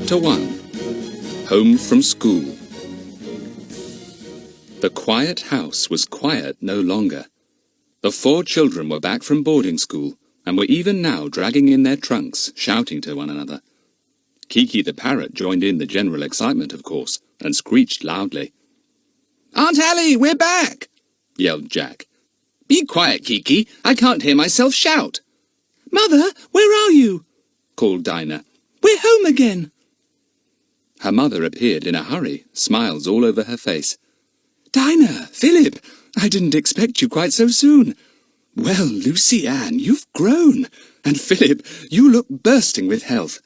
Chapter 1. Home from School. The quiet house was quiet no longer. The 4 children were back from boarding school, and were even now dragging in their trunks, shouting to one another. Kiki the parrot joined in the general excitement, of course, and screeched loudly. "Aunt Allie, we're back!" yelled Jack. "Be quiet, Kiki. I can't hear myself shout." "Mother, where are you?" called Dinah. "We're home again." Her mother appeared in a hurry, smiles all over her face. "Dinah, Philip, I didn't expect you quite so soon. Well, Lucy Ann, you've grown, and Philip, you look bursting with health."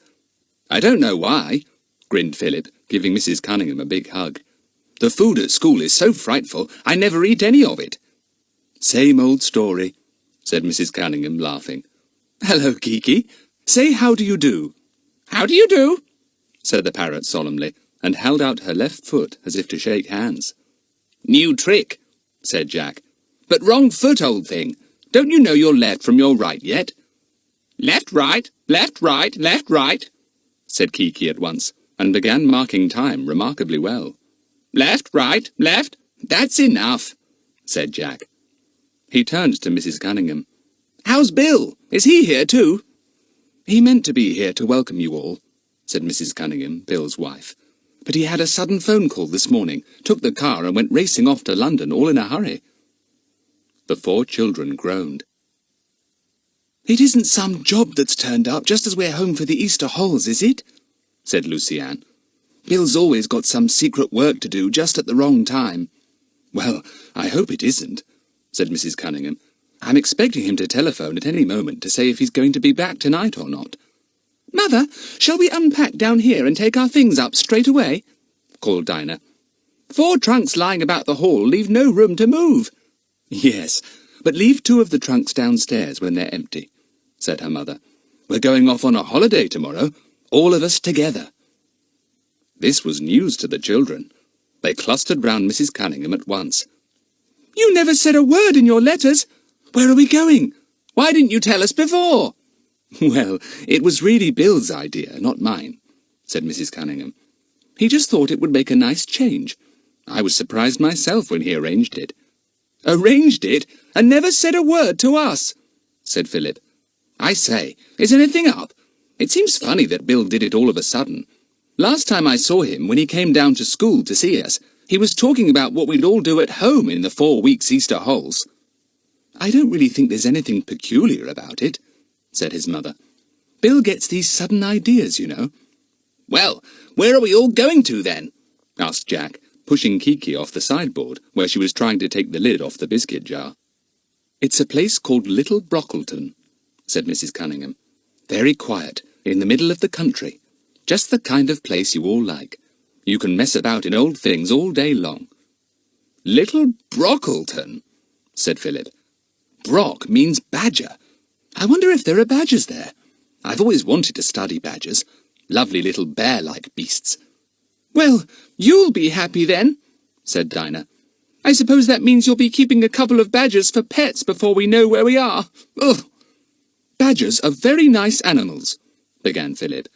"I don't know why," grinned Philip, giving Mrs. Cunningham a big hug. "The food at school is so frightful, I never eat any of it." "Same old story," said Mrs. Cunningham, laughing. "Hello, Kiki. Say how do you do." "How do you do?" said the parrot solemnly, and held out her left foot as if to shake hands. "New trick," said Jack. "But wrong foot, old thing. Don't you know your left from your right yet?" "Left, right, left, right, left, right," said Kiki at once, and began marking time remarkably well. "Left, right, left, that's enough," said Jack. He turned to Mrs. Cunningham. "How's Bill? Is he here too?" "He meant to be here to welcome you all," said Mrs. Cunningham, Bill's wife. "But he had a sudden phone call this morning, took the car and went racing off to London all in a hurry." The 4 children groaned. "It isn't some job that's turned up just as we're home for the Easter hols, is it?" said Lucy Ann. "Bill's always got some secret work to do just at the wrong time." "Well, I hope it isn't," said Mrs. Cunningham. "I'm expecting him to telephone at any moment to say if he's going to be back tonight or not." "Mother, shall we unpack down here and take our things up straight away?" called Dinah. "4 trunks lying about the hall leave no room to move." "Yes, but leave 2 of the trunks downstairs when they're empty," said her mother. "We're going off on a holiday tomorrow, all of us together." This was news to the children. They clustered round Mrs. Cunningham at once. "You never said a word in your letters. Where are we going? Why didn't you tell us before?" "Well, it was really Bill's idea, not mine," said Mrs. Cunningham. "He just thought it would make a nice change. I was surprised myself when he arranged it." "Arranged it, and never said a word to us," said Philip. "I say, is anything up? It seems funny that Bill did it all of a sudden. Last time I saw him, when he came down to school to see us, he was talking about what we'd all do at home in the 4 weeks' Easter hols." "I don't really think there's anything peculiar about it," said his mother. "Bill gets these sudden ideas, you know." "Well, where are we all going to, then?" asked Jack, pushing Kiki off the sideboard, where she was trying to take the lid off the biscuit jar. "It's a place called Little Brockleton," said Mrs. Cunningham. "Very quiet, in the middle of the country. Just the kind of place you all like. You can mess about in old things all day long." "Little Brockleton," said Philip. "Brock means badger. I wonder if there are badgers there. I've always wanted to study badgers. Lovely little bear-like beasts." "Well, you'll be happy then," said Dinah. "I suppose that means you'll be keeping a couple of badgers for pets before we know where we are. Ugh!" "Badgers are very nice animals," began Philip.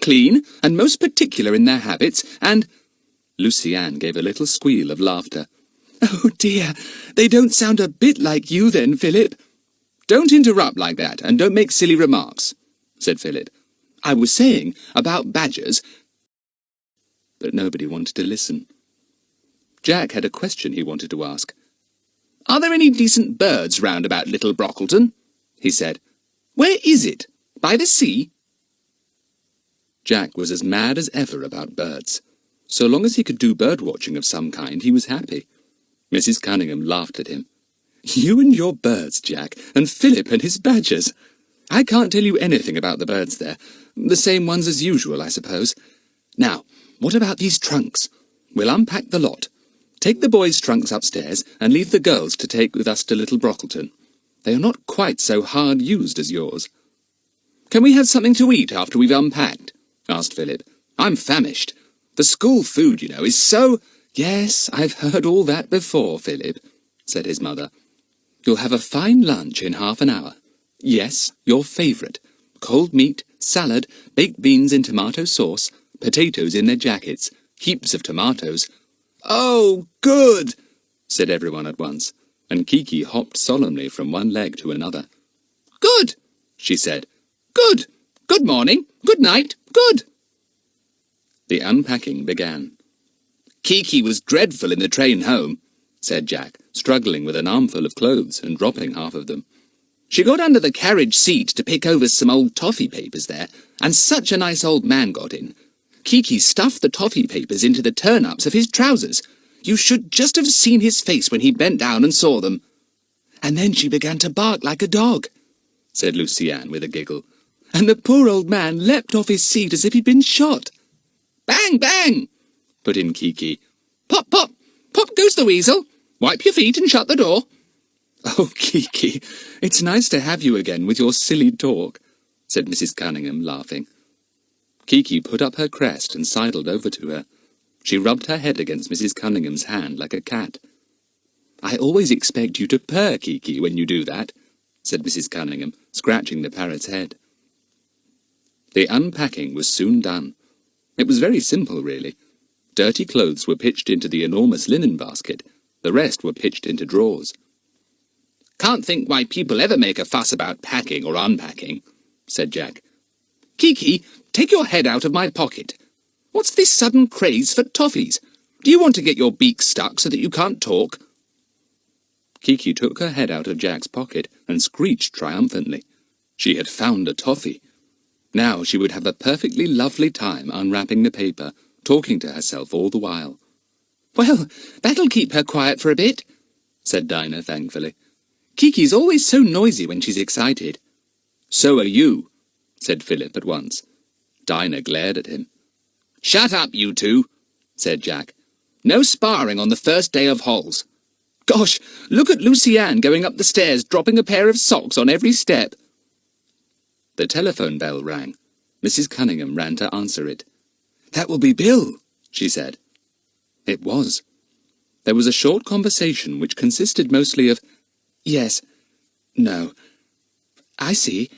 "Clean, and most particular in their habits, and—" Lucy Ann gave a little squeal of laughter. "Oh dear, they don't sound a bit like you then, Philip." "Don't interrupt like that, and don't make silly remarks," said Philip. "I was saying about badgers—" But nobody wanted to listen. Jack had a question he wanted to ask. "Are there any decent birds round about Little Brockleton?" he said. "Where is it? By the sea?" Jack was as mad as ever about birds. So long as he could do bird-watching of some kind, he was happy. Mrs. Cunningham laughed at him. "You and your birds, Jack, and Philip and his badgers. I can't tell you anything about the birds there. The same ones as usual, I suppose. Now, what about these trunks? We'll unpack the lot. Take the boys' trunks upstairs, and leave the girls to take with us to Little Brockleton. They are not quite so hard used as yours." "Can we have something to eat after we've unpacked?" asked Philip. "I'm famished. The school food, you know, is so—" "Yes, I've heard all that before, Philip," said his mother. "You'll have a fine lunch in half an hour. Yes, your favourite. Cold meat, salad, baked beans in tomato sauce, potatoes in their jackets, heaps of tomatoes. "Oh, good!" said everyone at once, and Kiki hopped solemnly from one leg to another. "Good!" she said. "Good! Good morning! Good night! Good!" The unpacking began. "Kiki was dreadful in the train home," said Jack, struggling with an armful of clothes and dropping half of them. "She got under the carriage seat to pick over some old toffee papers there, and such a nice old man got in. Kiki stuffed the toffee papers into the turn-ups of his trousers. You should just have seen his face when he bent down and saw them. And then she began to bark like a dog," said Lucy-Anne with a giggle, "and the poor old man leapt off his seat as if he'd been shot." "Bang, bang!" put in Kiki. "Pop, pop! Pop goes the weasel! Wipe your feet and shut the door." "Oh, Kiki, it's nice to have you again with your silly talk," said Mrs. Cunningham, laughing. Kiki put up her crest and sidled over to her. She rubbed her head against Mrs. Cunningham's hand like a cat. "I always expect you to purr, Kiki, when you do that," said Mrs. Cunningham, scratching the parrot's head. The unpacking was soon done. It was very simple, really. Dirty clothes were pitched into the enormous linen basket. The rest were pitched into drawers. "Can't think why people ever make a fuss about packing or unpacking," said Jack. "Kiki, take your head out of my pocket. What's this sudden craze for toffees? Do you want to get your beak stuck so that you can't talk?" Kiki took her head out of Jack's pocket and screeched triumphantly. She had found a toffee. Now she would have a perfectly lovely time unwrapping the paper, talking to herself all the while. "Well, that'll keep her quiet for a bit," said Dinah thankfully. "Kiki's always so noisy when she's excited." "So are you," said Philip at once. Dinah glared at him. "Shut up, you two," said Jack. "No sparring on the first day of Halls. Gosh, look at Lucy-Anne going up the stairs, dropping a pair of socks on every step." The telephone bell rang. Mrs. Cunningham ran to answer it. "That will be Bill," she said. It was. There was a short conversation which consisted mostly of, "Yes, no, I see,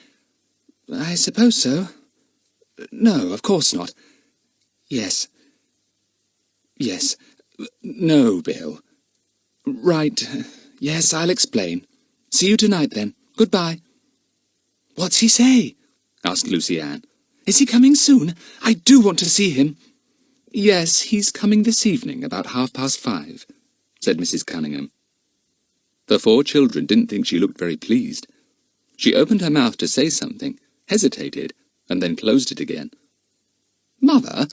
I suppose so, no, of course not, yes, yes, no, Bill, right, yes, I'll explain. See you tonight then. Goodbye." "What's he say?" asked Lucy-Anne. "Is he coming soon? I do want to see him." "Yes, he's coming this evening about 5:30, said Mrs. Cunningham. The four children didn't think she looked very pleased. She opened her mouth to say something, hesitated, and then closed it again. "Mother,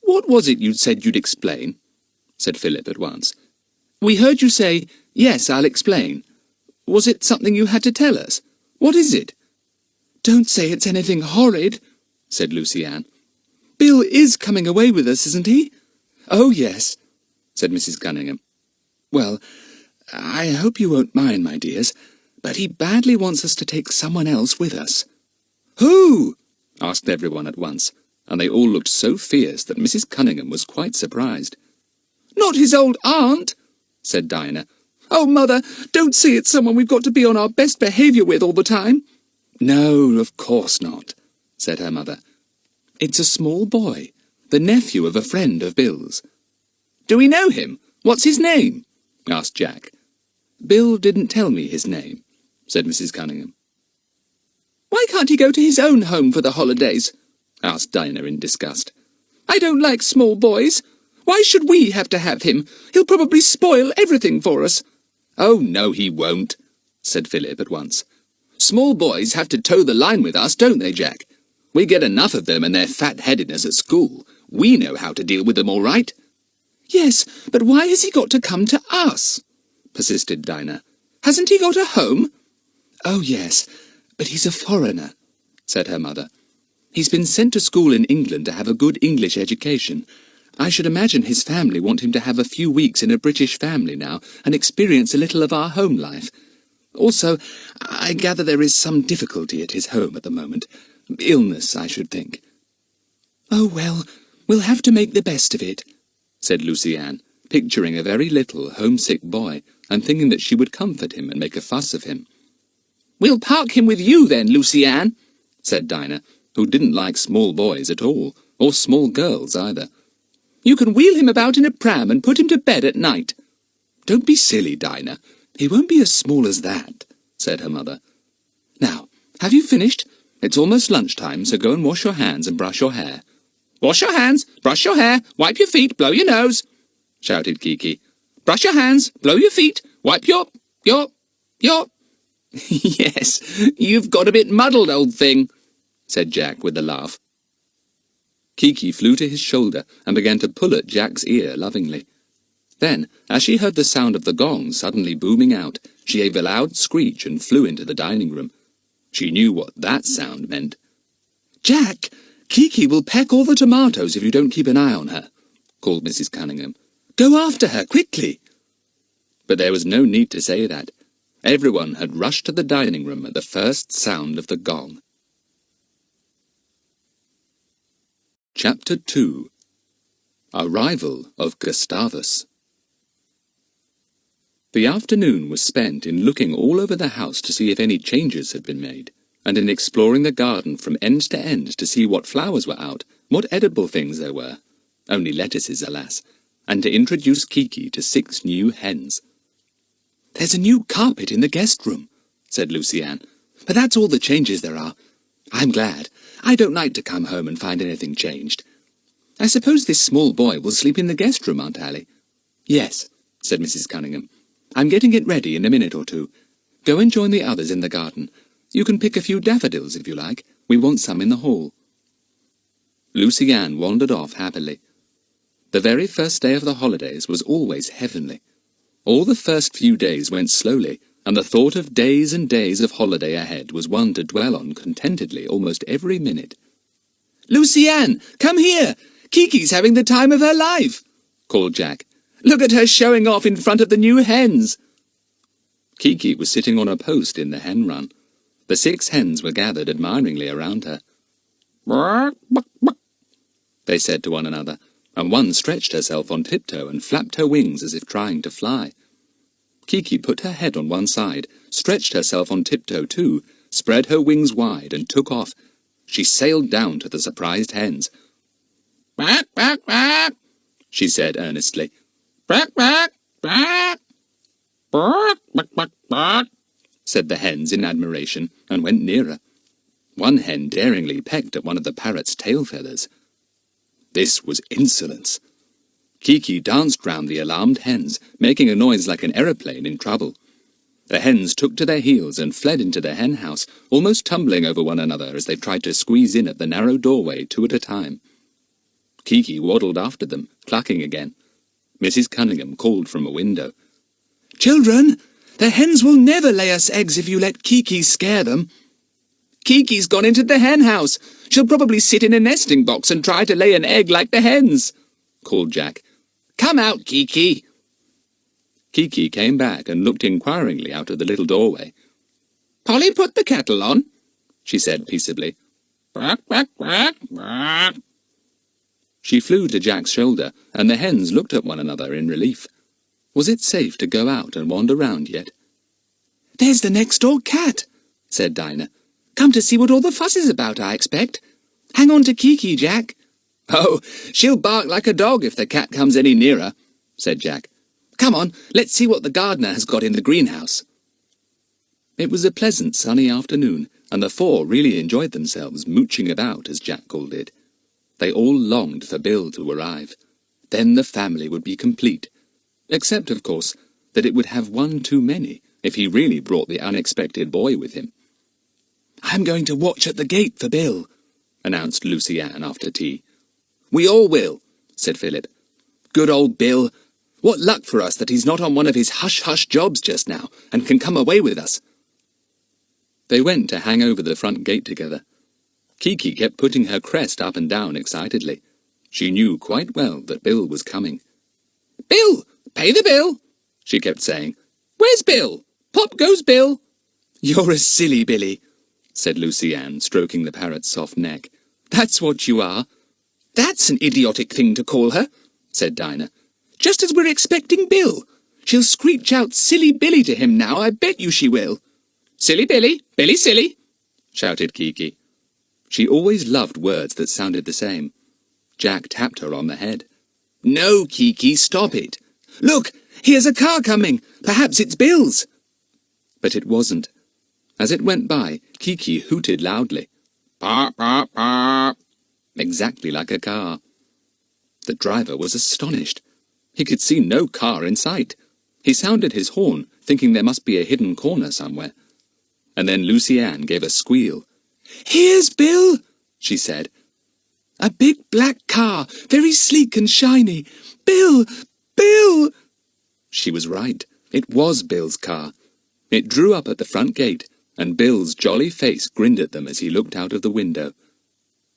what was it you said you'd explain?" said Philip at once. "We heard you say, 'Yes, I'll explain.' Was it something you had to tell us? What is it?" "Don't say it's anything horrid," said Lucy-Anne. "Bill is coming away with us, isn't he?" "Oh, yes," said Mrs. Cunningham. "Well, I hope you won't mind, my dears, but he badly wants us to take someone else with us." "Who?" asked everyone at once, and they all looked so fierce that Mrs. Cunningham was quite surprised. "Not his old aunt," said Dinah. "Oh, Mother, don't say it's someone we've got to be on our best behaviour with all the time." "No, of course not," said her mother. "It's a small boy, the nephew of a friend of Bill's." "Do we know him? What's his name?" asked Jack. "Bill didn't tell me his name," said Mrs. Cunningham. "Why can't he go to his own home for the holidays?" asked Dinah in disgust. "I don't like small boys. Why should we have to have him? He'll probably spoil everything for us." "Oh, no, he won't," said Philip at once. "Small boys have to toe the line with us, don't they, Jack? We get enough of them and their fat-headedness at school. We know how to deal with them all right." "Yes, but why has he got to come to us?" persisted Dinah. "Hasn't he got a home?" "Oh, yes, but he's a foreigner," said her mother. "He's been sent to school in England to have a good English education. I should imagine his family want him to have a few weeks in a British family now and experience a little of our home life. Also, I gather there is some difficulty at his home at the moment. Illness, I should think." "Oh, well, we'll have to make the best of it," said Lucy-Anne, picturing a very little, homesick boy, and thinking that she would comfort him and make a fuss of him. "We'll park him with you then, Lucy-Anne," said Dinah, who didn't like small boys at all, or small girls either. You can wheel him about in a pram and put him to bed at night. Don't be silly, Dinah. He won't be as small as that, said her mother. Now, have you finished? It's almost lunchtime, so go and wash your hands and brush your hair. Wash your hands, brush your hair, wipe your feet, blow your nose, shouted Kiki. Brush your hands, blow your feet, wipe your... Yes, you've got a bit muddled, old thing, said Jack with a laugh. Kiki flew to his shoulder and began to pull at Jack's ear lovingly. Then, as she heard the sound of the gong suddenly booming out, she gave a loud screech and flew into the dining room. She knew what that sound meant. Jack, Kiki will peck all the tomatoes if you don't keep an eye on her, called Mrs. Cunningham. Go after her, quickly! But there was no need to say that. Everyone had rushed to the dining room at the first sound of the gong. Chapter 2. Arrival of Gustavus. The afternoon was spent in looking all over the house to see if any changes had been made, and in exploring the garden from end to end to see what flowers were out, what edible things there were, only lettuces, alas, and to introduce Kiki to 6 new hens. There's a new carpet in the guest room, said Lucy-Anne, but that's all the changes there are. I'm glad. I don't like to come home and find anything changed. I suppose this small boy will sleep in the guest room, Aunt Allie? Yes, said Mrs. Cunningham. I'm getting it ready in a minute or two. Go and join the others in the garden. You can pick a few daffodils if you like. We want some in the hall. Lucy-Anne wandered off happily. The very first day of the holidays was always heavenly. All the first few days went slowly, and the thought of days and days of holiday ahead was one to dwell on contentedly almost every minute. Lucy-Anne, come here! Kiki's having the time of her life, called Jack. Look at her showing off in front of the new hens. Kiki was sitting on a post in the hen run. The 6 hens were gathered admiringly around her. "Bark, bark, bark," they said to one another, and one stretched herself on tiptoe and flapped her wings as if trying to fly. Kiki put her head on one side, stretched herself on tiptoe too, spread her wings wide, and took off. She sailed down to the surprised hens. "Bark, bark, bark," she said earnestly. "Bark, bark, bark." "Bark, bark, bark, bark," said the hens in admiration, and went nearer. One hen daringly pecked at one of the parrot's tail feathers. This was insolence. Kiki danced round the alarmed hens, making a noise like an aeroplane in trouble. The hens took to their heels and fled into the hen house, almost tumbling over one another as they tried to squeeze in at the narrow doorway 2 at a time. Kiki waddled after them, clucking again. Mrs. Cunningham called from a window. "Children, the hens will never lay us eggs if you let Kiki scare them." "Kiki's gone into the hen house. She'll probably sit in a nesting box and try to lay an egg like the hens," called Jack. "Come out, Kiki." Kiki came back and looked inquiringly out of the little doorway. "Polly put the kettle on," she said peaceably. "Quack, quack, quack, quack." She flew to Jack's shoulder, and the hens looked at one another in relief. Was it safe to go out and wander round yet? "There's the next-door cat," said Dinah. "Come to see what all the fuss is about, I expect. Hang on to Kiki, Jack." "Oh, she'll bark like a dog if the cat comes any nearer," said Jack. "Come on, let's see what the gardener has got in the greenhouse." It was a pleasant sunny afternoon, and the 4 really enjoyed themselves mooching about, as Jack called it. They all longed for Bill to arrive. Then the family would be complete. Except, of course, that it would have one too many if he really brought the unexpected boy with him. "I'm going to watch at the gate for Bill," announced Lucy-Anne after tea. "We all will," said Philip. "Good old Bill. What luck for us that he's not on one of his hush-hush jobs just now, and can come away with us." They went to hang over the front gate together. Kiki kept putting her crest up and down excitedly. She knew quite well that Bill was coming. "Bill! Pay the bill!" she kept saying. "Where's Bill? Pop goes Bill!" "You're a silly Billy," said Lucy-Anne, stroking the parrot's soft neck. "That's what you are." "That's an idiotic thing to call her," said Dinah. "Just as we're expecting Bill. She'll screech out Silly Billy to him now, I bet you she will." "Silly Billy, Billy silly," shouted Kiki. She always loved words that sounded the same. Jack tapped her on the head. "No, Kiki, stop it. Look, here's a car coming. Perhaps it's Bill's." But it wasn't. As it went by, Kiki hooted loudly. "Pop, pop, pop," exactly like a car. The driver was astonished. He could see no car in sight. He sounded his horn, thinking there must be a hidden corner somewhere. And then Lucy Ann gave a squeal. "Here's Bill," she said. "A big black car, very sleek and shiny. Bill! Bill!" She was right. It was Bill's car. It drew up at the front gate, and Bill's jolly face grinned at them as he looked out of the window.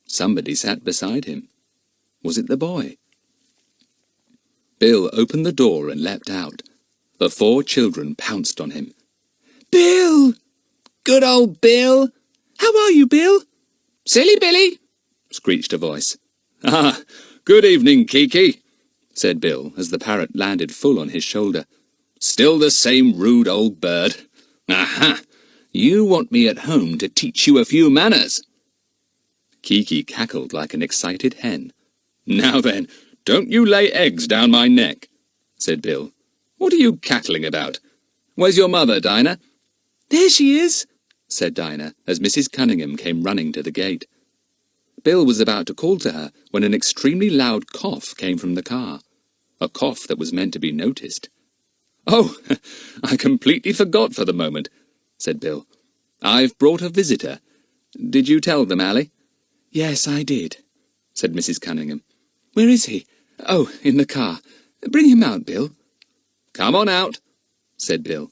Somebody sat beside him. Was it the boy? Bill opened the door and leapt out. The 4 children pounced on him. "Bill! Good old Bill! How are you, Bill?" "Silly Billy!" screeched a voice. "Ah, good evening, Kiki," said Bill as the parrot landed full on his shoulder. "Still the same rude old bird. Aha! You want me at home to teach you a few manners." Kiki cackled like an excited hen. "Now then, don't you lay eggs down my neck," said Bill. "What are you cackling about? Where's your mother, Dinah?" "There she is," said Dinah, as Mrs. Cunningham came running to the gate. Bill was about to call to her when an extremely loud cough came from the car. A cough that was meant to be noticed. "Oh, I completely forgot for the moment," said Bill. "I've brought a visitor. Did you tell them, Ally?" "Yes, I did," said Mrs. Cunningham. "Where is he?" "Oh, in the car. Bring him out, Bill." "Come on out," said Bill,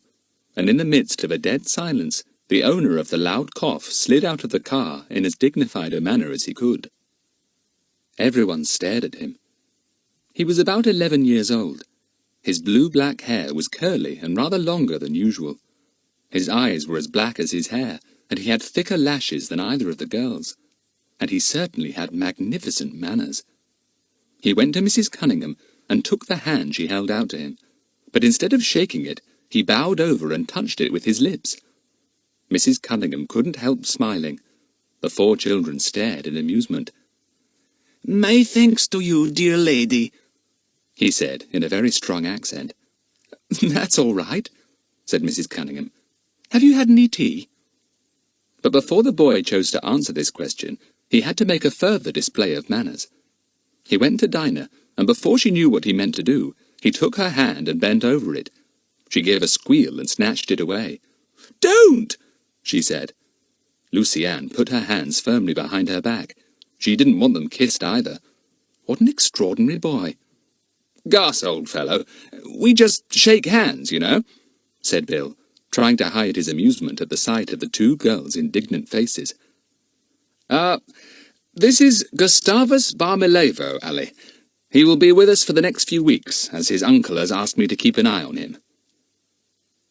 and in the midst of a dead silence, the owner of the loud cough slid out of the car in as dignified a manner as he could. Everyone stared at him. He was about 11 years old. His blue-black hair was curly and rather longer than usual. His eyes were as black as his hair, and he had thicker lashes than either of the girls. And he certainly had magnificent manners. He went to Mrs. Cunningham and took the hand she held out to him, but instead of shaking it, he bowed over and touched it with his lips. Mrs. Cunningham couldn't help smiling. The 4 children stared in amusement. "My thanks to you, dear lady," he said in a very strong accent. "That's all right," said Mrs. Cunningham. "Have you had any tea?" But before the boy chose to answer this question, he had to make a further display of manners. He went to Dinah, and before she knew what he meant to do, he took her hand and bent over it. She gave a squeal and snatched it away. "Don't!" she said. Lucy Ann put her hands firmly behind her back. She didn't want them kissed either. What an extraordinary boy. "Gus, old fellow, we just shake hands, you know," said Bill, trying to hide his amusement at the sight of the 2 girls' indignant faces. This is Gustavus Barmilevo, Ally. He will be with us for the next few weeks, as his uncle has asked me to keep an eye on him."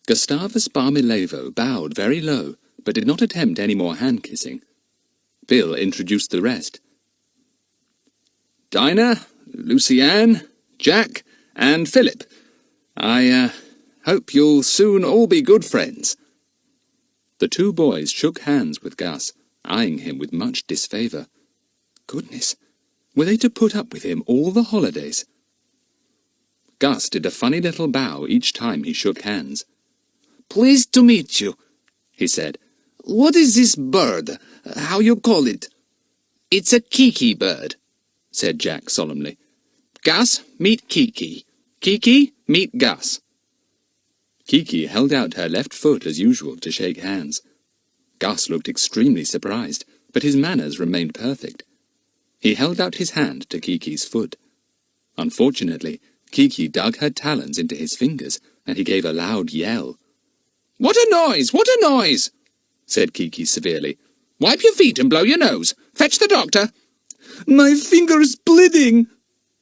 Gustavus Barmilevo bowed very low, but did not attempt any more hand-kissing. Bill introduced the rest. "Dinah, Lucy Ann, Jack, and Philip. I hope you'll soon all be good friends." The 2 boys shook hands with Gus, eyeing him with much disfavour. Goodness, were they to put up with him all the holidays? Gus did a funny little bow each time he shook hands. "Pleased to meet you," he said. "What is this bird? How you call it?" "It's a Kiki bird," said Jack solemnly. "Gus, meet Kiki. Kiki, meet Gus." Kiki held out her left foot as usual to shake hands. Gus looked extremely surprised, but his manners remained perfect. He held out his hand to Kiki's foot. Unfortunately, Kiki dug her talons into his fingers, and he gave a loud yell. "What a noise! What a noise!" said Kiki severely. "Wipe your feet and blow your nose. Fetch the doctor." "My finger's bleeding,"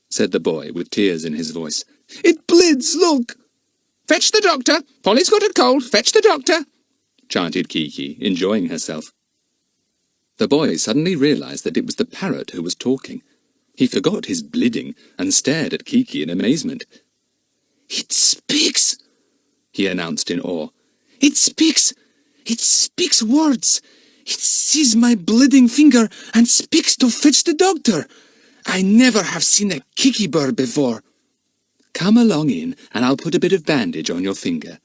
said the boy with tears in his voice. "It bleeds, look." "Fetch the doctor. Polly's got a cold. Fetch the doctor," chanted Kiki, enjoying herself. The boy suddenly realized that it was the parrot who was talking. He forgot his bleeding and stared at Kiki in amazement. "It speaks," he announced in awe. "It speaks! It speaks words! It sees my bleeding finger and speaks to fetch the doctor! I never have seen a Kiki bird before. Come along in, and I'll put a bit of bandage on your finger,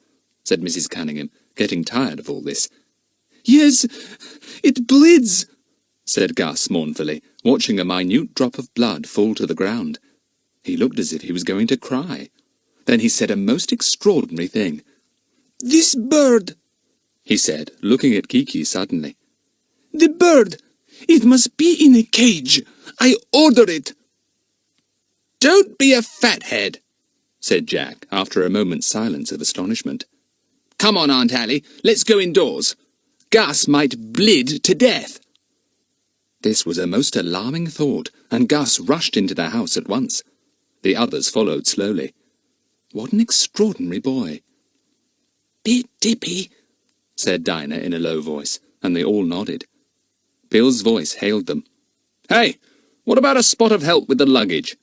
said Mrs. Cunningham, getting tired of all this. Yes, it bleeds, said Gus mournfully, watching a minute drop of blood fall to the ground. He looked as if he was going to cry. Then he said a most extraordinary thing. This bird, he said, looking at Kiki suddenly. The bird, it must be in a cage. I order it. Don't be a fathead, said Jack, after a moment's silence of astonishment. Come on, Aunt Allie, let's go indoors. Gus might bleed to death. This was a most alarming thought, and Gus rushed into the house at once. The others followed slowly. What an extraordinary boy. Bit dippy, said Dinah in a low voice, and they all nodded. Bill's voice hailed them. Hey, what about a spot of help with the luggage?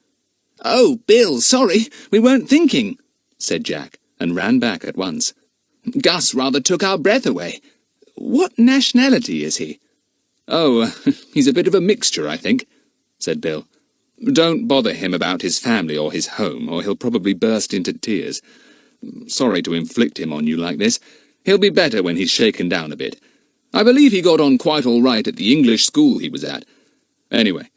Oh, Bill, sorry, we weren't thinking, said Jack, and ran back at once. Gus rather took our breath away. What nationality is he? Oh, he's a bit of a mixture, I think, said Bill. Don't bother him about his family or his home, or he'll probably burst into tears. Sorry to inflict him on you like this. He'll be better when he's shaken down a bit. I believe he got on quite all right at the English school he was at. Anyway,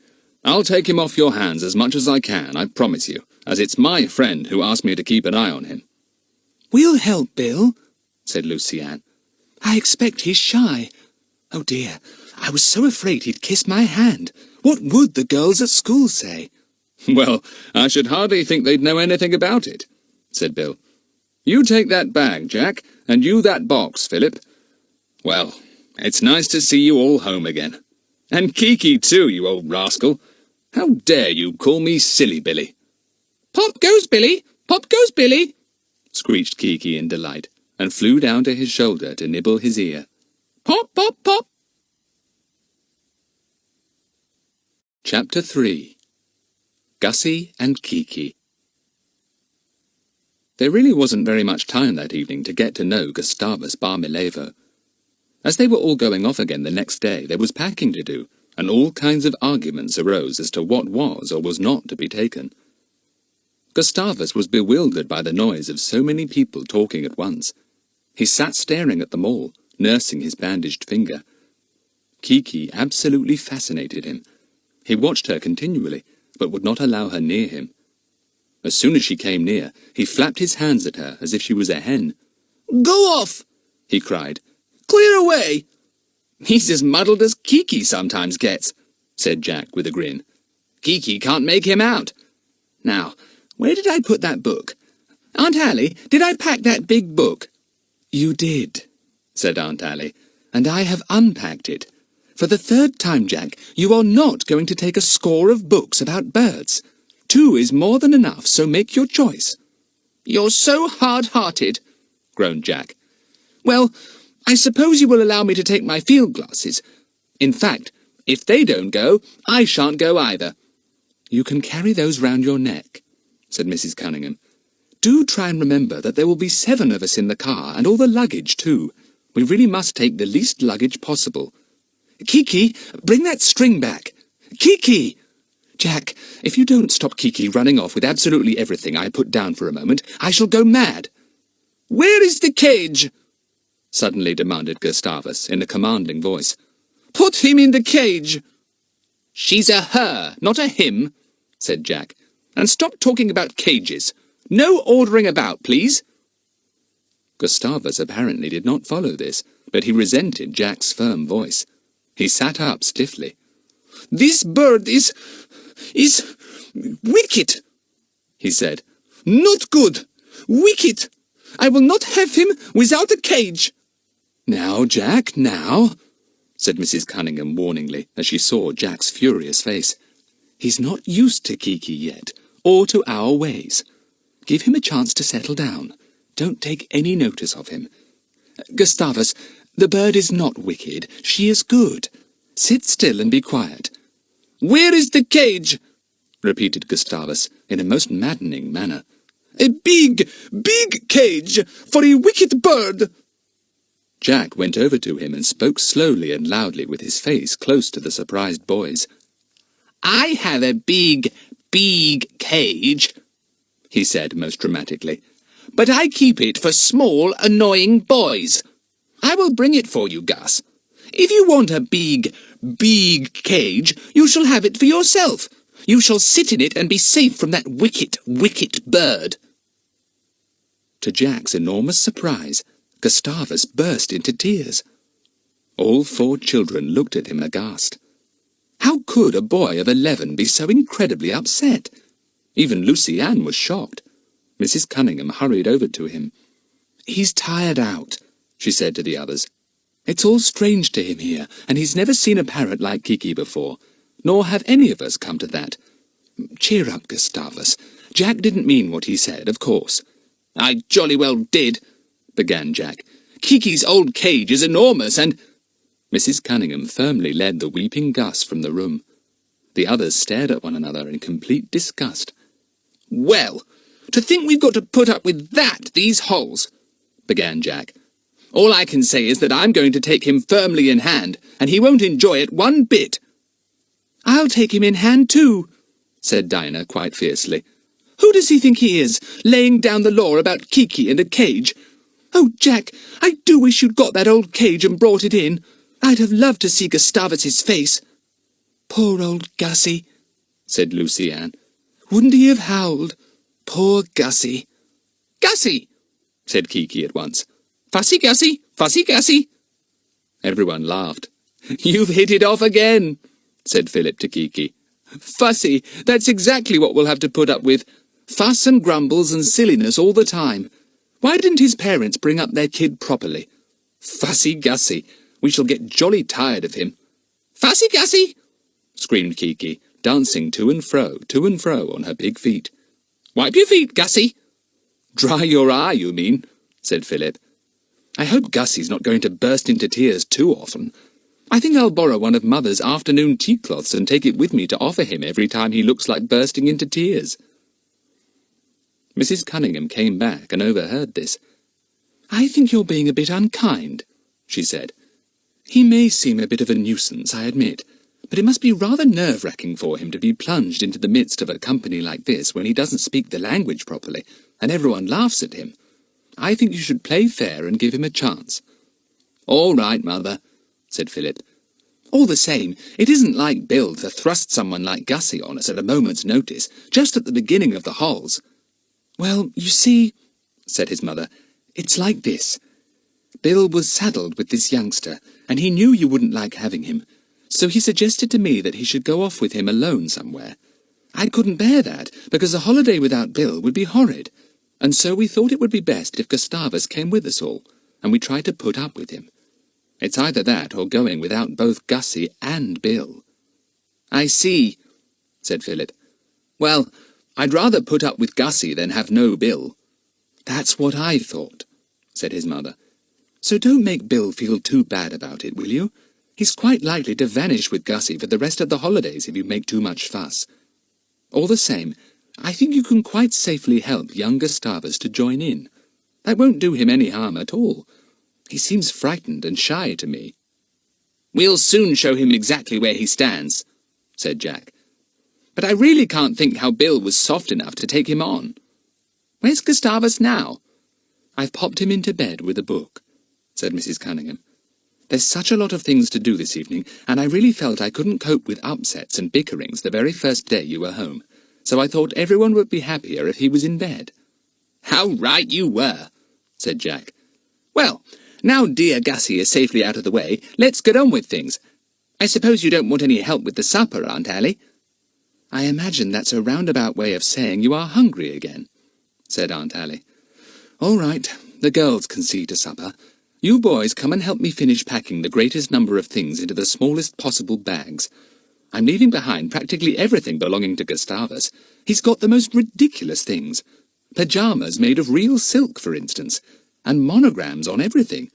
I'll take him off your hands as much as I can, I promise you, as it's my friend who asked me to keep an eye on him. We'll help, Bill, said Luciane. I expect he's shy. Oh dear, I was so afraid he'd kiss my hand. What would the girls at school say? Well, I should hardly think they'd know anything about it, said Bill. You take that bag, Jack, and you that box, Philip. Well, it's nice to see you all home again. And Kiki too, you old rascal. How dare you call me Silly Billy? Pop goes Billy! Pop goes Billy! Screeched Kiki in delight, and flew down to his shoulder to nibble his ear. Pop, pop, pop! Chapter 3. Gussy and Kiki. There really wasn't very much time that evening to get to know Gustavus Bar-Milevo. As they were all going off again the next day, there was packing to do, and all kinds of arguments arose as to what was or was not to be taken. Gustavus was bewildered by the noise of so many people talking at once. He sat staring at them all, nursing his bandaged finger. Kiki absolutely fascinated him. He watched her continually, but would not allow her near him. As soon as she came near, he flapped his hands at her as if she was a hen. Go off! He cried. Clear away! He's as muddled as Kiki sometimes gets, said Jack with a grin. Kiki can't make him out. Now, where did I put that book? Aunt Allie, did I pack that big book? You did, said Aunt Allie, and I have unpacked it. For the third time, Jack, you are not going to take a score of books about birds. 2 is more than enough, so make your choice. You're so hard-hearted, groaned Jack. Well, I suppose you will allow me to take my field glasses. In fact, if they don't go, I shan't go either. You can carry those round your neck, said Mrs. Cunningham. Do try and remember that there will be 7 of us in the car, and all the luggage too. We really must take the least luggage possible. Kiki, bring that string back. Kiki! Jack, if you don't stop Kiki running off with absolutely everything I put down for a moment, I shall go mad. Where is the cage? Suddenly demanded Gustavus in a commanding voice. Put him in the cage. She's a her, not a him, said Jack. And stop talking about cages. No ordering about, please. Gustavus apparently did not follow this, but he resented Jack's firm voice. He sat up stiffly. This bird is wicked, he said. Not good. Wicked. I will not have him without a cage. Now, Jack, now, said Mrs. Cunningham warningly, as she saw Jack's furious face. He's not used to Kiki yet, or to our ways. Give him a chance to settle down. Don't take any notice of him. Gustavus, the bird is not wicked. She is good. Sit still and be quiet. Where is the cage? Repeated Gustavus in a most maddening manner. A big, big cage for a wicked bird. Jack went over to him and spoke slowly and loudly with his face close to the surprised boys. I have a big cage, he said most dramatically, but I keep it for small, annoying boys. I will bring it for you, Gus. If you want a big cage, you shall have it for yourself. You shall sit in it and be safe from that wicked bird. To Jack's enormous surprise, Gustavus burst into tears. All 4 children looked at him aghast. How could a boy of 11 be so incredibly upset? Even Lucy Ann was shocked. Mrs. Cunningham hurried over to him. "He's tired out," she said to the others. "It's all strange to him here, and he's never seen a parrot like Kiki before, nor have any of us come to that. Cheer up, Gustavus. Jack didn't mean what he said, of course." "I jolly well did," began Jack. "Kiki's old cage is enormous, and—" Mrs. Cunningham firmly led the weeping Gus from the room. The others stared at one another in complete disgust. "Well, to think we've got to put up with that these holes," began Jack. "All I can say is that I'm going to take him firmly in hand, and he won't enjoy it one bit." "I'll take him in hand too," said Dinah quite fiercely. "Who does he think he is, laying down the law about Kiki and a cage? Oh, Jack, I do wish you'd got that old cage and brought it in. I'd have loved to see Gustavus's face." "Poor old Gussy," said Lucy Ann. "Wouldn't he have howled? Poor Gussy." "Gussy!" said Kiki at once. "Fussy Gussy! Fussy Gussy!" Everyone laughed. "You've hit it off again," said Philip to Kiki. "Fussy, that's exactly what we'll have to put up with. Fuss and grumbles and silliness all the time. Why didn't his parents bring up their kid properly? Fussy Gussy, we shall get jolly tired of him." "Fussy Gussy!" screamed Kiki, dancing to and fro on her big feet. "Wipe your feet, Gussy." "Dry your eye, you mean," said Philip. "I hope Gussy's not going to burst into tears too often. I think I'll borrow one of Mother's afternoon tea-cloths and take it with me to offer him every time he looks like bursting into tears." Mrs. Cunningham came back and overheard this. "I think you're being a bit unkind," she said. "He may seem a bit of a nuisance, I admit, but it must be rather nerve-wracking for him to be plunged into the midst of a company like this when he doesn't speak the language properly, and everyone laughs at him. I think you should play fair and give him a chance." "All right, Mother," said Philip. "All the same, it isn't like Bill to thrust someone like Gussy on us at a moment's notice, just at the beginning of the holes." "Well, you see," said his mother, "it's like this. Bill was saddled with this youngster, and he knew you wouldn't like having him, so he suggested to me that he should go off with him alone somewhere. I couldn't bear that, because a holiday without Bill would be horrid, and so we thought it would be best if Gustavus came with us all, and we tried to put up with him. It's either that or going without both Gussy and Bill." "I see," said Philip. "Well, I'd rather put up with Gussy than have no Bill." "That's what I thought," said his mother. "So don't make Bill feel too bad about it, will you? He's quite likely to vanish with Gussy for the rest of the holidays if you make too much fuss. All the same, I think you can quite safely help young Gustavus to join in. That won't do him any harm at all. He seems frightened and shy to me." "We'll soon show him exactly where he stands," said Jack. "But I really can't think how Bill was soft enough to take him on. Where's Gustavus now?" "I've popped him into bed with a book," said Mrs. Cunningham. "There's such a lot of things to do this evening, and I really felt I couldn't cope with upsets and bickerings the very first day you were home, so I thought everyone would be happier if he was in bed." "How right you were," said Jack. "Well, now dear Gussy is safely out of the way, let's get on with things. I suppose you don't want any help with the supper, Aunt Allie?" "I imagine that's a roundabout way of saying you are hungry again," said Aunt Allie. "All right, the girls can see to supper. You boys come and help me finish packing the greatest number of things into the smallest possible bags. I'm leaving behind practically everything belonging to Gustavus. He's got the most ridiculous things. Pyjamas made of real silk, for instance, and monograms on everything."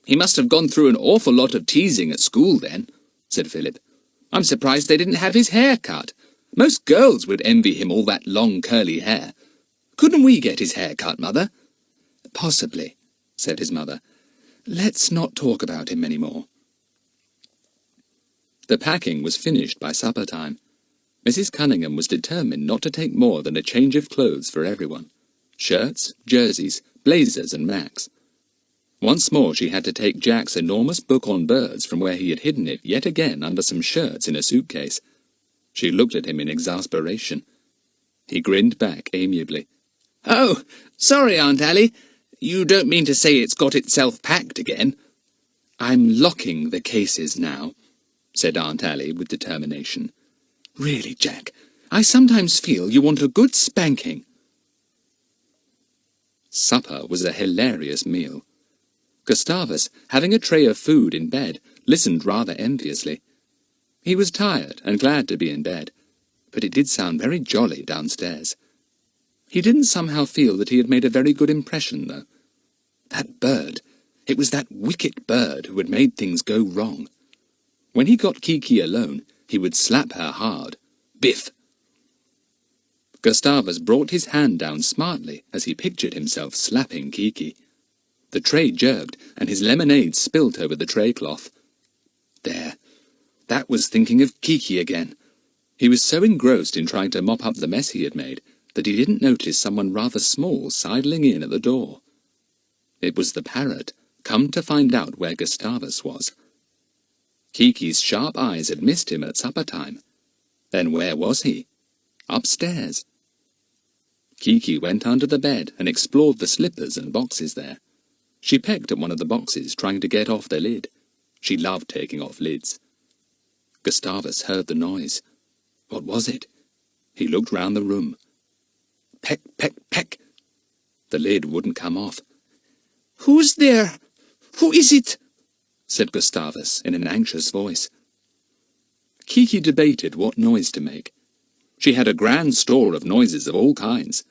"He must have gone through an awful lot of teasing at school, then," said Philip. "I'm surprised they didn't have his hair cut. Most girls would envy him all that long curly hair. Couldn't we get his hair cut, Mother?" "Possibly," said his mother. "Let's not talk about him any more." The packing was finished by supper time. Mrs. Cunningham was determined not to take more than a change of clothes for everyone. Shirts, jerseys, blazers and Macs. Once more she had to take Jack's enormous book on birds from where he had hidden it yet again under some shirts in a suitcase. She looked at him in exasperation. He grinned back amiably. "Oh, sorry, Aunt Allie. You don't mean to say it's got itself packed again?" "I'm locking the cases now," said Aunt Allie with determination. "Really, Jack, I sometimes feel you want a good spanking." Supper was a hilarious meal. Gustavus, having a tray of food in bed, listened rather enviously. He was tired and glad to be in bed, but it did sound very jolly downstairs. He didn't somehow feel that he had made a very good impression, though. That bird! It was that wicked bird who had made things go wrong. When he got Kiki alone, he would slap her hard. Biff! Gustavus brought his hand down smartly as he pictured himself slapping Kiki. The tray jerked, and his lemonade spilt over the tray cloth. There! That was thinking of Kiki again. He was so engrossed in trying to mop up the mess he had made that he didn't notice someone rather small sidling in at the door. It was the parrot, come to find out where Gustavus was. Kiki's sharp eyes had missed him at supper time. Then where was he? Upstairs. Kiki went under the bed and explored the slippers and boxes there. She pecked at one of the boxes, trying to get off the lid. She loved taking off lids. Gustavus heard the noise. What was it? He looked round the room. Peck, peck, peck. The lid wouldn't come off. "Who's there? Who is it?" said Gustavus in an anxious voice. Kiki debated what noise to make. She had a grand store of noises of all kinds.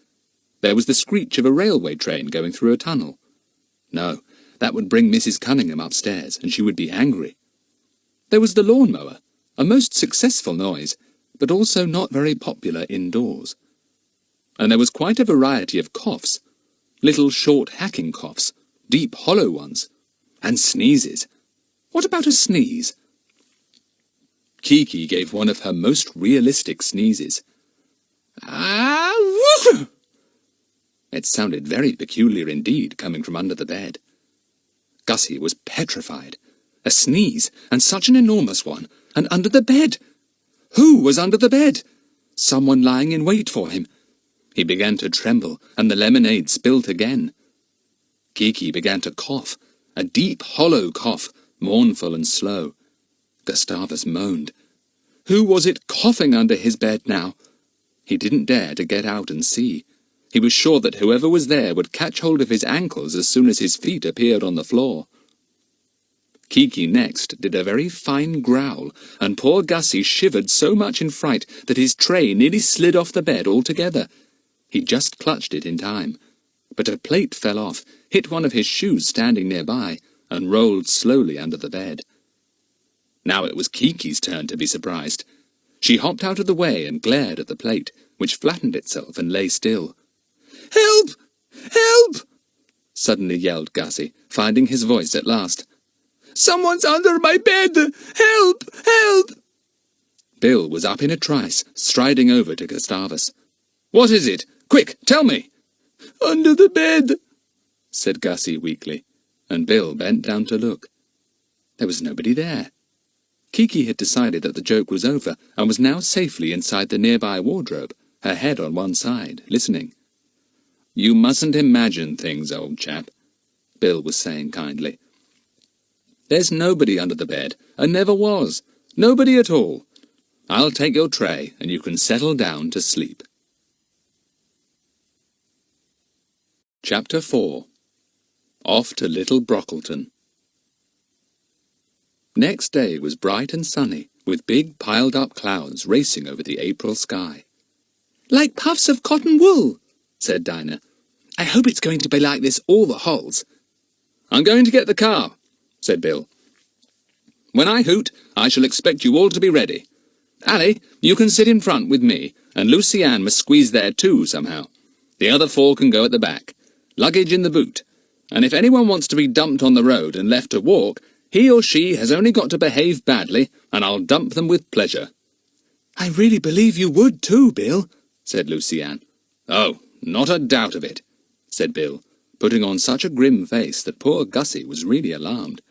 There was the screech of a railway train going through a tunnel. No, that would bring Mrs. Cunningham upstairs, and she would be angry. There was the lawn-mower, a most successful noise, but also not very popular indoors. And there was quite a variety of coughs, little short hacking coughs, deep hollow ones, and sneezes. What about a sneeze? Kiki gave one of her most realistic sneezes. Ah, woof! It sounded very peculiar indeed, coming from under the bed. Gussy was petrified. A sneeze, and such an enormous one, and under the bed! Who was under the bed? Someone lying in wait for him. He began to tremble, and the lemonade spilt again. Kiki began to cough, a deep, hollow cough, mournful and slow. Gustavus moaned. Who was it coughing under his bed now? He didn't dare to get out and see. He was sure that whoever was there would catch hold of his ankles as soon as his feet appeared on the floor. Kiki next did a very fine growl, and poor Gussy shivered so much in fright that his tray nearly slid off the bed altogether. He just clutched it in time, but a plate fell off, hit one of his shoes standing nearby, and rolled slowly under the bed. Now it was Kiki's turn to be surprised. She hopped out of the way and glared at the plate, which flattened itself and lay still. "Help! Help!" suddenly yelled Gussy, finding his voice at last. "Someone's under my bed! Help! Help!" Bill was up in a trice, striding over to Gustavus. "What is it? Quick, tell me!" "Under the bed," said Gussy weakly, and Bill bent down to look. There was nobody there. Kiki had decided that the joke was over, and was now safely inside the nearby wardrobe, her head on one side, listening. "You mustn't imagine things, old chap," Bill was saying kindly. "There's nobody under the bed, and never was. Nobody at all. I'll take your tray, and you can settle down to sleep." Chapter 4. Off to Little Brockleton. Next day was bright and sunny, with big piled-up clouds racing over the April sky. "Like puffs of cotton wool," said Dinah. "I hope it's going to be like this all the holes." "I'm going to get the car," said Bill. "When I hoot, I shall expect you all to be ready. Allie, you can sit in front with me, and Lucy Ann must squeeze there too somehow. The other four can go at the back. Luggage in the boot. And if anyone wants to be dumped on the road and left to walk, he or she has only got to behave badly, and I'll dump them with pleasure. I really believe you would too, Bill, said Lucy-Anne. Oh, not a doubt of it, said Bill, putting on such a grim face that poor Gussy was really alarmed.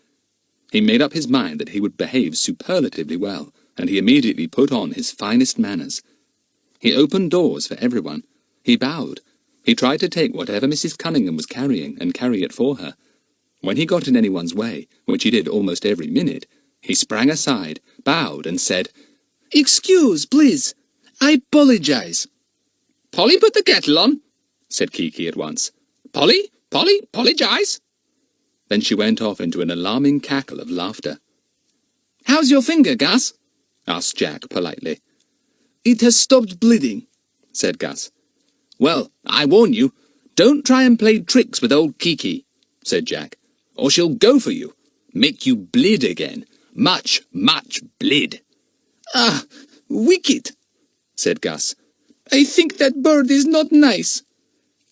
He made up his mind that he would behave superlatively well, and he immediately put on his finest manners. He opened doors for everyone. He bowed. He tried to take whatever Mrs. Cunningham was carrying and carry it for her. When he got in anyone's way, which he did almost every minute, he sprang aside, bowed, and said, "Excuse, please. I apologize." "Polly, put the kettle on," said Kiki at once. "Polly, apologize." Then she went off into an alarming cackle of laughter. "How's your finger, Gus?" asked Jack politely. "It has stopped bleeding," said Gus. "Well, I warn you, don't try and play tricks with old Kiki," said Jack, "or she'll go for you. Make you bleed again. Much bleed." "Ah, wicked," said Gus. "I think that bird is not nice."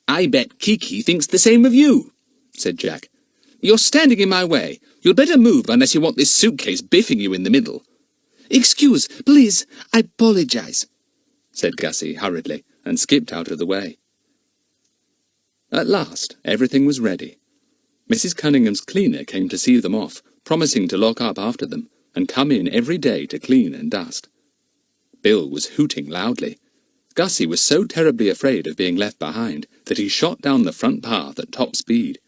"I bet Kiki thinks the same of you," said Jack. "You're standing in my way. You'd better move unless you want this suitcase biffing you in the middle." "Excuse, please, I apologize," said Gussy hurriedly, and skipped out of the way. At last, everything was ready. Mrs. Cunningham's cleaner came to see them off, promising to lock up after them, and come in every day to clean and dust. Bill was hooting loudly. Gussy was so terribly afraid of being left behind that he shot down the front path at top speed.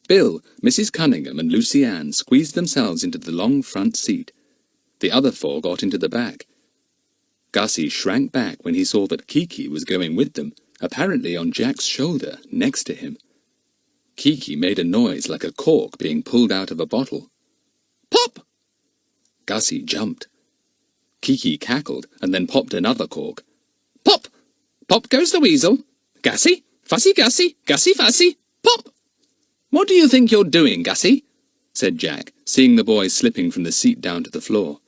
Bill, Mrs. Cunningham, and Lucy-Anne squeezed themselves into the long front seat. The other four got into the back. Gussy shrank back when he saw that Kiki was going with them, apparently on Jack's shoulder, next to him. Kiki made a noise like a cork being pulled out of a bottle. "Pop!" Gussy jumped. Kiki cackled and then popped another cork. "Pop! Pop goes the weasel. Gussy, fussy Gussy, Gussy fussy, pop!" "What do you think you're doing, Gussy?" said Jack, seeing the boy slipping from the seat down to the floor.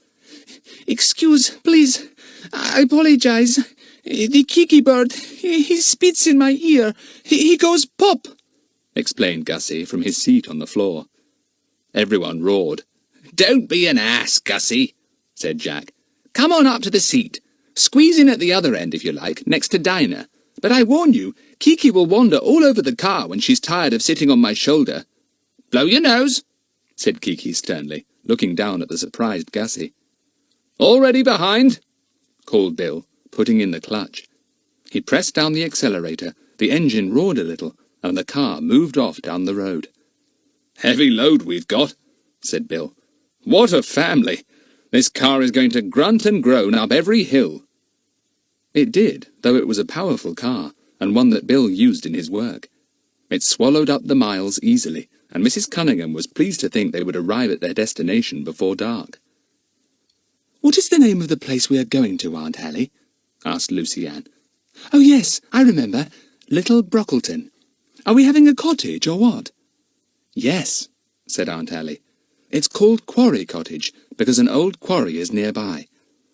"Excuse, please. I apologize. The Kiki bird, he spits in my ear. He goes pop," explained Gussy from his seat on the floor. Everyone roared. "Don't be an ass, Gussy," said Jack. "Come on up to the seat. Squeeze in at the other end if you like, next to Dinah. But I warn you, Kiki will wander all over the car when she's tired of sitting on my shoulder." "Blow your nose," said Kiki sternly, looking down at the surprised Gussy. "Already behind," called Bill, putting in the clutch. He pressed down the accelerator, the engine roared a little, and the car moved off down the road. "Heavy load we've got," said Bill. "What a family! This car is going to grunt and groan up every hill." It did, though it was a powerful car, and one that Bill used in his work. It swallowed up the miles easily, and Mrs. Cunningham was pleased to think they would arrive at their destination before dark. "What is the name of the place we are going to, Aunt Hallie?" asked Lucy-Anne. "Oh, yes, I remember. Little Brockleton. Are we having a cottage, or what?" "Yes," said Aunt Hallie. "It's called Quarry Cottage, because an old quarry is nearby.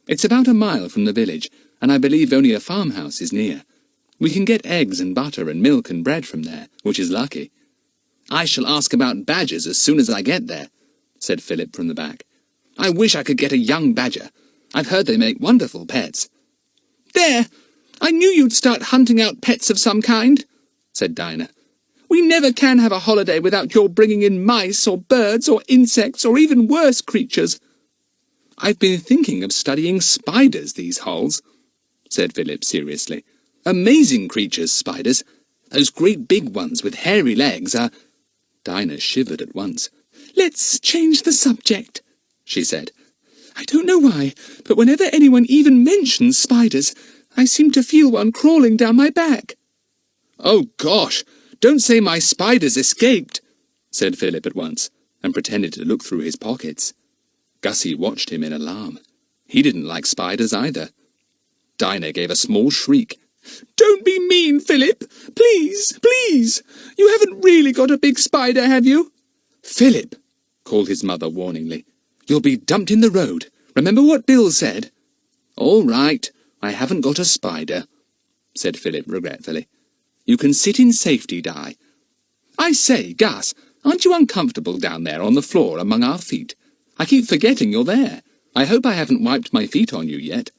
It's about a mile from the village, and I believe only a farmhouse is near. We can get eggs and butter and milk and bread from there, which is lucky." "I shall ask about badgers as soon as I get there," said Philip from the back. "I wish I could get a young badger. I've heard they make wonderful pets." "There! I knew you'd start hunting out pets of some kind," said Dinah. "We never can have a holiday without your bringing in mice or birds or insects or even worse creatures." "I've been thinking of studying spiders these holes," said Philip seriously. "Amazing creatures, spiders. Those great big ones with hairy legs are—" Dinah shivered at once. "Let's change the subject," she said. "I don't know why, but whenever anyone even mentions spiders, I seem to feel one crawling down my back." "Oh, gosh, don't say my spiders escaped," said Philip at once, and pretended to look through his pockets. Gussy watched him in alarm. He didn't like spiders either. Dinah gave a small shriek. "Don't be mean, Philip! Please, please! You haven't really got a big spider, have you?" "Philip," called his mother warningly, "you'll be dumped in the road. Remember what Bill said?" "All right, I haven't got a spider," said Philip regretfully. "You can sit in safety, Di. I say, Gus, aren't you uncomfortable down there on the floor among our feet? I keep forgetting you're there. I hope I haven't wiped my feet on you yet."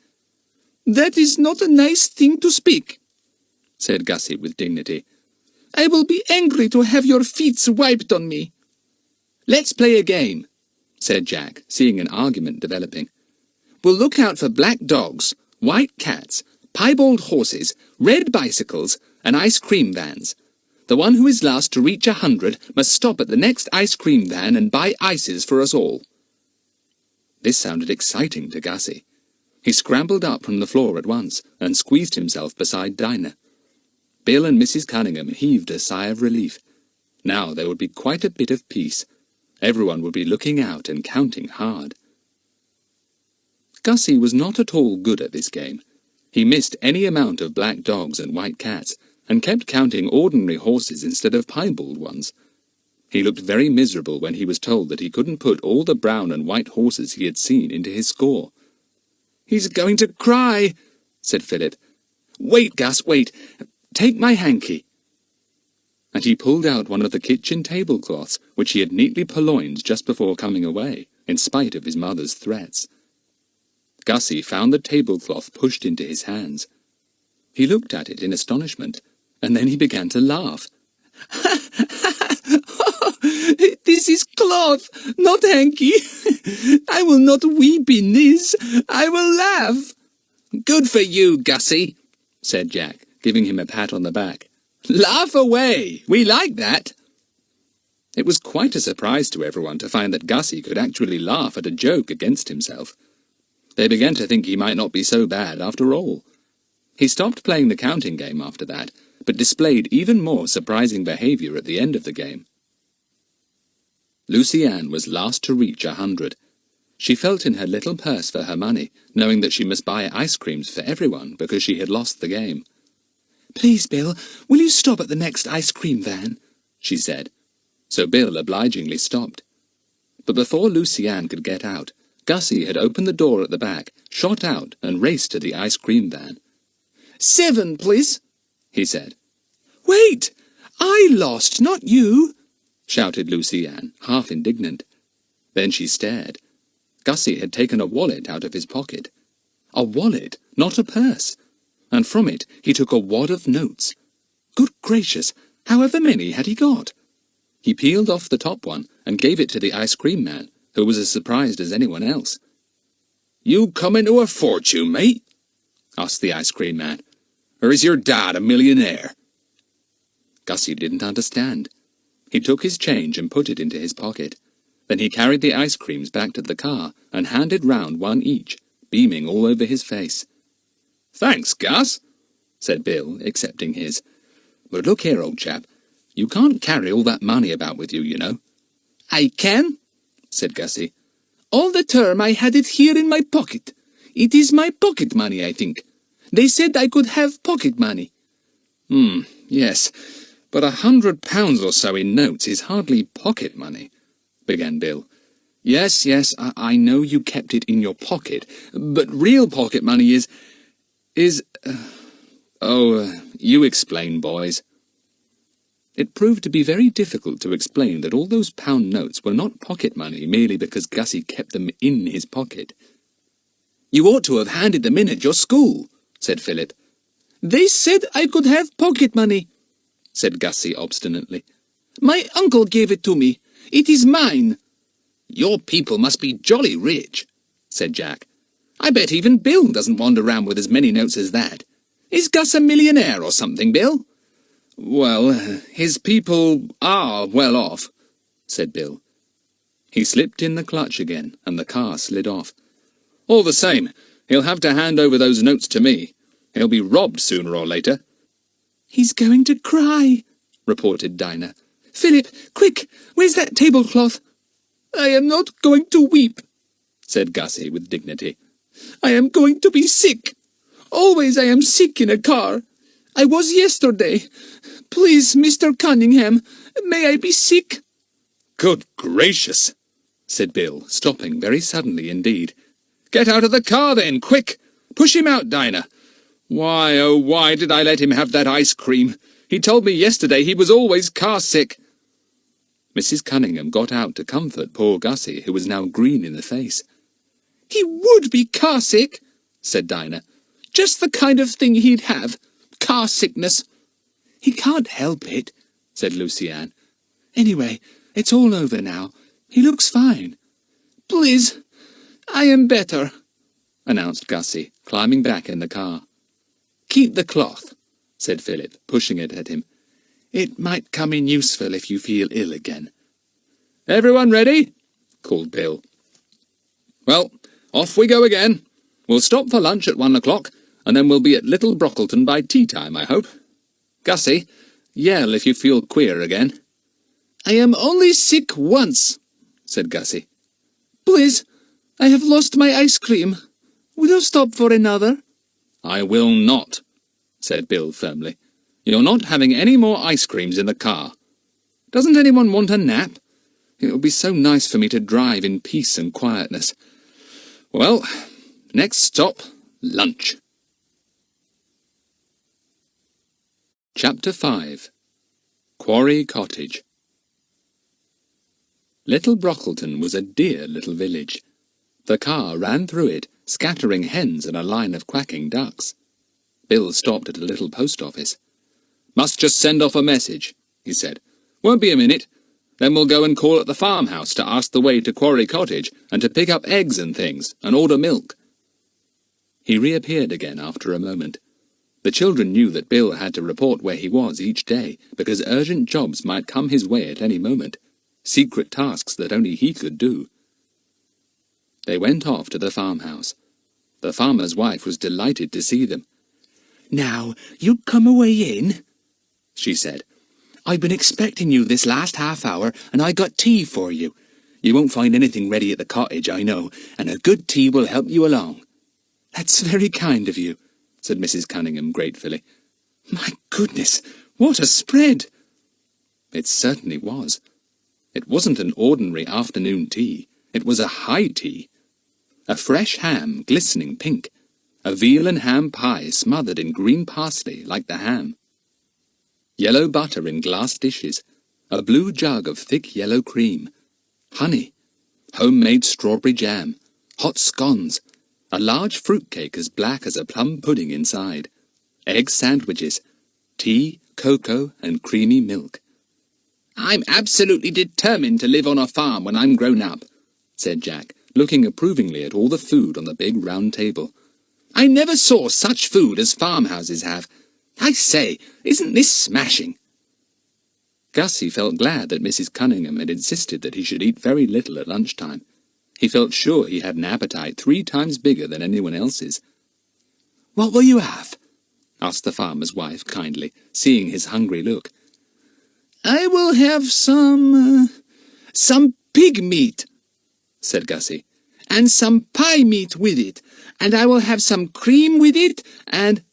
"That is not a nice thing to speak," said Gussy with dignity. "I will be angry to have your feet wiped on me." "Let's play a game," said Jack, seeing an argument developing. "We'll look out for black dogs, white cats, piebald horses, red bicycles, and ice cream vans. The one who is last to reach 100 must stop at the next ice cream van and buy ices for us all." This sounded exciting to Gussy. He scrambled up from the floor at once and squeezed himself beside Dinah. Bill and Mrs. Cunningham heaved a sigh of relief. Now there would be quite a bit of peace. Everyone would be looking out and counting hard. Gussy was not at all good at this game. He missed any amount of black dogs and white cats, and kept counting ordinary horses instead of piebald ones. He looked very miserable when he was told that he couldn't put all the brown and white horses he had seen into his score. "He's going to cry," said Philip. "Wait, Gus, wait. Take my hanky." And he pulled out one of the kitchen tablecloths, which he had neatly purloined just before coming away, in spite of his mother's threats. Gussy found the tablecloth pushed into his hands. He looked at it in astonishment, and then he began to laugh. "This is cloth, not hanky. I will not weep in this. I will laugh." "Good for you, Gussy," said Jack, giving him a pat on the back. "Laugh away! We like that." It was quite a surprise to everyone to find that Gussy could actually laugh at a joke against himself. They began to think he might not be so bad after all. He stopped playing the counting game after that, but displayed even more surprising behaviour at the end of the game. Lucy Ann was last to reach 100. She felt in her little purse for her money, knowing that she must buy ice creams for everyone because she had lost the game. "Please, Bill, will you stop at the next ice cream van?" she said. So Bill obligingly stopped. But before Lucy Ann could get out, Gussy had opened the door at the back, shot out, and raced to the ice cream van. 7, please," he said. "Wait! I lost, not you," shouted Lucy Ann, half indignant. Then she stared. Gussy had taken a wallet out of his pocket. A wallet, not a purse. And from it he took a wad of notes. Good gracious, however many had he got? He peeled off the top one and gave it to the ice cream man, who was as surprised as anyone else. "You come into a fortune, mate?" asked the ice cream man. "Or is your dad a millionaire?" Gussy didn't understand. He took his change and put it into his pocket. Then he carried the ice creams back to the car and handed round one each, beaming all over his face. "Thanks, Gus," said Bill, accepting his. "But look here, old chap, you can't carry all that money about with you, you know." "I can," said Gussy. "All the term I had it here in my pocket. It is my pocket money, I think. They said I could have pocket money." Yes, but £100 or so in notes is hardly pocket money," began Bill. Yes, I know you kept it in your pocket, but real pocket money is... you explain, boys." It proved to be very difficult to explain that all those pound notes were not pocket money merely because Gussy kept them in his pocket. "You ought to have handed them in at your school," said Philip. "They said I could have pocket money," said Gussy obstinately. "My uncle gave it to me. It is mine." "Your people must be jolly rich," said Jack. "I bet even Bill doesn't wander around with as many notes as that. Is Gus a millionaire or something, Bill?" "Well, his people are well off," said Bill. He slipped in the clutch again, and the car slid off. "All the same, he'll have to hand over those notes to me. He'll be robbed sooner or later." "He's going to cry," reported Dinah. "Philip, quick, where's that tablecloth?" "I am not going to weep," said Gussy with dignity. "I am going to be sick. Always I am sick in a car. I was yesterday. Please, Mr. Cunningham, may I be sick?" "Good gracious," said Bill, stopping very suddenly indeed. "Get out of the car then, quick! Push him out, Dinah! Why, oh why did I let him have that ice cream? He told me yesterday he was always car-sick." Mrs. Cunningham got out to comfort poor Gussy, who was now green in the face. He would be car-sick, said Dinah. Just the kind of thing he'd have. Car-sickness. He can't help it, said Lucy-Ann. Anyway, it's all over now. He looks fine. Please, I am better, announced Gussy, climbing back in the car. Keep the cloth, said Philip, pushing it at him. It might come in useful if you feel ill again. Everyone ready? Called Bill. Well, off we go again. We'll stop for lunch at 1 o'clock, and then we'll be at Little Brockleton by tea-time, I hope. Gussy, yell if you feel queer again. I am only sick once, said Gussy. Please, I have lost my ice cream. Will you stop for another? I will not, said Bill firmly. You're not having any more ice creams in the car. Doesn't anyone want a nap? It would be so nice for me to drive in peace and quietness. Well, next stop, lunch. Chapter 5. Quarry Cottage. Little Brockleton was a dear little village. The car ran through it, scattering hens and a line of quacking ducks. Bill stopped at a little post office. Must just send off a message, he said. Won't be a minute. Then we'll go and call at the farmhouse to ask the way to Quarry Cottage and to pick up eggs and things and order milk. He reappeared again after a moment. The children knew that Bill had to report where he was each day because urgent jobs might come his way at any moment, secret tasks that only he could do. They went off to the farmhouse. The farmer's wife was delighted to see them. Now, you come away in, she said. I've been expecting you this last half hour, and I got tea for you. You won't find anything ready at the cottage, I know, and a good tea will help you along. That's very kind of you, said Mrs. Cunningham gratefully. My goodness, what a spread! It certainly was. It wasn't an ordinary afternoon tea. It was a high tea. A fresh ham, glistening pink. A veal and ham pie smothered in green parsley like the ham. Yellow butter in glass dishes. A blue jug of thick yellow cream. Honey. Homemade strawberry jam. Hot scones. A large fruit cake as black as a plum pudding inside. Egg sandwiches. Tea, cocoa, and creamy milk. I'm absolutely determined to live on a farm when I'm grown up, said Jack, looking approvingly at all the food on the big round table. I never saw such food as farmhouses have. I say, isn't this smashing? Gussy felt glad that Mrs. Cunningham had insisted that he should eat very little at lunchtime. He felt sure he had an appetite 3 times bigger than anyone else's. What will you have? asked the farmer's wife kindly, seeing his hungry look. I will have some pig meat, said Gussy, and some pie meat with it, and I will have some cream with it, and...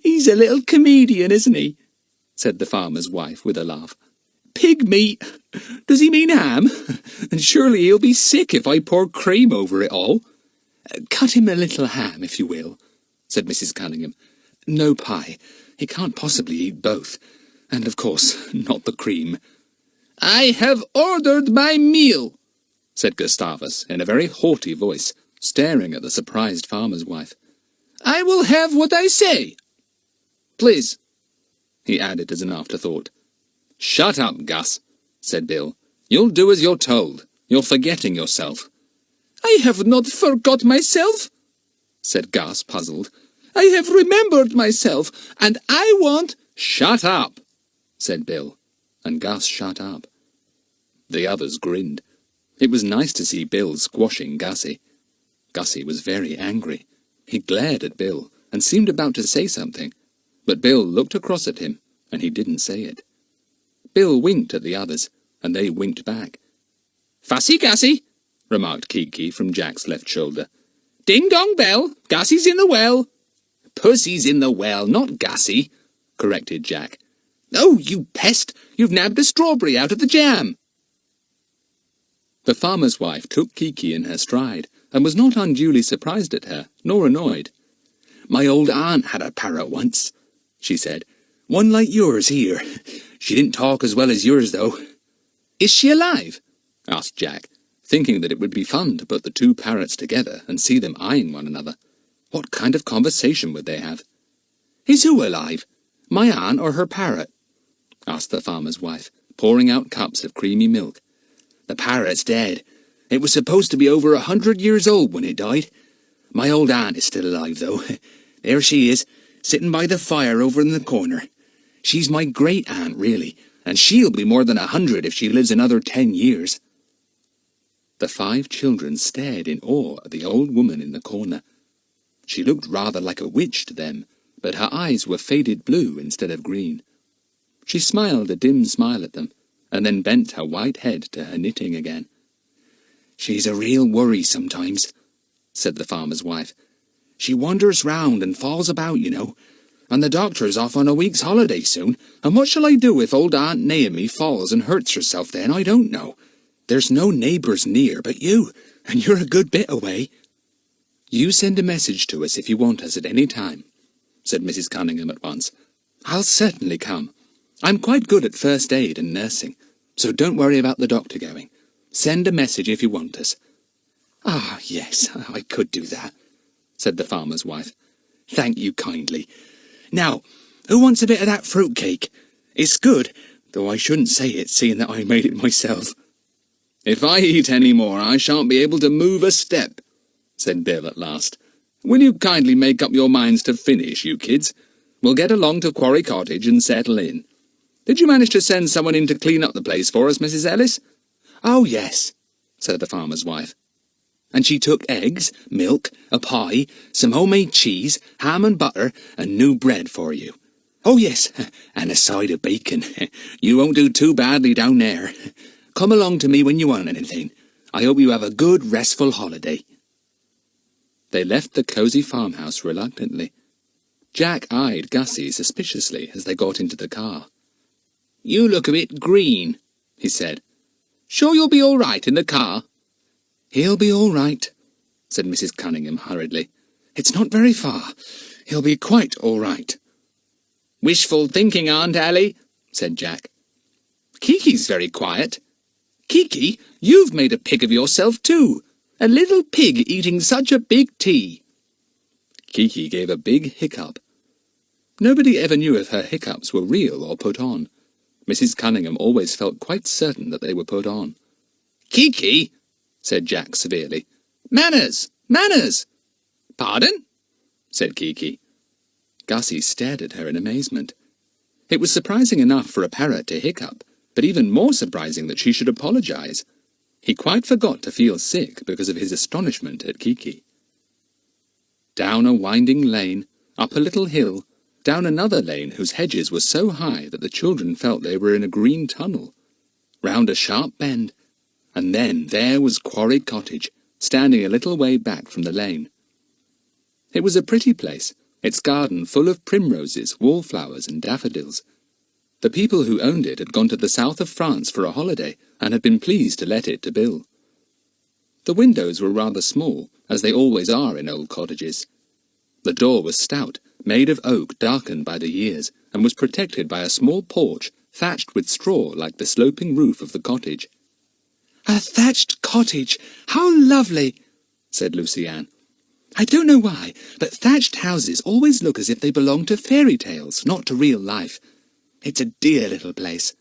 He's a little comedian, isn't he? said the farmer's wife with a laugh. Pig meat? Does he mean ham? And surely he'll be sick if I pour cream over it all. Cut him a little ham, if you will, said Mrs. Cunningham. No pie. He can't possibly eat both. And, of course, not the cream. I have ordered my meal, said Gustavus in a very haughty voice, staring at the surprised farmer's wife. I will have what I say. Please, he added as an afterthought. Shut up, Gus, said Bill. You'll do as you're told. You're forgetting yourself. I have not forgot myself, said Gus, puzzled. I have remembered myself, and I want... Shut up, said Bill, and Gus shut up. The others grinned. It was nice to see Bill squashing Gussy. Gussy was very angry. He glared at Bill and seemed about to say something, but Bill looked across at him, and he didn't say it. Bill winked at the others, and they winked back. Fussy Gussy, remarked Kiki from Jack's left shoulder. Ding-dong bell, Gussy's in the well. Pussy's in the well, not Gussy, corrected Jack. Oh, you pest! You've nabbed a strawberry out of the jam. The farmer's wife took Kiki in her stride, and was not unduly surprised at her, nor annoyed. My old aunt had a parrot once, she said. One like yours here. She didn't talk as well as yours, though. Is she alive? asked Jack, thinking that it would be fun to put the two parrots together and see them eyeing one another. What kind of conversation would they have? "Is who alive? My aunt or her parrot?" asked the farmer's wife, pouring out cups of creamy milk. "The parrot's dead. It was supposed to be over 100 years old when it died. My old aunt is still alive, though. There she is, sitting by the fire over in the corner. She's my great-aunt, really, and she'll be more than 100 if she lives another 10 years. The 5 children stared in awe at the old woman in the corner. She looked rather like a witch to them, but her eyes were faded blue instead of green. She smiled a dim smile at them, and then bent her white head to her knitting again. "She's a real worry sometimes," said the farmer's wife. "She wanders round and falls about, you know. And the doctor's off on a week's holiday soon, and what shall I do if old Aunt Naomi falls and hurts herself then? I don't know. There's no neighbours near but you, and you're a good bit away." "You send a message to us if you want us at any time," said Mrs. Cunningham at once. "I'll certainly come. I'm quite good at first aid and nursing, so don't worry about the doctor going. Send a message if you want us." "Ah, yes, I could do that," said the farmer's wife. "Thank you kindly. Now, who wants a bit of that fruit cake? It's good, though I shouldn't say it, seeing that I made it myself." "If I eat any more, I shan't be able to move a step," said Bill at last. "Will you kindly make up your minds to finish, you kids? We'll get along to Quarry Cottage and settle in. Did you manage to send someone in to clean up the place for us, Mrs. Ellis?" "Oh, yes," said the farmer's wife. "And she took eggs, milk, a pie, some homemade cheese, ham and butter, and new bread for you. Oh, yes, and a side of bacon. You won't do too badly down there. Come along to me when you want anything. I hope you have a good, restful holiday." They left the cosy farmhouse reluctantly. Jack eyed Gussy suspiciously as they got into the car. "You look a bit green," he said. "Sure you'll be all right in the car?" "He'll be all right," said Mrs. Cunningham hurriedly. "It's not very far. He'll be quite all right." "Wishful thinking, Aunt Ellie," said Jack. "Kiki's very quiet. Kiki, you've made a pig of yourself too. A little pig eating such a big tea." Kiki gave a big hiccup. Nobody ever knew if her hiccups were real or put on. Mrs. Cunningham always felt quite certain that they were put on. "Kiki," said Jack severely. "Manners! Manners!" "Pardon?" said Kiki. Gussy stared at her in amazement. It was surprising enough for a parrot to hiccup, but even more surprising that she should apologize. He quite forgot to feel sick because of his astonishment at Kiki. Down a winding lane, up a little hill, down another lane whose hedges were so high that the children felt they were in a green tunnel, round a sharp bend, and then there was Quarry Cottage, standing a little way back from the lane. It was a pretty place, its garden full of primroses, wallflowers, and daffodils. The people who owned it had gone to the south of France for a holiday, and had been pleased to let it to Bill. The windows were rather small, as they always are in old cottages. The door was stout, made of oak darkened by the years, and was protected by a small porch thatched with straw like the sloping roof of the cottage. "A thatched cottage! How lovely!" said Lucy Ann. "I don't know why, but thatched houses always look as if they belong to fairy tales, not to real life. It's a dear little place."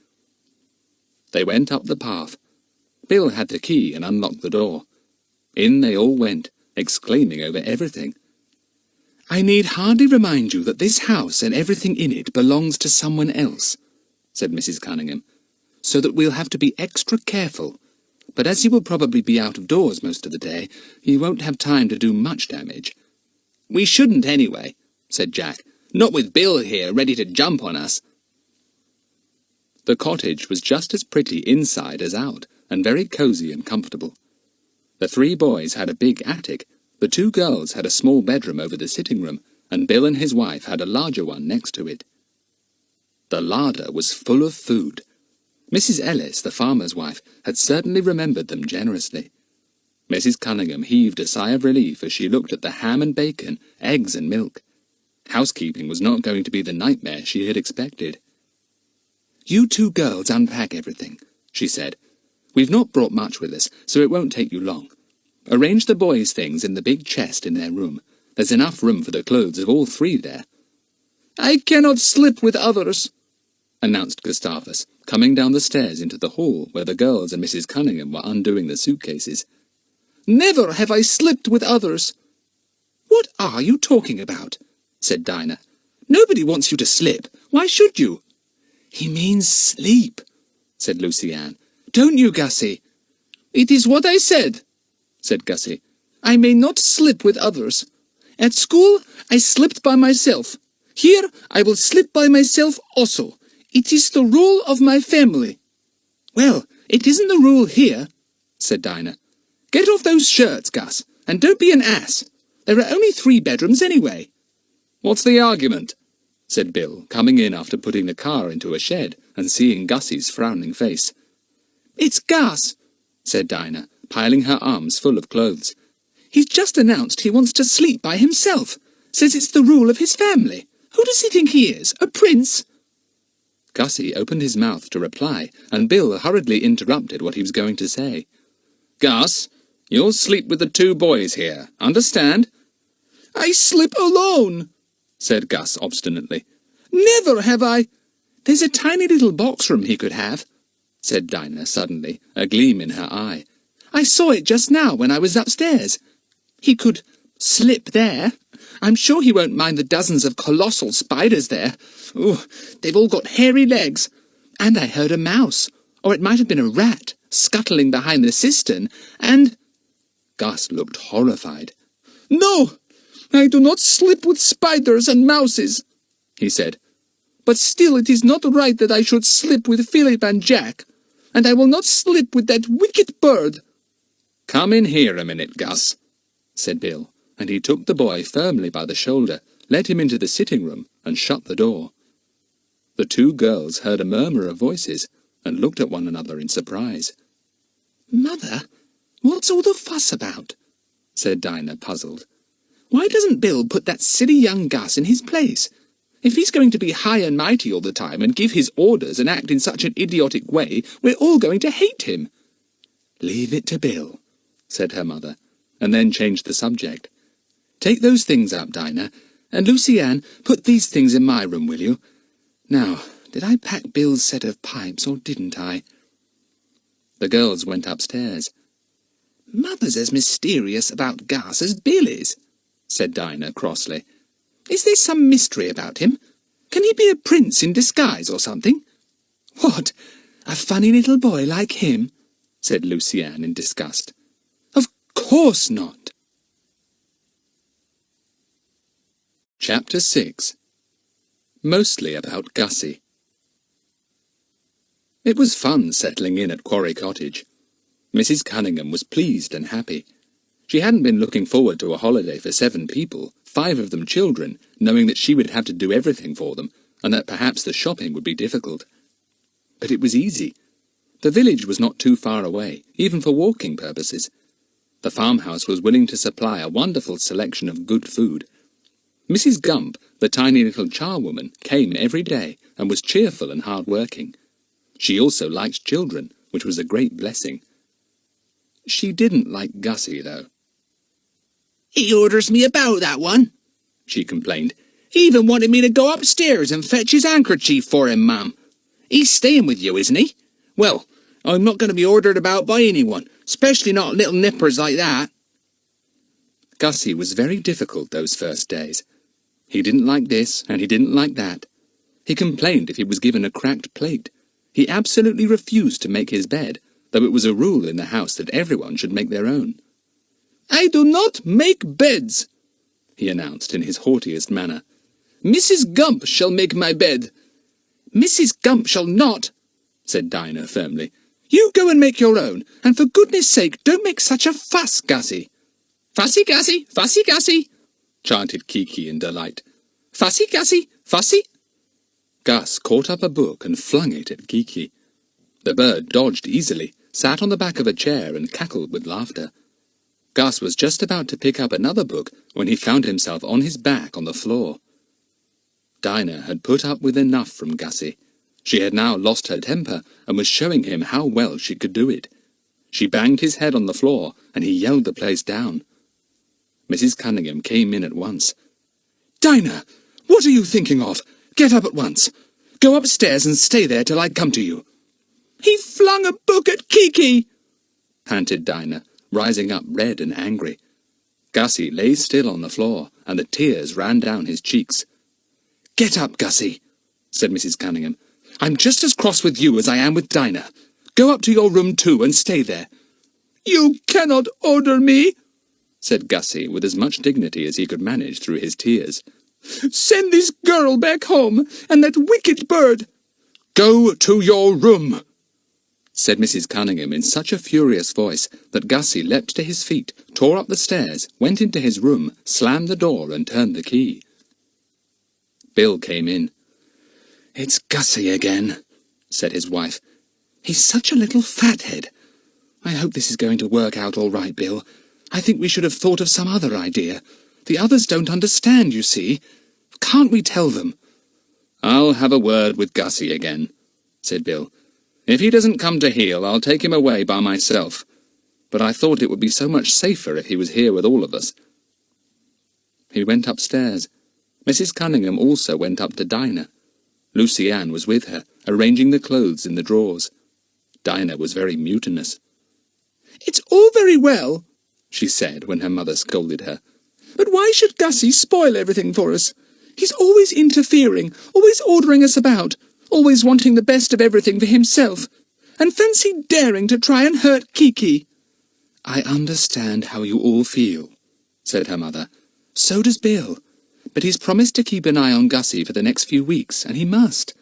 They went up the path. Bill had the key and unlocked the door. In they all went, exclaiming over everything. "I need hardly remind you that this house and everything in it belongs to someone else," said Mrs. Cunningham, "so that we'll have to be extra careful. But as you will probably be out of doors most of the day, you won't have time to do much damage." "We shouldn't anyway," said Jack. "Not with Bill here, ready to jump on us." The cottage was just as pretty inside as out, and very cosy and comfortable. The 3 boys had a big attic, the 2 girls had a small bedroom over the sitting room, and Bill and his wife had a larger one next to it. The larder was full of food. Mrs. Ellis, the farmer's wife, had certainly remembered them generously. Mrs. Cunningham heaved a sigh of relief as she looked at the ham and bacon, eggs and milk. Housekeeping was not going to be the nightmare she had expected. "You 2 girls unpack everything," she said. We've not brought much with us, so it won't take you long. Arrange the boys' things in the big chest in their room. There's enough room for the clothes of all three there." "I cannot sleep with others," announced Gustavus, coming down the stairs into the hall where the girls and Mrs. Cunningham were undoing the suitcases. "Never have I slept with others." "What are you talking about?" said Dinah. "Nobody wants you to slip. Why should you?" "He means sleep," said Lucy-Anne. "Don't you, Gussy?" "It is what I said," said Gussy. "I may not slip with others. At school I slipped by myself. Here I will slip by myself also. It is the rule of my family." "Well, it isn't the rule here," said Dinah. "Get off those shirts, Gus, and don't be an ass. There are only 3 bedrooms anyway." "What's the argument?" said Bill, coming in after putting the car into a shed and seeing Gussy's frowning face. "It's Gus," said Dinah, piling her arms full of clothes. "He's just announced he wants to sleep by himself. Says it's the rule of his family. Who does he think he is, a prince?" Gussy opened his mouth to reply, and Bill hurriedly interrupted what he was going to say. "Gus, you'll sleep with the 2 boys here, understand?" "I slip alone," said Gus obstinately. "Never have I—" "There's a tiny little box room he could have," said Dinah suddenly, a gleam in her eye. "I saw it just now when I was upstairs. He could slip there. I'm sure he won't mind the dozens of colossal spiders there. Oh, they've all got hairy legs. And I heard a mouse, or it might have been a rat, scuttling behind the cistern, and—" Gus looked horrified. "No, I do not slip with spiders and mouses," he said. "But still it is not right that I should slip with Philip and Jack, and I will not slip with that wicked bird." "Come in here a minute, Gus," said Bill, and he took the boy firmly by the shoulder, led him into the sitting room, and shut the door. The 2 girls heard a murmur of voices, and looked at one another in surprise. "Mother, what's all the fuss about?" said Dinah, puzzled. "Why doesn't Bill put that silly young Gus in his place? If he's going to be high and mighty all the time and give his orders and act in such an idiotic way, we're all going to hate him." "Leave it to Bill," said her mother, and then changed the subject. "Take those things up, Dinah, and Lucy-Anne, put these things in my room, will you? Now, did I pack Bill's set of pipes, or didn't I?" The girls went upstairs. "Mother's as mysterious about Gus as Bill is," said Dinah crossly. "Is there some mystery about him? Can he be a prince in disguise or something?" "What, a funny little boy like him?" said Lucy-Anne in disgust. "Of course not." Chapter 6. Mostly about Gussy. It was fun settling in at Quarry Cottage. Mrs. Cunningham was pleased and happy. She hadn't been looking forward to a holiday for 7 people, 5 of them children, knowing that she would have to do everything for them, and that perhaps the shopping would be difficult. But it was easy. The village was not too far away, even for walking purposes. The farmhouse was willing to supply a wonderful selection of good food. Mrs. Gump, the tiny little charwoman, came every day and was cheerful and hard-working. She also liked children, which was a great blessing. She didn't like Gussy, though. "He orders me about, that one," she complained. "He even wanted me to go upstairs and fetch his handkerchief for him, ma'am. He's staying with you, isn't he? Well, I'm not going to be ordered about by anyone, especially not little nippers like that." Gussy was very difficult those first days. He didn't like this, and he didn't like that. He complained if he was given a cracked plate. He absolutely refused to make his bed, though it was a rule in the house that everyone should make their own. "I do not make beds," he announced in his haughtiest manner. "Mrs. Gump shall make my bed." "Mrs. Gump shall not," said Dinah firmly. "You go and make your own, and for goodness sake don't make such a fuss, Gussy." "Fussy Gussy, fussy Gussy," chanted Kiki in delight. "Fussy Gussy, fussy." Gus caught up a book and flung it at Kiki. The bird dodged easily, sat on the back of a chair and cackled with laughter. Gus was just about to pick up another book when he found himself on his back on the floor. Dinah had put up with enough from Gussy. She had now lost her temper and was showing him how well she could do it. She banged his head on the floor, and he yelled the place down. Mrs. Cunningham came in at once. "Dinah, what are you thinking of? Get up at once. Go upstairs and stay there till I come to you." "He flung a book at Kiki," panted Dinah, rising up red and angry. Gussy lay still on the floor, and the tears ran down his cheeks. "Get up, Gussy," said Mrs. Cunningham. "I'm just as cross with you as I am with Dinah. Go up to your room too and stay there." "You cannot order me," said Gussy with as much dignity as he could manage through his tears. "Send this girl back home, and that wicked bird." "Go to your room," said Mrs. Cunningham in such a furious voice that Gussy leapt to his feet, tore up the stairs, went into his room, slammed the door and turned the key. Bill came in. "It's Gussy again," said his wife. "He's such a little fathead. I hope this is going to work out all right, Bill. I think we should have thought of some other idea. The others don't understand, you see. Can't we tell them?" "I'll have a word with Gussy again," said Bill. "If he doesn't come to heel, I'll take him away by myself. But I thought it would be so much safer if he was here with all of us." He went upstairs. Mrs. Cunningham also went up to Dinah. Lucy Ann was with her, arranging the clothes in the drawers. Dinah was very mutinous. "It's all very well," she said when her mother scolded her. "But why should Gussy spoil everything for us? He's always interfering, always ordering us about, always wanting the best of everything for himself. And fancy daring to try and hurt Kiki." "I understand how you all feel," said her mother. "So does Bill. But he's promised to keep an eye on Gussy for the next few weeks, and he must.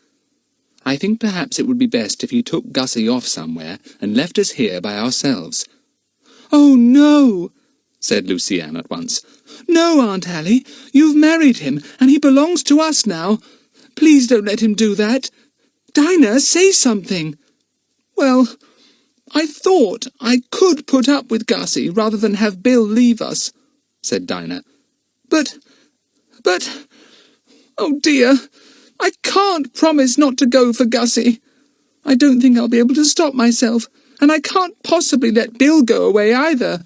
I think perhaps it would be best if he took Gussy off somewhere and left us here by ourselves." "Oh, no," said Lucy Ann at once. "No, Aunt Allie, you've married him, and he belongs to us now. Please don't let him do that. Dinah, say something." "Well, I thought I could put up with Gussy rather than have Bill leave us," said Dinah. But, oh dear, I can't promise not to go for Gussy. I don't think I'll be able to stop myself, and I can't possibly let Bill go away either."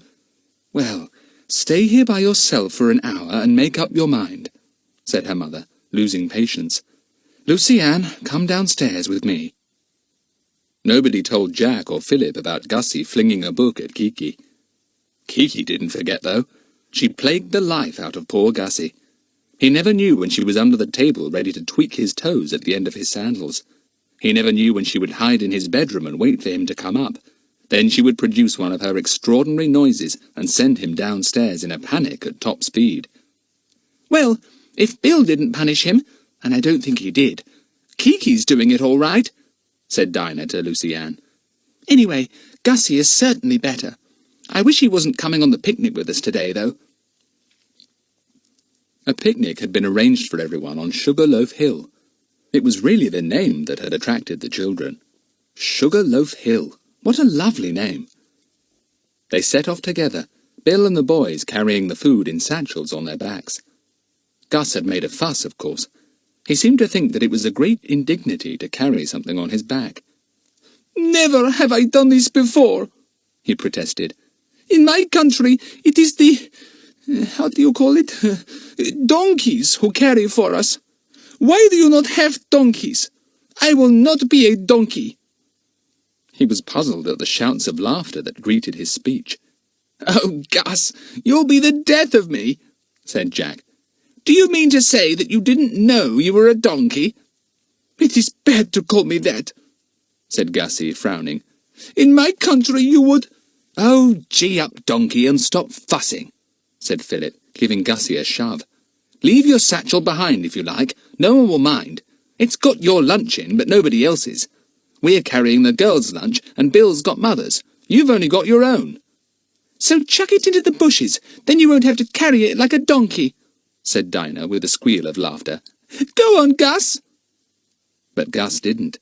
"Well, stay here by yourself for an hour and make up your mind," said her mother, losing patience. "Lucy Ann, come downstairs with me." Nobody told Jack or Philip about Gussy flinging a book at Kiki. Kiki didn't forget, though. She plagued the life out of poor Gussy. He never knew when she was under the table ready to tweak his toes at the end of his sandals. He never knew when she would hide in his bedroom and wait for him to come up. Then she would produce one of her extraordinary noises and send him downstairs in a panic at top speed. "Well, if Bill didn't punish him, and I don't think he did, Kiki's doing it all right," said Dinah to Lucy Ann. "Anyway, Gussy is certainly better. I wish he wasn't coming on the picnic with us today, though." A picnic had been arranged for everyone on Sugarloaf Hill. It was really the name that had attracted the children. Sugarloaf Hill. What a lovely name. They set off together, Bill and the boys carrying the food in satchels on their backs. Gus had made a fuss, of course. He seemed to think that it was a great indignity to carry something on his back. "Never have I done this before," he protested. "In my country, it is the... how do you call it? Donkeys who carry for us. Why do you not have donkeys? I will not be a donkey." He was puzzled at the shouts of laughter that greeted his speech. "Oh, Gus, you'll be the death of me," said Jack. "Do you mean to say that you didn't know you were a donkey?" "It is bad to call me that," said Gussy, frowning. "In my country you would—" "Oh, gee up, donkey, and stop fussing," said Philip, giving Gussy a shove. "Leave your satchel behind if you like. No one will mind. It's got your lunch in, but nobody else's. We're carrying the girls' lunch, and Bill's got mother's. You've only got your own." "So chuck it into the bushes, then you won't have to carry it like a donkey," said Dinah with a squeal of laughter. "Go on, Gus." But Gus didn't.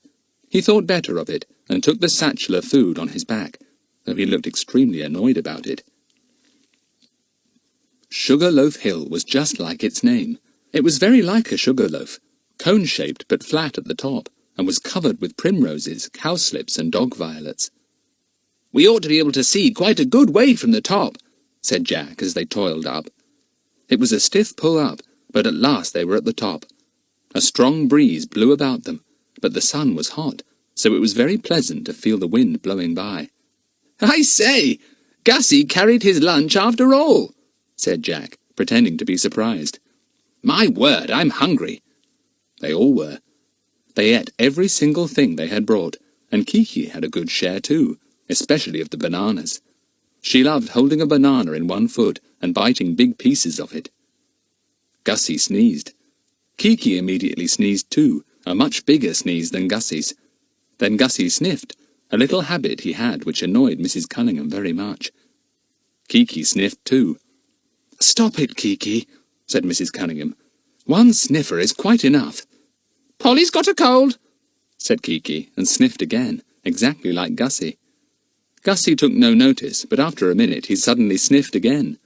He thought better of it, and took the satchel of food on his back, though he looked extremely annoyed about it. Sugarloaf Hill was just like its name. It was very like a sugar loaf, cone-shaped but flat at the top, and was covered with primroses, cowslips, and dog violets. We ought to be able to see quite a good way from the top," said Jack as they toiled up. It was a stiff pull up, but at last they were at the top. A strong breeze blew about them, but the sun was hot, so it was very pleasant to feel the wind blowing by. "I say, Gussy carried his lunch after all," said Jack, pretending to be surprised. "My word, I'm hungry." They all were. They ate every single thing they had brought, and Kiki had a good share too, especially of the bananas. She loved holding a banana in one foot and biting big pieces of it. Gussy sneezed. Kiki immediately sneezed too, a much bigger sneeze than Gussy's. Then Gussy sniffed, a little habit he had which annoyed Mrs. Cunningham very much. Kiki sniffed too. "Stop it, Kiki," said Mrs. Cunningham. "One sniffer is quite enough." "Polly's got a cold," said Kiki, and sniffed again, exactly like Gussy. Gussy took no notice, but after a minute he suddenly sniffed again.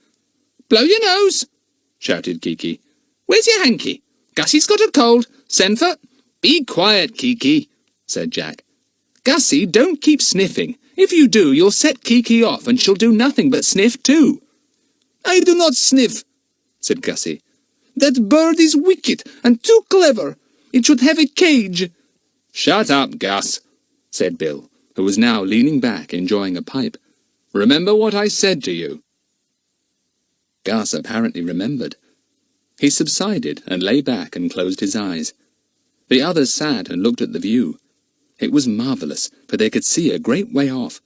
"Blow your nose," shouted Kiki. "Where's your hanky? Gussy's got a cold. Send for—" "Be quiet, Kiki," said Jack. "Gussy, don't keep sniffing. If you do, you'll set Kiki off, and she'll do nothing but sniff too." "I do not sniff," said Gussy. "That bird is wicked and too clever. It should have a cage." "Shut up, Gus," said Bill, who was now leaning back, enjoying a pipe. "Remember what I said to you." Gus apparently remembered. He subsided and lay back and closed his eyes. The others sat and looked at the view. It was marvellous, for they could see a great way off.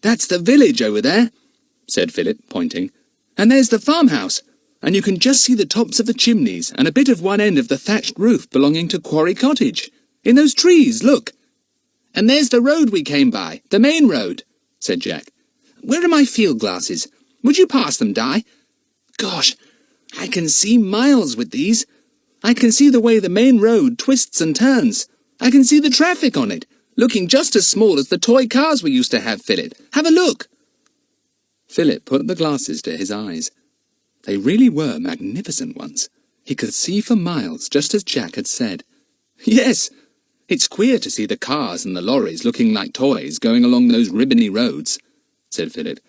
"That's the village over there," said Philip, pointing. "And there's the farmhouse, and you can just see the tops of the chimneys and a bit of one end of the thatched roof belonging to Quarry Cottage. In those trees, look." "And there's the road we came by, the main road," said Jack. "Where are my field glasses? Would you pass them, Di? Gosh, I can see miles with these. I can see the way the main road twists and turns. I can see the traffic on it, looking just as small as the toy cars we used to have, Philip. Have a look." Philip put the glasses to his eyes. They really were magnificent ones. He could see for miles, just as Jack had said. "Yes, it's queer to see the cars and the lorries looking like toys going along those ribbony roads," said Philip.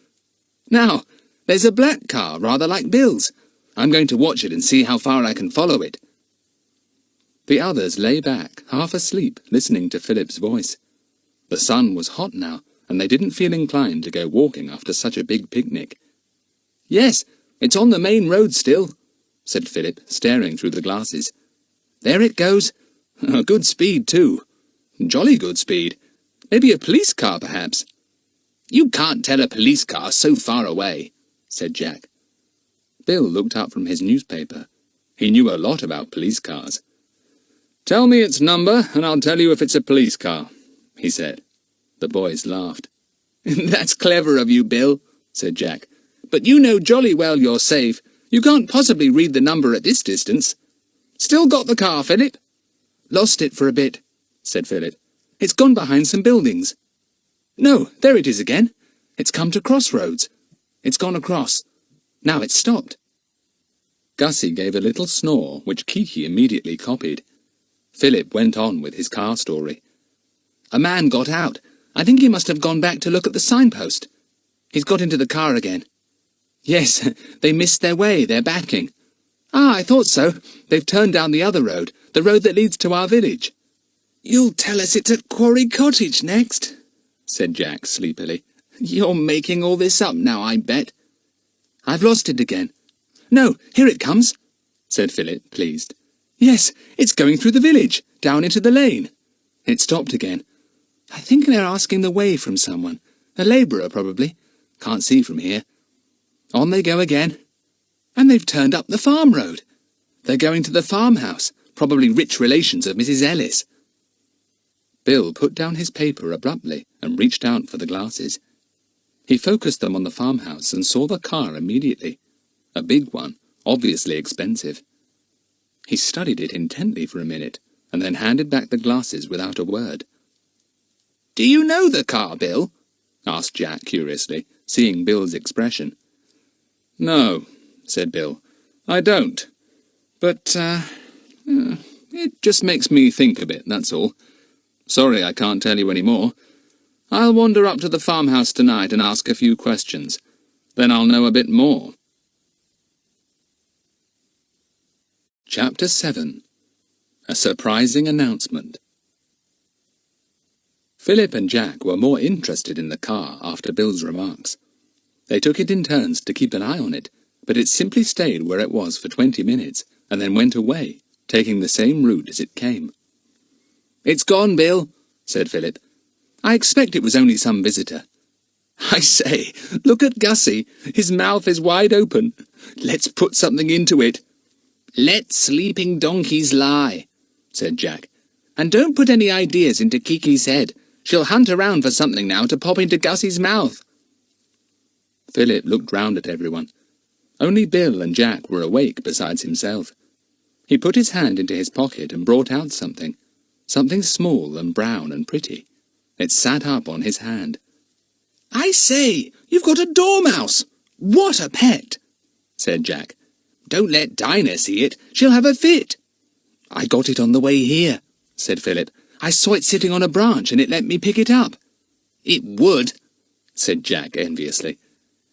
"Now, there's a black car, rather like Bill's. I'm going to watch it and see how far I can follow it." The others lay back, half asleep, listening to Philip's voice. The sun was hot now, and they didn't feel inclined to go walking after such a big picnic. "Yes, it's on the main road still," said Philip, staring through the glasses. "There it goes. A good speed, too. Jolly good speed. Maybe a police car, perhaps." "You can't tell a police car so far away," said Jack. Bill looked up from his newspaper. He knew a lot about police cars. "Tell me its number, and I'll tell you if it's a police car," he said. The boys laughed. "That's clever of you, Bill," said Jack. "But you know jolly well you're safe. You can't possibly read the number at this distance. Still got the car, Philip?" "Lost it for a bit," said Philip. "It's gone behind some buildings. No, there it is again. It's come to crossroads. It's gone across. Now it's stopped." Gussy gave a little snore, which Kiki immediately copied. Philip went on with his car story. "A man got out. I think he must have gone back to look at the signpost. He's got into the car again. Yes, they missed their way. They're backing. Ah, I thought so. They've turned down the other road, the road that leads to our village." "You'll tell us it's at Quarry Cottage next," said Jack sleepily. "You're making all this up now, I bet." "I've lost it again." "No, here it comes," said Philip, pleased. "Yes, it's going through the village, down into the lane." It stopped again. "I think they're asking the way from someone. A labourer, probably. Can't see from here." On they go again. And they've turned up the farm road. They're going to the farmhouse, probably rich relations of Mrs. Ellis. Bill put down his paper abruptly and reached out for the glasses. He focused them on the farmhouse and saw the car immediately. A big one, obviously expensive. He studied it intently for a minute, and then handed back the glasses without a word. "Do you know the car, Bill?" asked Jack curiously, seeing Bill's expression. "No," said Bill, "I don't. But, it just makes me think a bit, that's all. Sorry I can't tell you any more. I'll wander up to the farmhouse tonight and ask a few questions. Then I'll know a bit more. Chapter 7. A Surprising Announcement. Philip and Jack were more interested in the car after Bill's remarks. They took it in turns to keep an eye on it, but it simply stayed where it was for 20 minutes, and then went away, taking the same route as it came. "It's gone, Bill," said Philip. "I expect it was only some visitor. I say, look at Gussy. His mouth is wide open. Let's put something into it." "Let sleeping donkeys lie," said Jack. "And don't put any ideas into Kiki's head. She'll hunt around for something now to pop into Gussy's mouth." Philip looked round at everyone. Only Bill and Jack were awake besides himself. He put his hand into his pocket and brought out something small and brown and pretty. It sat up on his hand. "I say, you've got a dormouse! What a pet!" said Jack. "Don't let Dinah see it. She'll have a fit." "I got it on the way here," said Philip. "I saw it sitting on a branch and it let me pick it up." "It would," said Jack enviously.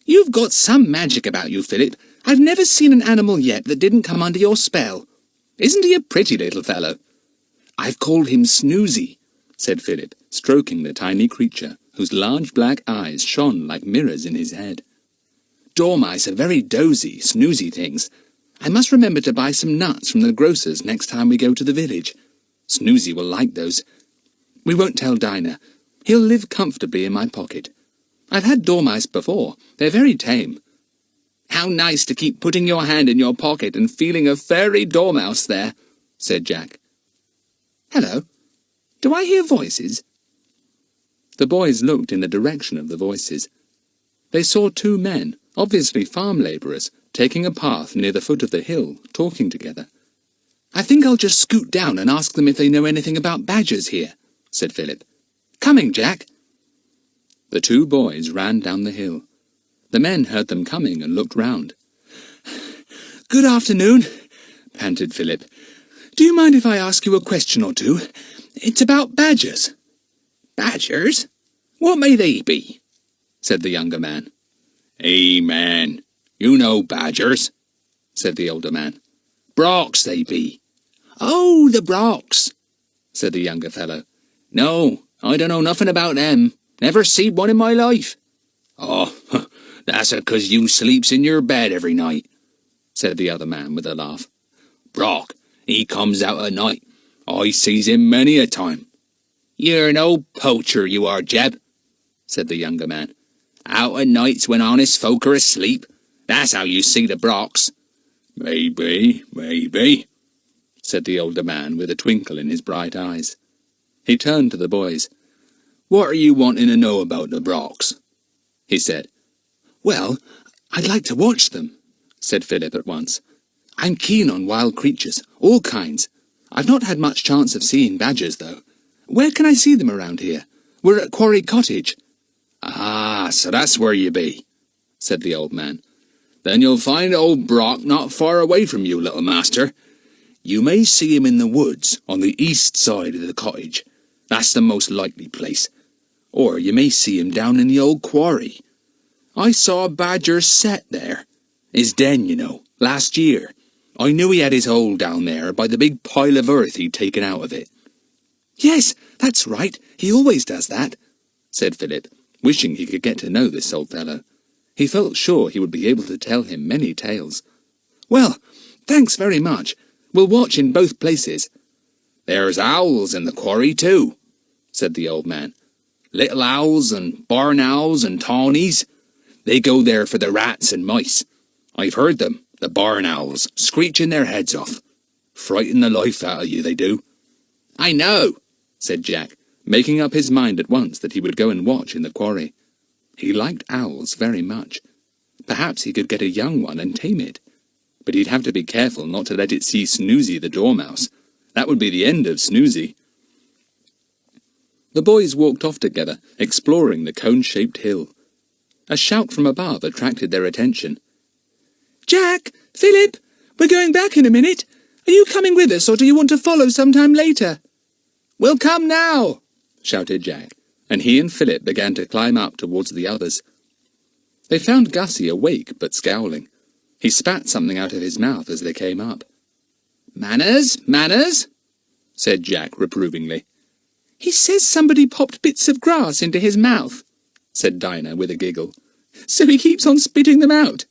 "You've got some magic about you, Philip. I've never seen an animal yet that didn't come under your spell. Isn't he a pretty little fellow?" "I've called him Snoozy," said Philip, stroking the tiny creature, whose large black eyes shone like mirrors in his head. "Dormice are very dozy, snoozy things. I must remember to buy some nuts from the grocer's next time we go to the village. Snoozy will like those. We won't tell Dinah. He'll live comfortably in my pocket. I've had dormice before. They're very tame." "How nice to keep putting your hand in your pocket and feeling a fairy dormouse there," said Jack. "Hello, do I hear voices?" The boys looked in the direction of the voices. They saw two men, obviously farm labourers, taking a path near the foot of the hill, talking together. "I think I'll just scoot down and ask them if they know anything about badgers here," said Philip. "Coming, Jack." The two boys ran down the hill. The men heard them coming and looked round. "Good afternoon," panted Philip. "Do you mind if I ask you a question or two? It's about badgers." "Badgers? What may they be?" said the younger man. "Hey, man, you know badgers," said the older man. "Brocks they be." "Oh, the brocks," said the younger fellow. "No, I don't know nothing about them. Never seed one in my life." "Oh, that's a-'cause you sleeps in your bed every night," said the other man with a laugh. "Brock, he comes out at night. I sees him many a time." "You're no poacher, you are, Jeb," said the younger man. "Out at nights when honest folk are asleep. That's how you see the brocks." "Maybe, said the older man with a twinkle in his bright eyes. He turned to the boys. "What are you wanting to know about the brocks?" he said. "Well, I'd like to watch them," said Philip at once. "I'm keen on wild creatures, all kinds. I've not had much chance of seeing badgers, though. Where can I see them around here? We're at Quarry Cottage." "Ah, so that's where you be," said the old man. "Then you'll find old Brock not far away from you, little master. You may see him in the woods on the east side of the cottage. That's the most likely place. Or you may see him down in the old quarry. I saw a badger set there. His den, you know, last year. I knew he had his hole down there by the big pile of earth he'd taken out of it." "Yes, that's right. He always does that," said Philip, wishing he could get to know this old fellow. He felt sure he would be able to tell him many tales. "Well, thanks very much. We'll watch in both places." "There's owls in the quarry too," said the old man. "Little owls and barn owls and tawnies. They go there for the rats and mice. I've heard them, the barn owls, screeching their heads off. Frighten the life out of you, they do." "I know," said Jack, making up his mind at once that he would go and watch in the quarry. He liked owls very much. Perhaps he could get a young one and tame it. But he'd have to be careful not to let it see Snoozy the dormouse. That would be the end of Snoozy. The boys walked off together, exploring the cone-shaped hill. A shout from above attracted their attention. "Jack! Philip! We're going back in a minute. Are you coming with us, or do you want to follow sometime later?" "We'll come now!" shouted Jack, and he and Philip began to climb up towards the others. They found Gussy awake but scowling. He spat something out of his mouth as they came up. "Manners, manners," said Jack reprovingly. "He says somebody popped bits of grass into his mouth," said Dinah with a giggle. "So he keeps on spitting them out.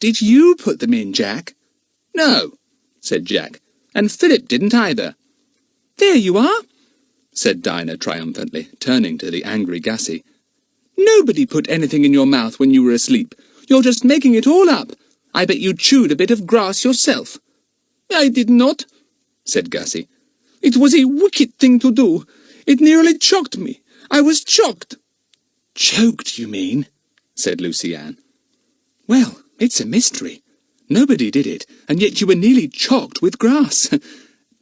Did you put them in, Jack?" "No," said Jack, "and Philip didn't either." "There you are," said Dinah triumphantly, turning to the angry Gussy. "Nobody put anything in your mouth when you were asleep. You're just making it all up. I bet you chewed a bit of grass yourself." "I did not," said Gussy. "It was a wicked thing to do. It nearly choked me. I was choked." "Choked, you mean?" said Lucy-Ann. "Well, it's a mystery. Nobody did it, and yet you were nearly chocked with grass.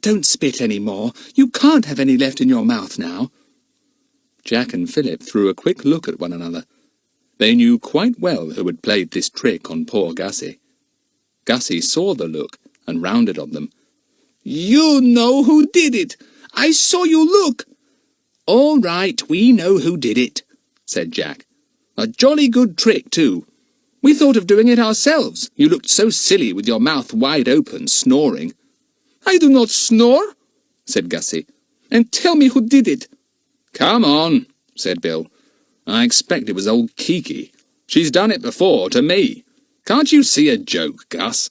Don't spit any more. You can't have any left in your mouth now." Jack and Philip threw a quick look at one another. They knew quite well who had played this trick on poor Gussy. Gussy saw the look and rounded on them. "You know who did it. I saw you look." "All right, we know who did it," said Jack. "A jolly good trick, too. We thought of doing it ourselves. You looked so silly with your mouth wide open, snoring." "I do not snore," said Gussy. "And tell me who did it." "Come on," said Bill. "I expect it was old Kiki. She's done it before, to me. Can't you see a joke, Gus?"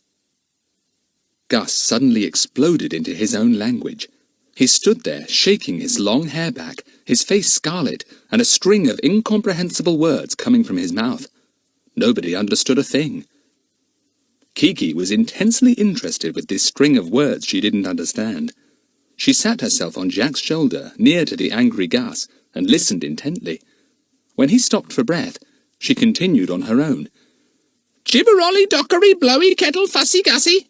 Gus suddenly exploded into his own language. He stood there, shaking his long hair back, his face scarlet, and a string of incomprehensible words coming from his mouth. Nobody understood a thing. Kiki was intensely interested with this string of words she didn't understand. She sat herself on Jack's shoulder, near to the angry Gus, and listened intently. When he stopped for breath, she continued on her own. "Gibberolly dockery blowy kettle fussy Gussy,"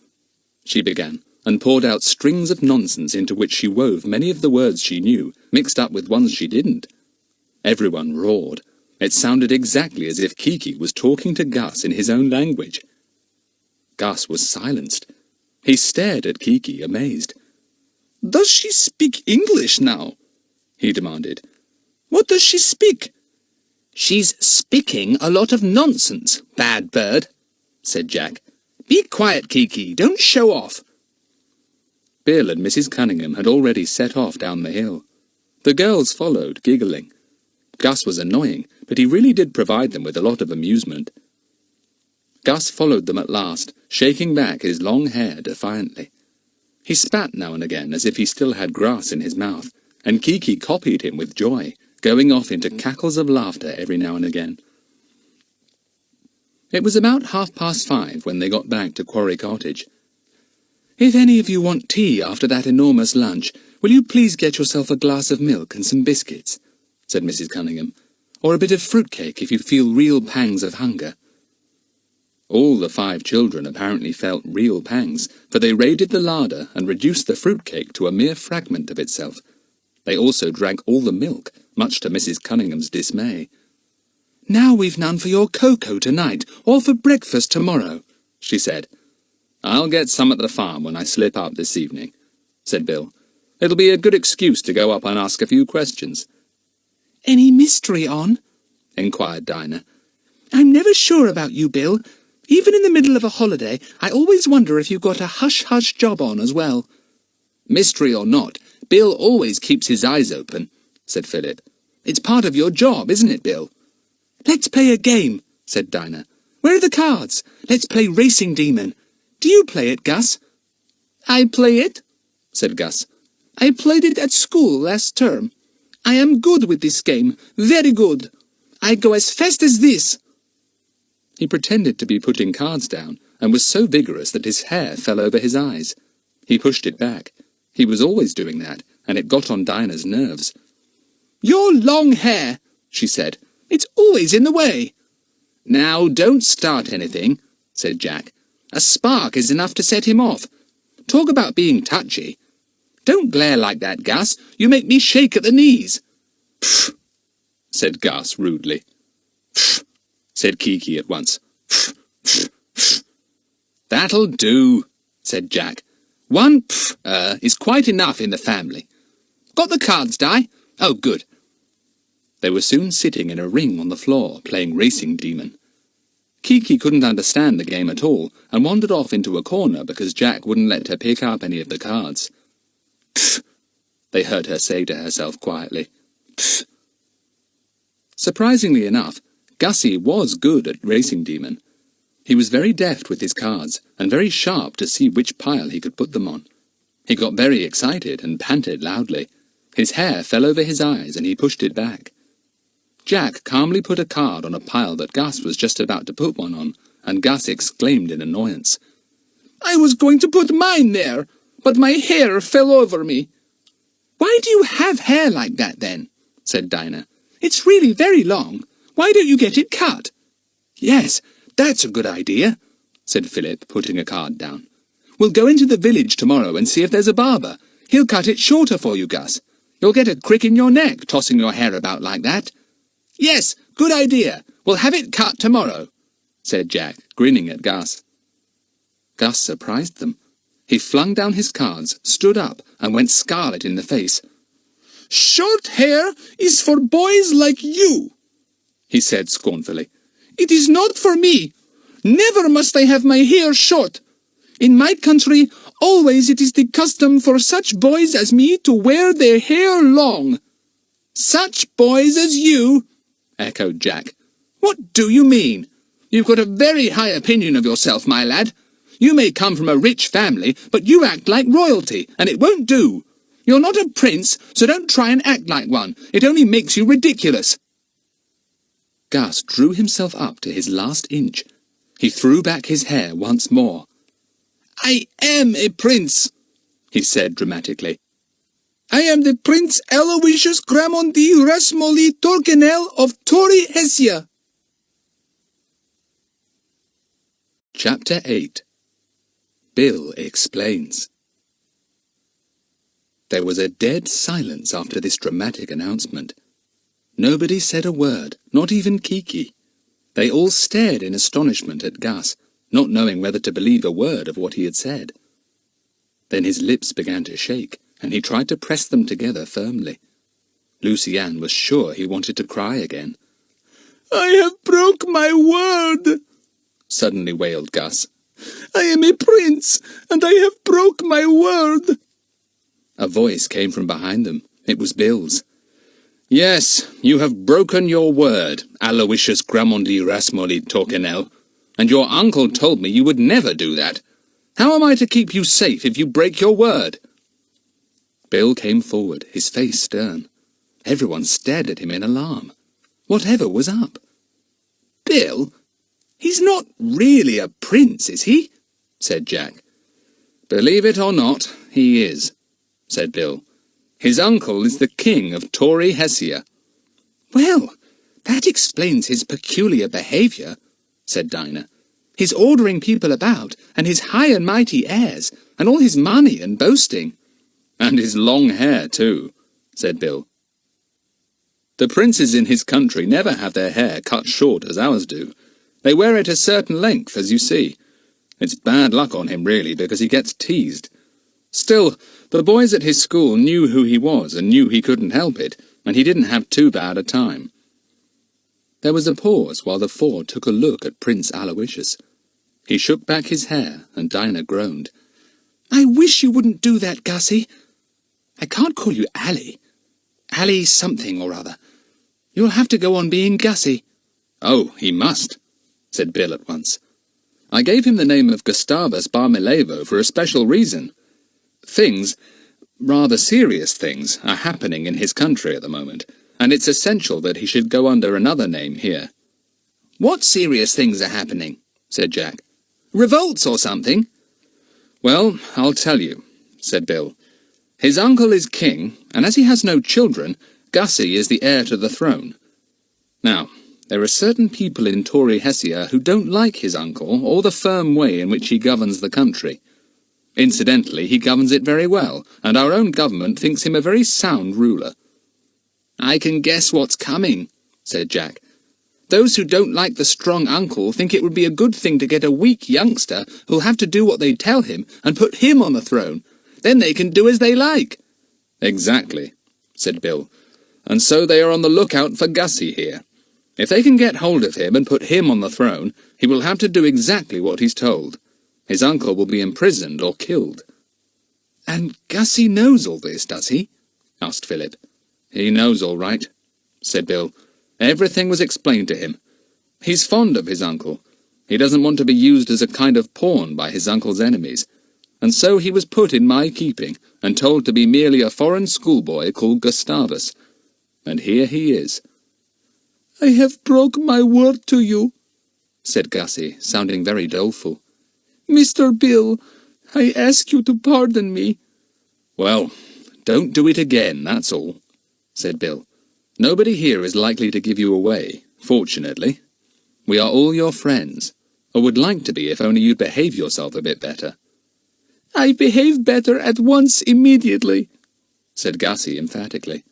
she began, and poured out strings of nonsense into which she wove many of the words she knew, mixed up with ones she didn't. Everyone roared. It sounded exactly as if Kiki was talking to Gus in his own language. Gus was silenced. He stared at Kiki, amazed. "Does she speak English now?" he demanded. "What does she speak?" "She's speaking a lot of nonsense, bad bird," said Jack. "Be quiet, Kiki, don't show off." Bill and Mrs. Cunningham had already set off down the hill. The girls followed, giggling. Gus was annoying, but he really did provide them with a lot of amusement. Gus followed them at last, shaking back his long hair defiantly. He spat now and again as if he still had grass in his mouth, and Kiki copied him with joy, going off into cackles of laughter every now and again. It was about 5:30 when they got back to Quarry Cottage. "If any of you want tea after that enormous lunch, will you please get yourself a glass of milk and some biscuits?" said Mrs. Cunningham, "or a bit of fruitcake if you feel real pangs of hunger." All the 5 children apparently felt real pangs, for they raided the larder and reduced the fruitcake to a mere fragment of itself. They also drank all the milk, much to Mrs. Cunningham's dismay. "Now we've none for your cocoa tonight, or for breakfast tomorrow," she said. "I'll get some at the farm when I slip up this evening," said Bill. "It'll be a good excuse to go up and ask a few questions." "Any mystery on?" inquired Dinah. "I'm never sure about you, Bill. Even in the middle of a holiday, I always wonder if you've got a hush-hush job on as well." "Mystery or not, Bill always keeps his eyes open," said Philip. "It's part of your job, isn't it, Bill?" "Let's play a game," said Dinah. "Where are the cards? Let's play Racing Demon. Do you play it, Gus?" "I play it," said Gus. "I played it at school last term. I am good with this game, very good. I go as fast as this." He pretended to be putting cards down, and was so vigorous that his hair fell over his eyes. He pushed it back. He was always doing that, and it got on Dinah's nerves. "Your long hair," she said. "It's always in the way." "Now, don't start anything," said Jack. "A spark is enough to set him off. Talk about being touchy. Don't glare like that, Gus. You make me shake at the knees." "Pfft," said Gus rudely. "Pfft," said Kiki at once. "Pfft, pfft, pfft." "That'll do," said Jack. "One is quite enough in the family. Got the cards, Di? Oh, good." They were soon sitting in a ring on the floor, playing Racing Demon. Kiki couldn't understand the game at all, and wandered off into a corner because Jack wouldn't let her pick up any of the cards. "Pfft," they heard her say to herself quietly. "Pfft." Surprisingly enough, Gussy was good at Racing Demon. He was very deft with his cards, and very sharp to see which pile he could put them on. He got very excited and panted loudly. His hair fell over his eyes, and he pushed it back. Jack calmly put a card on a pile that Gus was just about to put one on, and Gus exclaimed in annoyance, "I was going to put mine there, but my hair fell over me." "Why do you have hair like that, then?" said Dinah. "It's really very long. Why don't you get it cut?" "Yes, that's a good idea," said Philip, putting a card down. "We'll go into the village tomorrow and see if there's a barber. He'll cut it shorter for you, Gus. You'll get a crick in your neck tossing your hair about like that." "Yes, good idea. We'll have it cut tomorrow," said Jack, grinning at Gus. Gus surprised them. He flung down his cards, stood up, and went scarlet in the face. "Short hair is for boys like you," he said scornfully. "It is not for me. Never must I have my hair short. In my country, always it is the custom for such boys as me to wear their hair long." "Such boys as you?" echoed Jack. "What do you mean? You've got a very high opinion of yourself, my lad. You may come from a rich family, but you act like royalty, and it won't do. You're not a prince, so don't try and act like one. It only makes you ridiculous." Gus drew himself up to his last inch. He threw back his hair once more. "I am a prince," he said dramatically. "I am the Prince Aloysius Gramondi Rasmoli Torkenel of Tauri-Hessia." Chapter 8. Bill Explains. There was a dead silence after this dramatic announcement. Nobody said a word, not even Kiki. They all stared in astonishment at Gus, not knowing whether to believe a word of what he had said. Then his lips began to shake, and he tried to press them together firmly. Lucy-Anne was sure he wanted to cry again. "I have broke my word," suddenly wailed Gus. "I am a prince, and I have broke my word." A voice came from behind them. It was Bill's. "Yes, you have broken your word, Aloysius Gramondi Rasmoli Torkenel, and your uncle told me you would never do that. How am I to keep you safe if you break your word?" Bill came forward, his face stern. Everyone stared at him in alarm. Whatever was up? "Bill? He's not really a prince, is he?" said Jack. "Believe it or not, he is," said Bill. "His uncle is the king of Tauri-Hessia." "Well, that explains his peculiar behaviour," said Dinah. "His ordering people about, and his high and mighty airs, and all his money and boasting." "And his long hair, too," said Bill. "The princes in his country never have their hair cut short as ours do. They wear it a certain length, as you see. It's bad luck on him, really, because he gets teased. Still, the boys at his school knew who he was and knew he couldn't help it, and he didn't have too bad a time." There was a pause while the four took a look at Prince Aloysius. He shook back his hair, and Dinah groaned. "I wish you wouldn't do that, Gussy. I can't call you Ally. Ally something or other. You'll have to go on being Gussy." "Oh, he must," said Bill at once. "I gave him the name of Gustavus Barmilevo for a special reason. Things, rather serious things, are happening in his country at the moment, and it's essential that he should go under another name here." "What serious things are happening?" said Jack. "Revolts or something?" "Well, I'll tell you," said Bill. "His uncle is king, and as he has no children, Gussy is the heir to the throne. Now, there are certain people in Tauri-Hessia who don't like his uncle or the firm way in which he governs the country. Incidentally, he governs it very well, and our own government thinks him a very sound ruler." "I can guess what's coming," said Jack. "Those who don't like the strong uncle think it would be a good thing to get a weak youngster who'll have to do what they tell him and put him on the throne. Then they can do as they like." "Exactly," said Bill. and so they are on the lookout for Gussy here. If they can get hold of him and put him on the throne, he will have to do exactly what he's told. His uncle will be imprisoned or killed." "And Gussy knows all this, does he?" asked Philip. "He knows all right," said Bill. "Everything was explained to him. He's fond of his uncle. He doesn't want to be used as a kind of pawn by his uncle's enemies. And so he was put in my keeping and told to be merely a foreign schoolboy called Gustavus. And here he is." "I have broke my word to you," said Gussy, sounding very doleful. "Mr. Bill, I ask you to pardon me." "Well, don't do it again, that's all," said Bill. "Nobody here is likely to give you away, fortunately. We are all your friends, or would like to be if only you'd behave yourself a bit better." "I behave better at once immediately," said Gussy emphatically.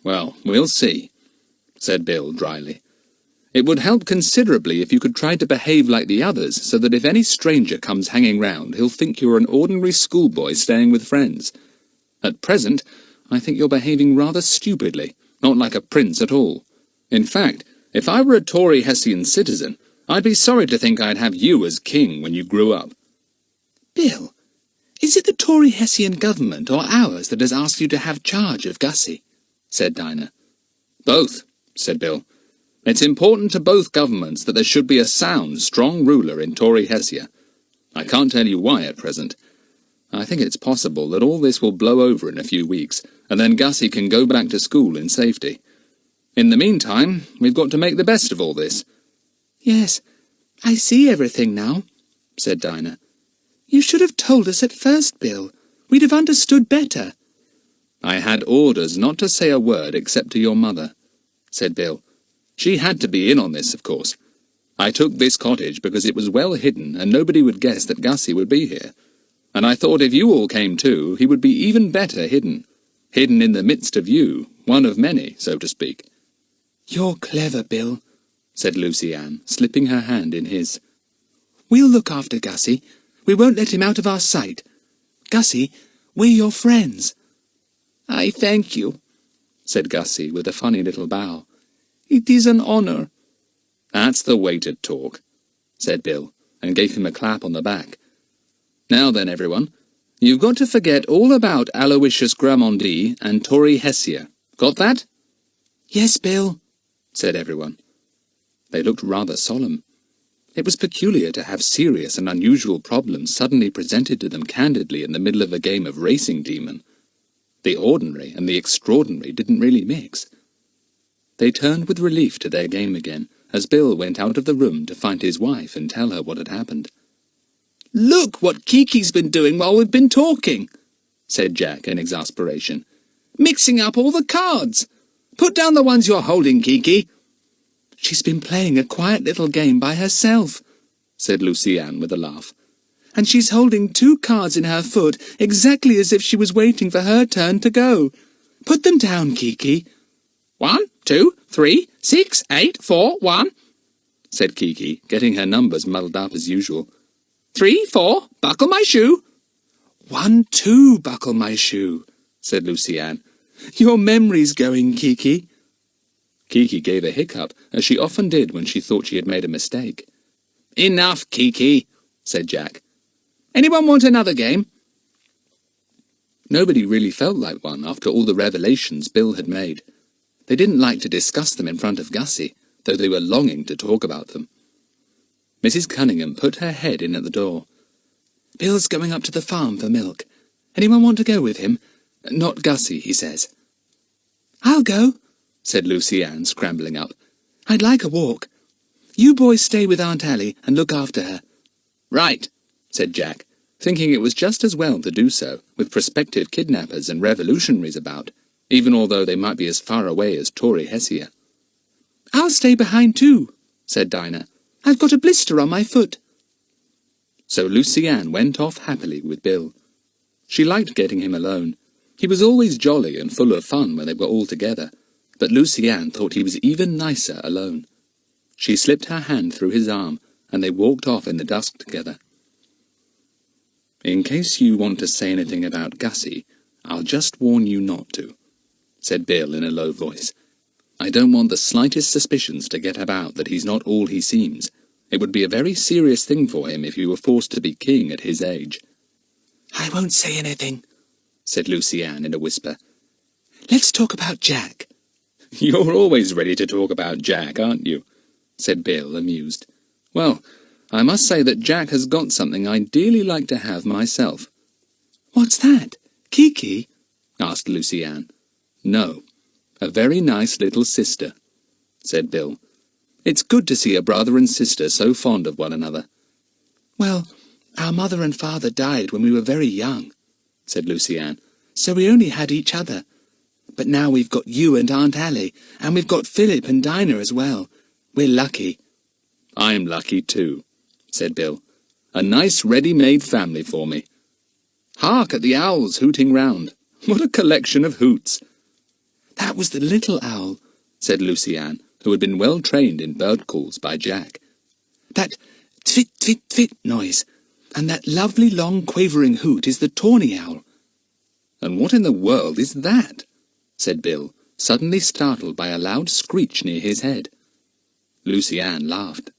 Well, we'll see," said Bill dryly. "It would help considerably if you could try to behave like the others, so that if any stranger comes hanging round, he'll think you're an ordinary schoolboy staying with friends. At present, I think you're behaving rather stupidly, not like a prince at all. In fact, if I were a Tauri-Hessian citizen, I'd be sorry to think I'd have you as king when you grew up." "Bill, is it the Tauri-Hessian government or ours that has asked you to have charge of Gussy?" said Dinah. "Both," said Bill. "It's important to both governments that there should be a sound, strong ruler in Tauri-Hessia. I can't tell you why at present. I think it's possible that all this will blow over in a few weeks, and then Gussy can go back to school in safety. In the meantime, we've got to make the best of all this." "Yes, I see everything now," said Dinah. "You should have told us at first, Bill. We'd have understood better." "I had orders not to say a word except to your mother," said Bill. "She had to be in on this, of course. I took this cottage because it was well hidden and nobody would guess that Gussy would be here. And I thought if you all came too, he would be even better hidden. Hidden in the midst of you, one of many, so to speak." "You're clever, Bill," said Lucy Ann, slipping her hand in his. "We'll look after Gussy. We won't let him out of our sight. Gussy, we're your friends." "I thank you," said Gussy with a funny little bow. "It is an honor." "That's the way to talk," said Bill, and gave him a clap on the back. "Now then, everyone, you've got to forget all about Aloysius Gramondie and Tauri-Hessia. Got that?" "Yes, Bill," said everyone. They looked rather solemn. It was peculiar to have serious and unusual problems suddenly presented to them candidly in the middle of a game of racing demon. The ordinary and the extraordinary didn't really mix. They turned with relief to their game again, as Bill went out of the room to find his wife and tell her what had happened. "Look what Kiki's been doing while we've been talking," said Jack in exasperation. "Mixing up all the cards. Put down the ones you're holding, Kiki." "She's been playing a quiet little game by herself," said Lucy Ann with a laugh. "And she's holding 2 cards in her foot, exactly as if she was waiting for her turn to go. Put them down, Kiki." 1, 2, 3, 6, 8, 4, 1, said Kiki, getting her numbers muddled up as usual. 3, 4, buckle my shoe. 1, 2, buckle my shoe, said Lucy Ann. "Your memory's going, Kiki." Kiki gave a hiccup, as she often did when she thought she had made a mistake. "Enough, Kiki," said Jack. "Anyone want another game?" Nobody really felt like one after all the revelations Bill had made. They didn't like to discuss them in front of Gussy, though they were longing to talk about them. Mrs. Cunningham put her head in at the door. "Bill's going up to the farm for milk. Anyone want to go with him? Not Gussy, he says." "I'll go," said Lucy Ann, scrambling up. "I'd like a walk. You boys stay with Aunt Allie and look after her." "Right," said Jack, thinking it was just as well to do so, with prospective kidnappers and revolutionaries about, even although they might be as far away as Tauri-Hessia. "I'll stay behind too," said Dinah. "I've got a blister on my foot." So Lucy Ann went off happily with Bill. She liked getting him alone. He was always jolly and full of fun when they were all together, but Lucy Ann thought he was even nicer alone. She slipped her hand through his arm, and they walked off in the dusk together. "In case you want to say anything about Gussy, I'll just warn you not to," said Bill in a low voice. "I don't want the slightest suspicions to get about that he's not all he seems. It would be a very serious thing for him if he were forced to be king at his age." "I won't say anything," said Lucy-Anne in a whisper. "Let's talk about Jack." "You're always ready to talk about Jack, aren't you?" said Bill, amused. "Well, I must say that Jack has got something I'd dearly like to have myself." "What's that? Kiki?" asked Lucy-Anne. "No, a very nice little sister," said Bill. "It's good to see a brother and sister so fond of one another." "Well, our mother and father died when we were very young," said Lucy-Anne, "so we only had each other. But now we've got you and Aunt Allie, and we've got Philip and Dinah as well. We're lucky." "I'm lucky too," said Bill. "A nice ready-made family for me. Hark at the owls hooting round. What a collection of hoots!" "That was the little owl," said Lucy-Anne, who had been well trained in bird calls by Jack. "That twit, twit, twit noise, and that lovely long quavering hoot is the tawny owl." "And what in the world is that?" said Bill, suddenly startled by a loud screech near his head. Lucy-Anne laughed.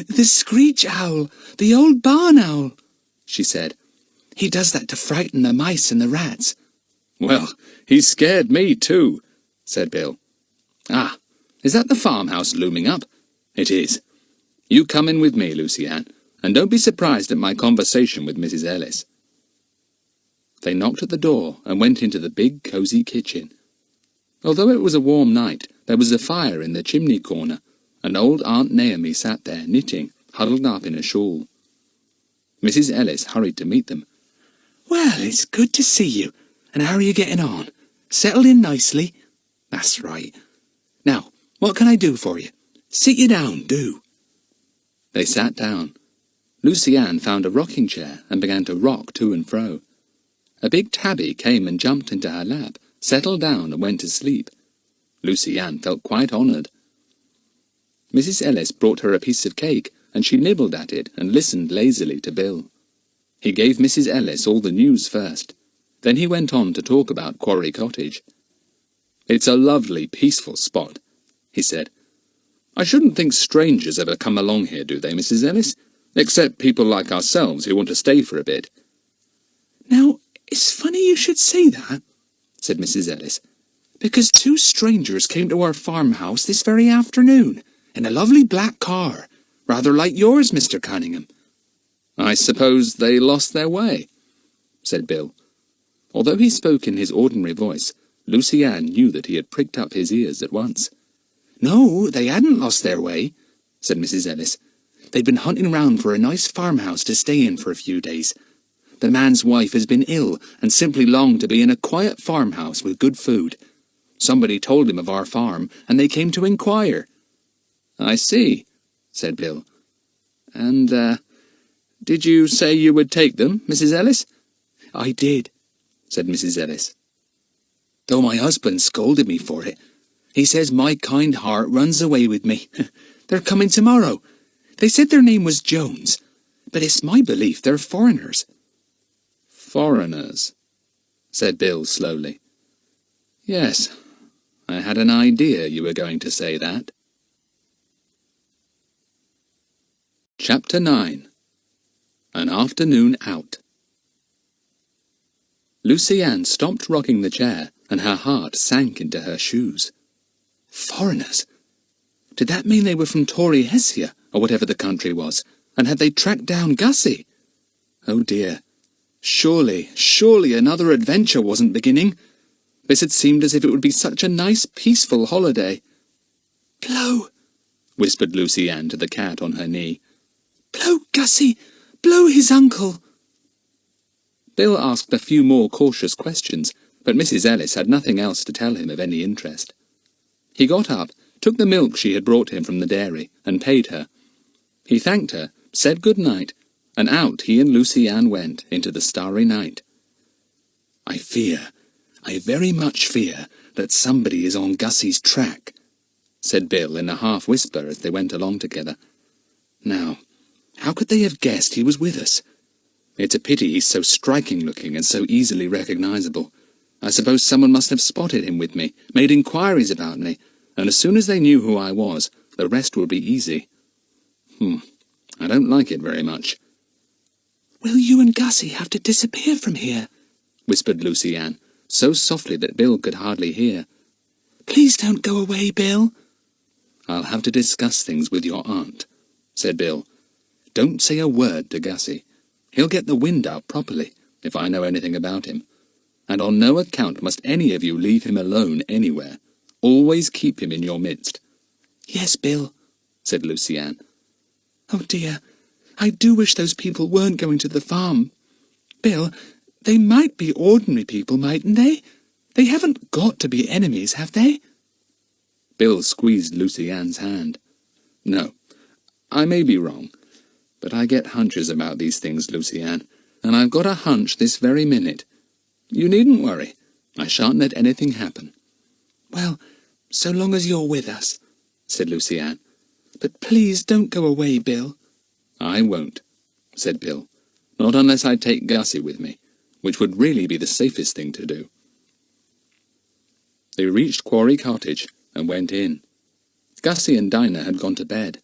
"The screech owl, the old barn owl," she said. "He does that to frighten the mice and the rats." "Well, he scared me too," said Bill. "Ah, is that the farmhouse looming up?" "It is. You come in with me, Lucy-Anne, and don't be surprised at my conversation with Mrs. Ellis." They knocked at the door and went into the big, cosy kitchen. Although it was a warm night, there was a fire in the chimney corner, and old Aunt Naomi sat there knitting, huddled up in a shawl. Mrs. Ellis hurried to meet them. "Well, it's good to see you. And how are you getting on? Settled in nicely?" "That's right. Now, what can I do for you? Sit you down, do." They sat down. Lucy-Anne found a rocking chair and began to rock to and fro. A big tabby came and jumped into her lap, settled down and went to sleep. Lucy-Anne felt quite honoured. Mrs. Ellis brought her a piece of cake, and she nibbled at it and listened lazily to Bill. He gave Mrs. Ellis all the news first. Then he went on to talk about Quarry Cottage. "It's a lovely, peaceful spot," he said. "I shouldn't think strangers ever come along here, do they, Mrs. Ellis? Except people like ourselves who want to stay for a bit." "Now, it's funny you should say that," said Mrs. Ellis, "because 2 strangers came to our farmhouse this very afternoon, in a lovely black car, rather like yours, Mr. Cunningham." "I suppose they lost their way," said Bill. Although he spoke in his ordinary voice, Lucy-Anne knew that he had pricked up his ears at once. "No, they hadn't lost their way," said Mrs. Ellis. "They'd been hunting round for a nice farmhouse to stay in for a few days. The man's wife has been ill and simply longed to be in a quiet farmhouse with good food. Somebody told him of our farm, and they came to inquire." "I see," said Bill. "And, did you say you would take them, Mrs. Ellis?" "I did," said Mrs. Ellis, "though my husband scolded me for it. He says my kind heart runs away with me. They're coming tomorrow. They said their name was Jones, but it's my belief they're foreigners." "Foreigners," said Bill slowly. "Yes, I had an idea you were going to say that." Chapter 9. An Afternoon Out. Lucy-Anne stopped rocking the chair, and her heart sank into her shoes. Foreigners? Did that mean they were from Tauri-Hessia, or whatever the country was, and had they tracked down Gussy? Oh dear. Surely another adventure wasn't beginning. This had seemed as if it would be such a nice, peaceful holiday. "Blow," whispered Lucy-Anne to the cat on her knee. "Blow, Gussy! Blow his uncle!" Bill asked a few more cautious questions, but Mrs. Ellis had nothing else to tell him of any interest. He got up, took the milk she had brought him from the dairy, and paid her. He thanked her, said good night, and out he and Lucy-Anne went into the starry night. I very much fear that somebody is on Gussy's track," said Bill in a half-whisper as they went along together. "Now, how could they have guessed he was with us? It's a pity he's so striking-looking and so easily recognizable. I suppose someone must have spotted him with me, made inquiries about me, and as soon as they knew who I was, the rest would be easy. I don't like it very much." "Will you and Gussy have to disappear from here?" whispered Lucy Ann, so softly that Bill could hardly hear. "Please don't go away, Bill." "I'll have to discuss things with your aunt," said Bill. "Don't say a word to Gussy. He'll get the wind out properly, if I know anything about him. And on no account must any of you leave him alone anywhere. Always keep him in your midst." "Yes, Bill," said Lucy Ann. "Oh dear, I do wish those people weren't going to the farm. Bill, they might be ordinary people, mightn't they? They haven't got to be enemies, have they?" Bill squeezed Lucy Ann's hand. "No, I may be wrong, but I get hunches about these things, Lucy Ann, and I've got a hunch this very minute. You needn't worry. I shan't let anything happen." "Well, so long as you're with us," said Lucy Ann. "But please don't go away, Bill." "I won't," said Bill. "Not unless I take Gussy with me, which would really be the safest thing to do." They reached Quarry Cottage and went in. Gussy and Dinah had gone to bed.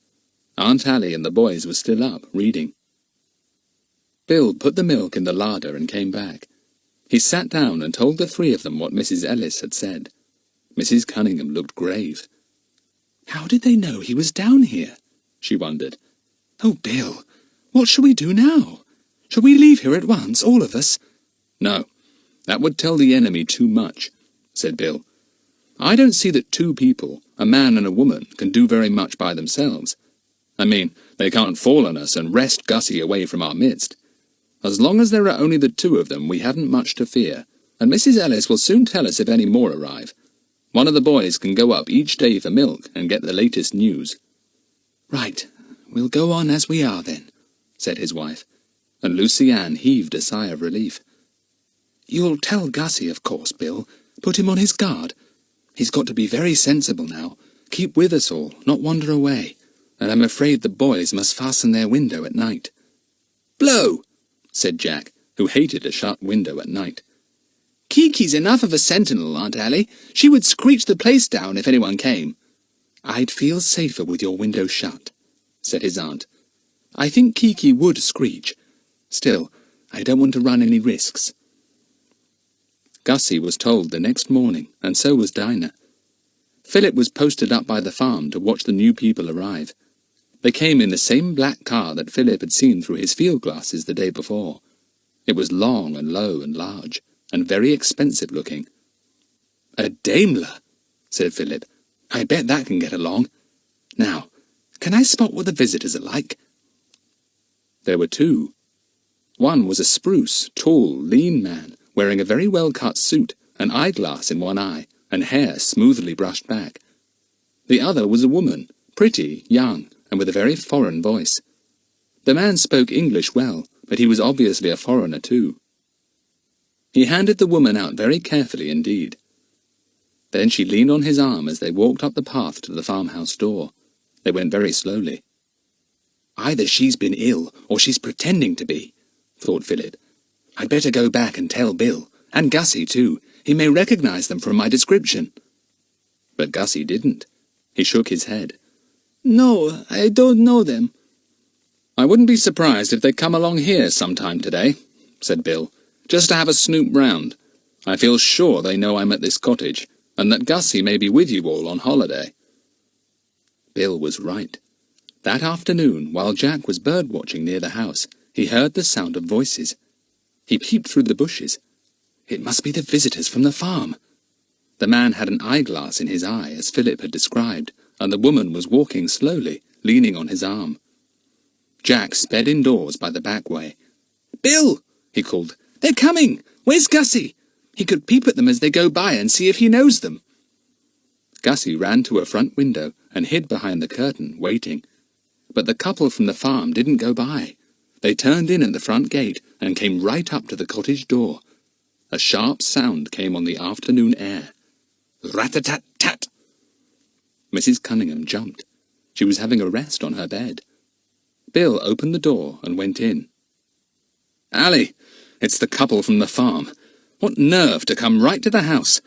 Aunt Allie and the boys were still up, reading. Bill put the milk in the larder and came back. He sat down and told the three of them what Mrs. Ellis had said. Mrs. Cunningham looked grave. "How did they know he was down here?" she wondered. "Oh, Bill, what shall we do now? Shall we leave here at once, all of us?" "No, that would tell the enemy too much," said Bill. "I don't see that two people, a man and a woman, can do very much by themselves. I mean, they can't fall on us and wrest Gussy away from our midst. As long as there are only the two of them, we haven't much to fear, and Mrs. Ellis will soon tell us if any more arrive. One of the boys can go up each day for milk and get the latest news." "Right, we'll go on as we are then," said his wife, and Lucy Ann heaved a sigh of relief. "You'll tell Gussy, of course, Bill. Put him on his guard. He's got to be very sensible now. Keep with us all, not wander away. And I'm afraid the boys must fasten their window at night." "Blow!" said Jack, who hated a shut window at night. "Kiki's enough of a sentinel, Aunt Allie. She would screech the place down if anyone came." "I'd feel safer with your window shut," said his aunt. "I think Kiki would screech. Still, I don't want to run any risks." Gussy was told the next morning, and so was Dinah. Philip was posted up by the farm to watch the new people arrive. They came in the same black car that Philip had seen through his field glasses the day before. It was long and low and large, and very expensive looking. "A Daimler," said Philip. "I bet that can get along. Now, can I spot what the visitors are like?" There were two. One was a spruce, tall, lean man, wearing a very well-cut suit, an eyeglass in one eye, and hair smoothly brushed back. The other was a woman, pretty, young, and with a very foreign voice. The man spoke English well, but he was obviously a foreigner too. He handed the woman out very carefully indeed. Then she leaned on his arm as they walked up the path to the farmhouse door. They went very slowly. "Either she's been ill, or she's pretending to be," thought Philip. "I'd better go back and tell Bill, and Gussy too. He may recognize them from my description." But Gussy didn't. He shook his head. "No, I don't know them." "I wouldn't be surprised if they come along here sometime today," said Bill, "just to have a snoop round. I feel sure they know I'm at this cottage, and that Gussy may be with you all on holiday." Bill was right. That afternoon, while Jack was bird-watching near the house, he heard the sound of voices. He peeped through the bushes. It must be the visitors from the farm. The man had an eyeglass in his eye, as Philip had described, and the woman was walking slowly, leaning on his arm. Jack sped indoors by the back way. "Bill!" he called. "They're coming! Where's Gussy?" He could peep at them as they go by and see if he knows them. Gussy ran to a front window and hid behind the curtain, waiting. But the couple from the farm didn't go by. They turned in at the front gate and came right up to the cottage door. A sharp sound came on the afternoon air. Rat-a-tat-tat! Mrs. Cunningham jumped. She was having a rest on her bed. Bill opened the door and went in. "Allie, it's the couple from the farm. What nerve to come right to the house!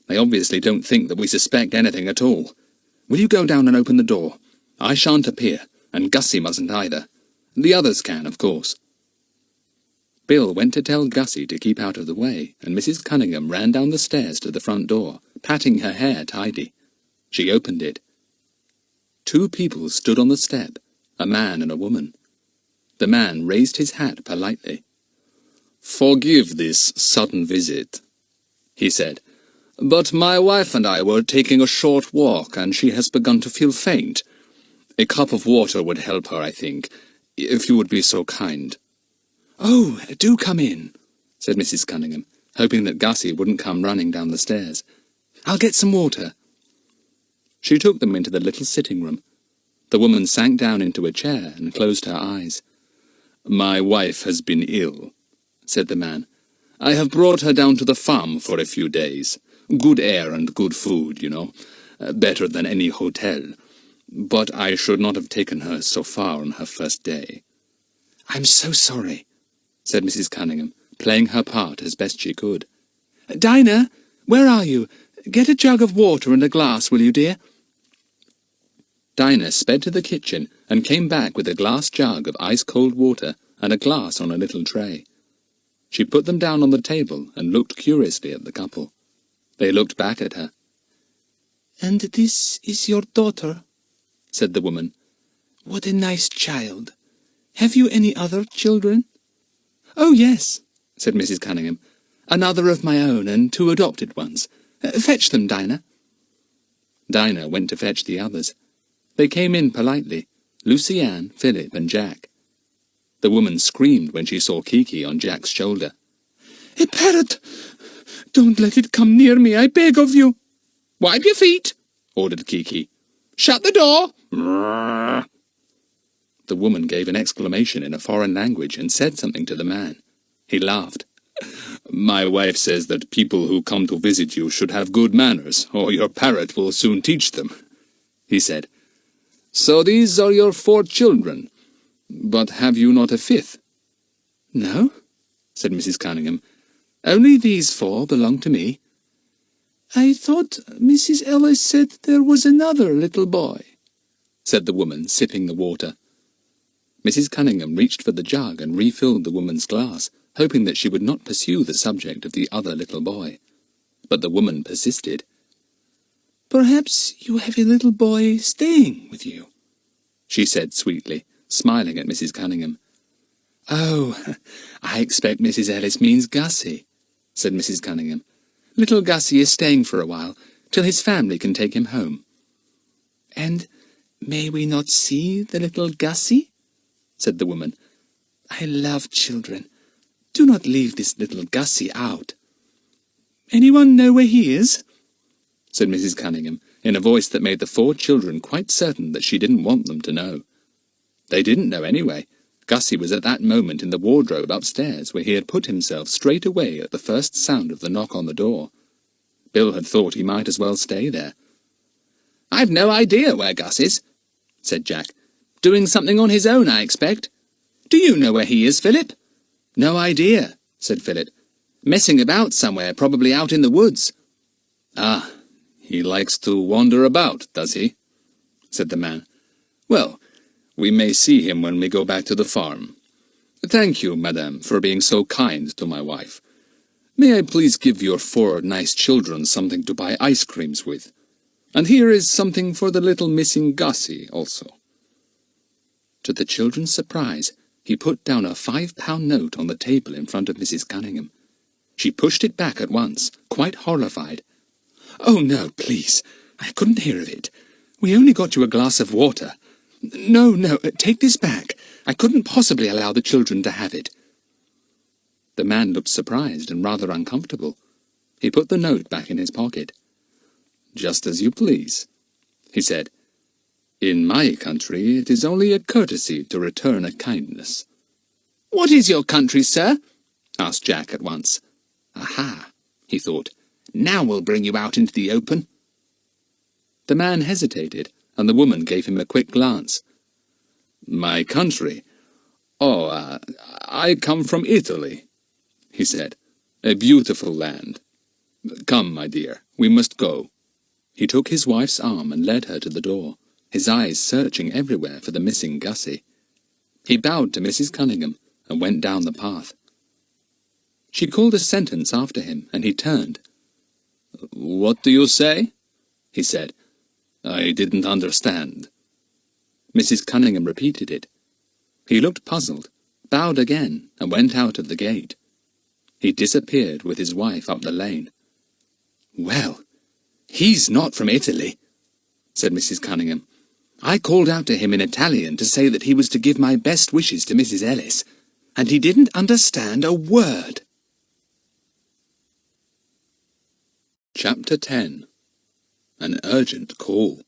They obviously don't think that we suspect anything at all. Will you go down and open the door? I shan't appear, and Gussy mustn't either. The others can, of course." Bill went to tell Gussy to keep out of the way, and Mrs. Cunningham ran down the stairs to the front door, patting her hair tidy. She opened it. 2 people stood on the step, a man and a woman. The man raised his hat politely. "Forgive this sudden visit," he said, "but my wife and I were taking a short walk, and she has begun to feel faint. A cup of water would help her, I think, if you would be so kind." "Oh, do come in," said Mrs. Cunningham, hoping that Gussy wouldn't come running down the stairs. "I'll get some water." She took them into the little sitting room. The woman sank down into a chair and closed her eyes. "My wife has been ill," said the man. "I have brought her down to the farm for a few days. Good air and good food, you know. Better than any hotel. But I should not have taken her so far on her first day." "I'm so sorry," said Mrs. Cunningham, playing her part as best she could. "Dinah, where are you? Get a jug of water and a glass, will you, dear?" Dinah sped to the kitchen and came back with a glass jug of ice-cold water and a glass on a little tray. She put them down on the table and looked curiously at the couple. They looked back at her. "And this is your daughter?" said the woman. "What a nice child. Have you any other children?" "Oh, yes," said Mrs. Cunningham. "Another of my own and 2 adopted ones. Fetch them, Dinah." Dinah went to fetch the others. They came in politely, Lucy Ann, Philip, and Jack. The woman screamed when she saw Kiki on Jack's shoulder. "A parrot! Don't let it come near me, I beg of you." "Wipe your feet," ordered Kiki. "Shut the door." The woman gave an exclamation in a foreign language and said something to the man. He laughed. "My wife says that people who come to visit you should have good manners, or your parrot will soon teach them," he said. "So these are your 4 children. But have you not a 5th? "No," said Mrs. Cunningham. "only these 4 belong to me." "I thought Mrs. Ellis said there was another little boy," said the woman, sipping the water. Mrs. Cunningham reached for the jug and refilled the woman's glass, hoping that she would not pursue the subject of the other little boy. But the woman persisted. "Perhaps you have a little boy staying with you," she said sweetly, smiling at Mrs. Cunningham. "Oh, I expect Mrs. Ellis means Gussy," said Mrs. Cunningham. "Little Gussy is staying for a while, till his family can take him home." "And may we not see the little Gussy?" said the woman. "I love children. Do not leave this little Gussy out." "Anyone know where he is?" said Mrs. Cunningham, in a voice that made the 4 children quite certain that she didn't want them to know. They didn't know anyway. Gussy was at that moment in the wardrobe upstairs, where he had put himself straight away at the first sound of the knock on the door. Bill had thought he might as well stay there. "I've no idea where Gus is," said Jack. "Doing something on his own, I expect. Do you know where he is, Philip?" "No idea," said Philip. "Messing about somewhere, probably out in the woods." "Ah, he likes to wander about, does he?" said the man. "Well, we may see him when we go back to the farm. Thank you, madame, for being so kind to my wife. May I please give your 4 nice children something to buy ice creams with? And here is something for the little missing Gussy also." To the children's surprise, he put down a 5-pound note on the table in front of Mrs. Cunningham. She pushed it back at once, quite horrified. "Oh, no, please. I couldn't hear of it. We only got you a glass of water. No, take this back. I couldn't possibly allow the children to have it." The man looked surprised and rather uncomfortable. He put the note back in his pocket. "Just as you please," he said. "In my country it is only a courtesy to return a kindness." "What is your country, sir?" asked Jack at once. "Aha," he thought. "Now we'll bring you out into the open." The man hesitated, and the woman gave him a quick glance. "My country? Oh, I come from Italy," he said. A beautiful land. Come, my dear, we must go." He took his wife's arm and led her to the door, his eyes searching everywhere for the missing Gussy. He bowed to Mrs. Cunningham and went down the path. She called a sentence after him, and he turned. "What do you say?" he said. "I didn't understand." Mrs. Cunningham repeated it. He looked puzzled, bowed again, and went out of the gate. He disappeared with his wife up the lane. "Well, he's not from Italy," said Mrs. Cunningham. "I called out to him in Italian to say that he was to give my best wishes to Mrs. Ellis, and he didn't understand a word." Chapter 10. An Urgent Call.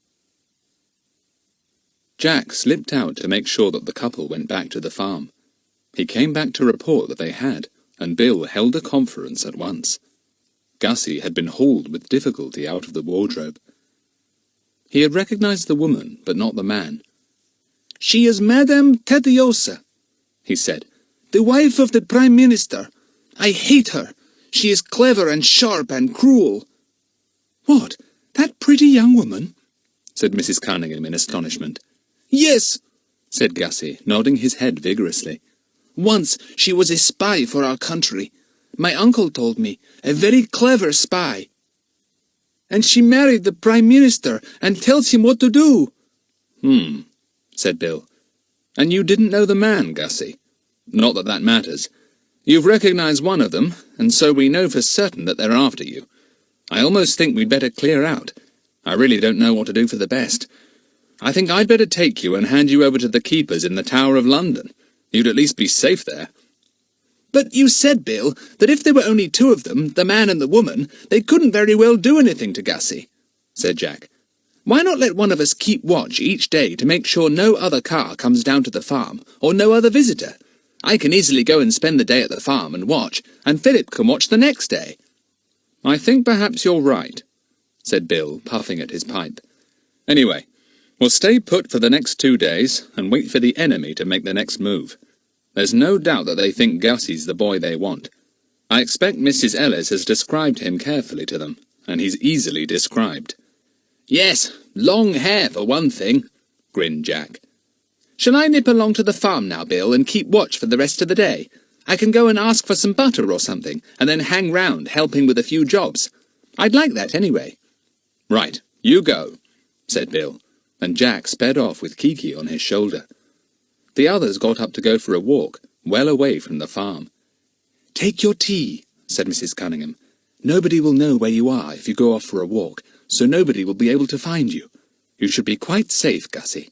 Jack slipped out to make sure that the couple went back to the farm. He came back to report that they had, and Bill held a conference at once. Gussy had been hauled with difficulty out of the wardrobe. He had recognized the woman, but not the man. "She is Madame Tauri-Hessia," he said, "the wife of the Prime Minister. I hate her. She is clever and sharp and cruel." "What, that pretty young woman?" said Mrs. Cunningham in astonishment. "Yes," said Gussy, nodding his head vigorously. "Once she was a spy for our country. My uncle told me, a very clever spy. And she married the Prime Minister and tells him what to do." Said Bill. "And you didn't know the man, Gussy? Not that that matters. You've recognized one of them, and so we know for certain that they're after you. I almost think we'd better clear out. I really don't know what to do for the best. I think I'd better take you and hand you over to the keepers in the Tower of London. You'd at least be safe there." "But you said, Bill, that if there were only two of them, the man and the woman, they couldn't very well do anything to Gussy," said Jack. "Why not let one of us keep watch each day to make sure no other car comes down to the farm, or no other visitor? I can easily go and spend the day at the farm and watch, and Philip can watch the next day." "I think perhaps you're right," said Bill, puffing at his pipe. "Anyway, we'll stay put for the next 2 days, and wait for the enemy to make the next move. There's no doubt that they think Gussy's the boy they want. I expect Mrs. Ellis has described him carefully to them, and he's easily described." "Yes, long hair for one thing," grinned Jack. "Shall I nip along to the farm now, Bill, and keep watch for the rest of the day? I can go and ask for some butter or something, and then hang round, helping with a few jobs. I'd like that anyway." "Right, you go," said Bill, and Jack sped off with Kiki on his shoulder. The others got up to go for a walk, well away from the farm. "Take your tea," said Mrs. Cunningham. "Nobody will know where you are if you go off for a walk, so nobody will be able to find you. You should be quite safe, Gussy."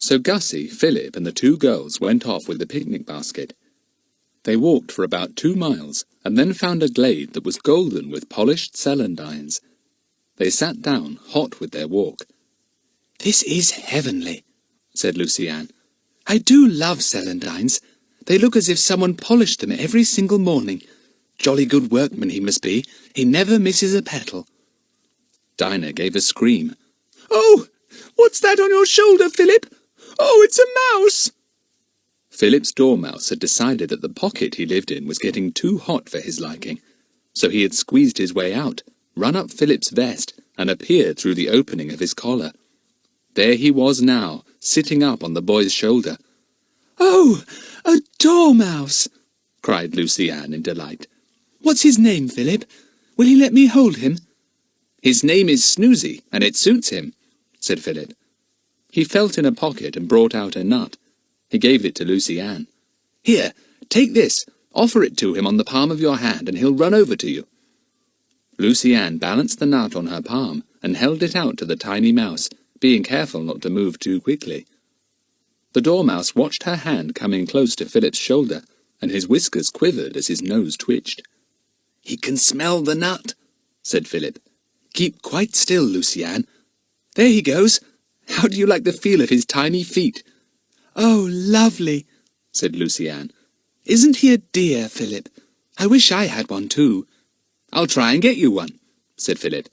So Gussy, Philip, and the 2 girls went off with the picnic basket. They walked for about 2 miles, and then found a glade that was golden with polished celandines. They sat down, hot with their walk. "This is heavenly," said Lucy-Anne. "I do love celandines. They look as if someone polished them every single morning. Jolly good workman he must be. He never misses a petal." Dinah gave a scream. "Oh, what's that on your shoulder, Philip? Oh, it's a mouse!" Philip's dormouse had decided that the pocket he lived in was getting too hot for his liking, so he had squeezed his way out, run up Philip's vest, and appeared through the opening of his collar. There he was now, sitting up on the boy's shoulder. "Oh, a dormouse!" cried Lucy-Anne in delight. "What's his name, Philip? Will he let me hold him?" "His name is Snoozy, and it suits him," said Philip. He felt in a pocket and brought out a nut. He gave it to Lucy-Anne. "Here, take this. Offer it to him on the palm of your hand, and he'll run over to you." Lucy-Anne balanced the nut on her palm and held it out to the tiny mouse, being careful not to move too quickly. The dormouse watched her hand coming close to Philip's shoulder, and his whiskers quivered as his nose twitched. "He can smell the nut," said Philip. "Keep quite still, Lucy-Anne. There he goes. How do you like the feel of his tiny feet?" "Oh, lovely," said Lucy-Anne. "Isn't he a dear, Philip? I wish I had one too." "I'll try and get you one," said Philip.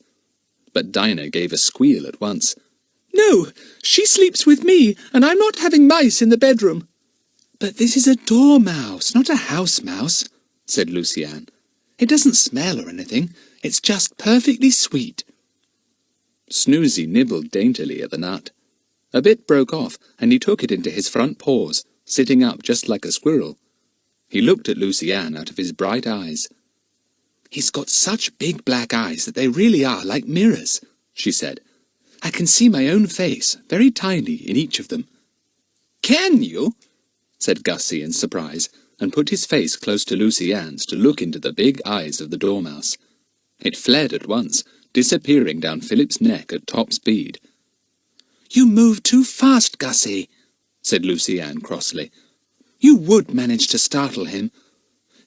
But Dinah gave a squeal at once. "No, she sleeps with me, and I'm not having mice in the bedroom." "But this is a dormouse, not a house mouse," said Lucy-Anne. "It doesn't smell or anything. It's just perfectly sweet." Snoozy nibbled daintily at the nut. A bit broke off, and he took it into his front paws, sitting up just like a squirrel. He looked at Lucy-Anne out of his bright eyes. "He's got such big black eyes that they really are like mirrors," she said. "I can see my own face, very tiny, in each of them." "Can you?" said Gussy in surprise, and put his face close to Lucy-Anne's to look into the big eyes of the dormouse. It fled at once, disappearing down Philip's neck at top speed. "You move too fast, Gussy," said Lucy-Anne crossly. "You would manage to startle him."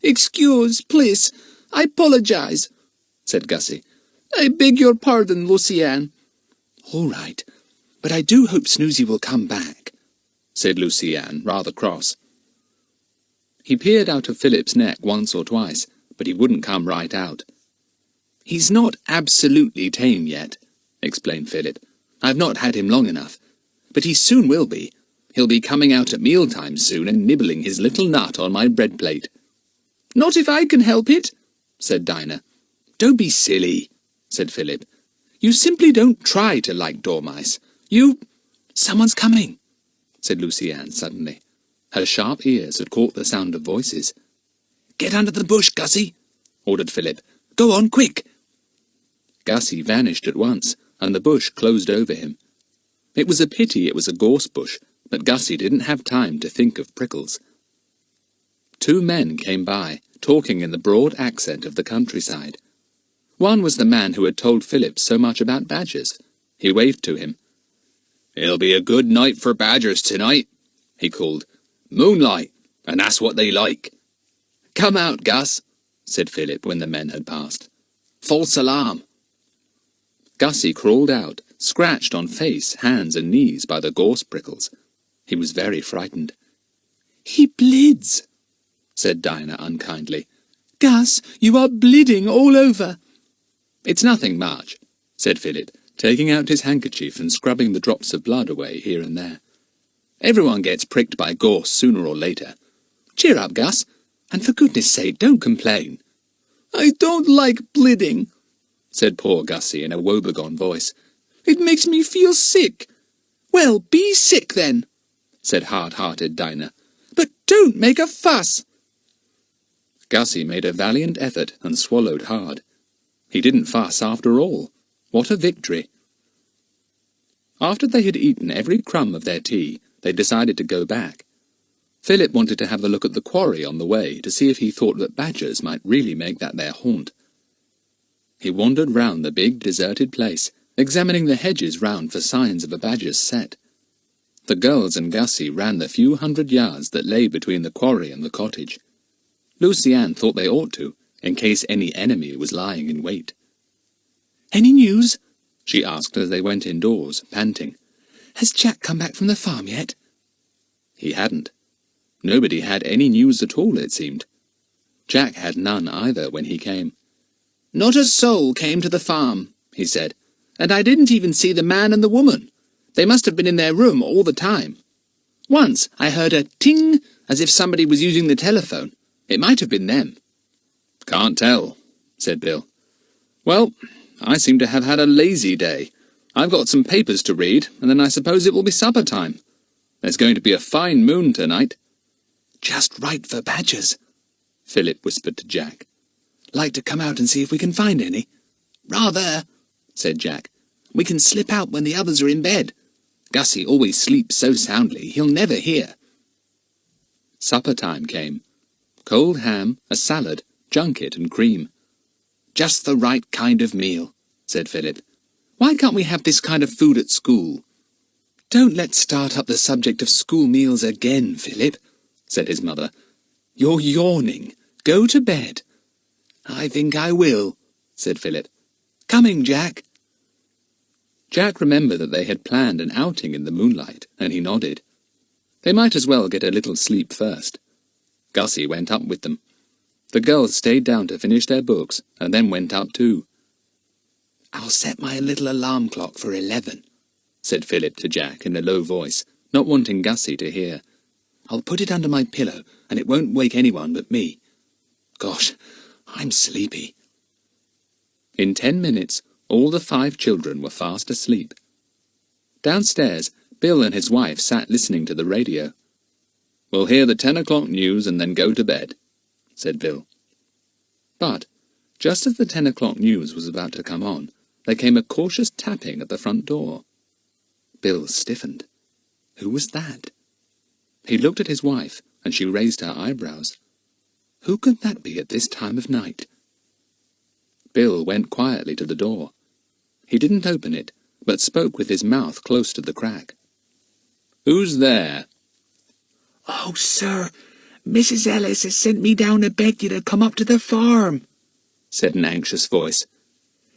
"Excuse, please. I apologize," said Gussy. "I beg your pardon, Lucy-Anne." "All right, but I do hope Snoozy will come back," said Lucy-Anne, rather cross. He peered out of Philip's neck once or twice, but he wouldn't come right out. "He's not absolutely tame yet," explained Philip. "I've not had him long enough, but he soon will be. He'll be coming out at mealtime soon and nibbling his little nut on my bread plate." "Not if I can help it," said Dinah. "Don't be silly," said Philip. "You simply don't try to like dormice. You—" "Someone's coming," said Lucy-Anne suddenly. Her sharp ears had caught the sound of voices. "Get under the bush, Gussy," ordered Philip. "Go on, quick." Gussy vanished at once, and the bush closed over him. It was a pity it was a gorse bush, but Gussy didn't have time to think of prickles. 2 men came by, talking in the broad accent of the countryside. One was the man who had told Philip so much about badgers. He waved to him. "It'll be a good night for badgers tonight," he called. "Moonlight, and that's what they like." "Come out, Gus," said Philip when the men had passed. "False alarm." Gussy crawled out, scratched on face, hands and knees by the gorse prickles. He was very frightened. "He bleeds," said Dinah unkindly. "Gus, you are bleeding all over." "It's nothing much," said Philip, taking out his handkerchief and scrubbing the drops of blood away here and there. "Everyone gets pricked by gorse sooner or later. Cheer up, Gus, and for goodness sake, don't complain." "I don't like bleeding," said poor Gussy in a woebegone voice. "It makes me feel sick." "Well, be sick then," said hard-hearted Dinah. "But don't make a fuss." Gussy made a valiant effort and swallowed hard. He didn't fuss after all. What a victory! After they had eaten every crumb of their tea, they decided to go back. Philip wanted to have a look at the quarry on the way to see if he thought that badgers might really make that their haunt. He wandered round the big deserted place, examining the hedges round for signs of a badger's set. The girls and Gussy ran the few hundred yards that lay between the quarry and the cottage. Lucy-Anne thought they ought to, in case any enemy was lying in wait. "Any news?" she asked as they went indoors, panting. "Has Jack come back from the farm yet?" He hadn't. Nobody had any news at all, it seemed. Jack had none either when he came. "Not a soul came to the farm," he said, "and I didn't even see the man and the woman. They must have been in their room all the time. Once I heard a ting, as if somebody was using the telephone. It might have been them." "Can't tell," said Bill. "Well, I seem to have had a lazy day. I've got some papers to read, and then I suppose it will be supper time. There's going to be a fine moon tonight." "Just right for badgers," Philip whispered to Jack. "Like to come out and see if we can find any?" "Rather," said Jack. "We can slip out when the others are in bed. Gussy always sleeps so soundly, he'll never hear." Supper time came. Cold ham, a salad, junket and cream. "Just the right kind of meal," said Philip. "Why can't we have this kind of food at school?" "Don't let's start up the subject of school meals again, Philip," said his mother. "You're yawning. Go to bed." "I think I will," said Philip. "Coming, Jack." Jack remembered that they had planned an outing in the moonlight, and he nodded. They might as well get a little sleep first. Gussy went up with them. The girls stayed down to finish their books, and then went up too. "I'll set my little alarm clock for 11, said Philip to Jack in a low voice, not wanting Gussy to hear. "I'll put it under my pillow, and it won't wake anyone but me." Gosh, I'm sleepy." In 10 minutes, all the 5 children were fast asleep. Downstairs, Bill and his wife sat listening to the radio. "We'll hear the 10 o'clock news and then go to bed," said Bill. But, just as the 10 o'clock news was about to come on, there came a cautious tapping at the front door. Bill stiffened. Who was that? He looked at his wife, and she raised her eyebrows. Who could that be at this time of night? Bill went quietly to the door. He didn't open it, but spoke with his mouth close to the crack. "Who's there?" "Oh, sir, Mrs. Ellis has sent me down to beg you to come up to the farm," said an anxious voice.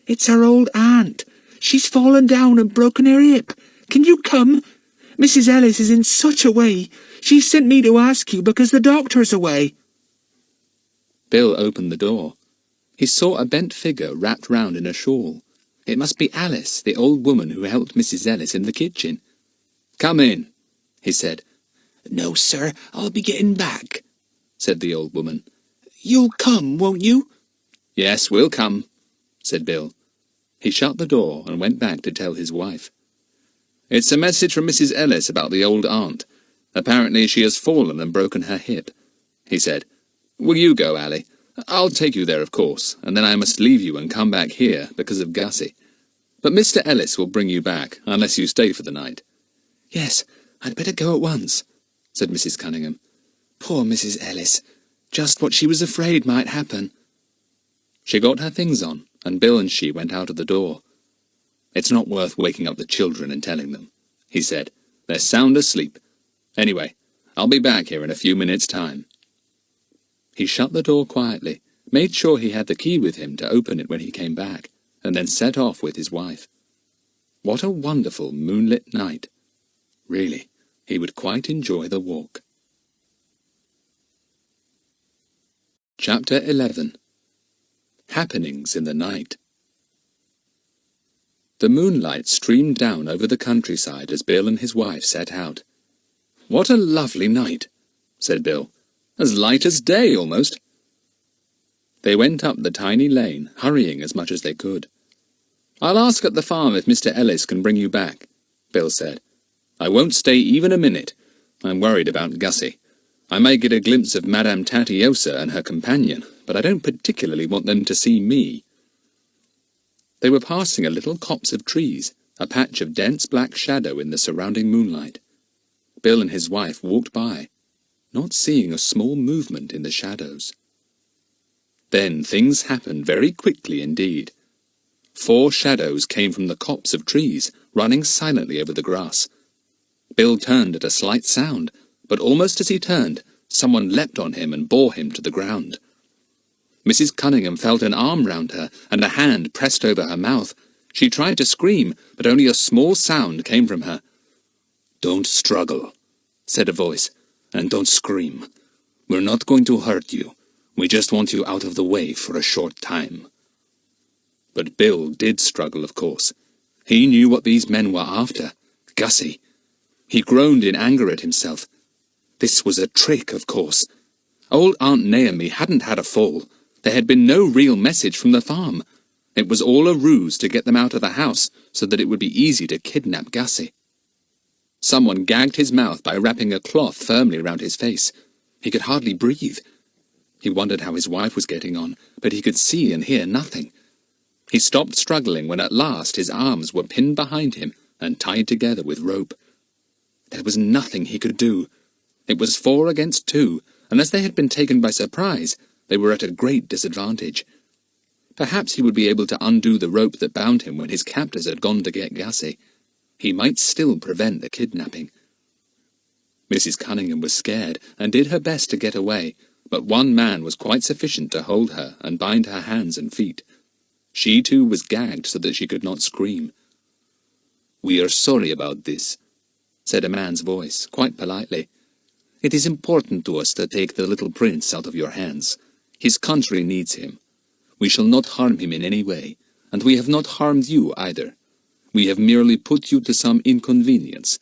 "It's her old aunt. She's fallen down and broken her hip. Can you come? Mrs. Ellis is in such a way. She sent me to ask you because the doctor's away." Bill opened the door. He saw a bent figure wrapped round in a shawl. It must be Alice, the old woman who helped Mrs. Ellis in the kitchen. "Come in," he said. "No, sir, I'll be getting back," said the old woman. "You'll come, won't you?" "Yes, we'll come," said Bill. He shut the door and went back to tell his wife. "It's a message from Mrs. Ellis about the old aunt. Apparently she has fallen and broken her hip," he said. "Will you go, Ally? I'll take you there, of course, and then I must leave you and come back here because of Gussy. But Mr. Ellis will bring you back, unless you stay for the night." "Yes, I'd better go at once," said Mrs. Cunningham. "Poor Mrs. Ellis. Just what she was afraid might happen." She got her things on, and Bill and she went out of the door. "It's not worth waking up the children and telling them," he said. "They're sound asleep. Anyway, I'll be back here in a few minutes' time." He shut the door quietly, made sure he had the key with him to open it when he came back, and then set off with his wife. What a wonderful moonlit night! Really, he would quite enjoy the walk. Chapter 11. Happenings in the Night. The moonlight streamed down over the countryside as Bill and his wife set out. "What a lovely night," said Bill. "As light as day, almost." They went up the tiny lane, hurrying as much as they could. "I'll ask at the farm if Mr. Ellis can bring you back," Bill said. "I won't stay even a minute. I'm worried about Gussy. I may get a glimpse of Madame Tauri-Hessia and her companion, but I don't particularly want them to see me." They were passing a little copse of trees, a patch of dense black shadow in the surrounding moonlight. Bill and his wife walked by, not seeing a small movement in the shadows. Then things happened very quickly indeed. 4 shadows came from the copse of trees, running silently over the grass. Bill turned at a slight sound, but almost as he turned, someone leapt on him and bore him to the ground. Mrs. Cunningham felt an arm round her, and a hand pressed over her mouth. She tried to scream, but only a small sound came from her. "Don't struggle," said a voice, "and don't scream. We're not going to hurt you. We just want you out of the way for a short time." But Bill did struggle, of course. He knew what these men were after. Gussy. He groaned in anger at himself. This was a trick, of course. Old Aunt Naomi hadn't had a fall. There had been no real message from the farm. It was all a ruse to get them out of the house so that it would be easy to kidnap Gussy. Someone gagged his mouth by wrapping a cloth firmly round his face. He could hardly breathe. He wondered how his wife was getting on, but he could see and hear nothing. He stopped struggling when at last his arms were pinned behind him and tied together with rope. There was nothing he could do. It was 4 against 2, and as they had been taken by surprise, they were at a great disadvantage. Perhaps he would be able to undo the rope that bound him when his captors had gone to get Gussy. He might still prevent the kidnapping. Mrs. Cunningham was scared and did her best to get away, but one man was quite sufficient to hold her and bind her hands and feet. She too was gagged so that she could not scream. "We are sorry about this," said a man's voice, quite politely. "It is important to us to take the little prince out of your hands. His country needs him. We shall not harm him in any way, and we have not harmed you either. We have merely put you to some inconvenience.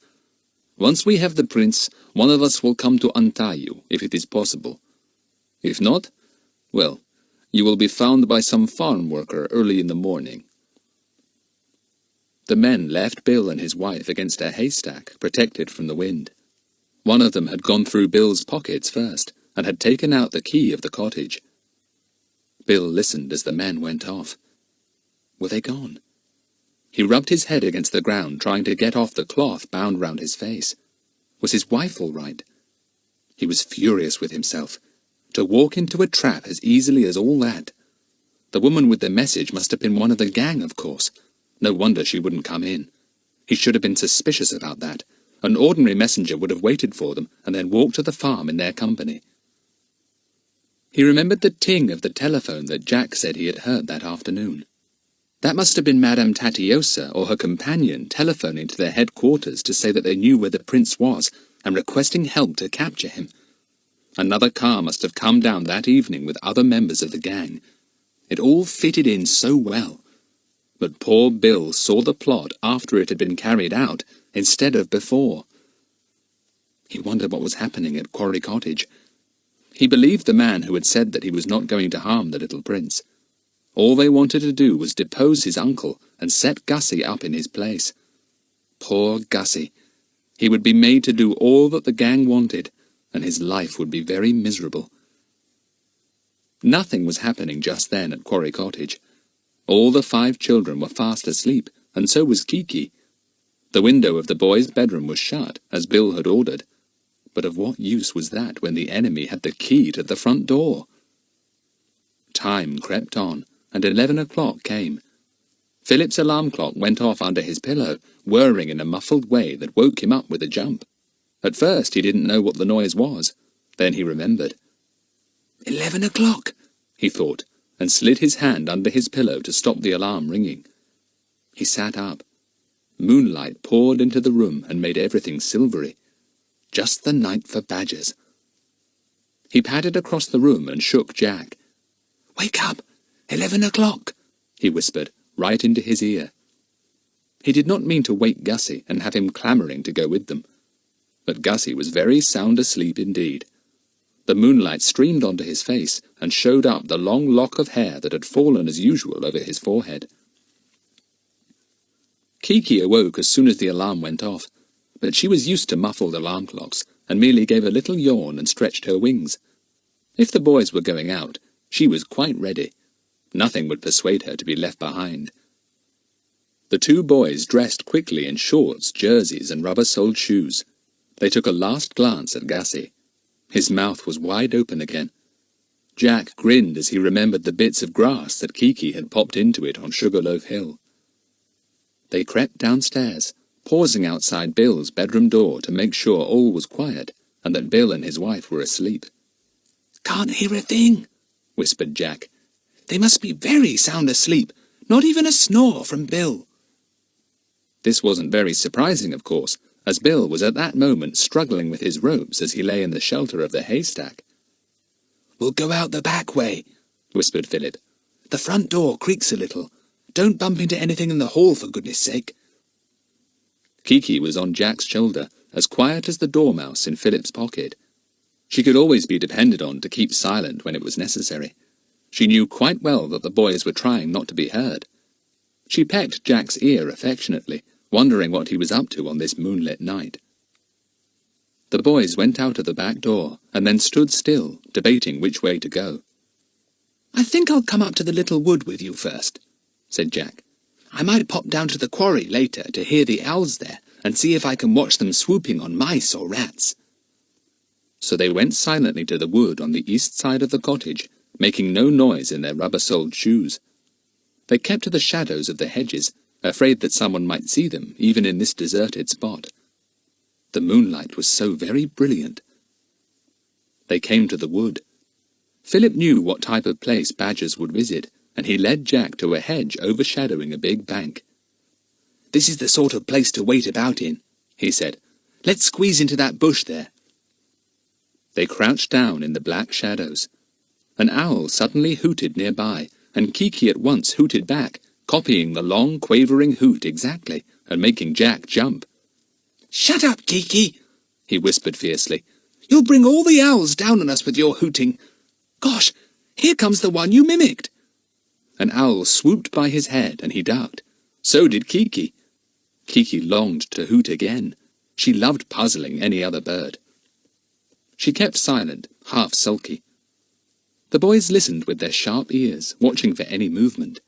Once we have the prince, one of us will come to untie you, if it is possible. If not, Well, you will be found by some farm worker early in the morning. The men left Bill and his wife against a haystack, protected from the wind. One of them had gone through Bill's pockets first, and had taken out the key of the cottage. Bill listened as the men went off. Were they gone? He rubbed his head against the ground, trying to get off the cloth bound round his face. Was his wife all right? He was furious with himself. To walk into a trap as easily as all that. The woman with the message must have been one of the gang, of course. No wonder she wouldn't come in. He should have been suspicious about that. An ordinary messenger would have waited for them, and then walked to the farm in their company. He remembered the ting of the telephone that Jack said he had heard that afternoon. That must have been Madame Tatiosa or her companion telephoning to their headquarters to say that they knew where the prince was, and requesting help to capture him. Another car must have come down that evening with other members of the gang. It all fitted in so well. But poor Bill saw the plot after it had been carried out, instead of before. He wondered what was happening at Quarry Cottage. He believed the man who had said that he was not going to harm the little prince. All they wanted to do was depose his uncle and set Gussy up in his place. Poor Gussy. He would be made to do all that the gang wanted, and his life would be very miserable. Nothing was happening just then at Quarry Cottage. All the 5 children were fast asleep, and so was Kiki. The window of the boys' bedroom was shut, as Bill had ordered. But of what use was that when the enemy had the key to the front door? Time crept on, and 11 o'clock came. Philip's alarm clock went off under his pillow, whirring in a muffled way that woke him up with a jump. At first he didn't know what the noise was. Then he remembered. 11 o'clock, he thought, and slid his hand under his pillow to stop the alarm ringing. He sat up. Moonlight poured into the room and made everything silvery. Just the night for badgers. He padded across the room and shook Jack. "Wake up! 11 o'clock!" he whispered, right into his ear. He did not mean to wake Gussy and have him clamouring to go with them. But Gussy was very sound asleep indeed. The moonlight streamed onto his face and showed up the long lock of hair that had fallen as usual over his forehead. Kiki awoke as soon as the alarm went off, but she was used to muffled alarm clocks, and merely gave a little yawn and stretched her wings. If the boys were going out, she was quite ready. Nothing would persuade her to be left behind. The 2 boys dressed quickly in shorts, jerseys, and rubber-soled shoes. They took a last glance at Gussy. His mouth was wide open again. Jack grinned as he remembered the bits of grass that Kiki had popped into it on Sugarloaf Hill. They crept downstairs, pausing outside Bill's bedroom door to make sure all was quiet, and that Bill and his wife were asleep. "Can't hear a thing," whispered Jack. "They must be very sound asleep. Not even a snore from Bill." This wasn't very surprising, of course, as Bill was at that moment struggling with his ropes as he lay in the shelter of the haystack. "We'll go out the back way," whispered Philip. "The front door creaks a little. Don't bump into anything in the hall, for goodness sake." Kiki was on Jack's shoulder, as quiet as the dormouse in Philip's pocket. She could always be depended on to keep silent when it was necessary. She knew quite well that the boys were trying not to be heard. She pecked Jack's ear affectionately, wondering what he was up to on this moonlit night. The boys went out of the back door, and then stood still, debating which way to go. "I think I'll come up to the little wood with you first," said Jack. "I might pop down to the quarry later to hear the owls there, and see if I can watch them swooping on mice or rats." So they went silently to the wood on the east side of the cottage, making no noise in their rubber-soled shoes. They kept to the shadows of the hedges, afraid that someone might see them, even in this deserted spot. The moonlight was so very brilliant. They came to the wood. Philip knew what type of place badgers would visit, and he led Jack to a hedge overshadowing a big bank. "This is the sort of place to wait about in," he said. "Let's squeeze into that bush there." They crouched down in the black shadows. An owl suddenly hooted nearby, and Kiki at once hooted back, copying the long, quavering hoot exactly, and making Jack jump. "Shut up, Kiki!" he whispered fiercely. "You'll bring all the owls down on us with your hooting. Gosh, Here comes the one you mimicked. An owl swooped by his head, and he ducked. So did Kiki. Kiki longed to hoot again. She loved puzzling any other bird. She kept silent, half sulky. The boys listened with their sharp ears, watching for any movement.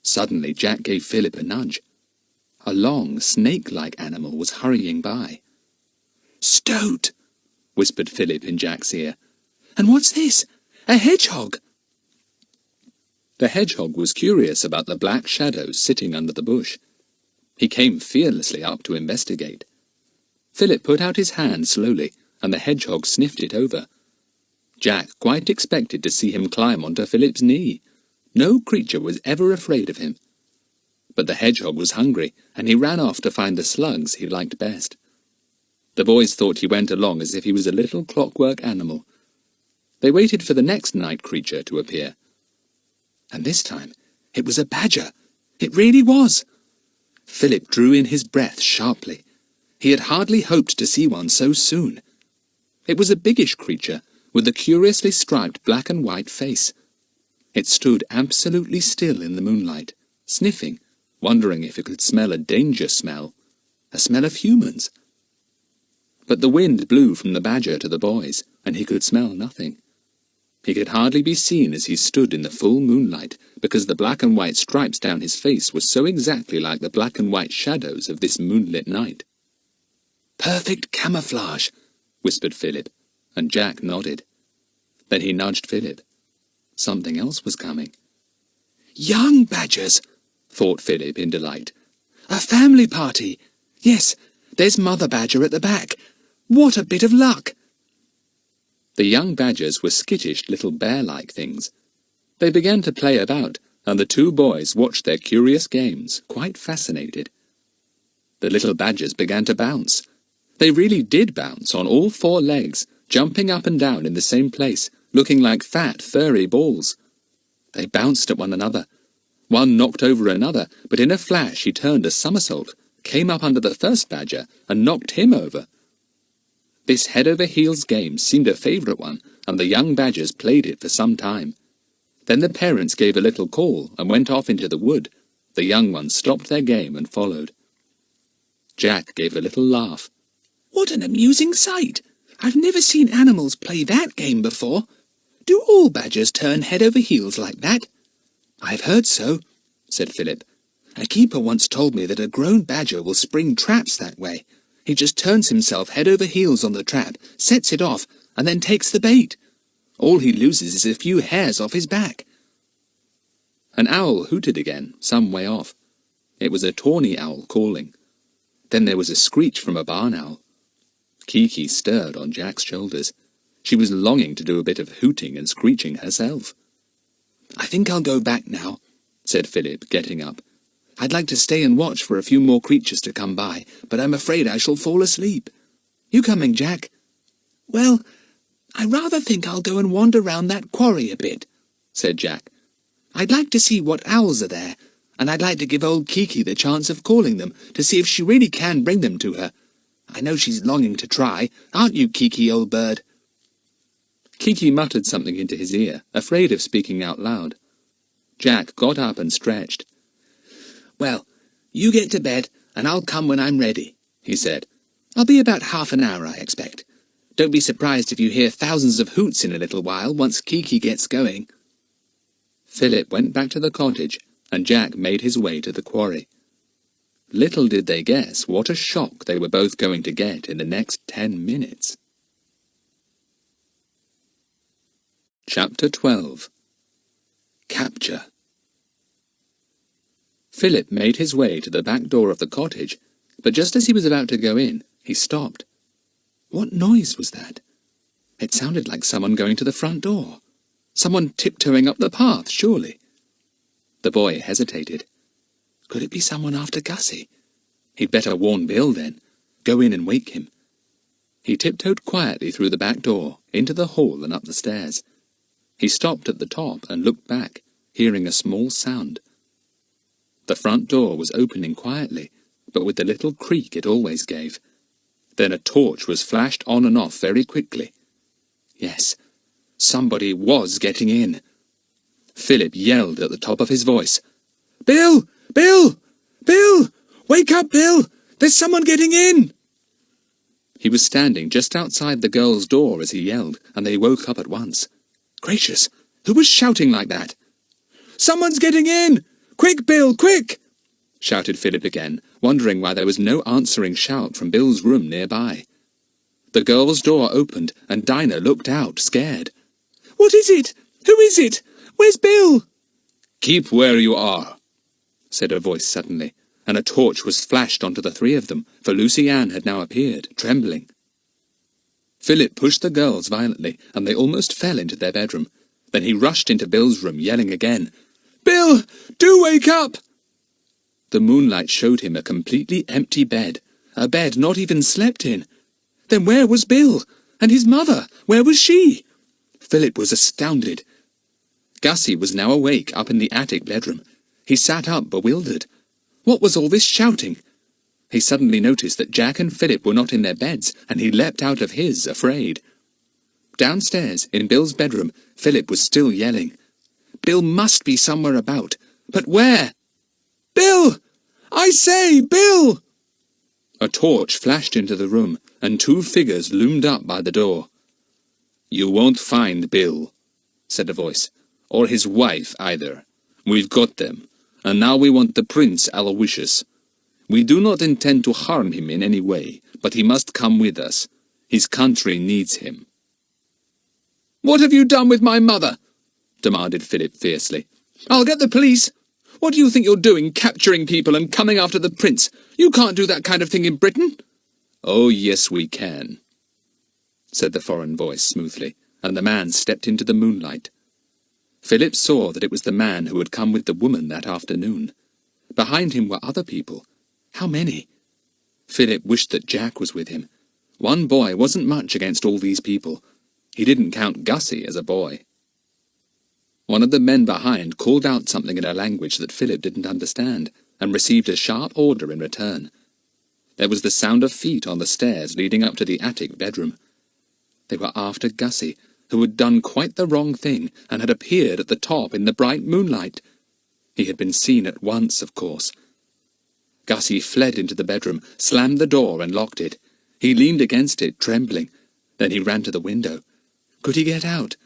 Suddenly Jack gave Philip a nudge. A long, snake-like animal was hurrying by. "Stoat!" whispered Philip in Jack's ear. "And what's this? A hedgehog!" The hedgehog was curious about the black shadows sitting under the bush. He came fearlessly up to investigate. Philip put out his hand slowly, and the hedgehog sniffed it over. Jack quite expected to see him climb onto Philip's knee. No creature was ever afraid of him. But the hedgehog was hungry, and he ran off to find the slugs he liked best. The boys thought he went along as if he was a little clockwork animal. They waited for the next night creature to appear. And this time it was a badger. It really was. Philip drew in his breath sharply. He had hardly hoped to see one so soon. It was a biggish creature with a curiously striped black and white face. It stood absolutely still in the moonlight, sniffing, wondering if it could smell a danger smell, a smell of humans. But the wind blew from the badger to the boys, and he could smell nothing. He could hardly be seen as he stood in the full moonlight, because the black and white stripes down his face were so exactly like the black and white shadows of this moonlit night. "Perfect camouflage," whispered Philip, and Jack nodded. Then he nudged Philip. Something else was coming. "Young badgers," thought Philip in delight. "A family party. Yes, there's Mother Badger at the back. What a bit of luck!" The young badgers were skittish little bear-like things. They began to play about, and the two boys watched their curious games, quite fascinated. The little badgers began to bounce. They really did bounce on all four legs, jumping up and down in the same place, looking like fat, furry balls. They bounced at one another. One knocked over another, but in a flash he turned a somersault, came up under the first badger, and knocked him over. This head-over-heels game seemed a favourite one, and the young badgers played it for some time. Then the parents gave a little call and went off into the wood. The young ones stopped their game and followed. Jack gave a little laugh. "What an amusing sight! I've never seen animals play that game before. Do all badgers turn head over heels like that?" "I've heard so," said Philip. "A keeper once told me that a grown badger will spring traps that way. He just turns himself head over heels on the trap, sets it off, and then takes the bait. All he loses is a few hairs off his back." An owl hooted again, some way off. It was a tawny owl calling. Then there was a screech from a barn owl. Kiki stirred on Jack's shoulders. She was longing to do a bit of hooting and screeching herself. "I think I'll go back now," said Philip, getting up. "I'd like to stay and watch for a few more creatures to come by, but I'm afraid I shall fall asleep. You coming, Jack?" "Well, I rather think I'll go and wander round that quarry a bit," said Jack. "I'd like to see what owls are there, and I'd like to give old Kiki the chance of calling them, to see if she really can bring them to her. I know she's longing to try, aren't you, Kiki, old bird?" Kiki muttered something into his ear, afraid of speaking out loud. Jack got up and stretched. "Well, you get to bed, and I'll come when I'm ready," he said. "I'll be about half an hour, I expect. Don't be surprised if you hear thousands of hoots in a little while, once Kiki gets going." Philip went back to the cottage, and Jack made his way to the quarry. Little did they guess what a shock they were both going to get in the next 10 minutes. Chapter 12. Capture. Philip made his way to the back door of the cottage, but just as he was about to go in, he stopped. What noise was that? It sounded like someone going to the front door. Someone tiptoeing up the path, surely. The boy hesitated. Could it be someone after Gussy? He'd better warn Bill then. Go in and wake him. He tiptoed quietly through the back door, into the hall and up the stairs. He stopped at the top and looked back, hearing a small sound. The front door was opening quietly, but with the little creak it always gave. Then a torch was flashed on and off very quickly. Yes, somebody was getting in. Philip yelled at the top of his voice. "Bill! Bill! Bill! Wake up, Bill! There's someone getting in!" He was standing just outside the girls' door as he yelled, and they woke up at once. Gracious! Who was shouting like that? "Someone's getting in! Quick, Bill, quick!" shouted Philip again, wondering why there was no answering shout from Bill's room nearby. The girls' door opened, and Dinah looked out, scared. "What is it? Who is it? Where's Bill?" "Keep where you are," said a voice suddenly, and a torch was flashed onto the three of them, for Lucy Ann had now appeared, trembling. Philip pushed the girls violently, and they almost fell into their bedroom. Then he rushed into Bill's room, yelling again, "Bill, do wake up!" The moonlight showed him a completely empty bed, a bed not even slept in. Then where was Bill? And his mother? Where was she? Philip was astounded. Gussy was now awake up in the attic bedroom. He sat up, bewildered. What was all this shouting? He suddenly noticed that Jack and Philip were not in their beds, and he leapt out of his, afraid. Downstairs, in Bill's bedroom, Philip was still yelling. Bill must be somewhere about. But where? "Bill! I say, Bill!" A torch flashed into the room, and two figures loomed up by the door. "You won't find Bill," said a voice, "or his wife either. We've got them, and now we want the Prince Aloysius. We do not intend to harm him in any way, but he must come with us. His country needs him." "What have you done with my mother?" demanded Philip fiercely. "I'll get the police. What do you think you're doing, capturing people and coming after the prince? You can't do that kind of thing in Britain." "Oh, yes, we can," said the foreign voice smoothly, and the man stepped into the moonlight. Philip saw that it was the man who had come with the woman that afternoon. Behind him were other people. How many? Philip wished that Jack was with him. One boy wasn't much against all these people. He didn't count Gussy as a boy. One of the men behind called out something in a language that Philip didn't understand, and received a sharp order in return. There was the sound of feet on the stairs leading up to the attic bedroom. They were after Gussy, who had done quite the wrong thing, and had appeared at the top in the bright moonlight. He had been seen at once, of course. Gussy fled into the bedroom, slammed the door and locked it. He leaned against it, trembling. Then he ran to the window. Could he get out?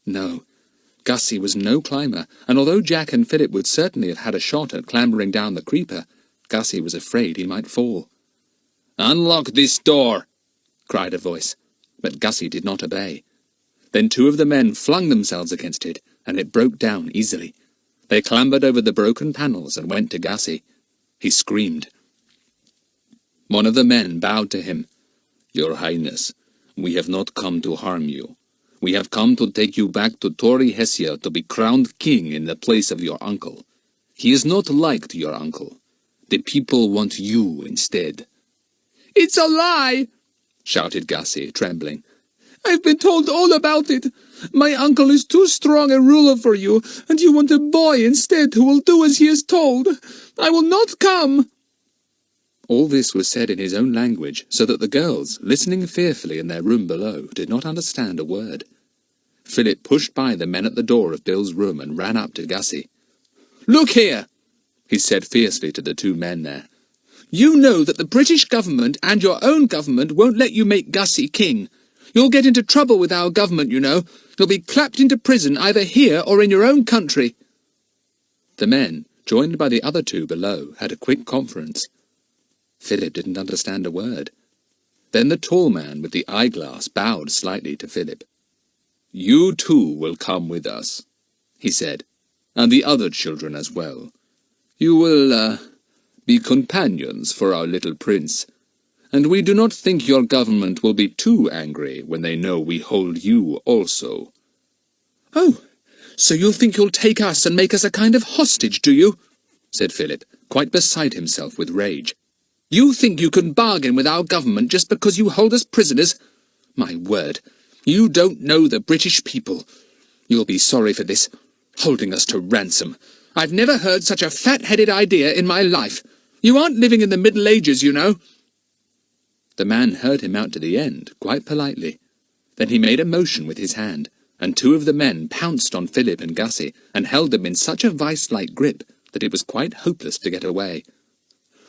No. Gussy was no climber, and although Jack and Philip would certainly have had a shot at clambering down the creeper, Gussy was afraid he might fall. "Unlock this door!" cried a voice, but Gussy did not obey. Then two of the men flung themselves against it, and it broke down easily. They clambered over the broken panels and went to Gussy. He screamed. One of the men bowed to him. "Your Highness, we have not come to harm you. We have come to take you back to Tauri-Hessia to be crowned king in the place of your uncle. He is not like your uncle. The people want you instead." "It's a lie!" shouted Gussy, trembling. "I've been told all about it. My uncle is too strong a ruler for you, and you want a boy instead who will do as he is told. I will not come." All this was said in his own language, so that the girls, listening fearfully in their room below, did not understand a word. Philip pushed by the men at the door of Bill's room and ran up to Gussy. "Look here," he said fiercely to the two men there. "You know that the British government and your own government won't let you make Gussy king. You'll get into trouble with our government, you know. You'll be clapped into prison either here or in your own country." The men, joined by the other two below, had a quick conference. Philip didn't understand a word. Then the tall man with the eyeglass bowed slightly to Philip. "You too will come with us," he said, "and the other children as well. You will, be companions for our little prince, and we do not think your government will be too angry when they know we hold you also." "Oh, so you think you'll take us and make us a kind of hostage, do you?" said Philip, quite beside himself with rage. "You think you can bargain with our government just because you hold us prisoners? My word, you don't know the British people. You'll be sorry for this, holding us to ransom. I've never heard such a fat-headed idea in my life. You aren't living in the Middle Ages, you know." The man heard him out to the end, quite politely. Then he made a motion with his hand. and two of the men pounced on Philip and Gussy and held them in such a vice-like grip that it was quite hopeless to get away.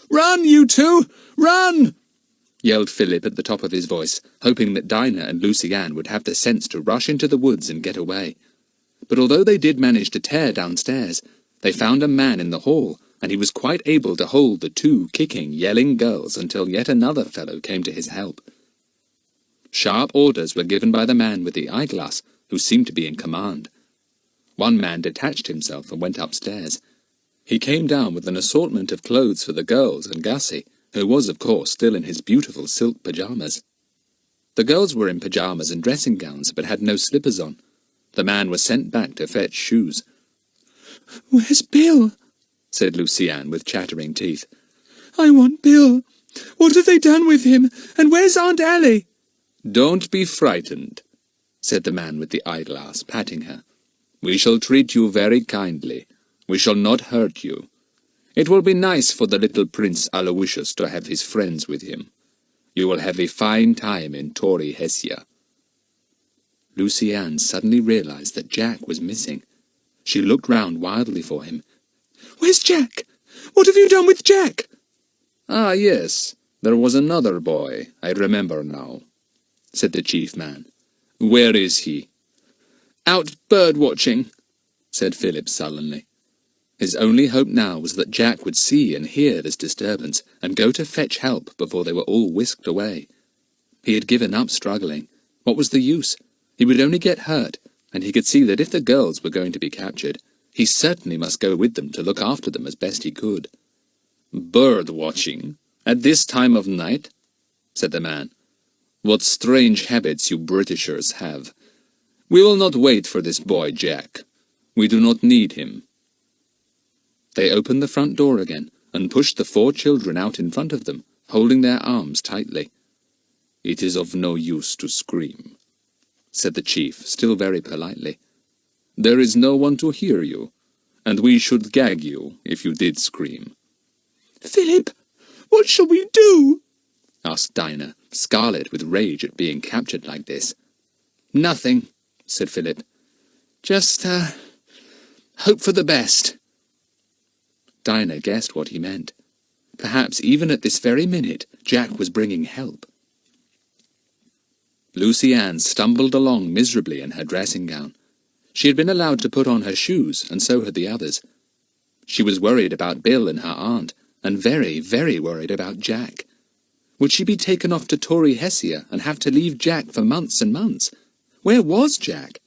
"Run, you two! Run!" yelled Philip at the top of his voice, hoping that Dinah and Lucy Ann would have the sense to rush into the woods and get away. But although they did manage to tear downstairs, they found a man in the hall, and he was quite able to hold the two kicking, yelling girls until yet another fellow came to his help. Sharp orders were given by the man with the eyeglass, who seemed to be in command. One man detached himself and went upstairs. He came down with an assortment of clothes for the girls and Gussy, who was, of course, still in his beautiful silk pyjamas. The girls were in pyjamas and dressing gowns, but had no slippers on. The man was sent back to fetch shoes. "Where's Bill?" said Lucy Ann with chattering teeth. "I want Bill. What have they done with him? And where's Aunt Allie?" "Don't be frightened," said the man with the eyeglass, patting her. "We shall treat you very kindly. We shall not hurt you. It will be nice for the little Prince Aloysius to have his friends with him. You will have a fine time in Tauri-Hessia." Lucy Ann suddenly realized that Jack was missing. She looked round wildly for him. "Where's Jack? What have you done with Jack?" "Ah, yes, there was another boy, I remember now," said the chief man. "Where is he?" "Out bird-watching," said Philip sullenly. His only hope now was that Jack would see and hear this disturbance, and go to fetch help before they were all whisked away. He had given up struggling. What was the use? He would only get hurt, and he could see that if the girls were going to be captured, he certainly must go with them to look after them as best he could. "Bird-watching? At this time of night?" said the man. "What strange habits you Britishers have. We will not wait for this boy, Jack. We do not need him." They opened the front door again, and pushed the 4 children out in front of them, holding their arms tightly. "It is of no use to scream," said the chief, still very politely. "There is no one to hear you, and we should gag you if you did scream." "Philip, what shall we do?" asked Dinah, scarlet with rage at being captured like this. "Nothing," said Philip. "Just, hope for the best." Dinah guessed what he meant. Perhaps even at this very minute Jack was bringing help. Lucy Ann stumbled along miserably in her dressing gown. She had been allowed to put on her shoes, and so had the others. She was worried about Bill and her aunt, and very, very worried about Jack. Would she be taken off to Tauri-Hessia and have to leave Jack for months and months? Where was Jack?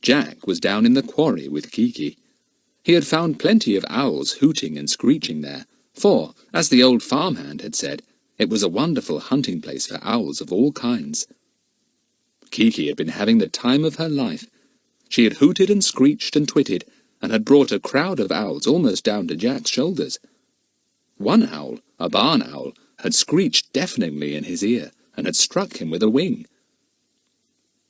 Jack was down in the quarry with Kiki. He had found plenty of owls hooting and screeching there, for, as the old farmhand had said, it was a wonderful hunting place for owls of all kinds. Kiki had been having the time of her life. She had hooted and screeched and twitted, and had brought a crowd of owls almost down to Jack's shoulders. One owl, a barn owl, had screeched deafeningly in his ear, and had struck him with a wing.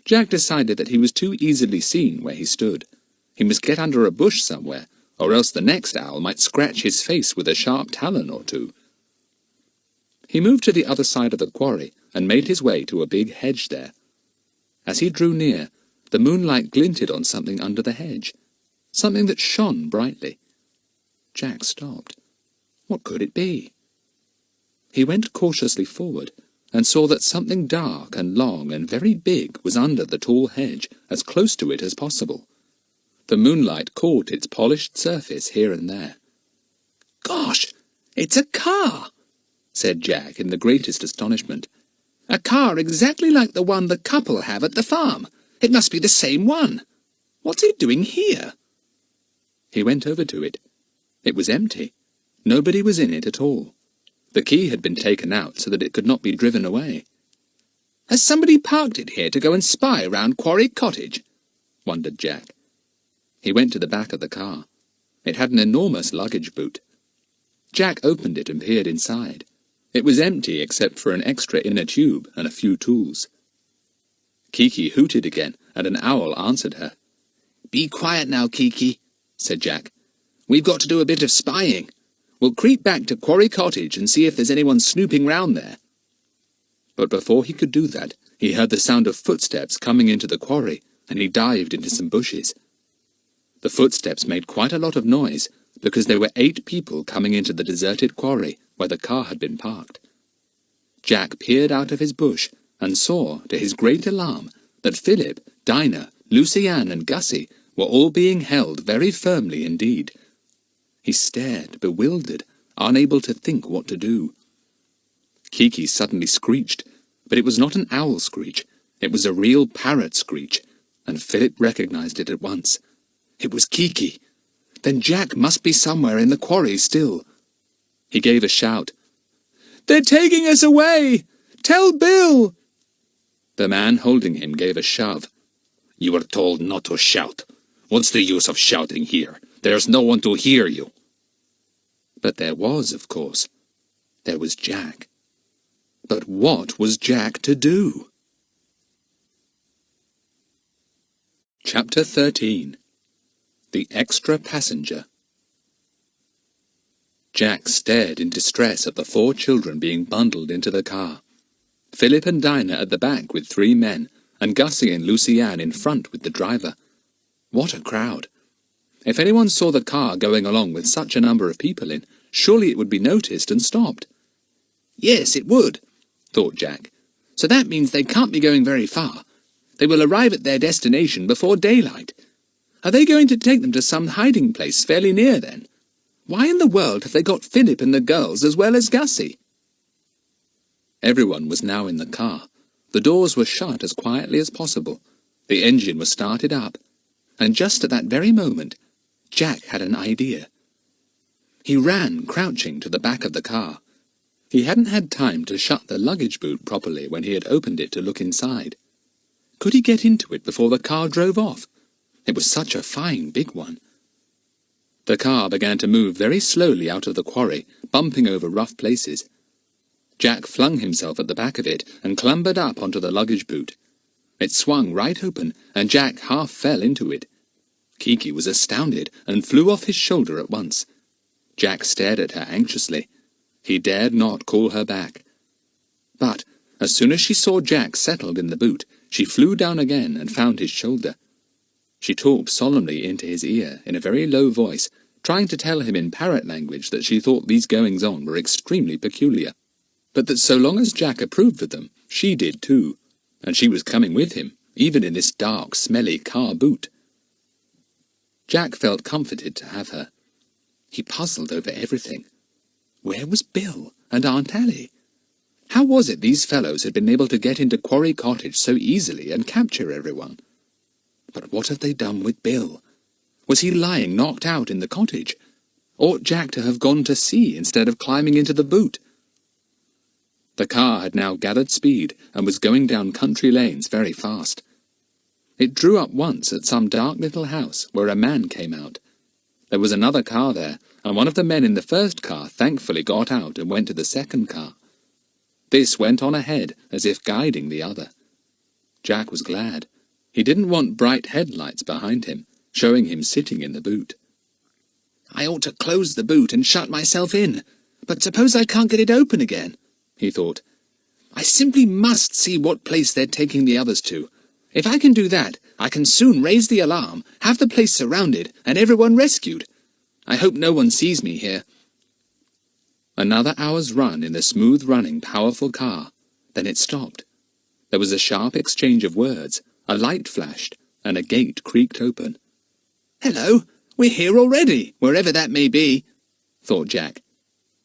Jack decided that he was too easily seen where he stood. He must get under a bush somewhere, or else the next owl might scratch his face with a sharp talon or two. He moved to the other side of the quarry, and made his way to a big hedge there. As he drew near, the moonlight glinted on something under the hedge, something that shone brightly. Jack stopped. What could it be? He went cautiously forward, and saw that something dark and long and very big was under the tall hedge, as close to it as possible. The moonlight caught its polished surface here and there. "Gosh, it's a car!" said Jack in the greatest astonishment. "A car exactly like the one the couple have at the farm. It must be the same one. What's it doing here?" He went over to it. It was empty. Nobody was in it at all. The key had been taken out so that it could not be driven away. "Has somebody parked it here to go and spy round Quarry Cottage?" wondered Jack. He went to the back of the car. It had an enormous luggage boot. Jack opened it and peered inside. It was empty except for an extra inner tube and a few tools. Kiki hooted again, and an owl answered her. "Be quiet now, Kiki," said Jack. "We've got to do a bit of spying. We'll creep back to Quarry Cottage and see if there's anyone snooping round there." But before he could do that, He heard the sound of footsteps coming into the quarry, and he dived into some bushes. The footsteps made quite a lot of noise, because there were 8 people coming into the deserted quarry where the car had been parked. Jack peered out of his bush and saw, to his great alarm, that Philip, Dinah, Lucy-Ann and Gussy were all being held very firmly indeed. He stared, bewildered, unable to think what to do. Kiki suddenly screeched, but it was not an owl screech, it was a real parrot screech, and Philip recognized it at once. It was Kiki. Then Jack must be somewhere in the quarry still. He gave a shout. "They're taking us away! Tell Bill!" The man holding him gave a shove. "You were told not to shout. What's the use of shouting here? There's no one to hear you." But there was, of course. There was Jack. But what was Jack to do? Chapter 13. The Extra Passenger. Jack stared in distress at the 4 children being bundled into the car. Philip and Dinah at the back with 3 men, and Gussy and Lucy-Ann in front with the driver. What a crowd! If anyone saw the car going along with such a number of people in, surely it would be noticed and stopped. Yes, it would, thought Jack. So that means they can't be going very far. They will arrive at their destination before daylight. Are they going to take them to some hiding place fairly near then? Why in the world have they got Philip and the girls as well as Gussy? Everyone was now in the car. The doors were shut as quietly as possible. The engine was started up. And just at that very moment, Jack had an idea. He ran, crouching, to the back of the car. He hadn't had time to shut the luggage boot properly when he had opened it to look inside. Could he get into it before the car drove off? It was such a fine big one. The car began to move very slowly out of the quarry, bumping over rough places. Jack flung himself at the back of it and clambered up onto the luggage boot. It swung right open, and Jack half fell into it. Kiki was astounded and flew off his shoulder at once. Jack stared at her anxiously. He dared not call her back. But as soon as she saw Jack settled in the boot, she flew down again and found his shoulder. She talked solemnly into his ear in a very low voice, trying to tell him in parrot language that she thought these goings-on were extremely peculiar, but that so long as Jack approved of them, she did too, and she was coming with him, even in this dark, smelly car boot. Jack felt comforted to have her. He puzzled over everything. Where was Bill and Aunt Allie? How was it these fellows had been able to get into Quarry Cottage so easily and capture everyone? But what had they done with Bill? Was he lying knocked out in the cottage? Ought Jack to have gone to sea instead of climbing into the boot? The car had now gathered speed and was going down country lanes very fast. It drew up once at some dark little house where a man came out. There was another car there, and one of the men in the first car thankfully got out and went to the second car. This went on ahead, as if guiding the other. Jack was glad. He didn't want bright headlights behind him, showing him sitting in the boot. I ought to close the boot and shut myself in, but suppose I can't get it open again, he thought. I simply must see what place they're taking the others to. If I can do that, I can soon raise the alarm, have the place surrounded, and everyone rescued. I hope no one sees me here. Another hour's run in the smooth-running, powerful car. Then it stopped. There was a sharp exchange of words, a light flashed, and a gate creaked open. Hello, we're here already, wherever that may be, thought Jack.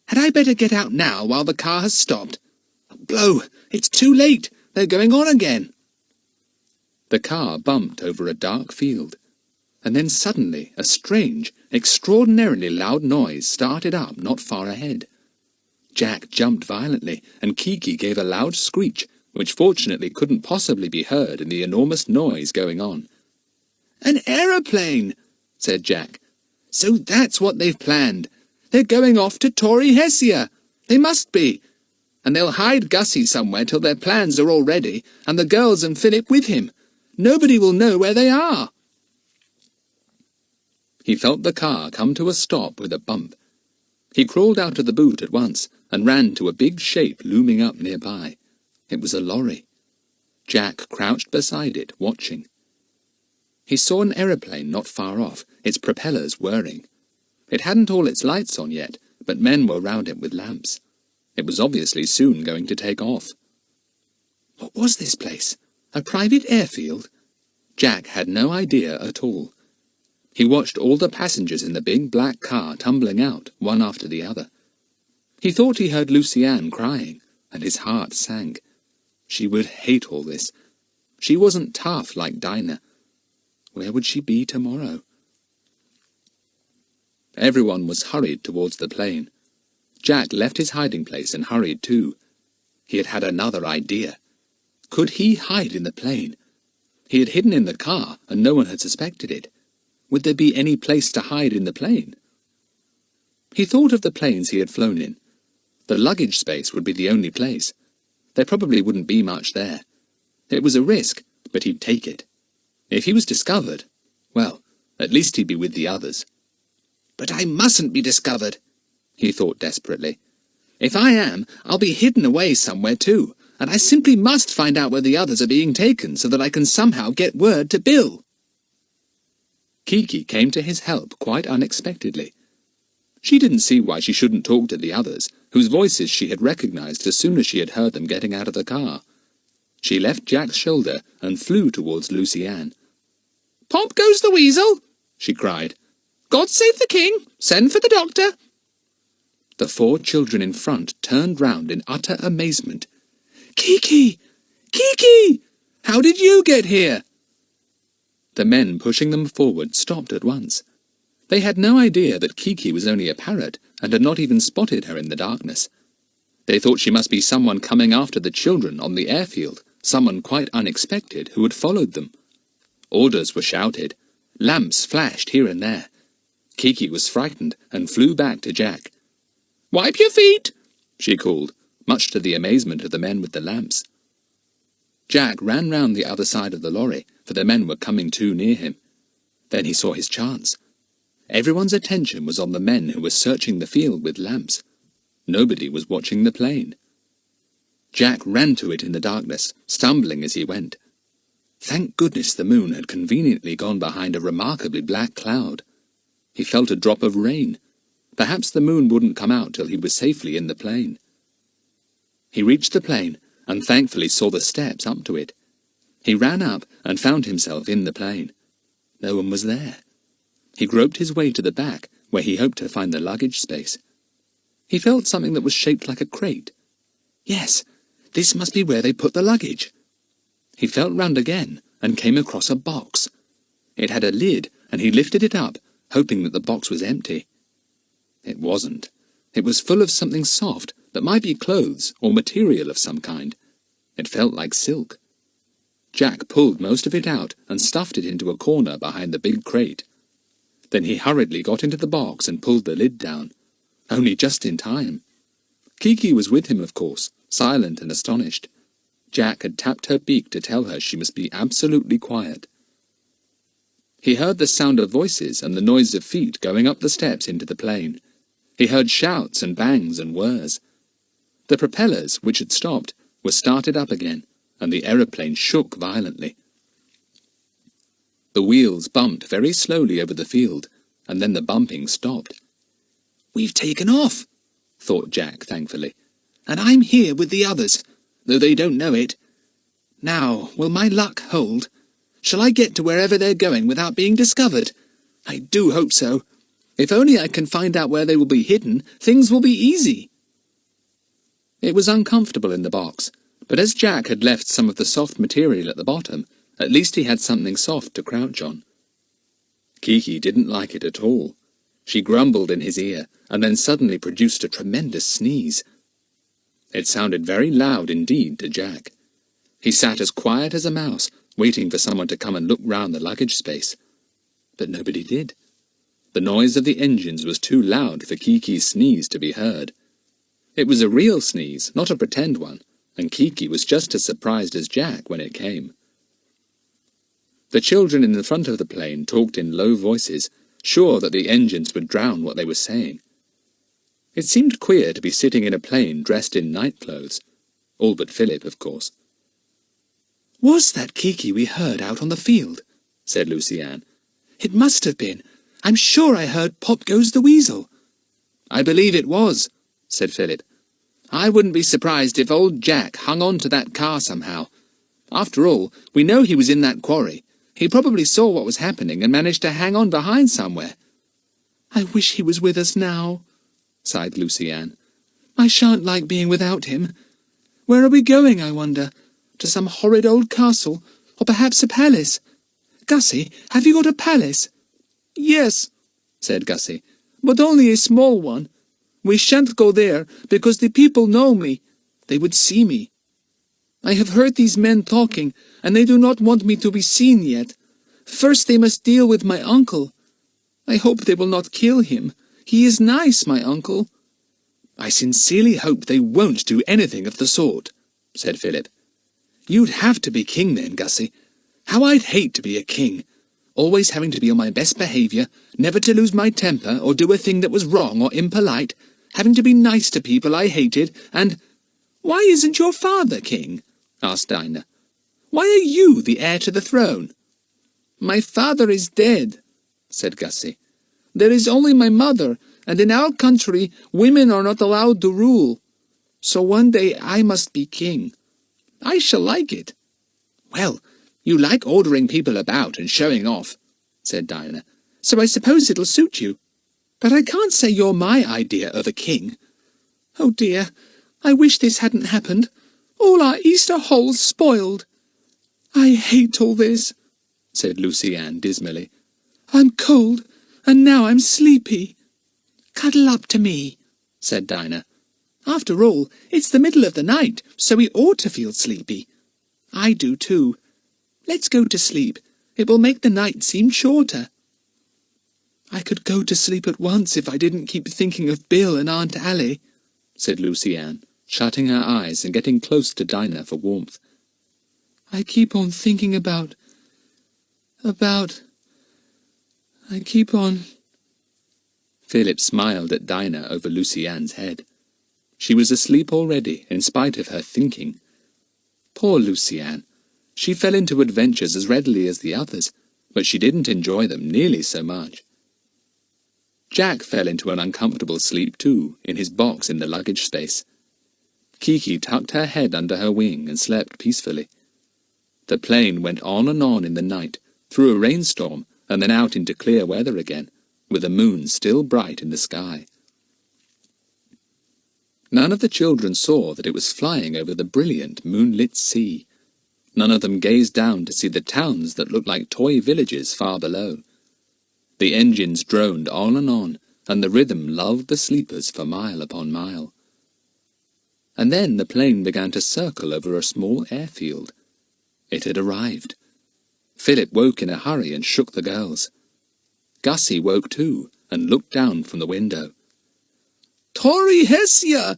Had I better get out now while the car has stopped? Blow! It's too late! They're going on again! The car bumped over a dark field, and then suddenly a strange, extraordinarily loud noise started up not far ahead. Jack jumped violently, and Kiki gave a loud screech, which fortunately couldn't possibly be heard in the enormous noise going on. An aeroplane, said Jack. So that's what they've planned. They're going off to Tauri-Hessia. They must be. And they'll hide Gussy somewhere till their plans are all ready, and the girls and Philip with him. Nobody will know where they are. He felt the car come to a stop with a bump. He crawled out of the boot at once and ran to a big shape looming up nearby. It was a lorry. Jack crouched beside it, watching. He saw an aeroplane not far off, its propellers whirring. It hadn't all its lights on yet, but men were round it with lamps. It was obviously soon going to take off. What was this place? A private airfield? Jack had no idea at all. He watched all the passengers in the big black car tumbling out, one after the other. He thought he heard Lucy-Anne crying, and his heart sank. She would hate all this. She wasn't tough like Dinah. Where would she be tomorrow? Everyone was hurried towards the plane. Jack left his hiding place and hurried too. He had had another idea. Could he hide in the plane? He had hidden in the car, and no one had suspected it. Would there be any place to hide in the plane? He thought of the planes he had flown in. The luggage space would be the only place. There probably wouldn't be much there. It was a risk, but he'd take it. If he was discovered, well, at least he'd be with the others. But I mustn't be discovered, he thought desperately. If I am, I'll be hidden away somewhere too, and I simply must find out where the others are being taken so that I can somehow get word to Bill. Kiki came to his help quite unexpectedly. She didn't see why she shouldn't talk to the others, whose voices she had recognized as soon as she had heard them getting out of the car. She left Jack's shoulder and flew towards Lucy-Anne. "Pop goes the weasel!" she cried. "God save the king! Send for the doctor!" The 4 children in front turned round in utter amazement. "Kiki! Kiki! How did you get here?" The men pushing them forward stopped at once. They had no idea that Kiki was only a parrot, and had not even spotted her in the darkness. They thought she must be someone coming after the children on the airfield, someone quite unexpected who had followed them. Orders were shouted. Lamps flashed here and there. Kiki was frightened and flew back to Jack. "Wipe your feet!" she called, much to the amazement of the men with the lamps. Jack ran round the other side of the lorry, for the men were coming too near him. Then he saw his chance. Everyone's attention was on the men who were searching the field with lamps. Nobody was watching the plane. Jack ran to it in the darkness, stumbling as he went. Thank goodness the moon had conveniently gone behind a remarkably black cloud. He felt a drop of rain. Perhaps the moon wouldn't come out till he was safely in the plane. He reached the plane, and thankfully saw the steps up to it. He ran up and found himself in the plane. No one was there. He groped his way to the back, where he hoped to find the luggage space. He felt something that was shaped like a crate. Yes, this must be where they put the luggage. He felt round again, and came across a box. It had a lid, and he lifted it up, hoping that the box was empty. It wasn't. It was full of something soft, that might be clothes, or material of some kind. It felt like silk. Jack pulled most of it out, and stuffed it into a corner behind the big crate. Then he hurriedly got into the box and pulled the lid down. Only just in time. Kiki was with him, of course, silent and astonished. Jack had tapped her beak to tell her she must be absolutely quiet. He heard the sound of voices and the noise of feet going up the steps into the plane. He heard shouts and bangs and whirs. The propellers, which had stopped, were started up again, and the aeroplane shook violently. The wheels bumped very slowly over the field, and then the bumping stopped. "We've taken off," thought Jack thankfully, "and I'm here with the others, though they don't know it. Now, will my luck hold? Shall I get to wherever they're going without being discovered? I do hope so. If only I can find out where they will be hidden, things will be easy." It was uncomfortable in the box, but as Jack had left some of the soft material at the bottom, at least he had something soft to crouch on. Kiki didn't like it at all. She grumbled in his ear, and then suddenly produced a tremendous sneeze. It sounded very loud indeed to Jack. He sat as quiet as a mouse, waiting for someone to come and look round the luggage space. But nobody did. The noise of the engines was too loud for Kiki's sneeze to be heard. It was a real sneeze, not a pretend one, and Kiki was just as surprised as Jack when it came. The children in the front of the plane talked in low voices, sure that the engines would drown what they were saying. It seemed queer to be sitting in a plane dressed in night clothes. All but Philip, of course. Was that Kiki we heard out on the field? Said Lucy-Anne. It must have been. I'm sure I heard Pop Goes the Weasel. I believe it was, said Philip. I wouldn't be surprised if old Jack hung on to that car somehow. After all, we know he was in that quarry. He probably saw what was happening and managed to hang on behind somewhere. I wish he was with us now, sighed Lucy-Anne. I shan't like being without him. Where are we going, I wonder? To some horrid old castle, or perhaps a palace? Gussy, have you got a palace? Yes, said Gussy, but only a small one. We shan't go there, because the people know me. They would see me. I have heard these men talking, and they do not want me to be seen yet. First they must deal with my uncle. I hope they will not kill him. He is nice, my uncle. I sincerely hope they won't do anything of the sort, said Philip. You'd have to be king then, Gussy. How I'd hate to be a king. Always having to be on my best behaviour, never to lose my temper or do a thing that was wrong or impolite, having to be nice to people I hated, and— Why isn't your father king? Asked Dinah. Why are you the heir to the throne? My father is dead, said Gussy. There is only my mother, and in our country women are not allowed to rule. So one day I must be king. I shall like it. Well, you like ordering people about and showing off, said Dinah, so I suppose it'll suit you. But I can't say you're my idea of a king. Oh dear, I wish this hadn't happened. All our Easter hole's spoiled. I hate all this, said Lucy-Anne dismally. I'm cold, and now I'm sleepy. Cuddle up to me, said Dinah. After all, it's the middle of the night, so we ought to feel sleepy. I do too. Let's go to sleep. It will make the night seem shorter. I could go to sleep at once if I didn't keep thinking of Bill and Aunt Allie, said Lucy-Anne, shutting her eyes and getting close to Dinah for warmth. I keep on thinking about... I keep on... Philip smiled at Dinah over Lucy-Anne's head. She was asleep already, in spite of her thinking. Poor Lucy-Anne. She fell into adventures as readily as the others, but she didn't enjoy them nearly so much. Jack fell into an uncomfortable sleep too, in his box in the luggage space. Kiki tucked her head under her wing and slept peacefully. The plane went on and on in the night, through a rainstorm, and then out into clear weather again, with the moon still bright in the sky. None of the children saw that it was flying over the brilliant moonlit sea. None of them gazed down to see the towns that looked like toy villages far below. The engines droned on, and the rhythm lulled the sleepers for mile upon mile. And then the plane began to circle over a small airfield. It had arrived. Philip woke in a hurry and shook the girls. Gussy woke too, and looked down from the window. "Tauri-Hessia!"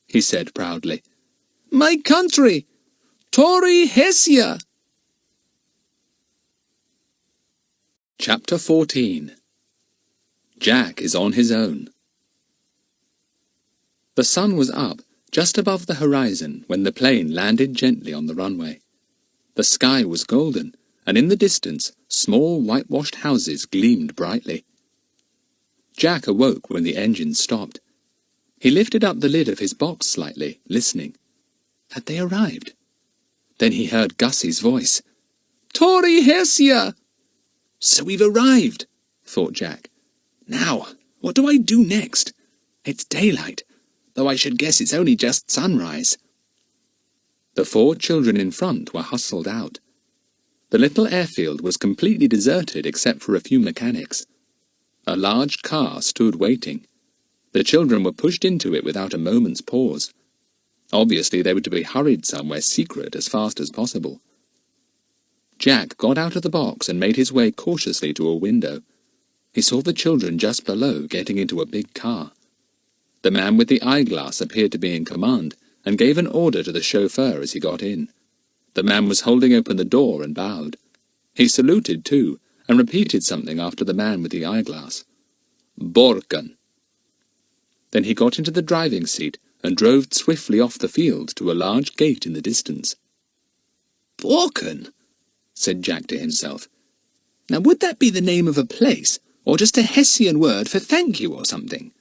he said proudly. "My country! Tauri-Hessia!" Chapter 14. Jack is on his own. The sun was up, just above the horizon, when the plane landed gently on the runway. The sky was golden, and in the distance, small whitewashed houses gleamed brightly. Jack awoke when the engines stopped. He lifted up the lid of his box slightly, listening. Had they arrived? Then he heard Gussy's voice. "Tauri-Hessia!" "So we've arrived," thought Jack. "Now, what do I do next? It's daylight, though I should guess it's only just sunrise." The 4 children in front were hustled out. The little airfield was completely deserted except for a few mechanics. A large car stood waiting. The children were pushed into it without a moment's pause. Obviously they were to be hurried somewhere secret as fast as possible. Jack got out of the box and made his way cautiously to a window. He saw the children just below getting into a big car. The man with the eyeglass appeared to be in command, and gave an order to the chauffeur as he got in. The man was holding open the door and bowed. He saluted too, and repeated something after the man with the eyeglass. "Borkan." Then he got into the driving seat and drove swiftly off the field to a large gate in the distance. Borken, said Jack to himself. Now would that be the name of a place, or just a Hessian word for thank you or something?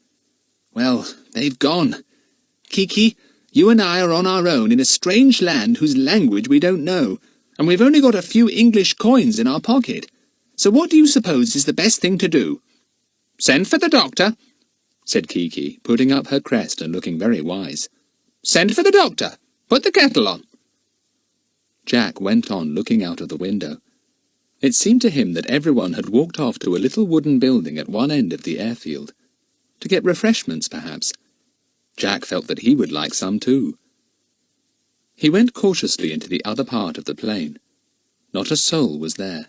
Well, they've gone. Kiki, you and I are on our own in a strange land whose language we don't know, and we've only got a few English coins in our pocket. So what do you suppose is the best thing to do? Send for the doctor, said Kiki, putting up her crest and looking very wise. Send for the doctor. Put the kettle on. Jack went on looking out of the window. It seemed to him that everyone had walked off to a little wooden building at one end of the airfield. To get refreshments, perhaps. Jack felt that he would like some too. He went cautiously into the other part of the plain. Not a soul was there.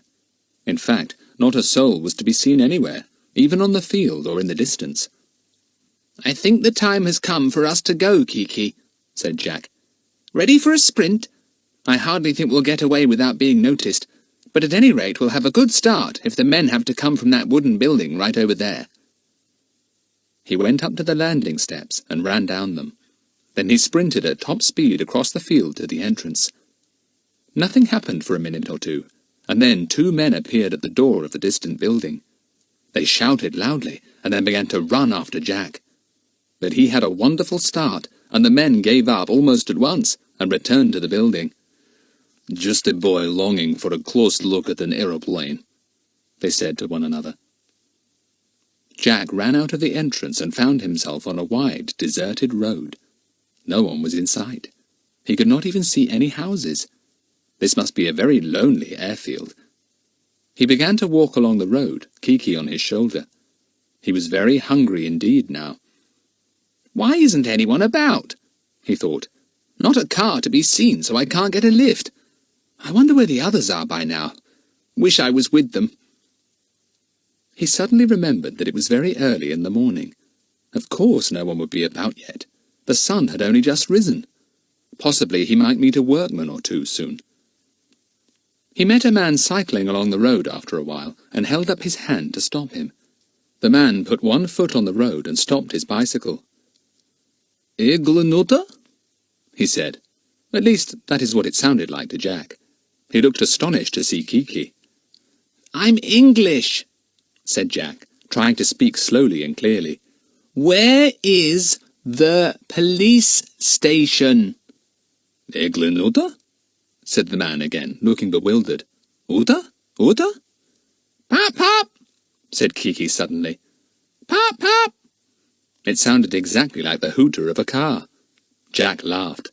In fact, not a soul was to be seen anywhere, even on the field or in the distance. I think the time has come for us to go, Kiki, said Jack. Ready for a sprint? I hardly think we'll get away without being noticed, but at any rate we'll have a good start if the men have to come from that wooden building right over there. He went up to the landing steps and ran down them. Then he sprinted at top speed across the field to the entrance. Nothing happened for a minute or two, and then 2 men appeared at the door of the distant building. They shouted loudly and then began to run after Jack. But he had a wonderful start, and the men gave up almost at once and returned to the building. Just a boy longing for a close look at an aeroplane, they said to one another. Jack ran out of the entrance and found himself on a wide, deserted road. No one was in sight. He could not even see any houses. This must be a very lonely airfield. He began to walk along the road, Kiki on his shoulder. He was very hungry indeed now. Why isn't anyone about? He thought. Not a car to be seen, so I can't get a lift. I wonder where the others are by now. Wish I was with them. He suddenly remembered that it was very early in the morning. Of course no one would be about yet. The sun had only just risen. Possibly he might meet a workman or two soon. He met a man cycling along the road after a while and held up his hand to stop him. The man put one foot on the road and stopped his bicycle. "Eglenuta?" he said. At least, that is what it sounded like to Jack. He looked astonished to see Kiki. "I'm English," said Jack, trying to speak slowly and clearly. "Where is the police station?" "Eglenuta?" said the man again, looking bewildered. "Uta? Uta?" "Pop, pop!" said Kiki suddenly. "Pop, pop!" It sounded exactly like the hooter of a car. Jack laughed.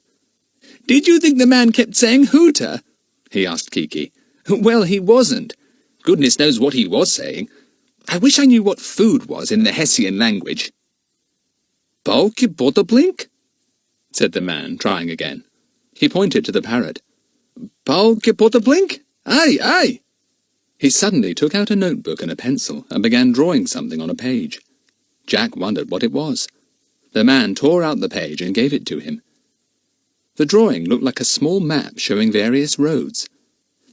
"Did you think the man kept saying hooter?" he asked Kiki. "Well, he wasn't. Goodness knows what he was saying. I wish I knew what food was in the Hessian language." "Pauke potablink?" said the man, trying again. He pointed to the parrot. "Pauke potablink? Aye, aye!" He suddenly took out a notebook and a pencil and began drawing something on a page. Jack wondered what it was. The man tore out the page and gave it to him. The drawing looked like a small map showing various roads.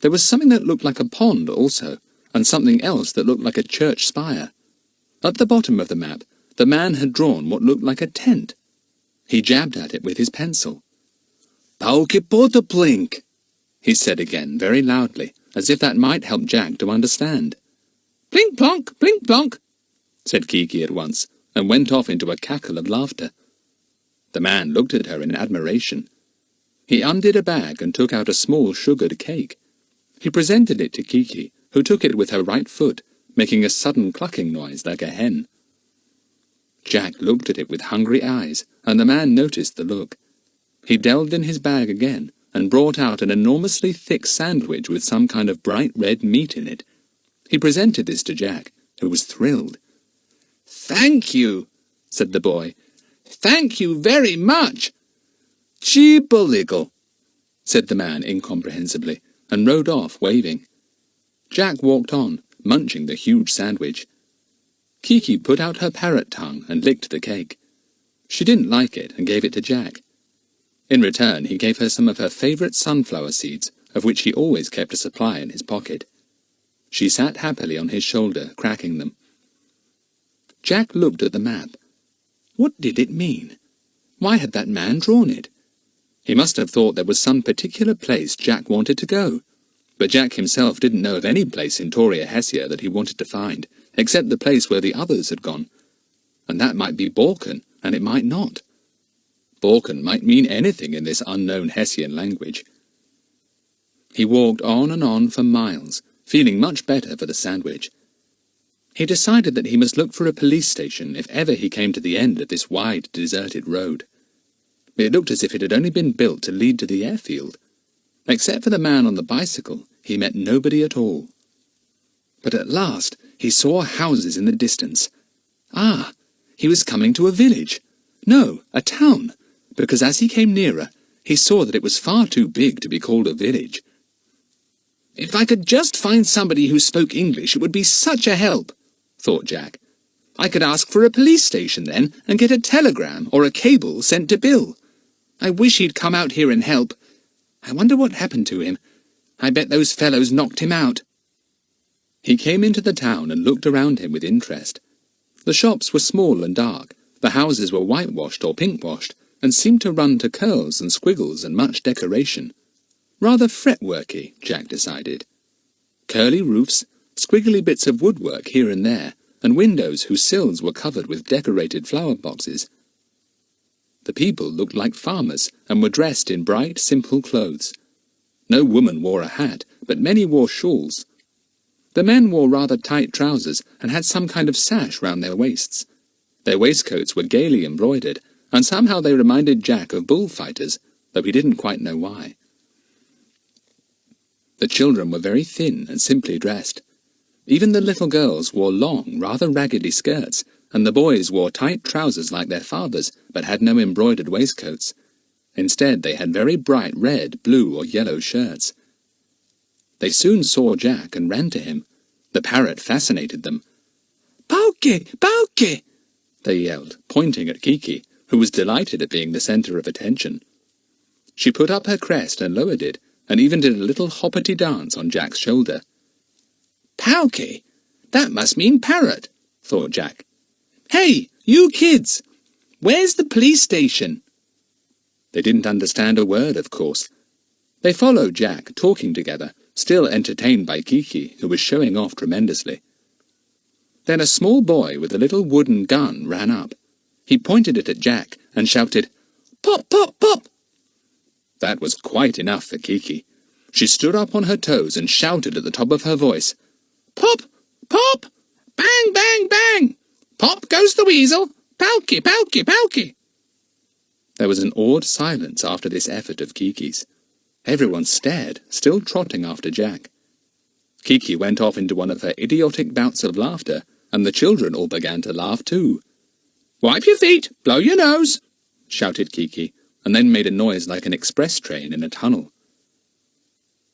There was something that looked like a pond also, and something else that looked like a church spire. At the bottom of the map, the man had drawn what looked like a tent. He jabbed at it with his pencil. "Pauke potablink," he said again, very loudly, as if that might help Jack to understand. "Plink plonk, plink plonk," said Kiki at once, and went off into a cackle of laughter. The man looked at her in admiration. He undid a bag and took out a small sugared cake. He presented it to Kiki, who took it with her right foot, making a sudden clucking noise like a hen. Jack looked at it with hungry eyes, and the man noticed the look. He delved in his bag again, and brought out an enormously thick sandwich with some kind of bright red meat in it. He presented this to Jack, who was thrilled. "Thank you," said the boy. "Thank you very much." "Cheapalickle," said the man incomprehensibly, and rode off, waving. Jack walked on, munching the huge sandwich. Kiki put out her parrot tongue and licked the cake. She didn't like it and gave it to Jack. In return, he gave her some of her favourite sunflower seeds, of which he always kept a supply in his pocket. She sat happily on his shoulder, cracking them. Jack looked at the map. What did it mean? Why had that man drawn it? He must have thought there was some particular place Jack wanted to go, but Jack himself didn't know of any place in Tauri-Hessia that he wanted to find, except the place where the others had gone. And that might be Balkan, and it might not. Balkan might mean anything in this unknown Hessian language. He walked on and on for miles, feeling much better for the sandwich. He decided that he must look for a police station if ever he came to the end of this wide, deserted road. It looked as if it had only been built to lead to the airfield. Except for the man on the bicycle, he met nobody at all. But at last he saw houses in the distance. Ah, he was coming to a village. No, a town, because as he came nearer, he saw that it was far too big to be called a village. "If I could just find somebody who spoke English, it would be such a help," thought Jack. "I could ask for a police station then, and get a telegram or a cable sent to Bill. I wish he'd come out here and help. I wonder what happened to him. I bet those fellows knocked him out." He came into the town and looked around him with interest. The shops were small and dark, the houses were whitewashed or pinkwashed, and seemed to run to curls and squiggles and much decoration. Rather fretworky, Jack decided. Curly roofs, squiggly bits of woodwork here and there, and windows whose sills were covered with decorated flower boxes. The people looked like farmers, and were dressed in bright, simple clothes. No woman wore a hat, but many wore shawls. The men wore rather tight trousers, and had some kind of sash round their waists. Their waistcoats were gaily embroidered, and somehow they reminded Jack of bullfighters, though he didn't quite know why. The children were very thin and simply dressed. Even the little girls wore long, rather raggedy skirts, and the boys wore tight trousers like their fathers, but had no embroidered waistcoats. Instead, they had very bright red, blue, or yellow shirts. They soon saw Jack and ran to him. The parrot fascinated them. "Pauke! Pauke!" they yelled, pointing at Kiki, who was delighted at being the centre of attention. She put up her crest and lowered it, and even did a little hoppity dance on Jack's shoulder. "Pauke? That must mean parrot," thought Jack. "Hey, you kids! Where's the police station?" They didn't understand a word, of course. They followed Jack, talking together, still entertained by Kiki, who was showing off tremendously. Then a small boy with a little wooden gun ran up. He pointed it at Jack and shouted, "Pop, pop, pop!" That was quite enough for Kiki. She stood up on her toes and shouted at the top of her voice, "Pop! Pop! Bang, bang, bang! Pop goes the weasel! Pauke, pauke, pauke!" There was an awed silence after this effort of Kiki's. Everyone stared, still trotting after Jack. Kiki went off into one of her idiotic bouts of laughter, and the children all began to laugh too. "Wipe your feet! Blow your nose!" shouted Kiki, and then made a noise like an express train in a tunnel.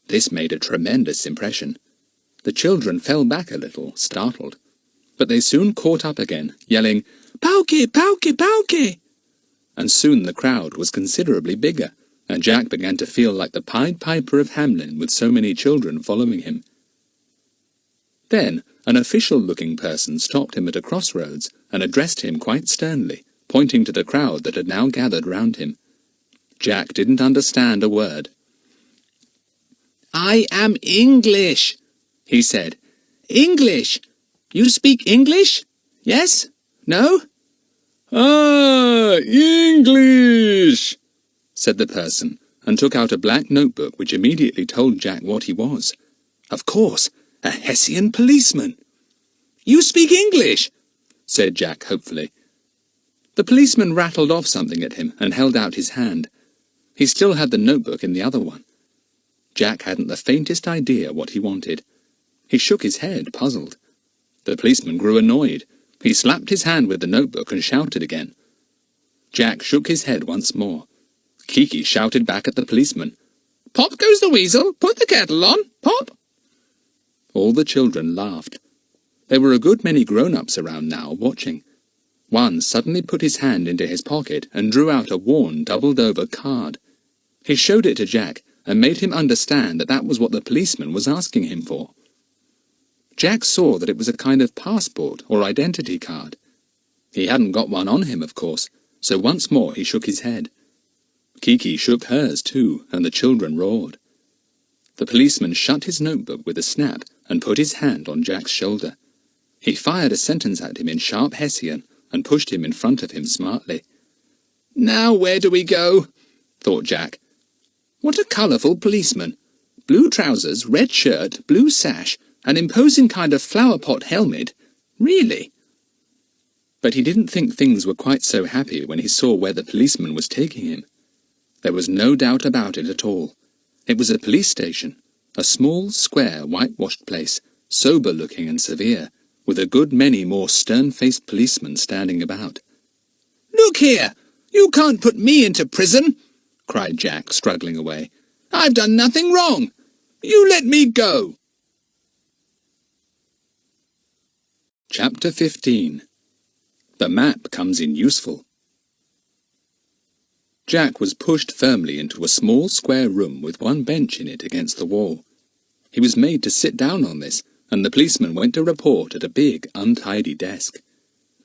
This made a tremendous impression. The children fell back a little, startled. But they soon caught up again, yelling, "Pauke, pauke, pauke!" And soon the crowd was considerably bigger, and Jack began to feel like the Pied Piper of Hamelin with so many children following him. Then an official-looking person stopped him at a crossroads and addressed him quite sternly, pointing to the crowd that had now gathered round him. Jack didn't understand a word. "I am English," he said. "English! You speak English? Yes? No?" "Ah, English!" said the person, and took out a black notebook which immediately told Jack what he was. Of course, a Hessian policeman. "You speak English?" said Jack hopefully. The policeman rattled off something at him and held out his hand. He still had the notebook in the other one. Jack hadn't the faintest idea what he wanted. He shook his head, puzzled. The policeman grew annoyed. He slapped his hand with the notebook and shouted again. Jack shook his head once more. Kiki shouted back at the policeman, "Pop goes the weasel! Put the kettle on! Pop!" All the children laughed. There were a good many grown-ups around now, watching. One suddenly put his hand into his pocket and drew out a worn, doubled-over card. He showed it to Jack and made him understand that that was what the policeman was asking him for. Jack saw that it was a kind of passport or identity card. He hadn't got one on him, of course, so once more he shook his head. Kiki shook hers too, and the children roared. The policeman shut his notebook with a snap and put his hand on Jack's shoulder. He fired a sentence at him in sharp Hessian and pushed him in front of him smartly. "Now where do we go?" thought Jack. What a colourful policeman! Blue trousers, red shirt, blue sash, an imposing kind of flower-pot helmet. Really? But he didn't think things were quite so happy when he saw where the policeman was taking him. There was no doubt about it at all. It was a police station, a small, square, whitewashed place, sober-looking and severe, with a good many more stern-faced policemen standing about. "Look here! You can't put me into prison!" cried Jack, struggling away. "I've done nothing wrong! You let me go!" Chapter 15. The map comes in useful. Jack was pushed firmly into a small square room with one bench in it against the wall. He was made to sit down on this, and the policeman went to report at a big, untidy desk.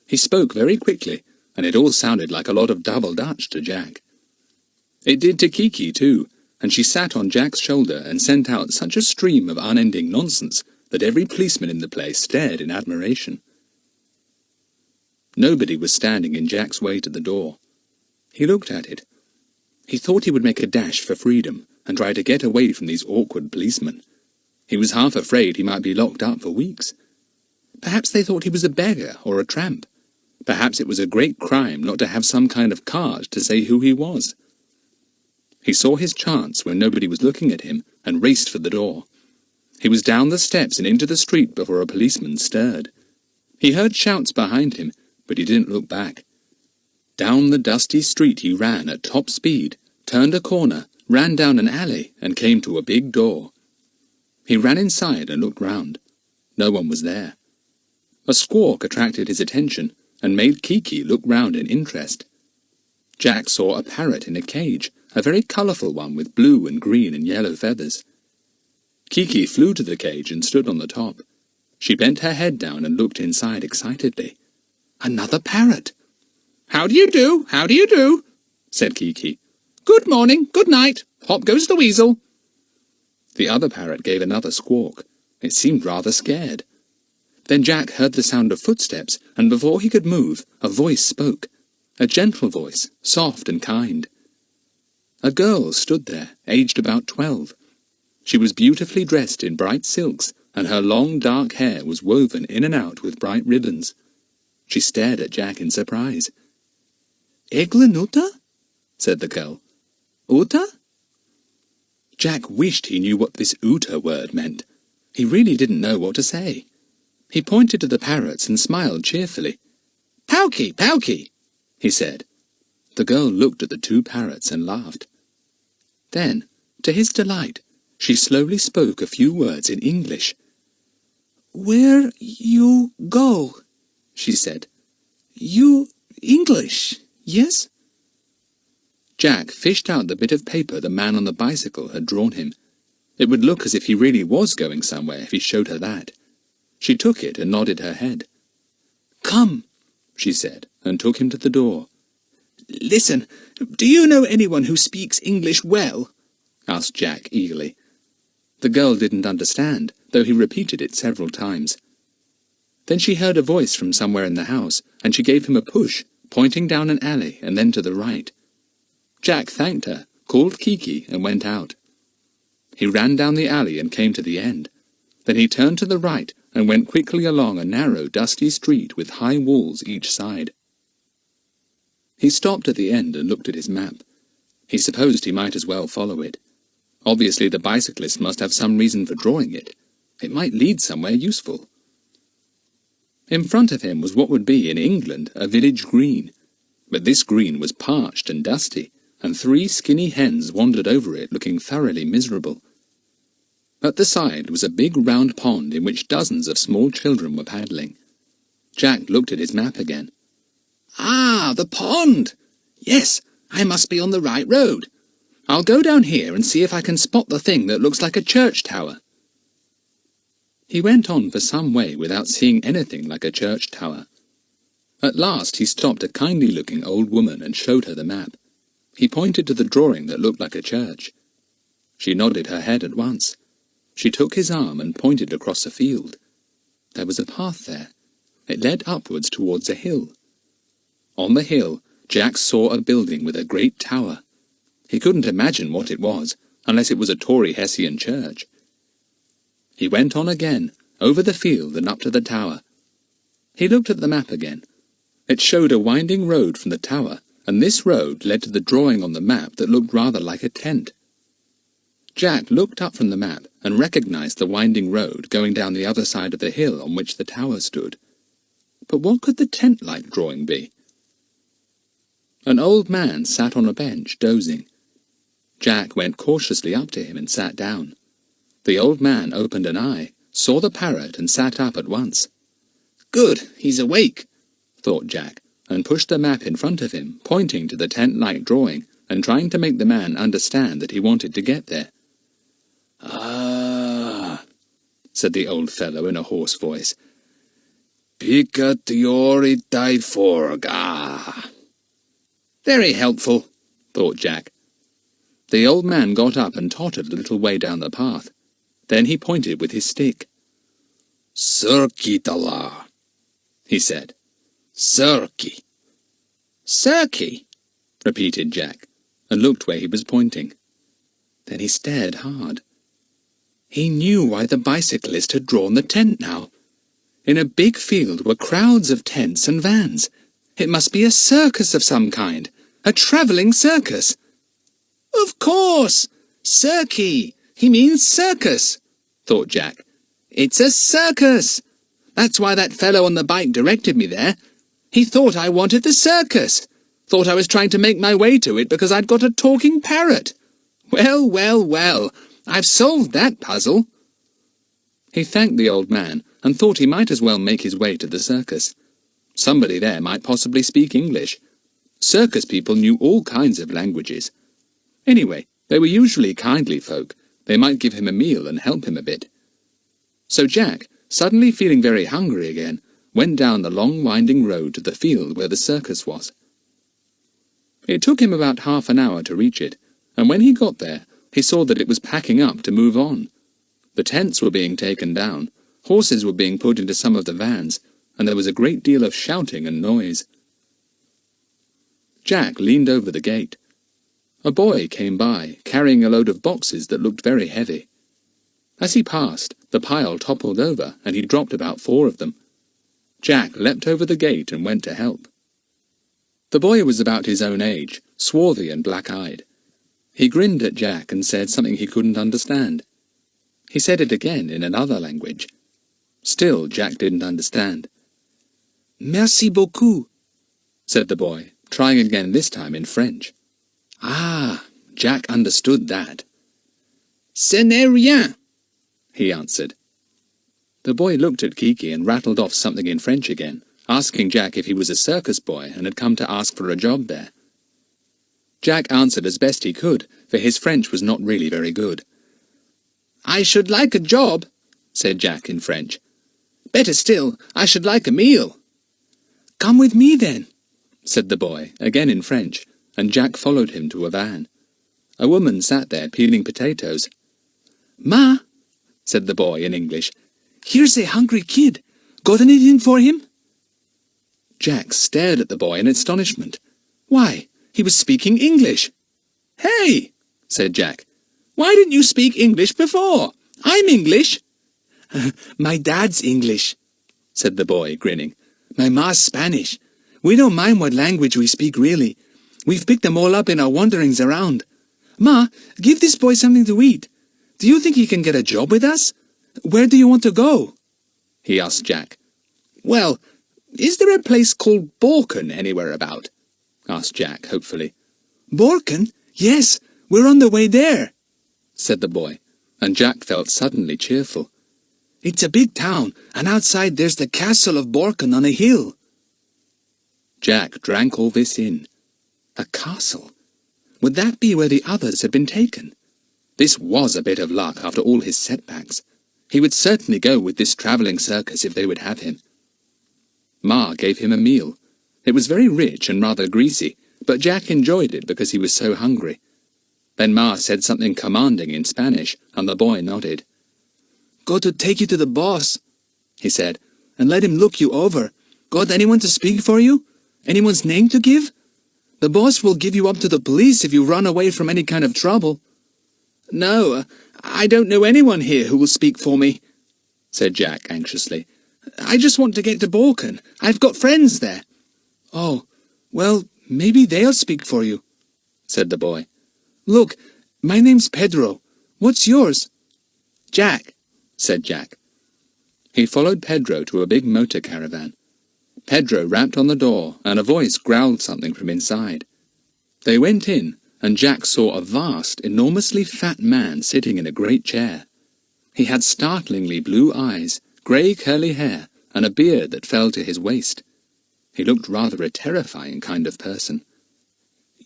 He spoke very quickly, and it all sounded like a lot of double Dutch to Jack. It did to Kiki too, and she sat on Jack's shoulder and sent out such a stream of unending nonsense that every policeman in the place stared in admiration. Nobody was standing in Jack's way to the door. He looked at it. He thought he would make a dash for freedom and try to get away from these awkward policemen. He was half afraid he might be locked up for weeks. Perhaps they thought he was a beggar or a tramp. Perhaps it was a great crime not to have some kind of card to say who he was. He saw his chance when nobody was looking at him and raced for the door. He was down the steps and into the street before a policeman stirred. He heard shouts behind him, but he didn't look back. Down the dusty street he ran at top speed, turned a corner, ran down an alley, and came to a big door. He ran inside and looked round. No one was there. A squawk attracted his attention and made Kiki look round in interest. Jack saw a parrot in a cage, a very colourful one with blue and green and yellow feathers. Kiki flew to the cage and stood on the top. She bent her head down and looked inside excitedly. Another parrot! "How do you do? How do you do?" said Kiki. "Good morning, good night. Hop goes the weasel." The other parrot gave another squawk. It seemed rather scared. Then Jack heard the sound of footsteps, and before he could move, a voice spoke. A gentle voice, soft and kind. A girl stood there, aged about 12. She was beautifully dressed in bright silks, and her long dark hair was woven in and out with bright ribbons. She stared at Jack in surprise. "Eglenuta?" said the girl. "Uta?" Jack wished he knew what this Uta word meant. He really didn't know what to say. He pointed to the parrots and smiled cheerfully. "Pauki, Pauki," he said. The girl looked at the two parrots and laughed. Then, to his delight, she slowly spoke a few words in English. "Where you go?" she said. "You English, yes?" Jack fished out the bit of paper the man on the bicycle had drawn him. It would look as if he really was going somewhere if he showed her that. She took it and nodded her head. "Come," she said, and took him to the door. "Listen, do you know anyone who speaks English well?" asked Jack eagerly. The girl didn't understand, though he repeated it several times. Then she heard a voice from somewhere in the house, and she gave him a push, pointing down an alley and then to the right. Jack thanked her, called Kiki, and went out. He ran down the alley and came to the end. Then he turned to the right and went quickly along a narrow, dusty street with high walls each side. He stopped at the end and looked at his map. He supposed he might as well follow it. Obviously the bicyclist must have some reason for drawing it. It might lead somewhere useful. In front of him was what would be, in England, a village green. But this green was parched and dusty, and 3 skinny hens wandered over it looking thoroughly miserable. At the side was a big round pond in which dozens of small children were paddling. Jack looked at his map again. "Ah, the pond! Yes, I must be on the right road. I'll go down here and see if I can spot the thing that looks like a church tower." He went on for some way without seeing anything like a church tower. At last he stopped a kindly-looking old woman and showed her the map. He pointed to the drawing that looked like a church. She nodded her head at once. She took his arm and pointed across the field. There was a path there. It led upwards towards a hill. On the hill, Jack saw a building with a great tower. He couldn't imagine what it was, unless it was a Tauri-Hessian church. He went on again, over the field and up to the tower. He looked at the map again. It showed a winding road from the tower, and this road led to the drawing on the map that looked rather like a tent. Jack looked up from the map and recognized the winding road going down the other side of the hill on which the tower stood. But what could the tent-like drawing be? An old man sat on a bench, dozing. Jack went cautiously up to him and sat down. The old man opened an eye, saw the parrot, and sat up at once. Good, he's awake, thought Jack, and pushed the map in front of him, pointing to the tent-like drawing, and trying to make the man understand that he wanted to get there. "Ah," said the old fellow in a hoarse voice. "Pica tioritai forga." very helpful, thought Jack. The old man got up and tottered a little way down the path. Then he pointed with his stick. "Circitala," he said. "Circi." Circi, repeated Jack, and looked where he was pointing. Then he stared hard. He knew why the bicyclist had drawn the tent now. In a big field were crowds of tents and vans. It must be a circus of some kind, a travelling circus. Of course, Circi, he means circus, thought Jack. It's a circus. That's why that fellow on the bike directed me there. He thought I wanted the circus. Thought I was trying to make my way to it because I'd got a talking parrot. Well, well, well, I've solved that puzzle. He thanked the old man and thought he might as well make his way to the circus. Somebody there might possibly speak English. Circus people knew all kinds of languages. Anyway, they were usually kindly folk. They might give him a meal and help him a bit. So Jack, suddenly feeling very hungry again, went down the long winding road to the field where the circus was. It took him about half an hour to reach it, and when he got there, he saw that it was packing up to move on. The tents were being taken down, horses were being put into some of the vans, and there was a great deal of shouting and noise. Jack leaned over the gate. A boy came by, carrying a load of boxes that looked very heavy. As he passed, the pile toppled over, and he dropped about 4 of them. Jack leapt over the gate and went to help. The boy was about his own age, swarthy and black-eyed. He grinned at Jack and said something he couldn't understand. He said it again in another language. Still, Jack didn't understand. Merci beaucoup, said the boy, trying again this time in French. Ah, Jack understood that. Ce n'est rien, he answered. The boy looked at Kiki and rattled off something in French again, asking Jack if he was a circus boy and had come to ask for a job there. Jack answered as best he could, for his French was not really very good. I should like a job, said Jack in French. Better still, I should like a meal. Come with me then, said the boy, again in French, and Jack followed him to a van. A woman sat there peeling potatoes. Ma, said the boy in English, here's a hungry kid. Got anything for him? Jack stared at the boy in astonishment. Why, he was speaking English. Hey, said Jack, why didn't you speak English before? I'm English. My dad's English, said the boy, grinning. My ma's Spanish. We don't mind what language we speak, really. We've picked them all up in our wanderings around. Ma, give this boy something to eat. Do you think he can get a job with us? Where do you want to go? He asked Jack. Well, is there a place called Borken anywhere about? Asked Jack, hopefully. Borken? Yes, we're on the way there, said the boy, and Jack felt suddenly cheerful. It's a big town, and outside there's the castle of Borken on a hill. Jack drank all this in. A castle? Would that be where the others had been taken? This was a bit of luck after all his setbacks. He would certainly go with this travelling circus if they would have him. Ma gave him a meal. It was very rich and rather greasy, but Jack enjoyed it because he was so hungry. Then Ma said something commanding in Spanish, and the boy nodded. "Got to take you to the boss," he said, "and let him look you over. Got anyone to speak for you? Anyone's name to give? The boss will give you up to the police if you run away from any kind of trouble." "No, I don't know anyone here who will speak for me," said Jack anxiously. "I just want to get to Balkan. I've got friends there." "Oh, well, maybe they'll speak for you," said the boy. "Look, my name's Pedro. What's yours?" "Jack," said Jack. He followed Pedro to a big motor caravan. Pedro rapped on the door, and a voice growled something from inside. They went in, and Jack saw a vast, enormously fat man sitting in a great chair. He had startlingly blue eyes, grey curly hair, and a beard that fell to his waist. He looked rather a terrifying kind of person.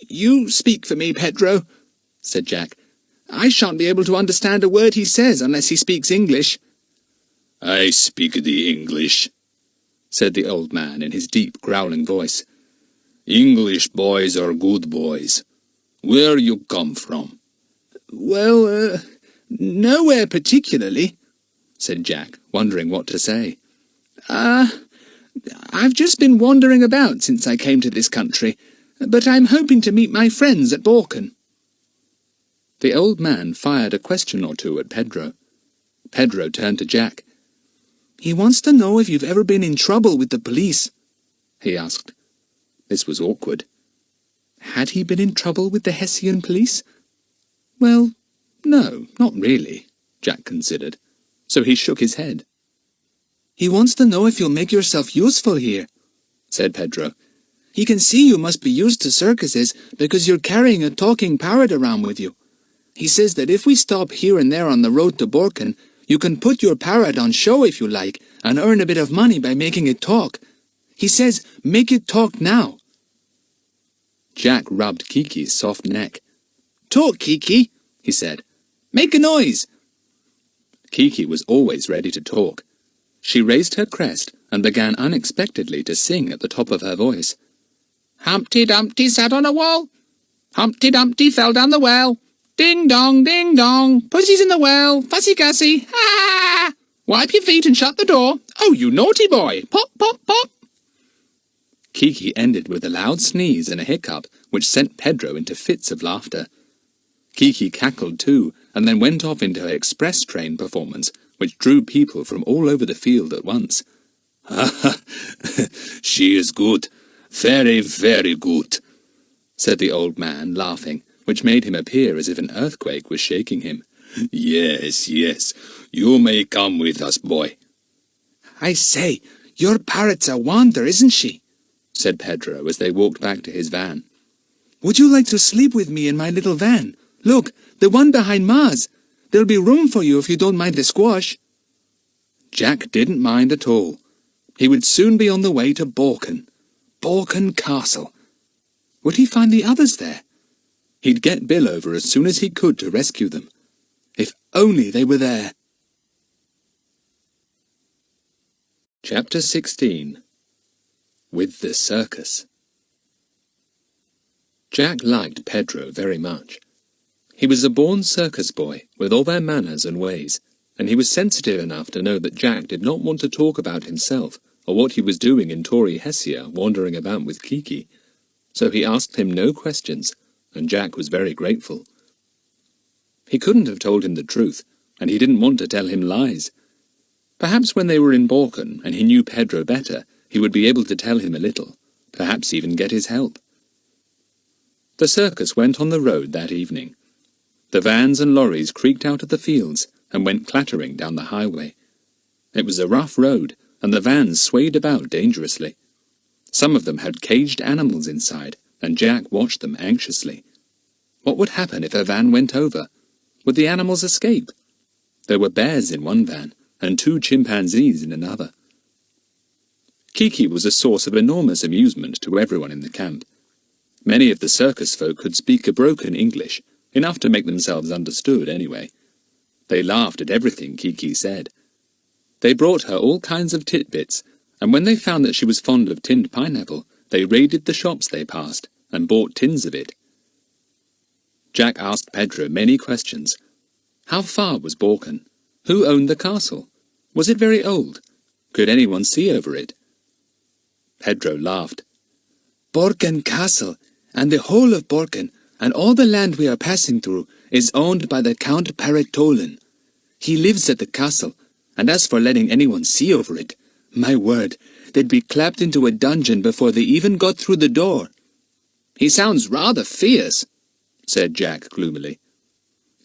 "You speak for me, Pedro," said Jack. "I shan't be able to understand a word he says unless he speaks English." "I speak the English," said the old man in his deep, growling voice. "English boys are good boys. Where you come from?" "Well, nowhere particularly," said Jack, wondering what to say. I've just been wandering about since I came to this country, but I'm hoping to meet my friends at Balkan." The old man fired a question or two at Pedro. Pedro turned to Jack. "He wants to know if you've ever been in trouble with the police," he asked. This was awkward. Had he been in trouble with the Hessian police? Well, no, not really, Jack considered, so he shook his head. "He wants to know if you'll make yourself useful here," said Pedro. "He can see you must be used to circuses because you're carrying a talking parrot around with you. He says that if we stop here and there on the road to Balkan, you can put your parrot on show if you like and earn a bit of money by making it talk. He says, make it talk now." Jack rubbed Kiki's soft neck. "Talk, Kiki," he said. "Make a noise." Kiki was always ready to talk. She raised her crest and began unexpectedly to sing at the top of her voice. "Humpty Dumpty sat on a wall. Humpty Dumpty fell down the well. Ding dong, ding dong. Pussy's in the well. Fussy Gussy. Ha! Wipe your feet and shut the door. Oh, you naughty boy. Pop, pop, pop." Kiki ended with a loud sneeze and a hiccup, which sent Pedro into fits of laughter. Kiki cackled too, and then went off into her express train performance, which drew people from all over the field at once. "Ha ha! She is good. Very, very good," said the old man, laughing, which made him appear as if an earthquake was shaking him. "Yes, yes. You may come with us, boy." "I say, your parrot's a wonder, isn't she?" said Pedro as they walked back to his van. "Would you like to sleep with me in my little van? Look, the one behind Ma's. There'll be room for you if you don't mind the squash." Jack didn't mind at all. He would soon be on the way to Balkan. Balkan Castle. Would he find the others there? He'd get Bill over as soon as he could to rescue them. If only they were there. Chapter 16. With the Circus. Jack liked Pedro very much. He was a born circus boy, with all their manners and ways, and he was sensitive enough to know that Jack did not want to talk about himself, or what he was doing in Tauri-Hessia wandering about with Kiki. So he asked him no questions, and Jack was very grateful. He couldn't have told him the truth, and he didn't want to tell him lies. Perhaps when they were in Balkan, and he knew Pedro better, he would be able to tell him a little, perhaps even get his help. The circus went on the road that evening. The vans and lorries creaked out of the fields and went clattering down the highway. It was a rough road, and the vans swayed about dangerously. Some of them had caged animals inside, and Jack watched them anxiously. What would happen if a van went over? Would the animals escape? There were bears in one van, and 2 chimpanzees in another. Kiki was a source of enormous amusement to everyone in the camp. Many of the circus folk could speak a broken English, enough to make themselves understood anyway. They laughed at everything Kiki said. They brought her all kinds of titbits, and when they found that she was fond of tinned pineapple, they raided the shops they passed, and bought tins of it. Jack asked Pedro many questions. How far was Borken? Who owned the castle? Was it very old? Could anyone see over it? Pedro laughed. Borken Castle, and the whole of Borken, and all the land we are passing through, is owned by the Count Paratolan. He lives at the castle, and as for letting anyone see over it, my word, they'd be clapped into a dungeon before they even got through the door. He sounds rather fierce, said Jack gloomily.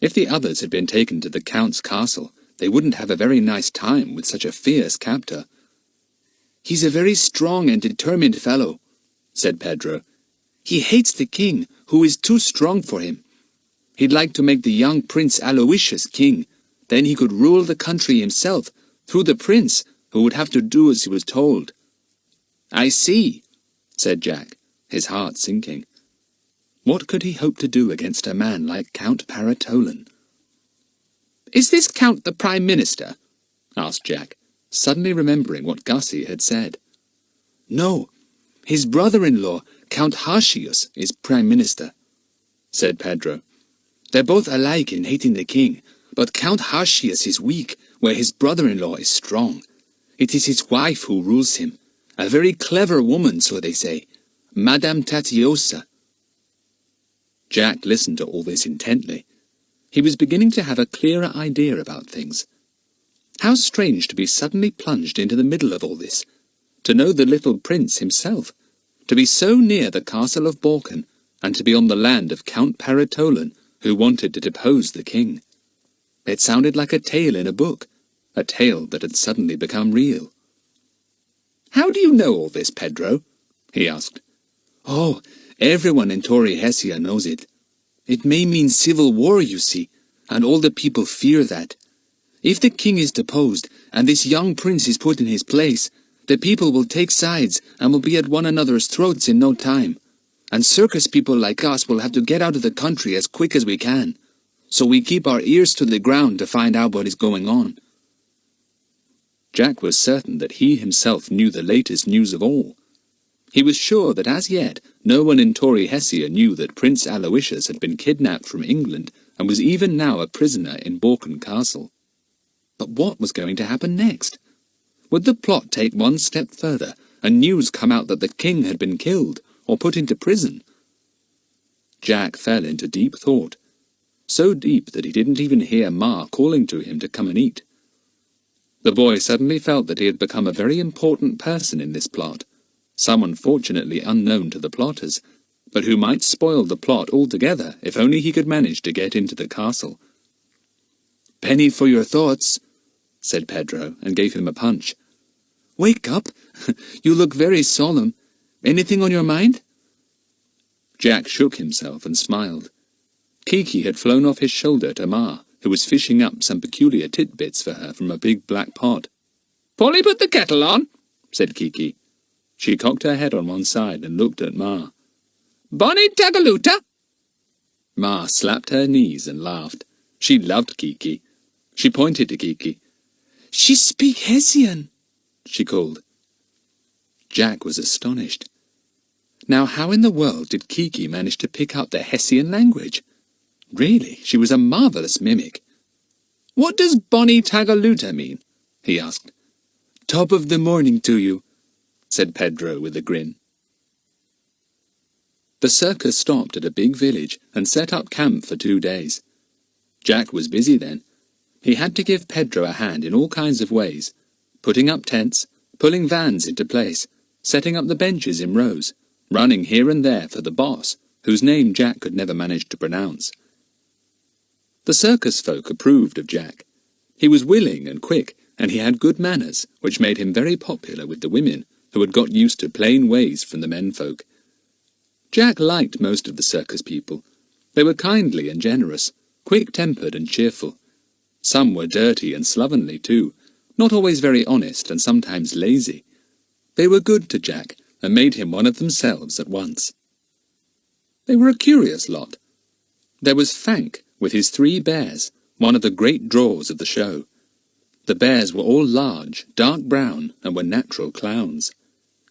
If the others had been taken to the Count's castle, they wouldn't have a very nice time with such a fierce captor. He's a very strong and determined fellow, said Pedro. He hates the king, who is too strong for him. He'd like to make the young Prince Aloysius king. Then he could rule the country himself, through the prince, who would have to do as he was told. I see, said Jack, his heart sinking. What could he hope to do against a man like Count Paratolan? Is this Count the Prime Minister? Asked Jack, suddenly remembering what Gussy had said. No, his brother-in-law, Count Hartius, is Prime Minister, said Pedro. They're both alike in hating the king, but Count Hartius is weak, where his brother-in-law is strong. It is his wife who rules him, a very clever woman, so they say, Madame Tatiosa. Jack listened to all this intently. He was beginning to have a clearer idea about things. How strange to be suddenly plunged into the middle of all this, to know the little prince himself, to be so near the castle of Borken, and to be on the land of Count Paratolan, who wanted to depose the king. It sounded like a tale in a book, a tale that had suddenly become real. "How do you know all this, Pedro?" he asked. Oh, everyone in Tauri-Hessia knows it. It may mean civil war, you see, and all the people fear that. If the king is deposed, and this young prince is put in his place, the people will take sides and will be at one another's throats in no time. And circus people like us will have to get out of the country as quick as we can. So we keep our ears to the ground to find out what is going on. Jack was certain that he himself knew the latest news of all. He was sure that as yet no one in Tauri-Hessia knew that Prince Aloysius had been kidnapped from England and was even now a prisoner in Borken Castle. But what was going to happen next? Would the plot take one step further, and news come out that the king had been killed or put into prison? Jack fell into deep thought, so deep that he didn't even hear Ma calling to him to come and eat. The boy suddenly felt that he had become a very important person in this plot, someone fortunately unknown to the plotters, but who might spoil the plot altogether if only he could manage to get into the castle. "Penny for your thoughts," said Pedro, and gave him a punch. "Wake up! You look very solemn. Anything on your mind?" Jack shook himself and smiled. Kiki had flown off his shoulder to Ma, who was fishing up some peculiar titbits for her from a big black pot. "Polly, put the kettle on," said Kiki. She cocked her head on one side and looked at Ma. "Bonnie Tagaluta." Ma slapped her knees and laughed. She loved Kiki. She pointed to Kiki. "She speak Hessian," she called. Jack was astonished. Now how in the world did Kiki manage to pick up the Hessian language? Really, she was a marvellous mimic. "What does Bonnie Tagaluta mean?" he asked. "Top of the morning to you," said Pedro with a grin. The circus stopped at a big village and set up camp for 2 days. Jack was busy then. He had to give Pedro a hand in all kinds of ways, putting up tents, pulling vans into place, setting up the benches in rows, running here and there for the boss, whose name Jack could never manage to pronounce. The circus folk approved of Jack. He was willing and quick, and he had good manners, which made him very popular with the women, who had got used to plain ways from the menfolk. Jack liked most of the circus people. They were kindly and generous, quick-tempered and cheerful. Some were dirty and slovenly too, not always very honest and sometimes lazy. They were good to Jack, and made him one of themselves at once. They were a curious lot. There was Fank, with his 3 bears, one of the great draws of the show. The bears were all large, dark brown, and were natural clowns.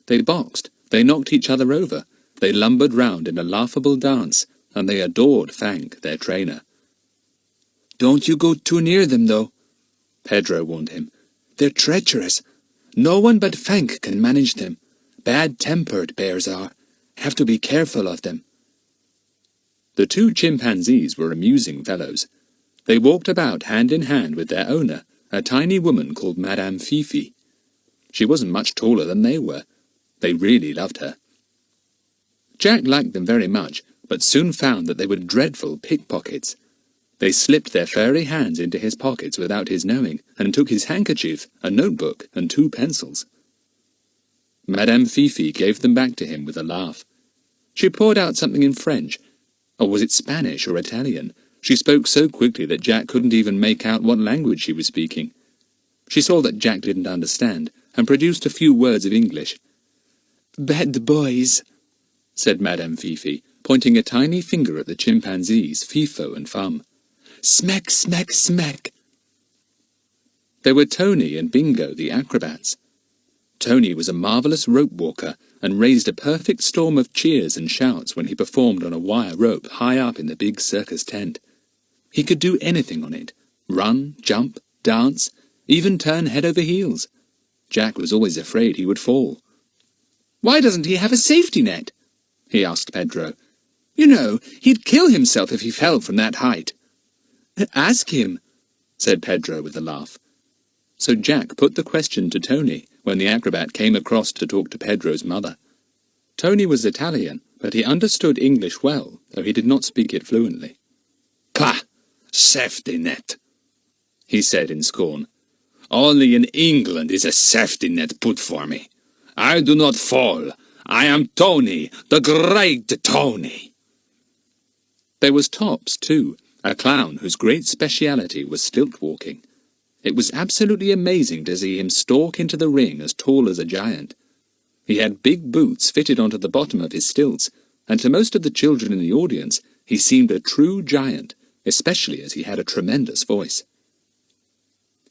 They boxed, they knocked each other over, They lumbered round in a laughable dance, and they adored Fank, their trainer. "Don't you go too near them, though," Pedro warned him. "They're treacherous. No one but Fank can manage them. Bad-tempered bears are. Have to be careful of them." The two chimpanzees were amusing fellows. They walked about hand in hand with their owner, a tiny woman called Madame Fifi. She wasn't much taller than they were. They really loved her. Jack liked them very much, but soon found that they were dreadful pickpockets. They slipped their furry hands into his pockets without his knowing, and took his handkerchief, a notebook, and 2 pencils. Madame Fifi gave them back to him with a laugh. She poured out something in French, or was it Spanish or Italian? She spoke so quickly that Jack couldn't even make out what language she was speaking. She saw that Jack didn't understand, and produced a few words of English. "Bad boys," said Madame Fifi, pointing a tiny finger at the chimpanzees, Fifo and Fum. "Smack, smack, smack." There were Tony and Bingo, the acrobats. Tony was a marvellous rope walker, and raised a perfect storm of cheers and shouts when he performed on a wire rope high up in the big circus tent. He could do anything on it: run, jump, dance, even turn head over heels. Jack was always afraid he would fall. "Why doesn't he have a safety net?" he asked Pedro. "You know, he'd kill himself if he fell from that height." "Ask him," said Pedro with a laugh. So Jack put the question to Tony when the acrobat came across to talk to Pedro's mother. Tony was Italian, but he understood English well, though he did not speak it fluently. "Pah! Safety net," he said in scorn. "Only in England is a safety net put for me. I do not fall. I am Tony, the great Tony." There was Tops, too, a clown whose great speciality was stilt walking. It was absolutely amazing to see him stalk into the ring as tall as a giant. He had big boots fitted onto the bottom of his stilts, and to most of the children in the audience he seemed a true giant, especially as he had a tremendous voice.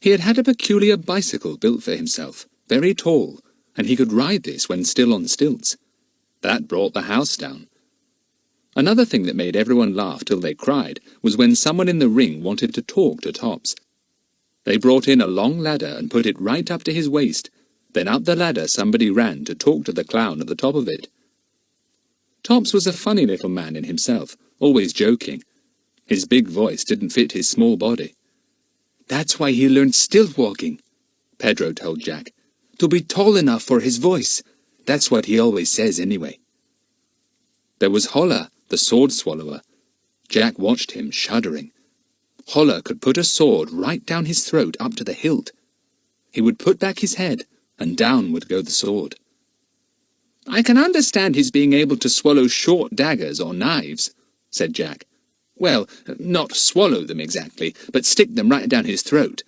He had had a peculiar bicycle built for himself, very tall, and he could ride this when still on stilts. That brought the house down. Another thing that made everyone laugh till they cried was when someone in the ring wanted to talk to Tops. They brought in a long ladder and put it right up to his waist. Then up the ladder somebody ran to talk to the clown at the top of it. Tops was a funny little man in himself, always joking. His big voice didn't fit his small body. "That's why he learned stilt walking," Pedro told Jack. "To be tall enough for his voice. That's what he always says anyway." There was Holler, the sword swallower. Jack watched him, shuddering. Holler could put a sword right down his throat up to the hilt. He would put back his head, and down would go the sword. "I can understand his being able to swallow short daggers or knives," said Jack. "Well, not swallow them exactly, but stick them right down his throat.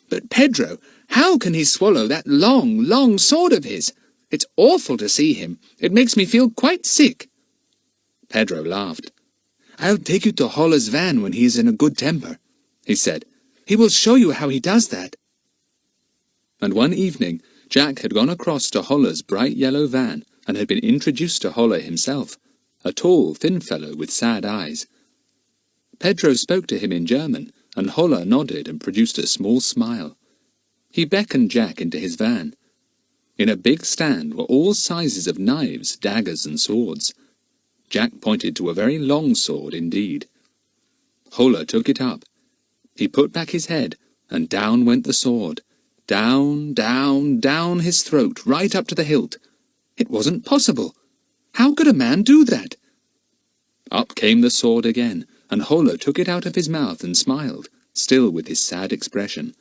But Pedro, how can he swallow that long, long sword of his? It's awful to see him. It makes me feel quite sick." Pedro laughed. "I'll take you to Holler's van when he is in a good temper," he said. "He will show you how he does that." And one evening, Jack had gone across to Holler's bright yellow van and had been introduced to Holler himself, a tall, thin fellow with sad eyes. Pedro spoke to him in German, and Holler nodded and produced a small smile. He beckoned Jack into his van. In a big stand were all sizes of knives, daggers, and swords. Jack pointed to a very long sword indeed. Holler took it up. He put back his head, and down went the sword. Down, down, down his throat, right up to the hilt. It wasn't possible. How could a man do that? Up came the sword again, and Holler took it out of his mouth and smiled, still with his sad expression.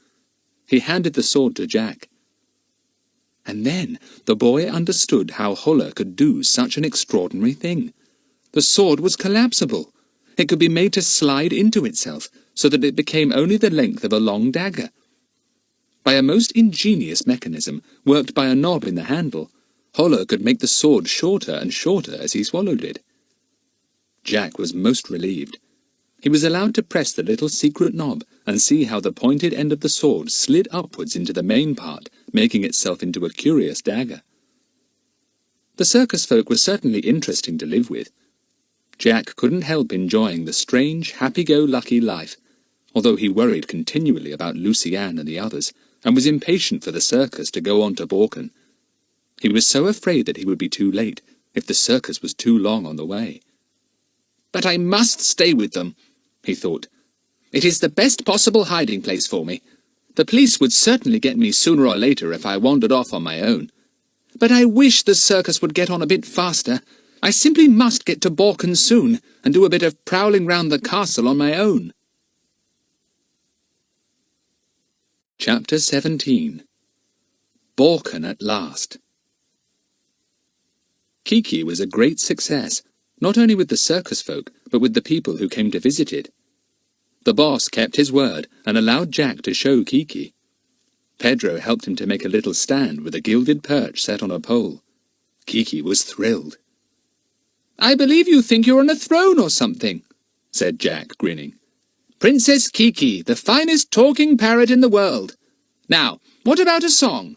He handed the sword to Jack. And then the boy understood how Holler could do such an extraordinary thing. The sword was collapsible. It could be made to slide into itself, so that it became only the length of a long dagger. By a most ingenious mechanism, worked by a knob in the handle, Holler could make the sword shorter and shorter as he swallowed it. Jack was most relieved. He was allowed to press the little secret knob and see how the pointed end of the sword slid upwards into the main part, making itself into a curious dagger. The circus folk were certainly interesting to live with. Jack couldn't help enjoying the strange, happy-go-lucky life, although he worried continually about Lucy-Anne and the others, and was impatient for the circus to go on to Borken. He was so afraid that he would be too late, if the circus was too long on the way. But I must stay with them, he thought. It is the best possible hiding place for me. The police would certainly get me sooner or later if I wandered off on my own. But I wish the circus would get on a bit faster. I simply must get to Borken soon, and do a bit of prowling round the castle on my own. Chapter 17. Borken at last. Kiki was a great success, not only with the circus folk, but with the people who came to visit it. The boss kept his word and allowed Jack to show Kiki. Pedro helped him to make a little stand with a gilded perch set on a pole. Kiki was thrilled. I believe you think you're on a throne or something, said Jack, grinning. Princess Kiki, the finest talking parrot in the world. Now, what about a song?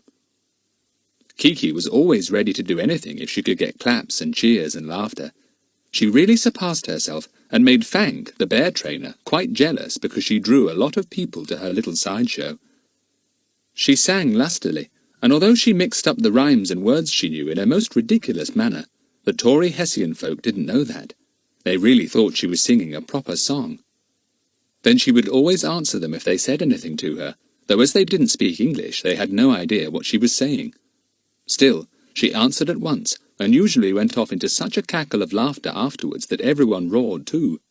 Kiki was always ready to do anything if she could get claps and cheers and laughter. She really surpassed herself and made Fank, the bear trainer, quite jealous because she drew a lot of people to her little sideshow. She sang lustily, and although she mixed up the rhymes and words she knew in a most ridiculous manner, the Tauri-Hessian folk didn't know that. They really thought she was singing a proper song. Then she would always answer them if they said anything to her, though as they didn't speak English, they had no idea what she was saying. Still, she answered at once, and usually went off into such a cackle of laughter afterwards that everyone roared too.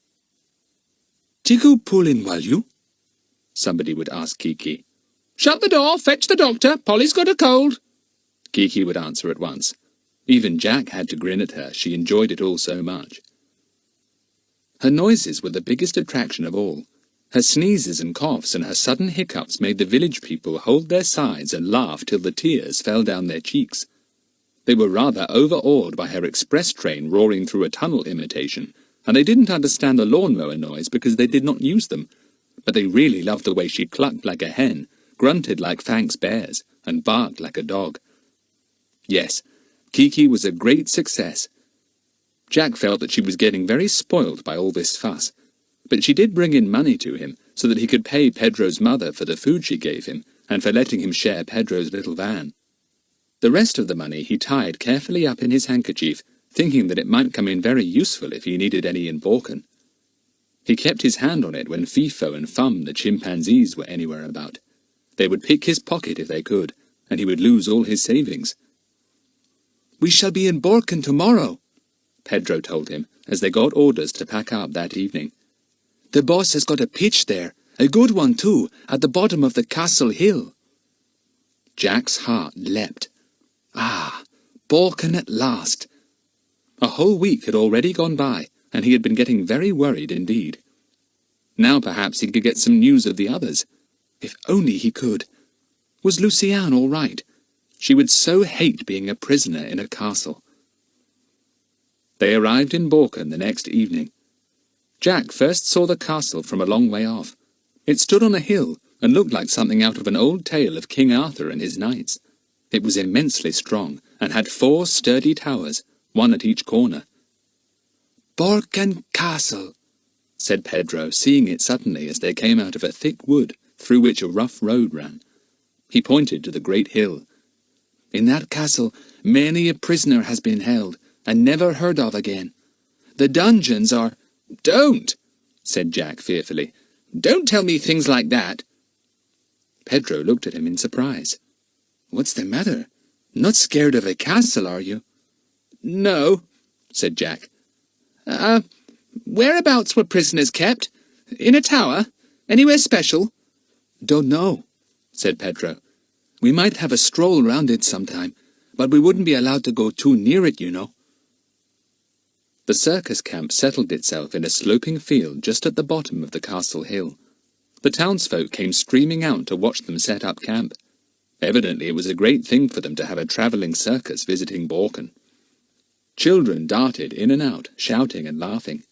"Tiku pullin, will you?" somebody would ask Kiki. "Shut the door, fetch the doctor, Polly's got a cold," Kiki would answer at once. Even Jack had to grin at her, she enjoyed it all so much. Her noises were the biggest attraction of all. Her sneezes and coughs and her sudden hiccups made the village people hold their sides and laugh till the tears fell down their cheeks. They were rather overawed by her express train roaring through a tunnel imitation, and they didn't understand the lawnmower noise because they did not use them, but they really loved the way she clucked like a hen, grunted like Fank's bears, and barked like a dog. Yes, Kiki was a great success. Jack felt that she was getting very spoilt by all this fuss, but she did bring in money to him so that he could pay Pedro's mother for the food she gave him and for letting him share Pedro's little van. The rest of the money he tied carefully up in his handkerchief, thinking that it might come in very useful if he needed any in Borken. He kept his hand on it when Fifo and Fum, the chimpanzees, were anywhere about. They would pick his pocket if they could, and he would lose all his savings. "We shall be in Borken tomorrow," Pedro told him, as they got orders to pack up that evening. "The boss has got a pitch there, a good one too, at the bottom of the castle hill." Jack's heart leapt. Ah, Borken at last. A whole week had already gone by, and he had been getting very worried indeed. Now perhaps he could get some news of the others. If only he could. Was Lucy-Anne all right? She would so hate being a prisoner in a castle. They arrived in Borken the next evening. Jack first saw the castle from a long way off. It stood on a hill, and looked like something out of an old tale of King Arthur and his knights. It was immensely strong, and had 4 sturdy towers, one at each corner. "Borken Castle," said Pedro, seeing it suddenly as they came out of a thick wood through which a rough road ran. He pointed to the great hill. "In that castle many a prisoner has been held, and never heard of again. The dungeons are—" "Don't!" said Jack fearfully. "Don't tell me things like that." Pedro looked at him in surprise. "What's the matter? Not scared of a castle, are you?" "No," said Jack. Whereabouts were prisoners kept? In a tower? Anywhere special?" "Don't know," said Pedro. "We might have a stroll round it sometime, but we wouldn't be allowed to go too near it, you know." The circus camp settled itself in a sloping field just at the bottom of the castle hill. The townsfolk came streaming out to watch them set up camp. Evidently it was a great thing for them to have a travelling circus visiting Borken. Children darted in and out, shouting and laughing.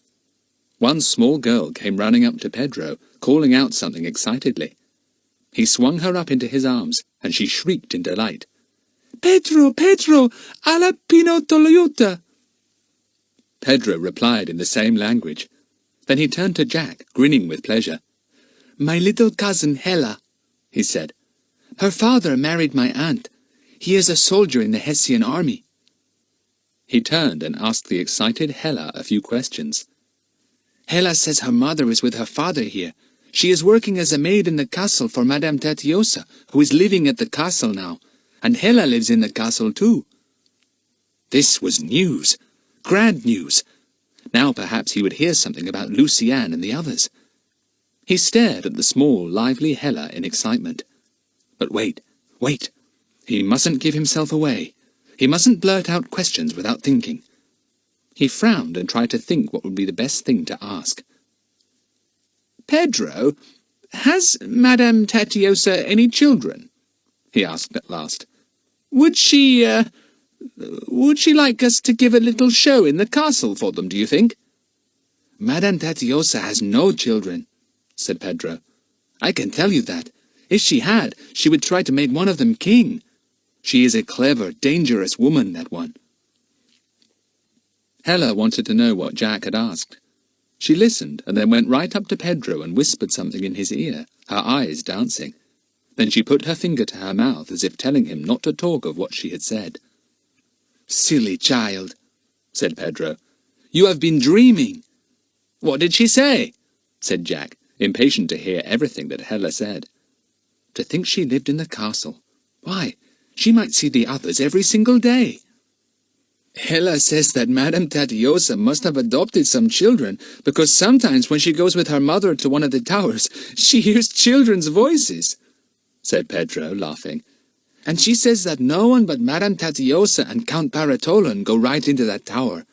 One small girl came running up to Pedro, calling out something excitedly. He swung her up into his arms, and she shrieked in delight. Pedro, Pedro, alla Pino Toyota. Pedro replied in the same language. Then he turned to Jack, grinning with pleasure. My little cousin Hella, he said. Her father married my aunt. He is a soldier in the Hessian army. He turned and asked the excited Hella a few questions. Hella says her mother is with her father here. She is working as a maid in the castle for Madame Tauri-Hessia, who is living at the castle now, and Hella lives in the castle too. This was news. Grand news. Now perhaps he would hear something about Lucienne and the others. He stared at the small, lively Hella in excitement. But wait. He mustn't give himself away. He mustn't blurt out questions without thinking. He frowned and tried to think what would be the best thing to ask. Pedro, has Madame Tauri-Hessia any children? He asked at last. Would she like us to give a little show in the castle for them, do you think? Madame Tauri-Hessia has no children, said Pedro. I can tell you that. If she had, she would try to make one of them king. She is a clever, dangerous woman, that one. Hella wanted to know what Jack had asked. She listened and then went right up to Pedro and whispered something in his ear, her eyes dancing. Then she put her finger to her mouth as if telling him not to talk of what she had said. Silly child, said Pedro. You have been dreaming. What did she say? Said Jack, impatient to hear everything that Hella said. To think she lived in the castle. Why, she might see the others every single day. Hella says that Madame Tauri-Hessia must have adopted some children, because sometimes when she goes with her mother to one of the towers, she hears children's voices, said Pedro, laughing. And she says that no one but Madame Tauri-Hessia and Count Paratolon go right into that tower.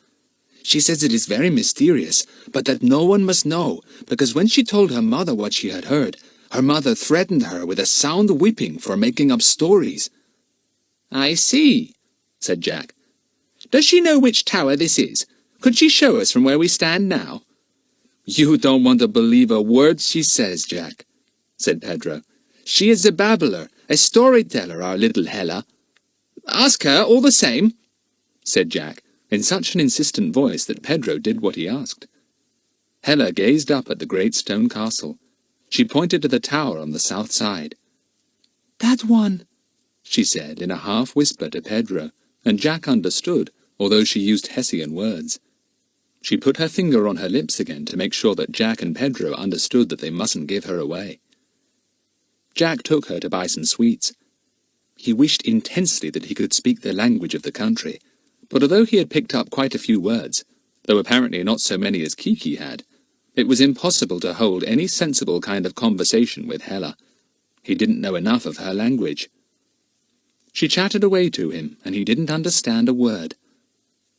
She says it is very mysterious, but that no one must know, because when she told her mother what she had heard, her mother threatened her with a sound whipping for making up stories. I see, said Jack. Does she know which tower this is? Could she show us from where we stand now? You don't want to believe a word she says, Jack, said Pedro. She is a babbler, a storyteller, our little Hella. Ask her all the same, said Jack, in such an insistent voice that Pedro did what he asked. Hella gazed up at the great stone castle. She pointed to the tower on the south side. That one, she said in a half-whisper to Pedro, and Jack understood, although she used Hessian words. She put her finger on her lips again to make sure that Jack and Pedro understood that they mustn't give her away. Jack took her to buy some sweets. He wished intensely that he could speak the language of the country, but although he had picked up quite a few words, though apparently not so many as Kiki had, it was impossible to hold any sensible kind of conversation with Hella. He didn't know enough of her language. She chattered away to him, and he didn't understand a word.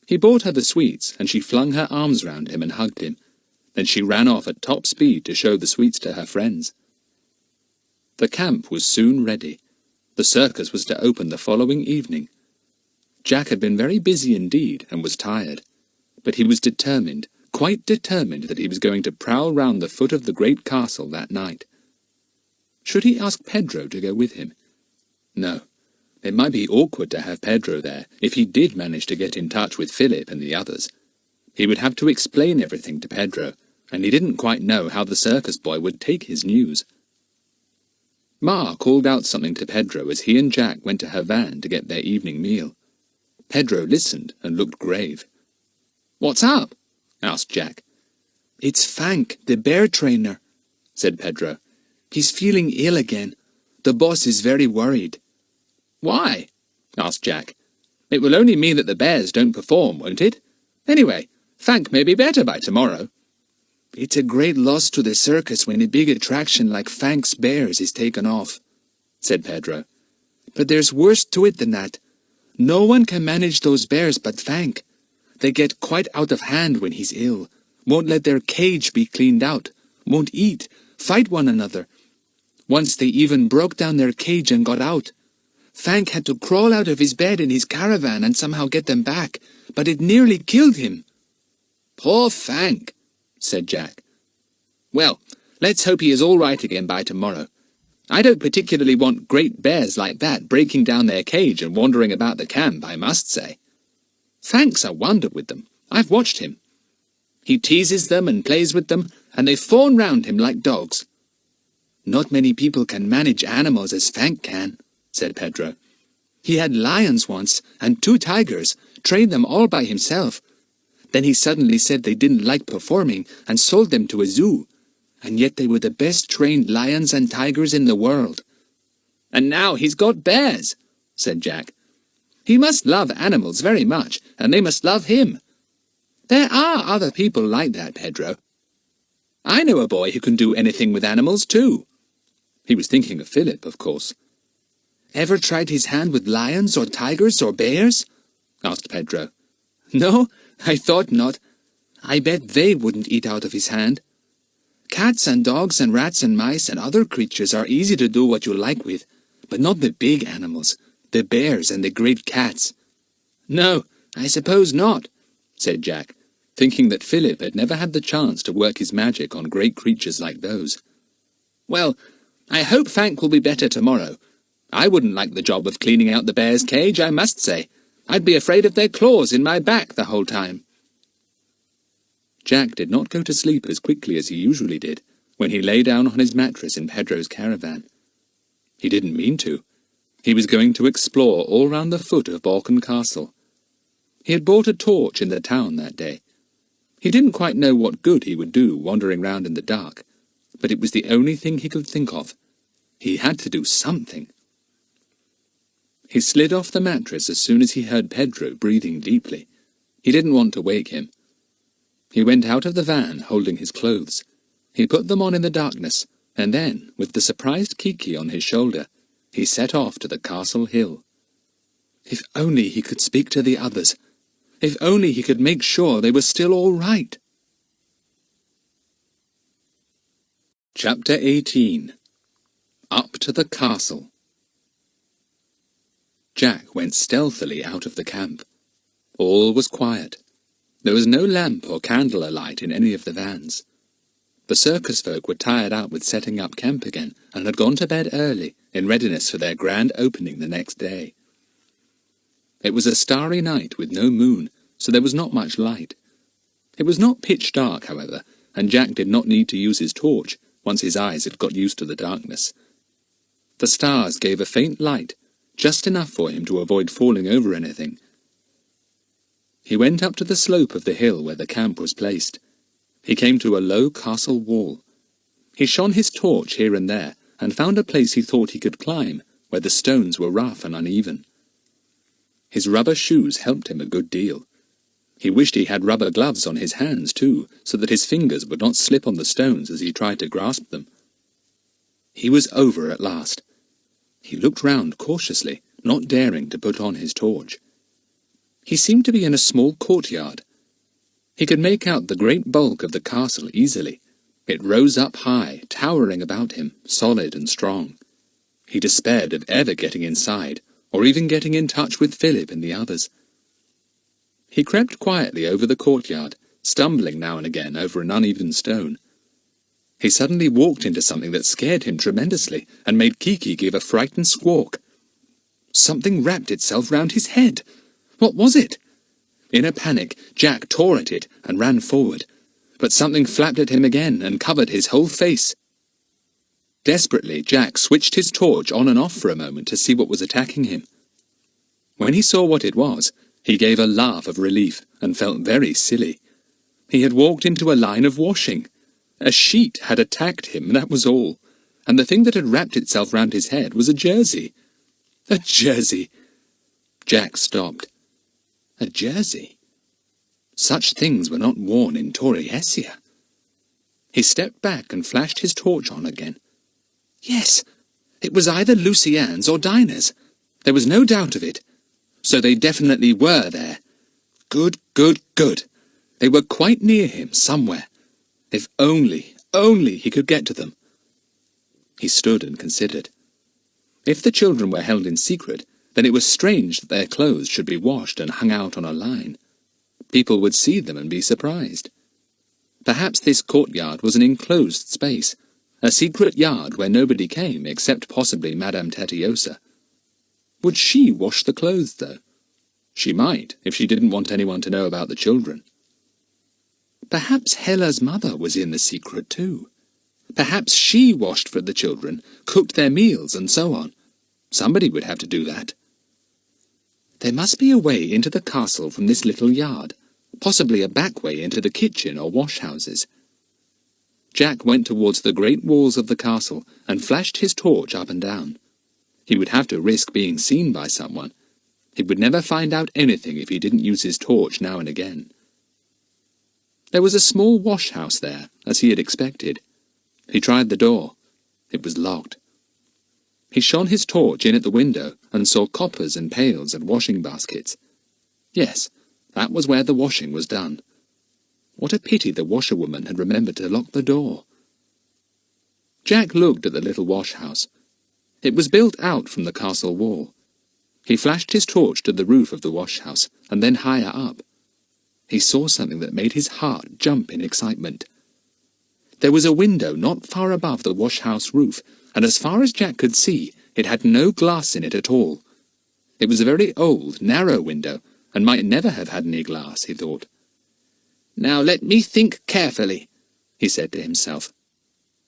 He bought her the sweets, and she flung her arms round him and hugged him. Then she ran off at top speed to show the sweets to her friends. The camp was soon ready. The circus was to open the following evening. Jack had been very busy indeed, and was tired. But he was determined, quite determined, that he was going to prowl round the foot of the great castle that night. Should he ask Pedro to go with him? No. It might be awkward to have Pedro there, if he did manage to get in touch with Philip and the others. He would have to explain everything to Pedro, and he didn't quite know how the circus boy would take his news. Ma called out something to Pedro as he and Jack went to her van to get their evening meal. Pedro listened and looked grave. "What's up?" asked Jack. "It's Fank, the bear trainer," said Pedro. "He's feeling ill again. The boss is very worried." "Why?" asked Jack. "It will only mean that the bears don't perform, won't it? Anyway, Fank may be better by tomorrow." "It's a great loss to the circus when a big attraction like Fank's bears is taken off," said Pedro. "But there's worse to it than that. No one can manage those bears but Fank. They get quite out of hand when he's ill, won't let their cage be cleaned out, won't eat, fight one another. Once they even broke down their cage and got out. Fank had to crawl out of his bed in his caravan and somehow get them back, but it nearly killed him." "Poor Fank," said Jack. "Well, let's hope he is all right again by tomorrow. I don't particularly want great bears like that breaking down their cage and wandering about the camp, I must say. Fank's a wonder with them. I've watched him. He teases them and plays with them, and they fawn round him like dogs. Not many people can manage animals as Fank can, said Pedro. He had lions once, and 2 tigers, trained them all by himself. Then he suddenly said they didn't like performing, and sold them to a zoo. And yet they were the best trained lions and tigers in the world. And now he's got bears, said Jack. He must love animals very much, and they must love him. There are other people like that, Pedro. I know a boy who can do anything with animals, too. He was thinking of Philip, of course. Ever tried his hand with lions or tigers or bears? Asked Pedro. No, I thought not. I bet they wouldn't eat out of his hand. Cats and dogs and rats and mice and other creatures are easy to do what you like with, but not the big animals, the bears and the great cats. No, I suppose not, said Jack, thinking that Philip had never had the chance to work his magic on great creatures like those. Well, I hope Fank will be better tomorrow. I wouldn't like the job of cleaning out the bear's cage, I must say. I'd be afraid of their claws in my back the whole time. Jack did not go to sleep as quickly as he usually did when he lay down on his mattress in Pedro's caravan. He didn't mean to. He was going to explore all round the foot of Balkan Castle. He had bought a torch in the town that day. He didn't quite know what good he would do wandering round in the dark, but it was the only thing he could think of. He had to do something. He slid off the mattress as soon as he heard Pedro breathing deeply. He didn't want to wake him. He went out of the van, holding his clothes. He put them on in the darkness, and then, with the surprised Kiki on his shoulder, he set off to the castle hill. If only he could speak to the others. If only he could make sure they were still all right. Chapter 18. Up to the Castle. Jack went stealthily out of the camp. All was quiet. There was no lamp or candle alight in any of the vans. The circus folk were tired out with setting up camp again, and had gone to bed early, in readiness for their grand opening the next day. It was a starry night with no moon, so there was not much light. It was not pitch dark, however, and Jack did not need to use his torch, once his eyes had got used to the darkness. The stars gave a faint light, just enough for him to avoid falling over anything. He went up to the slope of the hill where the camp was placed. He came to a low castle wall. He shone his torch here and there, and found a place he thought he could climb, where the stones were rough and uneven. His rubber shoes helped him a good deal. He wished he had rubber gloves on his hands, too, so that his fingers would not slip on the stones as he tried to grasp them. He was over at last. He looked round cautiously, not daring to put on his torch. He seemed to be in a small courtyard. He could make out the great bulk of the castle easily. It rose up high, towering about him, solid and strong. He despaired of ever getting inside, or even getting in touch with Philip and the others. He crept quietly over the courtyard, stumbling now and again over an uneven stone. He suddenly walked into something that scared him tremendously, and made Kiki give a frightened squawk. Something wrapped itself round his head. What was it? In a panic, Jack tore at it and ran forward, but something flapped at him again and covered his whole face. Desperately, Jack switched his torch on and off for a moment to see what was attacking him. When he saw what it was, he gave a laugh of relief and felt very silly. He had walked into a line of washing. A sheet had attacked him, that was all, and the thing that had wrapped itself round his head was a jersey. A jersey! Jack stopped. A jersey? Such things were not worn in Tauri-Hessia. He stepped back and flashed his torch on again. Yes, it was either Lucy Ann's or Dinah's. There was no doubt of it. So they definitely were there. Good, good, good. They were quite near him, somewhere. If only he could get to them. He stood and considered. If the children were held in secret, then it was strange that their clothes should be washed and hung out on a line. People would see them and be surprised. Perhaps this courtyard was an enclosed space, A secret yard where nobody came except possibly Madame Tatiosa. Would she wash the clothes, though? She might, if she didn't want anyone to know about the children. Perhaps Hella's mother was in the secret too. Perhaps she washed for the children, cooked their meals, and so on. Somebody would have to do that. There must be a way into the castle from this little yard, possibly a back way into the kitchen or wash-houses. Jack went towards the great walls of the castle and flashed his torch up and down. He would have to risk being seen by someone. He would never find out anything if he didn't use his torch now and again. There was a small wash-house there, as he had expected. He tried the door. It was locked. He shone his torch in at the window and saw coppers and pails and washing baskets. Yes, that was where the washing was done. What a pity the washerwoman had remembered to lock the door. Jack looked at the little wash-house. It was built out from the castle wall. He flashed his torch to the roof of the wash-house, and then higher up. He saw something that made his heart jump in excitement. There was a window not far above the wash-house roof, and as far as Jack could see, it had no glass in it at all. It was a very old, narrow window, and might never have had any glass, he thought. "Now let me think carefully," he said to himself.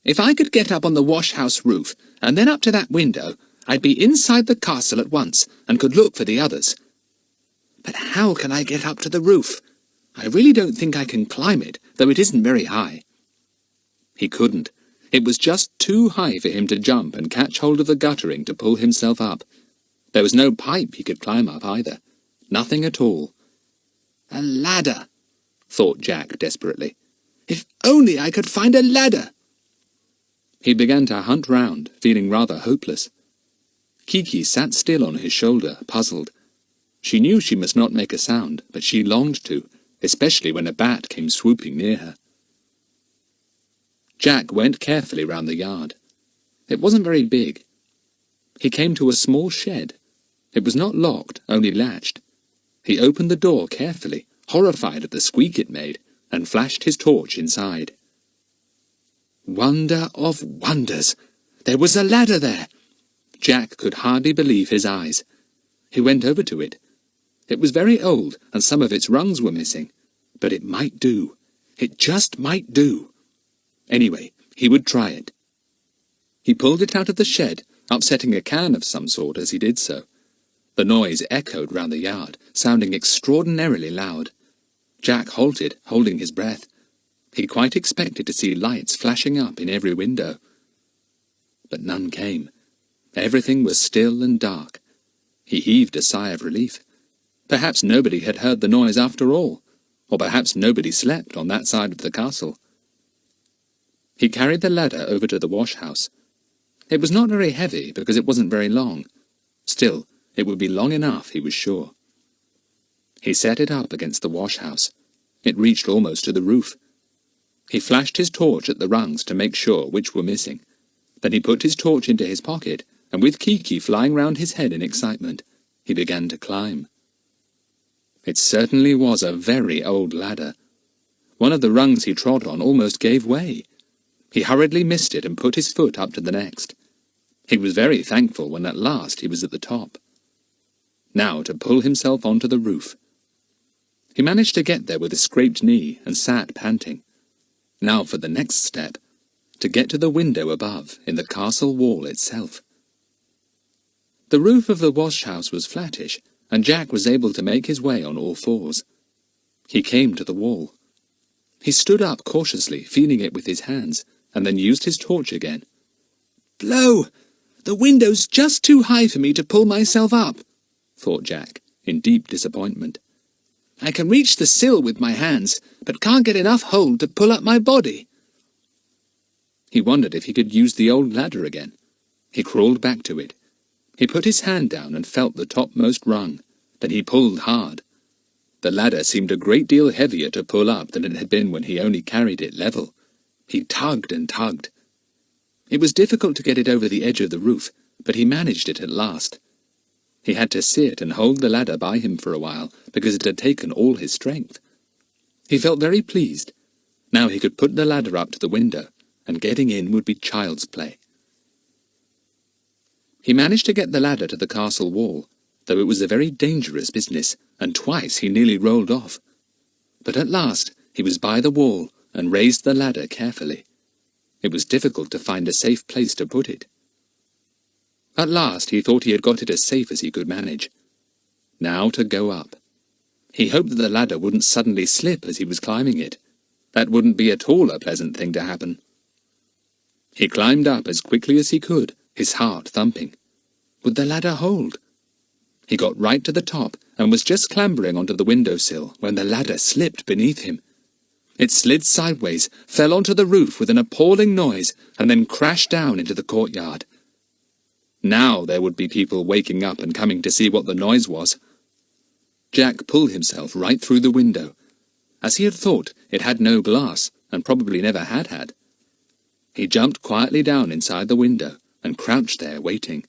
"If I could get up on the wash-house roof, and then up to that window, I'd be inside the castle at once, and could look for the others. But how can I get up to the roof? I really don't think I can climb it, though it isn't very high." He couldn't. It was just too high for him to jump and catch hold of the guttering to pull himself up. There was no pipe he could climb up either. Nothing at all. "A ladder," thought Jack desperately. "If only I could find a ladder!" He began to hunt round, feeling rather hopeless. Kiki sat still on his shoulder, puzzled. She knew she must not make a sound, but she longed to, especially when a bat came swooping near her. Jack went carefully round the yard. It wasn't very big. He came to a small shed. It was not locked, only latched. He opened the door carefully, horrified at the squeak it made, and flashed his torch inside. Wonder of wonders! There was a ladder there! Jack could hardly believe his eyes. He went over to it. It was very old, and some of its rungs were missing. But it might do. It just might do. Anyway, he would try it. He pulled it out of the shed, upsetting a can of some sort as he did so. The noise echoed round the yard, sounding extraordinarily loud. Jack halted, holding his breath. He quite expected to see lights flashing up in every window. But none came. Everything was still and dark. He heaved a sigh of relief. Perhaps nobody had heard the noise after all, or perhaps nobody slept on that side of the castle. He carried the ladder over to the wash-house. It was not very heavy, because it wasn't very long. Still, it would be long enough, he was sure. He set it up against the wash-house. It reached almost to the roof. He flashed his torch at the rungs to make sure which were missing. Then he put his torch into his pocket, and with Kiki flying round his head in excitement, he began to climb. It certainly was a very old ladder. One of the rungs he trod on almost gave way. He hurriedly missed it and put his foot up to the next. He was very thankful when at last he was at the top. Now to pull himself onto the roof. He managed to get there with a scraped knee and sat panting. Now for the next step, to get to the window above, in the castle wall itself. The roof of the wash-house was flattish, and Jack was able to make his way on all fours. He came to the wall. He stood up cautiously, feeling it with his hands, and then used his torch again. "Blow! The window's just too high for me to pull myself up," thought Jack, in deep disappointment. "I can reach the sill with my hands, but can't get enough hold to pull up my body." He wondered if he could use the old ladder again. He crawled back to it. He put his hand down and felt the topmost rung. Then he pulled hard. The ladder seemed a great deal heavier to pull up than it had been when he only carried it level. He tugged and tugged. It was difficult to get it over the edge of the roof, but he managed it at last. He had to sit and hold the ladder by him for a while, because it had taken all his strength. He felt very pleased. Now he could put the ladder up to the window, and getting in would be child's play. He managed to get the ladder to the castle wall, though it was a very dangerous business, and twice he nearly rolled off. But at last he was by the wall and raised the ladder carefully. It was difficult to find a safe place to put it. At last he thought he had got it as safe as he could manage. Now to go up. He hoped that the ladder wouldn't suddenly slip as he was climbing it. That wouldn't be at all a pleasant thing to happen. He climbed up as quickly as he could, his heart thumping. Would the ladder hold? He got right to the top and was just clambering onto the windowsill when the ladder slipped beneath him. It slid sideways, fell onto the roof with an appalling noise, and then crashed down into the courtyard. Now there would be people waking up and coming to see what the noise was. Jack pulled himself right through the window. As he had thought, it had no glass, and probably never had had. He jumped quietly down inside the window and crouched there waiting.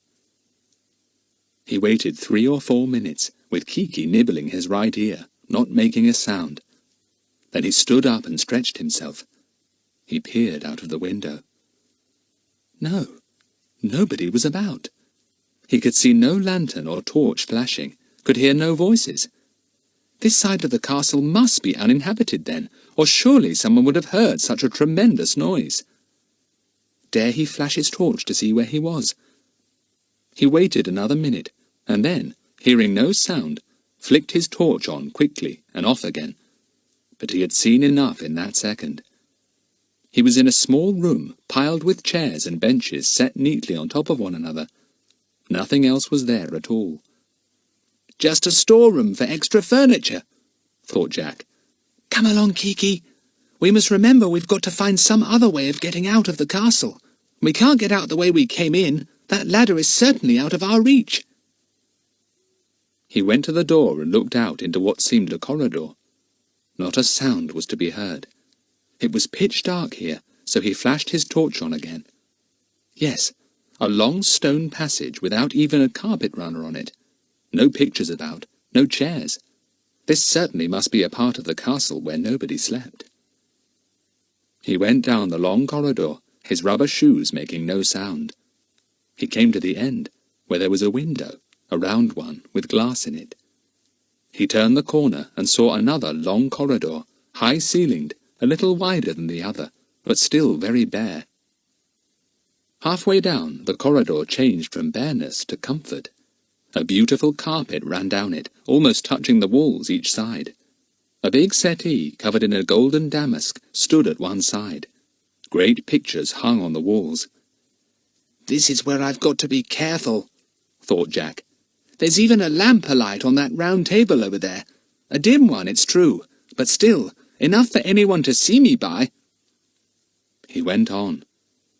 He waited 3 or 4 minutes, with Kiki nibbling his right ear, not making a sound. Then he stood up and stretched himself. He peered out of the window. No, nobody was about. He could see no lantern or torch flashing, could hear no voices. This side of the castle must be uninhabited then, or surely someone would have heard such a tremendous noise. Dare he flash his torch to see where he was? He waited another minute, and then, hearing no sound, flicked his torch on quickly and off again. But he had seen enough in that second. He was in a small room, piled with chairs and benches set neatly on top of one another. Nothing else was there at all. "Just a storeroom for extra furniture," thought Jack. "Come along, Kiki. We must remember we've got to find some other way of getting out of the castle. We can't get out the way we came in. That ladder is certainly out of our reach." He went to the door and looked out into what seemed a corridor. Not a sound was to be heard. It was pitch dark here, so he flashed his torch on again. Yes, a long stone passage without even a carpet runner on it. No pictures about, no chairs. This certainly must be a part of the castle where nobody slept. He went down the long corridor, his rubber shoes making no sound. He came to the end, where there was a window, a round one, with glass in it. He turned the corner and saw another long corridor, high-ceilinged, a little wider than the other, but still very bare. Halfway down, the corridor changed from bareness to comfort. A beautiful carpet ran down it, almost touching the walls each side. A big settee, covered in a golden damask, stood at one side. Great pictures hung on the walls. "This is where I've got to be careful," thought Jack. "There's even a lamp alight on that round table over there. A dim one, it's true, but still, enough for anyone to see me by." He went on.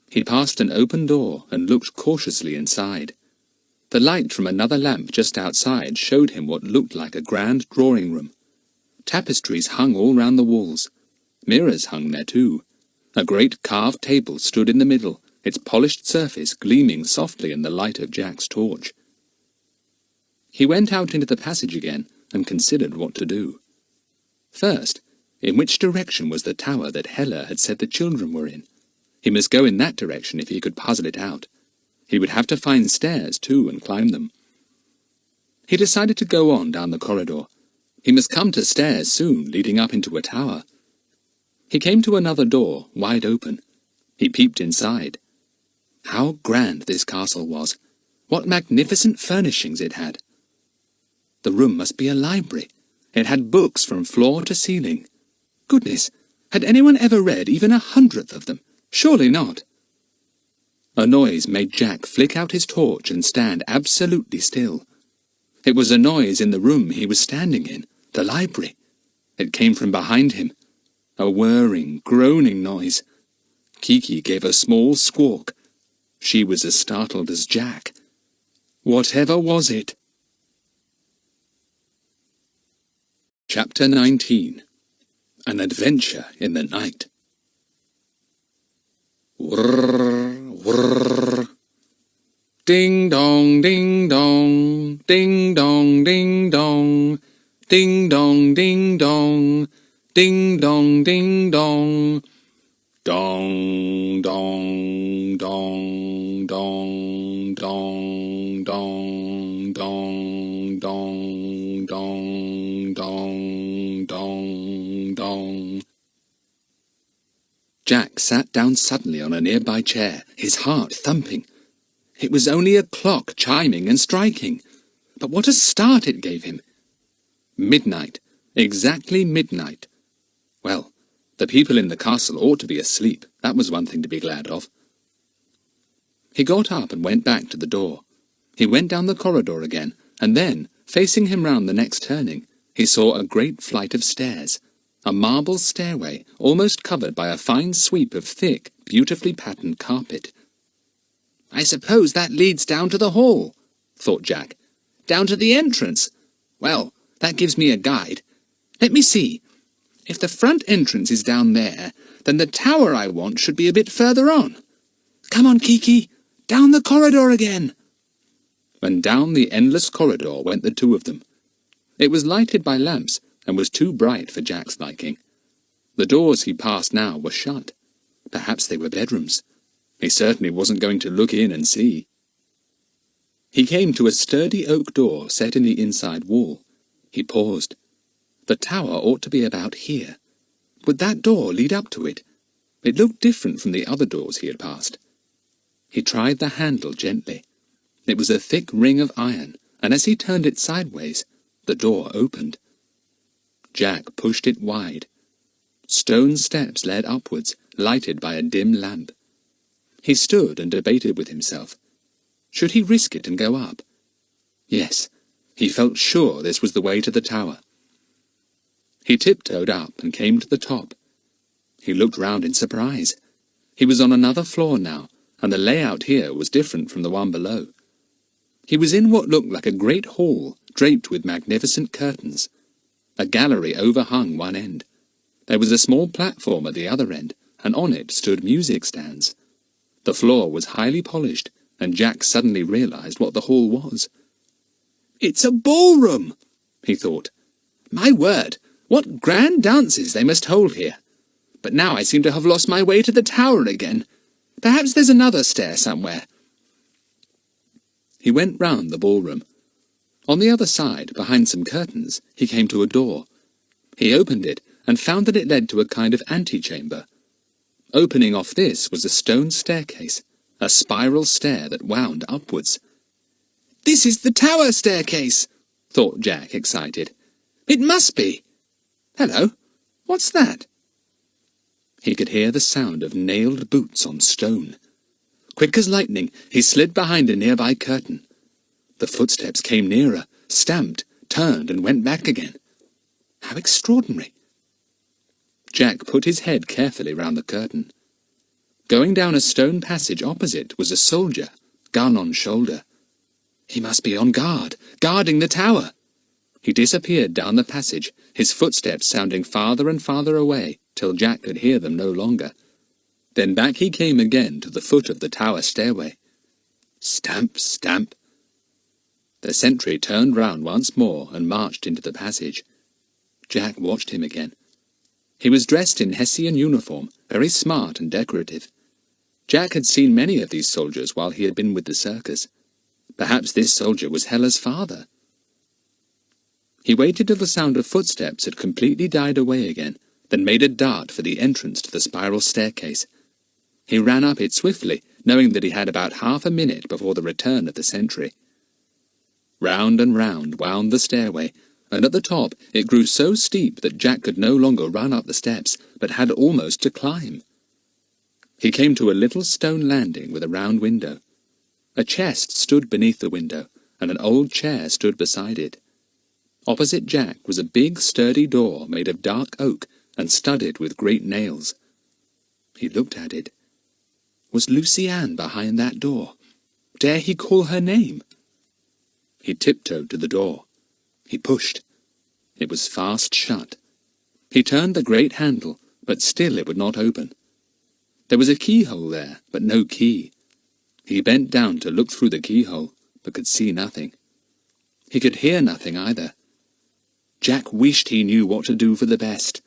He passed an open door and looked cautiously inside. The light from another lamp just outside showed him what looked like a grand drawing-room. Tapestries hung all round the walls. Mirrors hung there too. A great carved table stood in the middle, its polished surface gleaming softly in the light of Jack's torch. He went out into the passage again and considered what to do. First, in which direction was the tower that Hella had said the children were in? He must go in that direction if he could puzzle it out. He would have to find stairs, too, and climb them. He decided to go on down the corridor. He must come to stairs soon, leading up into a tower. He came to another door, wide open. He peeped inside. How grand this castle was! What magnificent furnishings it had! The room must be a library. It had books from floor to ceiling. Goodness! Had anyone ever read even 100th of them? Surely not. A noise made Jack flick out his torch and stand absolutely still. It was a noise in the room he was standing in, the library. It came from behind him. A whirring, groaning noise. Kiki gave a small squawk. She was as startled as Jack. Whatever was it? Chapter 19. An Adventure in the Night. Whirr, whirr. Ding dong, ding dong, ding dong, ding dong, ding dong, ding dong, ding dong, ding dong. Dong, dong, dong, dong, dong, dong, dong, dong, dong, dong, dong, dong. Jack sat down suddenly on a nearby chair, his heart thumping. It was only a clock chiming and striking, but what a start it gave him! Midnight, exactly midnight. Well, the people in the castle ought to be asleep. That was one thing to be glad of. He got up and went back to the door. He went down the corridor again, and then, facing him round the next turning, he saw a great flight of stairs, a marble stairway almost covered by a fine sweep of thick, beautifully patterned carpet. "I suppose that leads down to the hall," thought Jack. "Down to the entrance. Well, that gives me a guide. Let me see. If the front entrance is down there, then the tower I want should be a bit further on. Come on, Kiki, down the corridor again." And down the endless corridor went the two of them. It was lighted by lamps, and was too bright for Jack's liking. The doors he passed now were shut. Perhaps they were bedrooms. He certainly wasn't going to look in and see. He came to a sturdy oak door set in the inside wall. He paused. The tower ought to be about here. Would that door lead up to it? It looked different from the other doors he had passed. He tried the handle gently. It was a thick ring of iron, and as he turned it sideways, the door opened. Jack pushed it wide. Stone steps led upwards, lighted by a dim lamp. He stood and debated with himself. Should he risk it and go up? Yes, he felt sure this was the way to the tower. He tiptoed up and came to the top. He looked round in surprise. He was on another floor now, and the layout here was different from the one below. He was in what looked like a great hall, draped with magnificent curtains. A gallery overhung one end. There was a small platform at the other end, and on it stood music stands. The floor was highly polished, and Jack suddenly realized what the hall was. "It's a ballroom," he thought. "My word, what grand dances they must hold here! But now I seem to have lost my way to the tower again. Perhaps there's another stair somewhere." He went round the ballroom. On the other side, behind some curtains, he came to a door. He opened it, and found that it led to a kind of antechamber. Opening off this was a stone staircase, a spiral stair that wound upwards. "This is the tower staircase," thought Jack, excited. "It must be. Hello, what's that?" He could hear the sound of nailed boots on stone. Quick as lightning, he slid behind a nearby curtain. The footsteps came nearer, stamped, turned, and went back again. How extraordinary! Jack put his head carefully round the curtain. Going down a stone passage opposite was a soldier, gun on shoulder. He must be on guard, guarding the tower. He disappeared down the passage, his footsteps sounding farther and farther away, till Jack could hear them no longer. Then back he came again to the foot of the tower stairway. Stamp, stamp. The sentry turned round once more and marched into the passage. Jack watched him again. He was dressed in Hessian uniform, very smart and decorative. Jack had seen many of these soldiers while he had been with the circus. Perhaps this soldier was Hella's father. He waited till the sound of footsteps had completely died away again, then made a dart for the entrance to the spiral staircase. He ran up it swiftly, knowing that he had about half a minute before the return of the sentry. Round and round wound the stairway, and at the top it grew so steep that Jack could no longer run up the steps, but had almost to climb. He came to a little stone landing with a round window. A chest stood beneath the window, and an old chair stood beside it. Opposite Jack was a big, sturdy door made of dark oak and studded with great nails. He looked at it. Was Lucy Ann behind that door? Dare he call her name? He tiptoed to the door. He pushed. It was fast shut. He turned the great handle, but still it would not open. There was a keyhole there, but no key. He bent down to look through the keyhole, but could see nothing. He could hear nothing either. Jack wished he knew what to do for the best.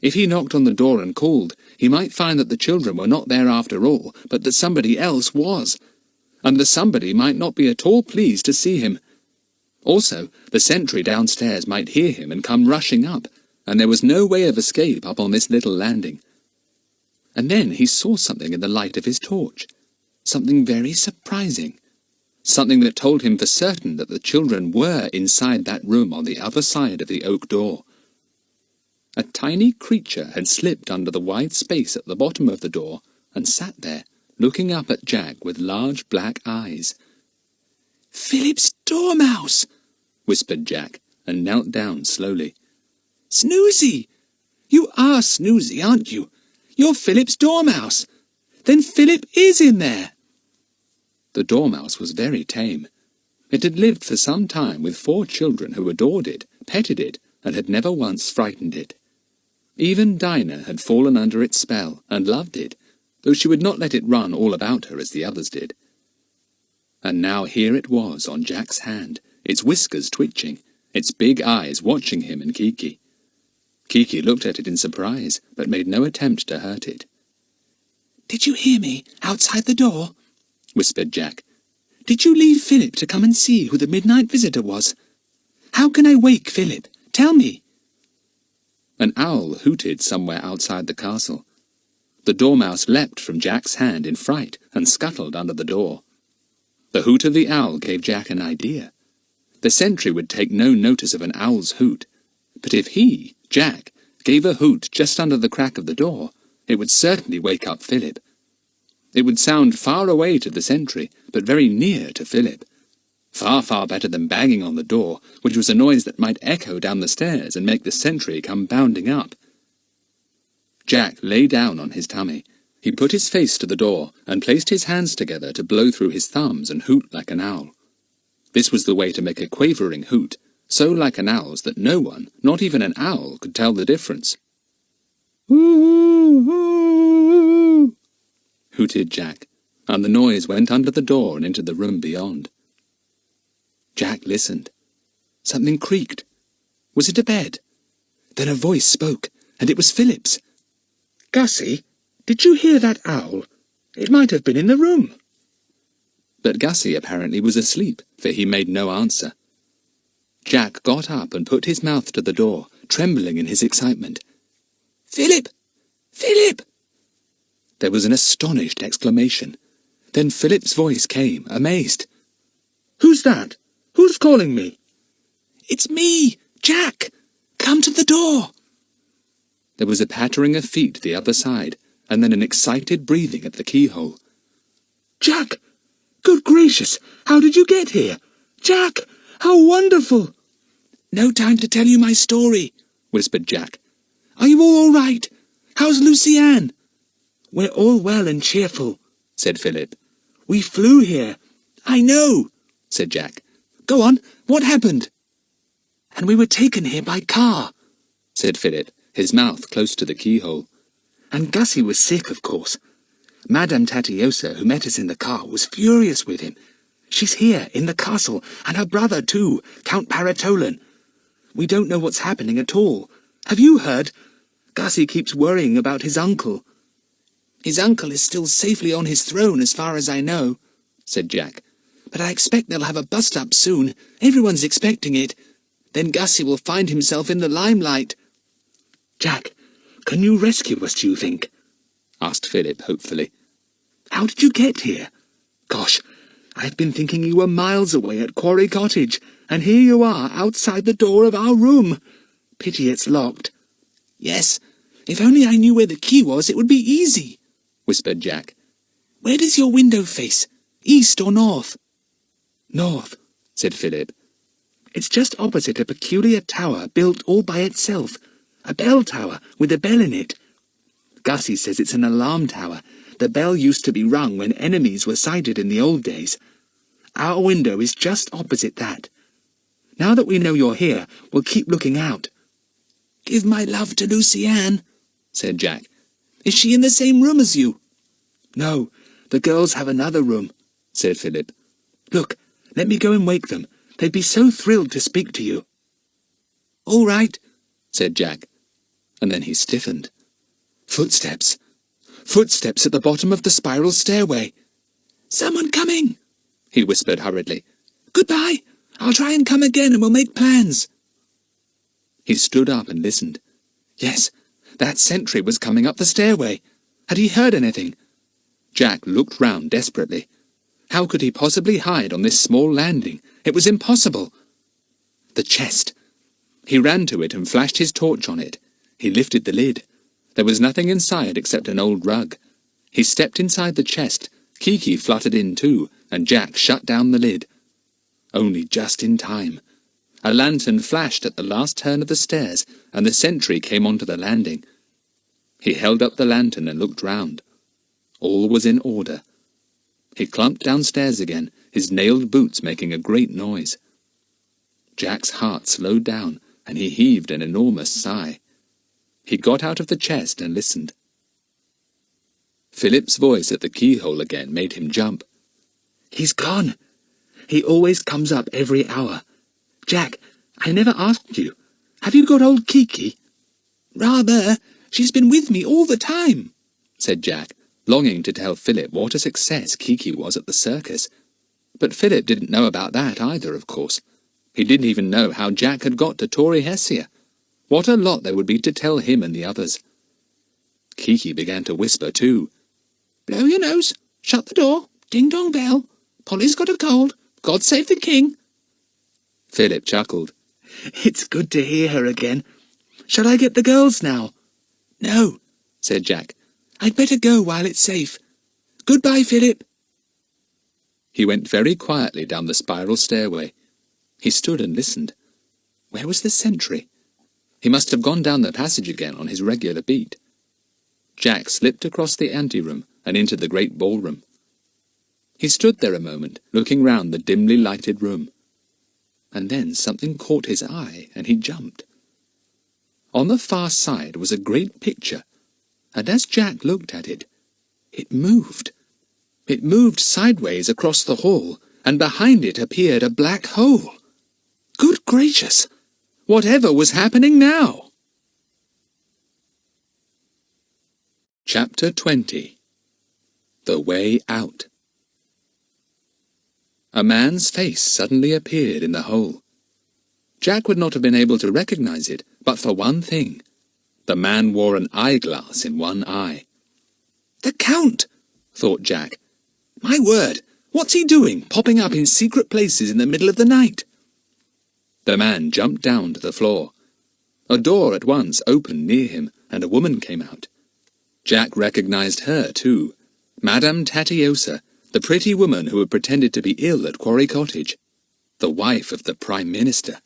If he knocked on the door and called, he might find that the children were not there after all, but that somebody else was, and the somebody might not be at all pleased to see him. Also, the sentry downstairs might hear him and come rushing up, and there was no way of escape up on this little landing. And then he saw something in the light of his torch, something very surprising, something that told him for certain that the children were inside that room on the other side of the oak door. A tiny creature had slipped under the wide space at the bottom of the door and sat there, looking up at Jack with large black eyes. "Philip's dormouse!" whispered Jack, and knelt down slowly. "Snoozy! You are Snoozy, aren't you? You're Philip's dormouse. Then Philip is in there." The dormouse was very tame. It had lived for some time with 4 children who adored it, petted it, and had never once frightened it. Even Dinah had fallen under its spell and loved it, though she would not let it run all about her as the others did. And now here it was on Jack's hand, its whiskers twitching, its big eyes watching him and Kiki. Kiki looked at it in surprise, but made no attempt to hurt it. "Did you hear me outside the door?" whispered Jack. "Did you leave Philip to come and see who the midnight visitor was? How can I wake Philip? Tell me." An owl hooted somewhere outside the castle. The dormouse leapt from Jack's hand in fright and scuttled under the door. The hoot of the owl gave Jack an idea. The sentry would take no notice of an owl's hoot, but if he, Jack, gave a hoot just under the crack of the door, it would certainly wake up Philip. It would sound far away to the sentry, but very near to Philip. Far, far better than banging on the door, which was a noise that might echo down the stairs and make the sentry come bounding up. Jack lay down on his tummy. He put his face to the door and placed his hands together to blow through his thumbs and hoot like an owl. This was the way to make a quavering hoot, so like an owl's that no one, not even an owl, could tell the difference. "Ooh!" hooted Jack, and the noise went under the door and into the room beyond. Jack listened. Something creaked. Was it a bed? Then a voice spoke, and it was Philip's. "Gussy, did you hear that owl? It might have been in the room." But Gussy apparently was asleep, for he made no answer. Jack got up and put his mouth to the door, trembling in his excitement. "Philip! Philip!" There was an astonished exclamation. Then Philip's voice came, amazed. "Who's that? Who's calling me?" "It's me, Jack! Come to the door!" There was a pattering of feet the other side, and then an excited breathing at the keyhole. "Jack! Good gracious! How did you get here? Jack! How wonderful!" "No time to tell you my story," whispered Jack. "Are you all right? How's Lucy-Anne?" "We're all well and cheerful," said Philip. "We flew here." "I know," said Jack. "Go on, what happened?" "And we were taken here by car," said Philip, his mouth close to the keyhole. "And Gussy was sick, of course. Madame Tatiosa, who met us in the car, was furious with him. She's here, in the castle, and her brother, too, Count Paratolan. We don't know what's happening at all. Have you heard? Gussy keeps worrying about his uncle." "His uncle is still safely on his throne, as far as I know," said Jack. "But I expect they'll have a bust-up soon. Everyone's expecting it. Then Gussy will find himself in the limelight." "Jack, can you rescue us, do you think?" asked Philip hopefully. "How did you get here? Gosh, I've been thinking you were miles away at Quarry Cottage, and here you are outside the door of our room. Pity it's locked." "Yes, if only I knew where the key was, it would be easy," whispered Jack. "Where does your window face? East or north?" "North," said Philip. "It's just opposite a peculiar tower built all by itself. A bell tower with a bell in it. Gussy says it's an alarm tower. The bell used to be rung when enemies were sighted in the old days. Our window is just opposite that. Now that we know you're here, we'll keep looking out." "Give my love to Lucy-Anne," said Jack. "Is she in the same room as you?" "No, the girls have another room," said Philip. "Look, let me go and wake them. They'd be so thrilled to speak to you." "All right," said Jack. and then he stiffened. Footsteps! Footsteps at the bottom of the spiral stairway. "Someone coming!" he whispered hurriedly. "Goodbye! I'll try and come again and we'll make plans." He stood up and listened. Yes, that sentry was coming up the stairway. Had he heard anything? Jack looked round desperately. How could he possibly hide on this small landing? It was impossible. The chest. He ran to it and flashed his torch on it. He lifted the lid. There was nothing inside except an old rug. He stepped inside the chest. Kiki fluttered in too, and Jack shut down the lid. Only just in time. A lantern flashed at the last turn of the stairs, and the sentry came onto the landing. He held up the lantern and looked round. All was in order. He clumped downstairs again, his nailed boots making a great noise. Jack's heart slowed down, and he heaved an enormous sigh. He got out of the chest and listened. Philip's voice at the keyhole again made him jump. "He's gone! He always comes up every hour. Jack, I never asked you. Have you got old Kiki?" "Rather. She's been with me all the time," said Jack, longing to tell Philip what a success Kiki was at the circus. But Philip didn't know about that either, of course. He didn't even know how Jack had got to Tauri-Hessia. What a lot there would be to tell him and the others. Kiki began to whisper too. "Blow your nose. Shut the door. Ding-dong bell. Polly's got a cold. God save the king." Philip chuckled. "It's good to hear her again. Shall I get the girls now?" "No," said Jack. "I'd better go while it's safe. Goodbye, Philip." He went very quietly down the spiral stairway. He stood and listened. Where was the sentry? He must have gone down the passage again on his regular beat. Jack slipped across the anteroom and into the great ballroom. He stood there a moment, looking round the dimly lighted room. And then something caught his eye, and he jumped. On the far side was a great picture, and as Jack looked at it, it moved. It moved sideways across the hall, and behind it appeared a black hole. Good gracious! Whatever was happening now? Chapter 20. The Way Out. A man's face suddenly appeared in the hole. Jack would not have been able to recognize it, but for one thing. The man wore an eyeglass in one eye. "The Count!" thought Jack. "My word, what's he doing, popping up in secret places in the middle of the night?" The man jumped down to the floor. A door at once opened near him, and a woman came out. Jack recognized her, too. Madame Tauri-Hessia, the pretty woman who had pretended to be ill at Quarry Cottage. The wife of the Prime Minister.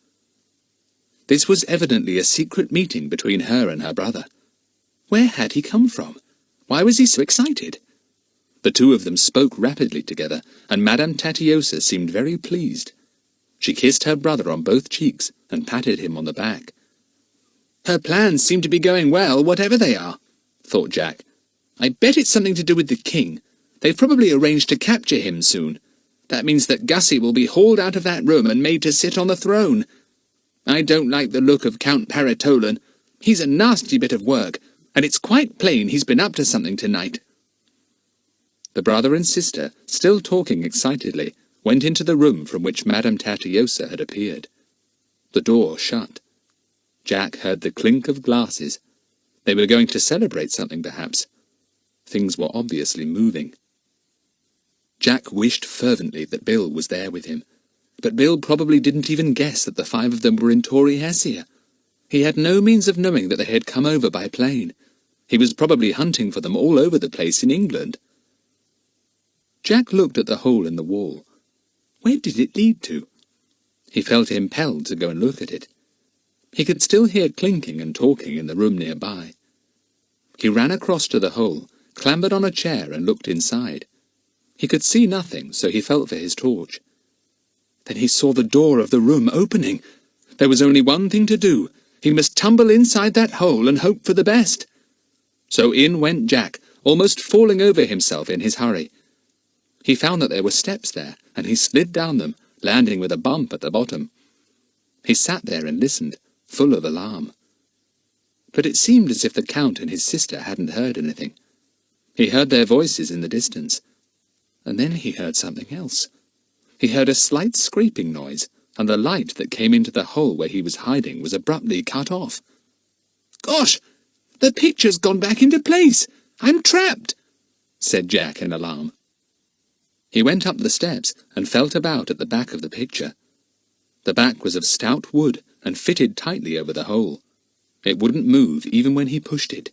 This was evidently a secret meeting between her and her brother. Where had he come from? Why was he so excited? The two of them spoke rapidly together, and Madame Tauri-Hessia seemed very pleased. She kissed her brother on both cheeks and patted him on the back. "Her plans seem to be going well, whatever they are," thought Jack. "I bet it's something to do with the king. They've probably arranged to capture him soon. That means that Gussy will be hauled out of that room and made to sit on the throne. I don't like the look of Count Paratolan. He's a nasty bit of work, and it's quite plain he's been up to something tonight." The brother and sister, still talking excitedly, went into the room from which Madame Tauri-Hessia had appeared. The door shut. Jack heard the clink of glasses. They were going to celebrate something, perhaps. Things were obviously moving. Jack wished fervently that Bill was there with him. But Bill probably didn't even guess that the five of them were in Tauri-Hessia. He had no means of knowing that they had come over by plane. He was probably hunting for them all over the place in England. Jack looked at the hole in the wall. Where did it lead to? He felt impelled to go and look at it. He could still hear clinking and talking in the room nearby. He ran across to the hole, clambered on a chair and looked inside. He could see nothing, so he felt for his torch. Then he saw the door of the room opening. There was only one thing to do. He must tumble inside that hole and hope for the best. So in went Jack, almost falling over himself in his hurry. He found that there were steps there, and he slid down them, landing with a bump at the bottom. He sat there and listened, full of alarm. but it seemed as if the Count and his sister hadn't heard anything. He heard their voices in the distance, and then he heard something else. He heard a slight scraping noise, and the light that came into the hole where he was hiding was abruptly cut off. "Gosh! The picture's gone back into place! I'm trapped!" said Jack in alarm. He went up the steps and felt about at the back of the picture. The back was of stout wood and fitted tightly over the hole. It wouldn't move even when he pushed it.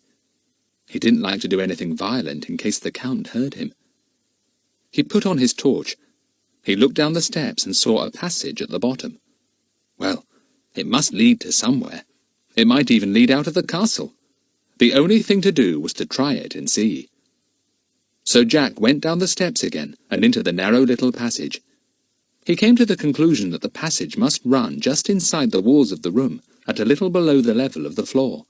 He didn't like to do anything violent in case the Count heard him. He put on his torch. He looked down the steps and saw a passage at the bottom. Well, it must lead to somewhere. It might even lead out of the castle. The only thing to do was to try it and see. So Jack went down the steps again and into the narrow little passage. He came to the conclusion that the passage must run just inside the walls of the room, at a little below the level of the floor.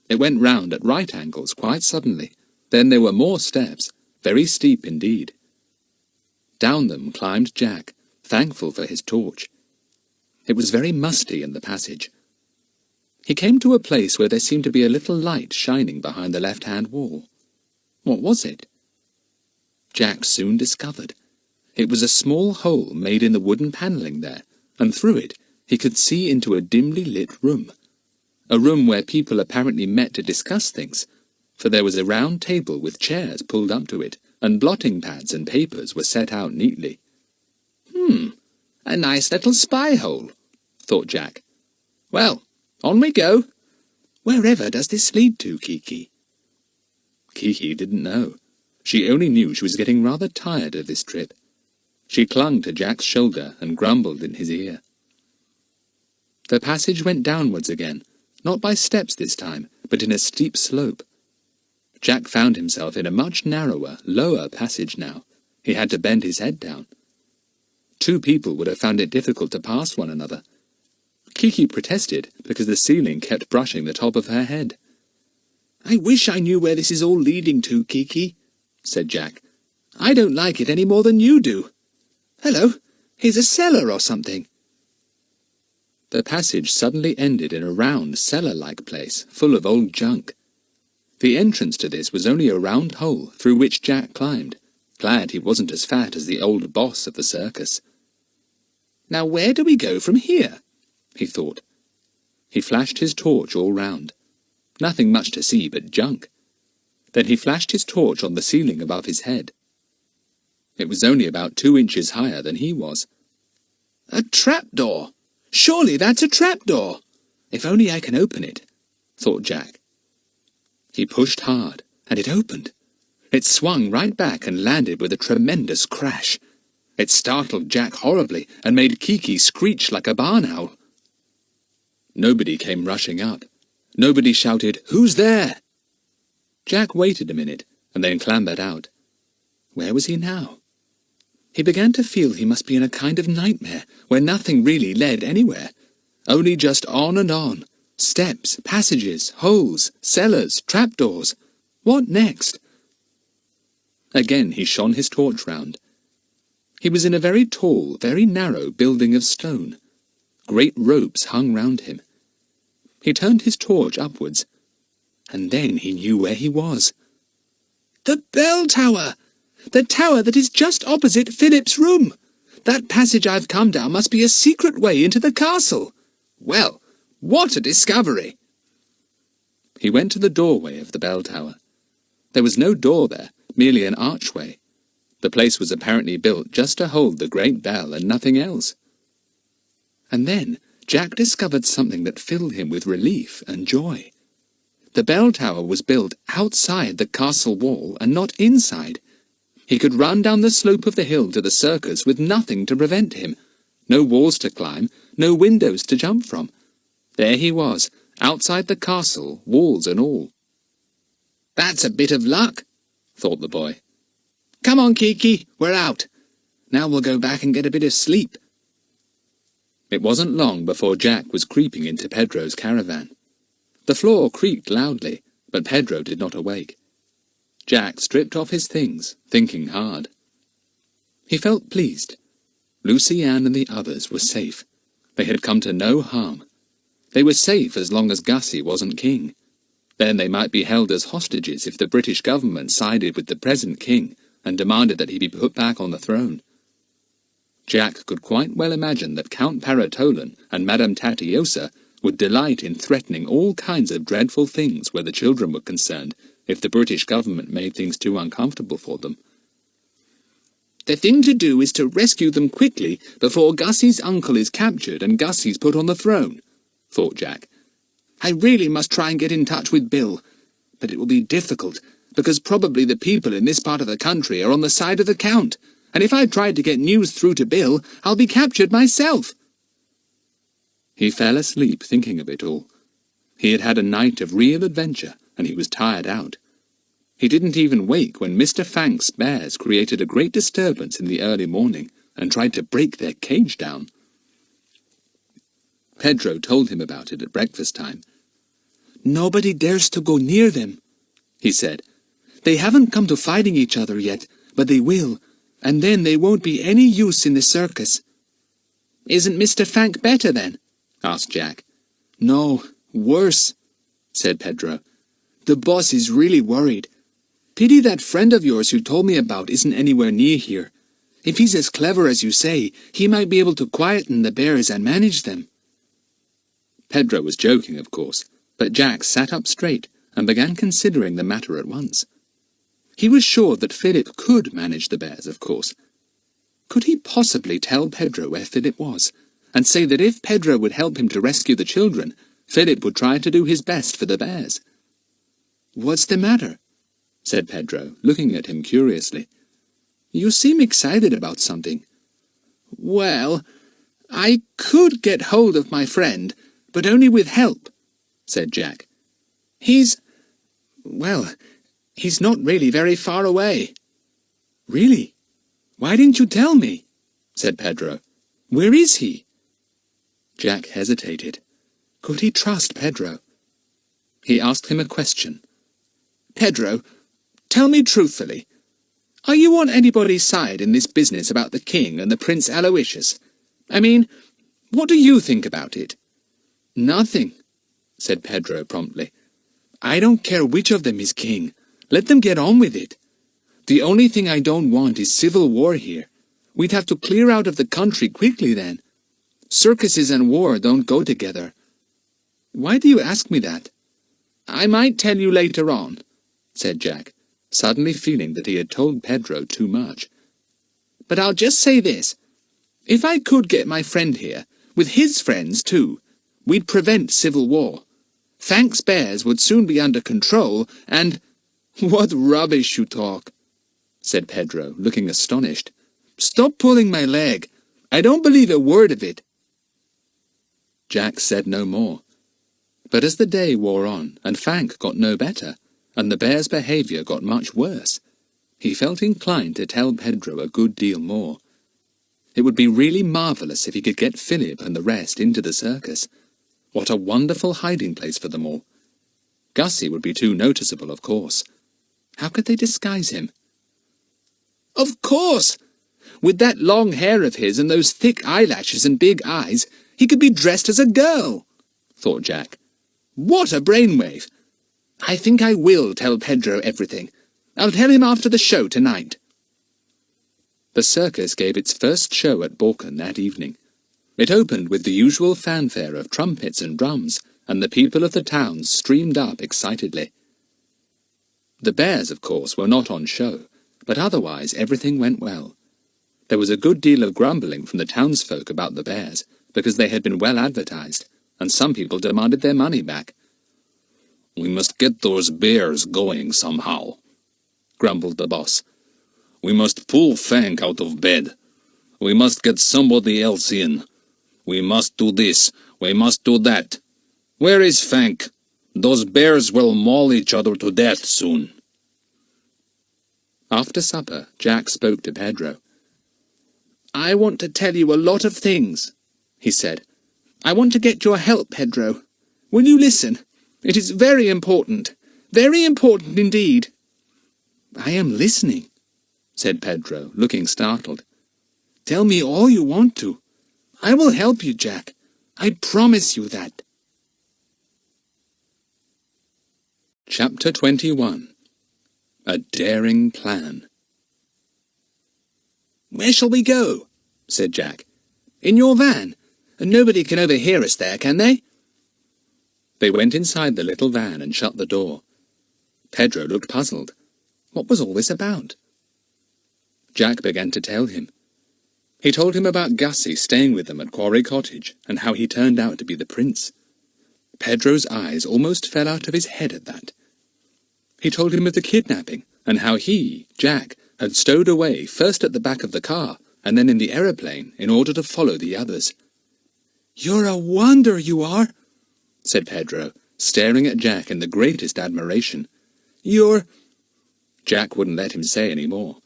It went round at right angles quite suddenly. Then there were more steps, very steep indeed. Down them climbed Jack, thankful for his torch. It was very musty in the passage. He came to a place where there seemed to be a little light shining behind the left-hand wall. What was it? Jack soon discovered. It was a small hole made in the wooden panelling there, and through it he could see into a dimly lit room. A room where people apparently met to discuss things, for there was a round table with chairs pulled up to it, and blotting pads and papers were set out neatly. A nice little spy hole, thought Jack. Well, on we go. Wherever does this lead to, Kiki? Kiki didn't know. She only knew she was getting rather tired of this trip. She clung to Jack's shoulder and grumbled in his ear. The passage went downwards again, not by steps this time, but in a steep slope. Jack found himself in a much narrower, lower passage now. He had to bend his head down. 2 people would have found it difficult to pass one another. Kiki protested because the ceiling kept brushing the top of her head. "I wish I knew where this is all leading to, Kiki," said Jack. "I don't like it any more than you do. Hello, here's a cellar or something." The passage suddenly ended in a round, cellar-like place, full of old junk. The entrance to this was only a round hole through which Jack climbed, glad he wasn't as fat as the old boss of the circus. "Now where do we go from here?" he thought. He flashed his torch all round. Nothing much to see but junk. Then he flashed his torch on the ceiling above his head. It was only about 2 inches higher than he was. "A trapdoor! Surely that's a trapdoor! If only I can open it," thought Jack. He pushed hard, and it opened. It swung right back and landed with a tremendous crash. It startled Jack horribly and made Kiki screech like a barn owl. Nobody came rushing up. Nobody shouted, "Who's there?" Jack waited a minute and then clambered out. Where was he now? He began to feel he must be in a kind of nightmare where nothing really led anywhere. Only just on and on. Steps, passages, holes, cellars, trapdoors. What next? Again he shone his torch round. He was in a very tall, very narrow building of stone. Great ropes hung round him. He turned his torch upwards, and then he knew where he was. "The bell tower! The tower that is just opposite Philip's room! That passage I've come down must be a secret way into the castle! Well, what a discovery!" He went to the doorway of the bell tower. There was no door there, merely an archway. The place was apparently built just to hold the great bell and nothing else. And then Jack discovered something that filled him with relief and joy. The bell tower was built outside the castle wall and not inside. He could run down the slope of the hill to the circus with nothing to prevent him. No walls to climb, no windows to jump from. There he was, outside the castle, walls and all. "That's a bit of luck," thought the boy. "Come on, Kiki, we're out. Now we'll go back and get a bit of sleep." It wasn't long before Jack was creeping into Pedro's caravan. The floor creaked loudly, but Pedro did not awake. Jack stripped off his things, thinking hard. He felt pleased. Lucy Ann and the others were safe. They had come to no harm. They were safe as long as Gussy wasn't king. Then they might be held as hostages if the British government sided with the present king and demanded that he be put back on the throne. Jack could quite well imagine that Count Paratolan and Madame Tatiosa would delight in threatening all kinds of dreadful things where the children were concerned if the British government made things too uncomfortable for them. The thing to do is to rescue them quickly before Gussy's uncle is captured and Gussy's put on the throne, thought Jack. I really must try and get in touch with Bill, but it will be difficult, because probably the people in this part of the country are on the side of the Count, and if I try to get news through to Bill, I'll be captured myself. He fell asleep thinking of it all. He had had a night of real adventure, and he was tired out. He didn't even wake when Mr. Fank's bears created a great disturbance in the early morning and tried to break their cage down. Pedro told him about it at breakfast time. Nobody dares to go near them, he said. They haven't come to fighting each other yet, but they will, and then they won't be any use in the circus. Isn't Mr. Fank better then? Asked Jack. No, worse, said Pedro. The boss is really worried. Pity that friend of yours you told me about isn't anywhere near here. If he's as clever as you say, he might be able to quieten the bears and manage them. Pedro was joking, of course, but Jack sat up straight and began considering the matter at once. He was sure that Philip could manage the bears, of course. Could he possibly tell Pedro where Philip was, and say that if Pedro would help him to rescue the children, Philip would try to do his best for the bears? "What's the matter?" said Pedro, looking at him curiously. "You seem excited about something." "Well, I could get hold of my friend, but only with help," said Jack. He's not really very far away." "Really? Why didn't you tell me?" said Pedro. "Where is he?" Jack hesitated. Could he trust Pedro? He asked him a question. "Pedro, tell me truthfully, are you on anybody's side in this business about the king and the Prince Aloysius? I mean, what do you think about it?" "Nothing," said Pedro promptly. "I don't care which of them is king. Let them get on with it. The only thing I don't want is civil war here. We'd have to clear out of the country quickly then. Circuses and war don't go together." "Why do you ask me that?" "I might tell you later on," said Jack, suddenly feeling that he had told Pedro too much. "But I'll just say this. If I could get my friend here, with his friends too, we'd prevent civil war. Fank's bears would soon be under control, and—" "What rubbish you talk," said Pedro, looking astonished. "Stop pulling my leg. I don't believe a word of it." Jack said no more. But as the day wore on, and Fank got no better, and the bear's behaviour got much worse, he felt inclined to tell Pedro a good deal more. It would be really marvellous if he could get Philip and the rest into the circus. What a wonderful hiding place for them all. Gussy would be too noticeable, of course. How could they disguise him? "Of course! With that long hair of his and those thick eyelashes and big eyes, he could be dressed as a girl," thought Jack. "What a brainwave! I think I will tell Pedro everything. I'll tell him after the show tonight." The circus gave its first show at Borken that evening. It opened with the usual fanfare of trumpets and drums, and the people of the town streamed up excitedly. The bears, of course, were not on show, but otherwise everything went well. There was a good deal of grumbling from the townsfolk about the bears, because they had been well advertised, and some people demanded their money back. "We must get those bears going somehow," grumbled the boss. "We must pull Fank out of bed. We must get somebody else in. We must do this. We must do that. Where is Fank? Those bears will maul each other to death soon." After supper, Jack spoke to Pedro. "I want to tell you a lot of things," he said. "I want to get your help, Pedro. Will you listen? It is very important indeed." "I am listening," said Pedro, looking startled. "Tell me all you want to. I will help you, Jack. I promise you that." Chapter 21. A Daring Plan. "Where shall we go?" said Jack. "In your van. Nobody can overhear us there, can they?" They went inside the little van and shut the door. Pedro looked puzzled. What was all this about? Jack began to tell him. He told him about Gussy staying with them at Quarry Cottage, and how he turned out to be the prince. Pedro's eyes almost fell out of his head at that. He told him of the kidnapping, and how he, Jack, had stowed away first at the back of the car, and then in the aeroplane, in order to follow the others. "You're a wonder, you are," said Pedro, staring at Jack in the greatest admiration. "You're—" Jack wouldn't let him say any more.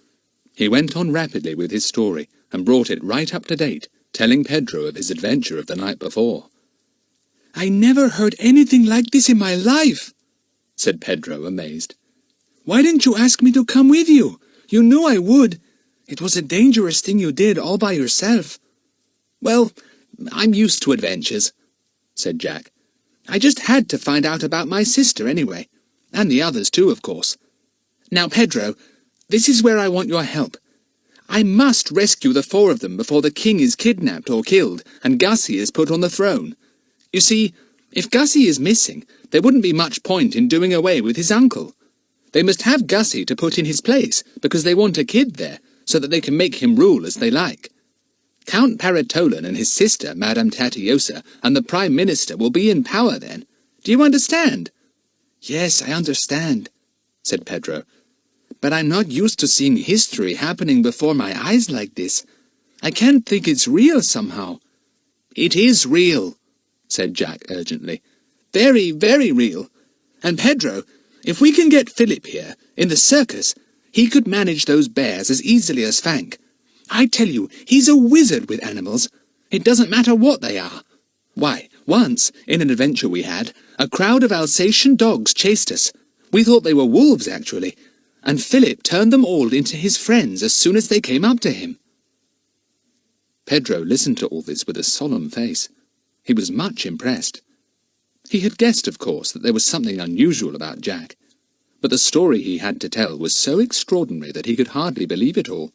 He went on rapidly with his story, and brought it right up to date, telling Pedro of his adventure of the night before. "I never heard anything like this in my life," said Pedro, amazed. "Why didn't you ask me to come with you? You knew I would. It was a dangerous thing you did all by yourself." "Well, I'm used to adventures," said Jack. "I just had to find out about my sister anyway, and the others too, of course. Now, Pedro, this is where I want your help. I must rescue the 4 of them before the king is kidnapped or killed, and Gussy is put on the throne. You see, if Gussy is missing, there wouldn't be much point in doing away with his uncle. They must have Gussy to put in his place, because they want a kid there, so that they can make him rule as they like. Count Paratolan and his sister, Madame Tatiosa, and the Prime Minister will be in power then. Do you understand?" "Yes, I understand," said Pedro. "But I'm not used to seeing history happening before my eyes like this. I can't think it's real somehow." "It is real," said Jack urgently. "Very, very real. And Pedro, if we can get Philip here, in the circus, he could manage those bears as easily as Fank. I tell you, he's a wizard with animals. It doesn't matter what they are. Why, once, in an adventure we had, a crowd of Alsatian dogs chased us. We thought they were wolves, actually, and Philip turned them all into his friends as soon as they came up to him." Pedro listened to all this with a solemn face. He was much impressed. He had guessed, of course, that there was something unusual about Jack, but the story he had to tell was so extraordinary that he could hardly believe it all.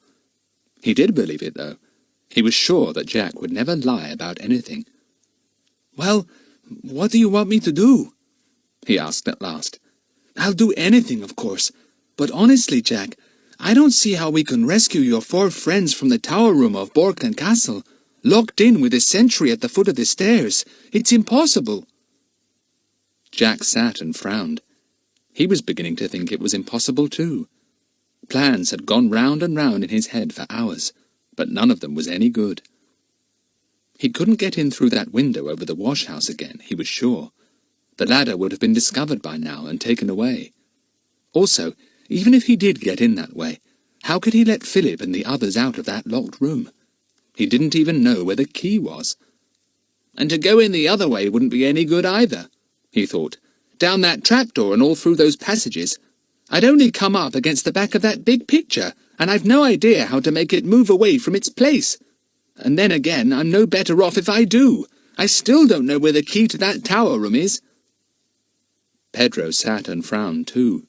He did believe it, though. He was sure that Jack would never lie about anything. "Well, what do you want me to do?" he asked at last. "I'll do anything, of course. But honestly, Jack, I don't see how we can rescue your 4 friends from the tower room of Borken Castle, locked in with a sentry at the foot of the stairs. It's impossible." Jack sat and frowned. He was beginning to think it was impossible too. Plans had gone round and round in his head for hours, but none of them was any good. He couldn't get in through that window over the wash-house again, he was sure. The ladder would have been discovered by now and taken away. Also, even if he did get in that way, how could he let Philip and the others out of that locked room? He didn't even know where the key was. And to go in the other way wouldn't be any good either, he thought. Down that trapdoor and all through those passages. I'd only come up against the back of that big picture, and I've no idea how to make it move away from its place. And then again, I'm no better off if I do. I still don't know where the key to that tower room is." Pedro sat and frowned too.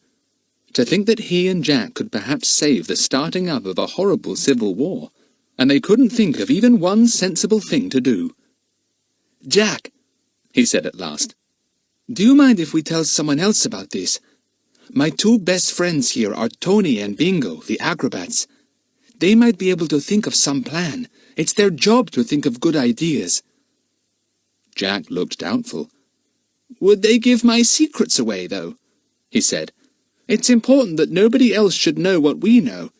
To think that he and Jack could perhaps save the starting up of a horrible civil war, and they couldn't think of even one sensible thing to do. "Jack," he said at last, "do you mind if we tell someone else about this? My 2 best friends here are Tony and Bingo, the acrobats. They might be able to think of some plan. It's their job to think of good ideas." Jack looked doubtful. "Would they give my secrets away, though?" he said. "It's important that nobody else should know what we know.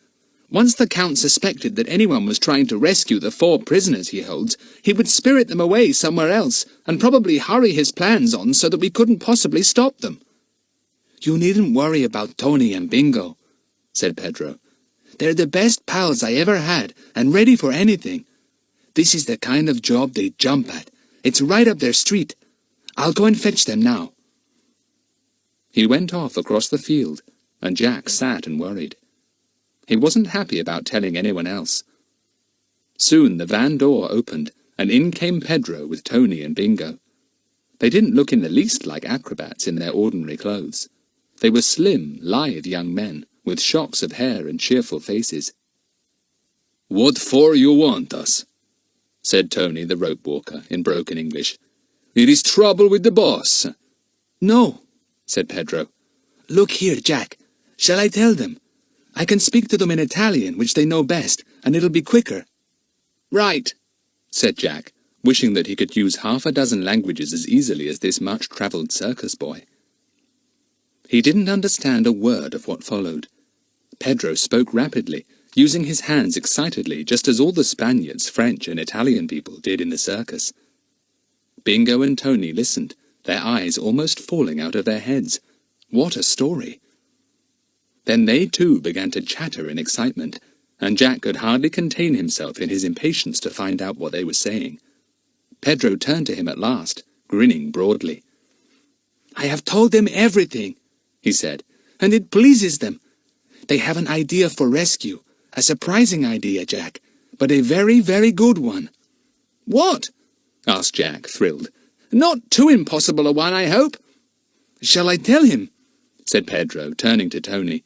Once the Count suspected that anyone was trying to rescue the 4 prisoners he holds, he would spirit them away somewhere else, and probably hurry his plans on so that we couldn't possibly stop them." "You needn't worry about Tony and Bingo," said Pedro. "They're the best pals I ever had, and ready for anything. This is the kind of job they jump at. It's right up their street. I'll go and fetch them now." He went off across the field, and Jack sat and worried. He wasn't happy about telling anyone else. Soon the van door opened, and in came Pedro with Tony and Bingo. They didn't look in the least like acrobats in their ordinary clothes. They were slim, lithe young men, with shocks of hair and cheerful faces. "What for you want us?" said Tony the rope walker in broken English. "It is trouble with the boss." No, said Pedro. look here, Jack. Shall I tell them? I can speak to them in Italian, which they know best, and it'll be quicker. Right, said Jack, wishing that he could use 6 languages as easily as this much-travelled circus boy. He didn't understand a word of what followed. Pedro spoke rapidly, using his hands excitedly, just as all the Spaniards, French, and Italian people did in the circus. Bingo and Tony listened, their eyes almost falling out of their heads. What a story! Then they too began to chatter in excitement, and Jack could hardly contain himself in his impatience to find out what they were saying. Pedro turned to him at last, grinning broadly. I have told them everything, he said, and it pleases them. They have an idea for rescue, a surprising idea, Jack, but a very, very good one. What? Asked Jack, thrilled. Not too impossible a one, I hope. Shall I tell him? Said Pedro, turning to Tony.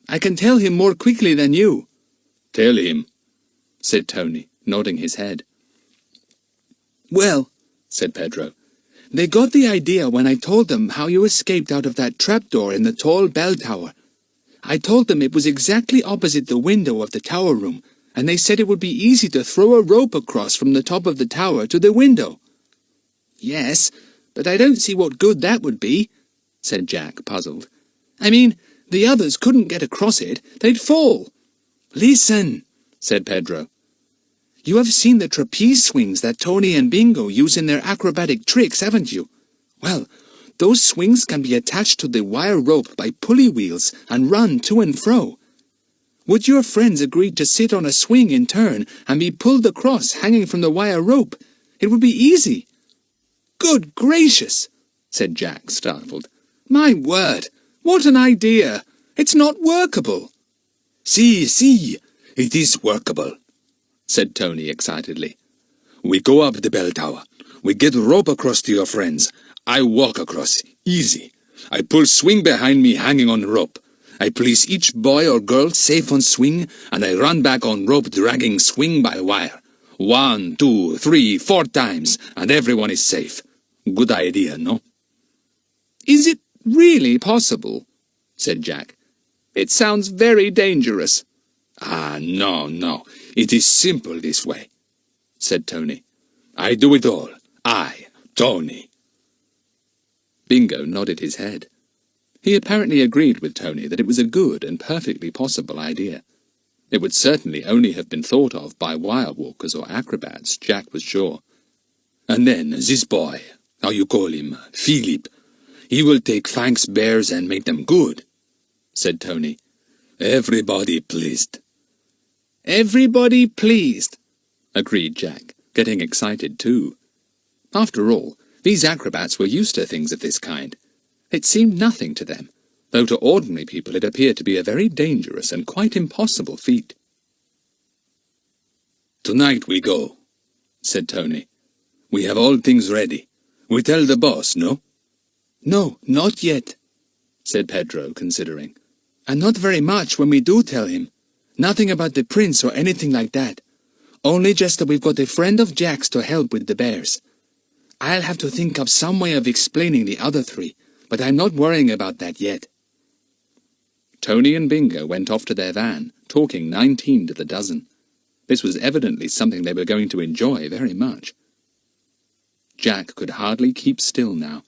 I can tell him more quickly than you. Tell him, said Tony, nodding his head. Well, said Pedro, they got the idea when I told them how you escaped out of that trapdoor in the tall bell tower. I told them it was exactly opposite the window of the tower room, and they said it would be easy to throw a rope across from the top of the tower to the window. Yes, but I don't see what good that would be, said Jack, puzzled. I mean, the others couldn't get across it. They'd fall. Listen, said Pedro. You have seen the trapeze swings that Tony and Bingo use in their acrobatic tricks, haven't you? Well, those swings can be attached to the wire rope by pulley wheels and run to and fro. Would your friends agree to sit on a swing in turn and be pulled across hanging from the wire rope? It would be easy. Good gracious, said Jack, startled. My word, what an idea! It's not workable. See, it is workable, said Tony excitedly. We go up the bell tower. We get rope across to your friends. I walk across, easy. I pull swing behind me hanging on rope. I place each boy or girl safe on swing, and I run back on rope dragging swing by wire. 1, 2, 3, 4 times, and everyone is safe. Good idea, no? Is it really possible? Said Jack. It sounds very dangerous. Ah, no. It is simple this way, said Tony. I do it all. I, Tony. Bingo nodded his head. He apparently agreed with Tony that it was a good and perfectly possible idea. It would certainly only have been thought of by wire walkers or acrobats, Jack was sure. And then this boy, how you call him, Philip, he will take Frank's bears and make them good, said Tony. Everybody pleased. Everybody pleased, agreed Jack, getting excited too. After all, these acrobats were used to things of this kind. It seemed nothing to them, though to ordinary people it appeared to be a very dangerous and quite impossible feat. Tonight we go, said Tony. We have all things ready. We tell the boss, no? No, not yet, said Pedro, considering. And not very much when we do tell him. Nothing about the prince or anything like that. Only just that we've got a friend of Jack's to help with the bears. I'll have to think of some way of explaining the other 3, but I'm not worrying about that yet. Tony and Bingo went off to their van, talking 19 to the dozen. This was evidently something they were going to enjoy very much. Jack could hardly keep still now.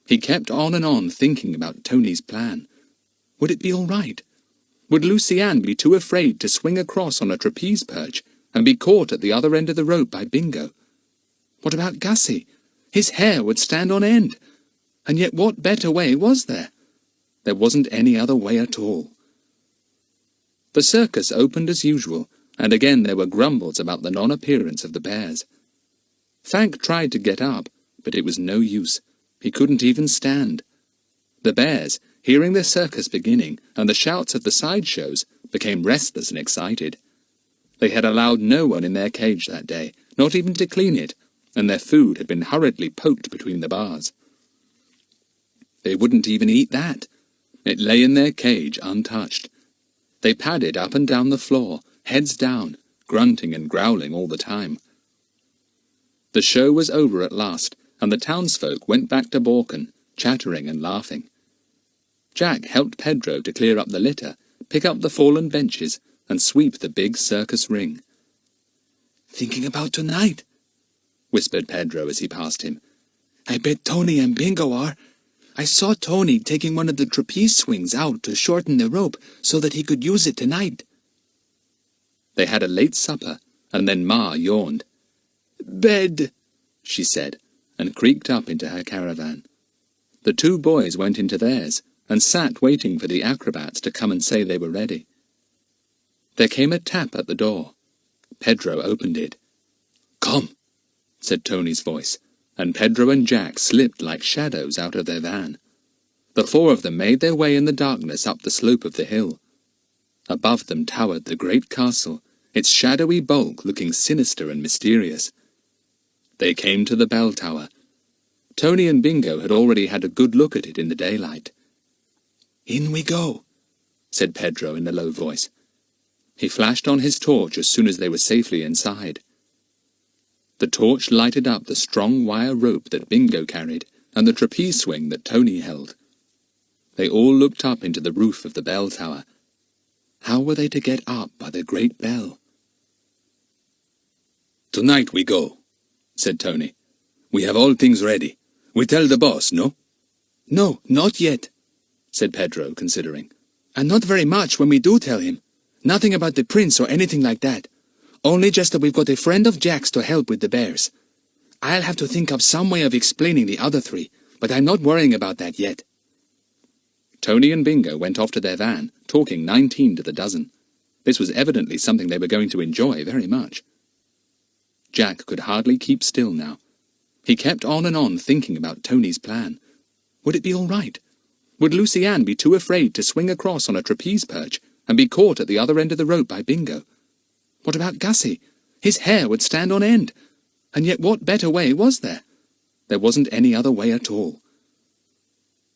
He kept on and on thinking about Tony's plan. Would it be all right? Would Lucienne be too afraid to swing across on a trapeze perch and be caught at the other end of the rope by Bingo? What about Gussy? His hair would stand on end. And yet what better way was there? There wasn't any other way at all. The circus opened as usual, and again there were grumbles about the non-appearance of the bears. Fank tried to get up, but it was no use. He couldn't even stand. The bears, hearing the circus beginning and the shouts of the sideshows, became restless and excited. They had allowed no one in their cage that day, not even to clean it, and their food had been hurriedly poked between the bars. They wouldn't even eat that. It lay in their cage untouched. They padded up and down the floor, heads down, grunting and growling all the time. The show was over at last, and the townsfolk went back to Borken, chattering and laughing. Jack helped Pedro to clear up the litter, pick up the fallen benches, and sweep the big circus ring. "Thinking about tonight," whispered Pedro as he passed him. "I bet Tony and Bingo are. I saw Tony taking one of the trapeze swings out to shorten the rope so that he could use it tonight." They had a late supper, and then Ma yawned. "Bed," she said, and creaked up into her caravan. The two boys went into theirs, and sat waiting for the acrobats to come and say they were ready. There came a tap at the door. Pedro opened it. "Come," said Tony's voice, and Pedro and Jack slipped like shadows out of their van. The four of them made their way in the darkness up the slope of the hill. Above them towered the great castle, its shadowy bulk looking sinister and mysterious. They came to the bell tower. Tony and Bingo had already had a good look at it in the daylight. "In we go," said Pedro in a low voice. He flashed on his torch as soon as they were safely inside. The torch lighted up the strong wire rope that Bingo carried and the trapeze swing that Tony held. They all looked up into the roof of the bell tower. How were they to get up by the great bell? "Tonight we go," said Tony. "We have all things ready. We tell the boss, no?" "No, not yet," said Pedro, considering. "And not very much when we do tell him. Nothing about the prince or anything like that. Only just that we've got a friend of Jack's to help with the bears. I'll have to think of some way of explaining the other three, but I'm not worrying about that yet." Tony and Bingo went off to their van, talking 19 to the dozen. This was evidently something they were going to enjoy very much. Jack could hardly keep still now. He kept on thinking about Tony's plan. Would it be all right? Would Lucy Ann be too afraid to swing across on a trapeze perch and be caught at the other end of the rope by Bingo? What about Gussy? His hair would stand on end. And yet what better way was there? There wasn't any other way at all.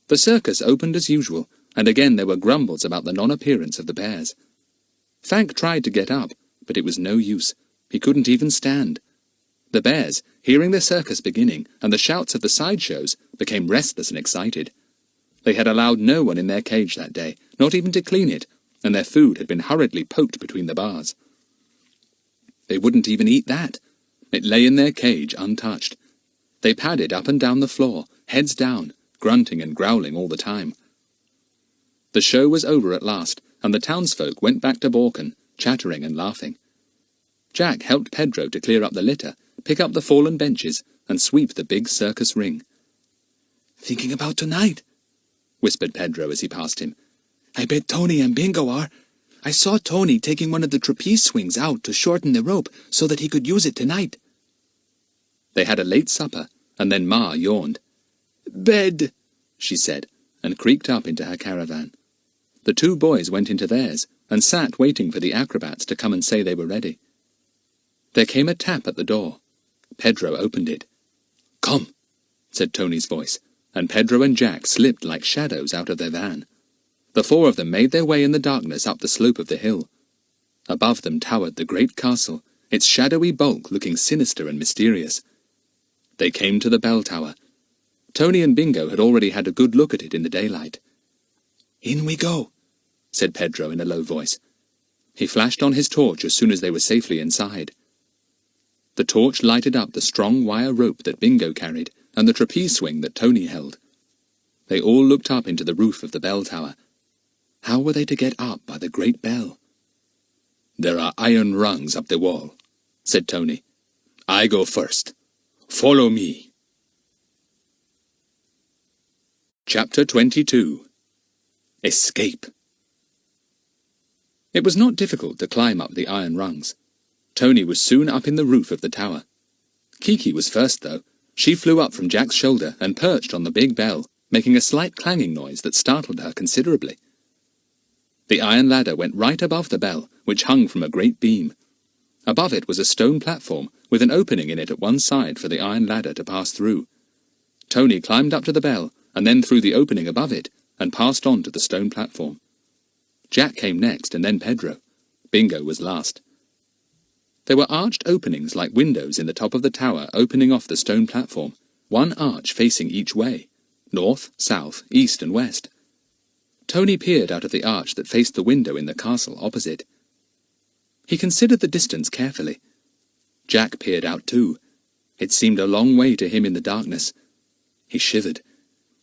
The circus opened as usual, and again there were grumbles about the non-appearance of the bears. Fank tried to get up, but it was no use. He couldn't even stand. The bears, hearing the circus beginning and the shouts of the sideshows, became restless and excited. They had allowed no one in their cage that day, not even to clean it, and their food had been hurriedly poked between the bars. They wouldn't even eat that. It lay in their cage untouched. They padded up and down the floor, heads down, grunting and growling all the time. The show was over at last, and the townsfolk went back to Borken, chattering and laughing. Jack helped Pedro to clear up the litter, pick up the fallen benches, and sweep the big circus ring. "Thinking about tonight," whispered Pedro as he passed him. "I bet Tony and Bingo are. I saw Tony taking one of the trapeze swings out to shorten the rope so that he could use it tonight." They had a late supper, and then Ma yawned. "Bed," she said, and creaked up into her caravan. The two boys went into theirs, and sat waiting for the acrobats to come and say they were ready. There came a tap at the door. Pedro opened it. "Come," said Tony's voice, and Pedro and Jack slipped like shadows out of their van. The four of them made their way in the darkness up the slope of the hill. Above them towered the great castle, its shadowy bulk looking sinister and mysterious. They came to the bell tower. Tony and Bingo had already had a good look at it in the daylight. "In we go," said Pedro in a low voice. He flashed on his torch as soon as they were safely inside. The torch lighted up the strong wire rope that Bingo carried and the trapeze swing that Tony held. They all looked up into the roof of the bell tower. How were they to get up by the great bell? "There are iron rungs up the wall," said Tony. "I go first. Follow me." Chapter 22. Escape. It was not difficult to climb up the iron rungs. Tony was soon up in the roof of the tower. Kiki was first, though. She flew up from Jack's shoulder and perched on the big bell, making a slight clanging noise that startled her considerably. The iron ladder went right above the bell, which hung from a great beam. Above it was a stone platform, with an opening in it at one side for the iron ladder to pass through. Tony climbed up to the bell, and then through the opening above it, and passed on to the stone platform. Jack came next, and then Pedro. Bingo was last. There were arched openings like windows in the top of the tower opening off the stone platform, one arch facing each way, north, south, east and west. Tony peered out of the arch that faced the window in the castle opposite. He considered the distance carefully. Jack peered out too. It seemed a long way to him in the darkness. He shivered.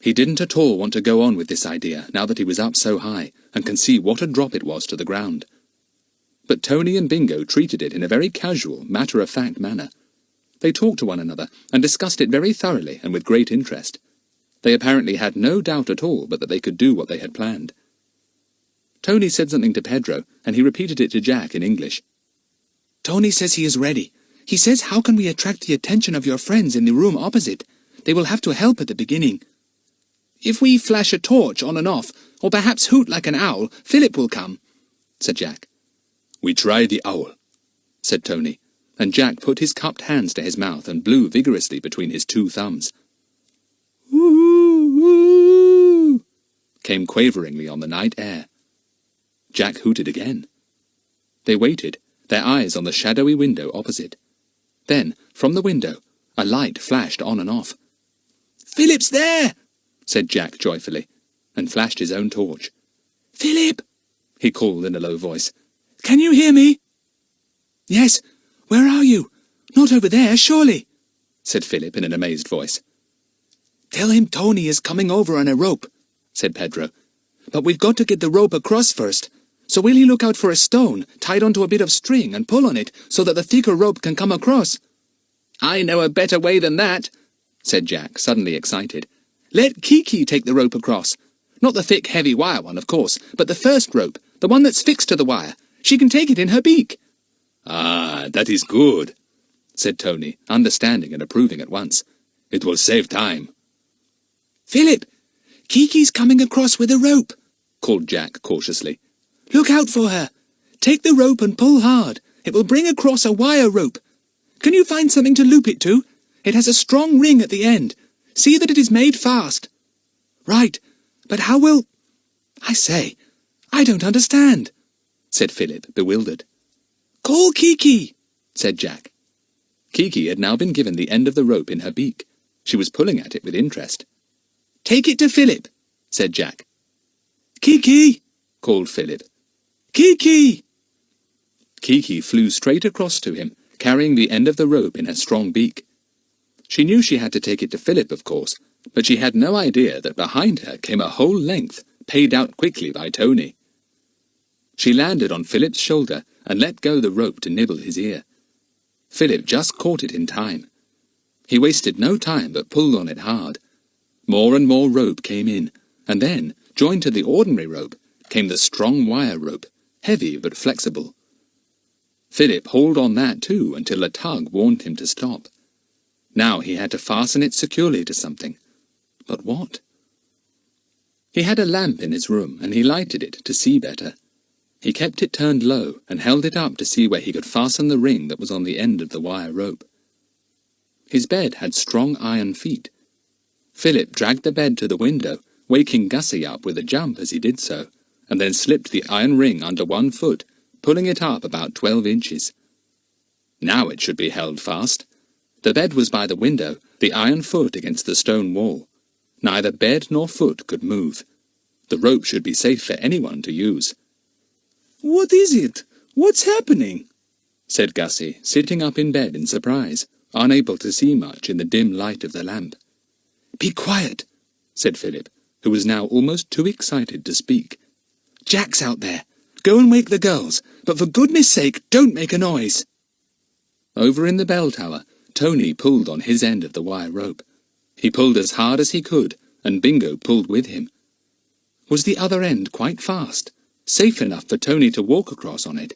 He didn't at all want to go on with this idea, now that he was up so high, and can see what a drop it was to the ground. But Tony and Bingo treated it in a very casual, matter-of-fact manner. They talked to one another, and discussed it very thoroughly and with great interest. They apparently had no doubt at all but that they could do what they had planned. Tony said something to Pedro, and he repeated it to Jack in English. Tony says he is ready. He says, how can we attract the attention of your friends in the room opposite? They will have to help at the beginning. If we flash a torch on and off, or perhaps hoot like an owl, Philip will come, said Jack. We try the owl, said Tony, and Jack put his cupped hands to his mouth and blew vigorously between his two thumbs. Ooh, ooh, came quaveringly on the night air. Jack hooted again. They waited, their eyes on the shadowy window opposite. Then, from the window, a light flashed on and off. Philip's there, said Jack joyfully, and flashed his own torch. Philip, he called in a low voice. Can you hear me? Yes, where are you? Not over there, surely, said Philip in an amazed voice. Tell him Tony is coming over on a rope, said Pedro. But we've got to get the rope across first. So will he look out for a stone, tied onto a bit of string, and pull on it, so that the thicker rope can come across? I know a better way than that, said Jack, suddenly excited. Let Kiki take the rope across. Not the thick, heavy wire one, of course, but the first rope, the one that's fixed to the wire. She can take it in her beak. Ah, that is good, said Tony, understanding and approving at once. It will save time. Philip, Kiki's coming across with a rope, called Jack cautiously. Look out for her. Take the rope and pull hard. It will bring across a wire rope. Can you find something to loop it to? It has a strong ring at the end. See that it is made fast. Right, but how will... I say, I don't understand, said Philip, bewildered. Call Kiki, said Jack. Kiki had now been given the end of the rope in her beak. She was pulling at it with interest. Take it to Philip, said Jack. Kiki, called Philip. Kiki! Kiki flew straight across to him, carrying the end of the rope in her strong beak. She knew she had to take it to Philip, of course, but she had no idea that behind her came a whole length, paid out quickly by Tony. She landed on Philip's shoulder and let go the rope to nibble his ear. Philip just caught it in time. He wasted no time but pulled on it hard. More and more rope came in, and then, joined to the ordinary rope, came the strong wire rope, heavy but flexible. Philip hauled on that too until a tug warned him to stop. Now he had to fasten it securely to something. But what? He had a lamp in his room, and he lighted it to see better. He kept it turned low and held it up to see where he could fasten the ring that was on the end of the wire rope. His bed had strong iron feet. Philip dragged the bed to the window, waking Gussy up with a jump as he did so, and then slipped the iron ring under one foot, pulling it up about 12 inches. Now it should be held fast. The bed was by the window, the iron foot against the stone wall. Neither bed nor foot could move. The rope should be safe for anyone to use. What is it? What's happening? said Gussy, sitting up in bed in surprise, unable to see much in the dim light of the lamp. Be quiet, said Philip, who was now almost too excited to speak. Jack's out there. Go and wake the girls, but for goodness sake, don't make a noise. Over in the bell tower, Tony pulled on his end of the wire rope. He pulled as hard as he could, and Bingo pulled with him. Was the other end quite fast, safe enough for Tony to walk across on it?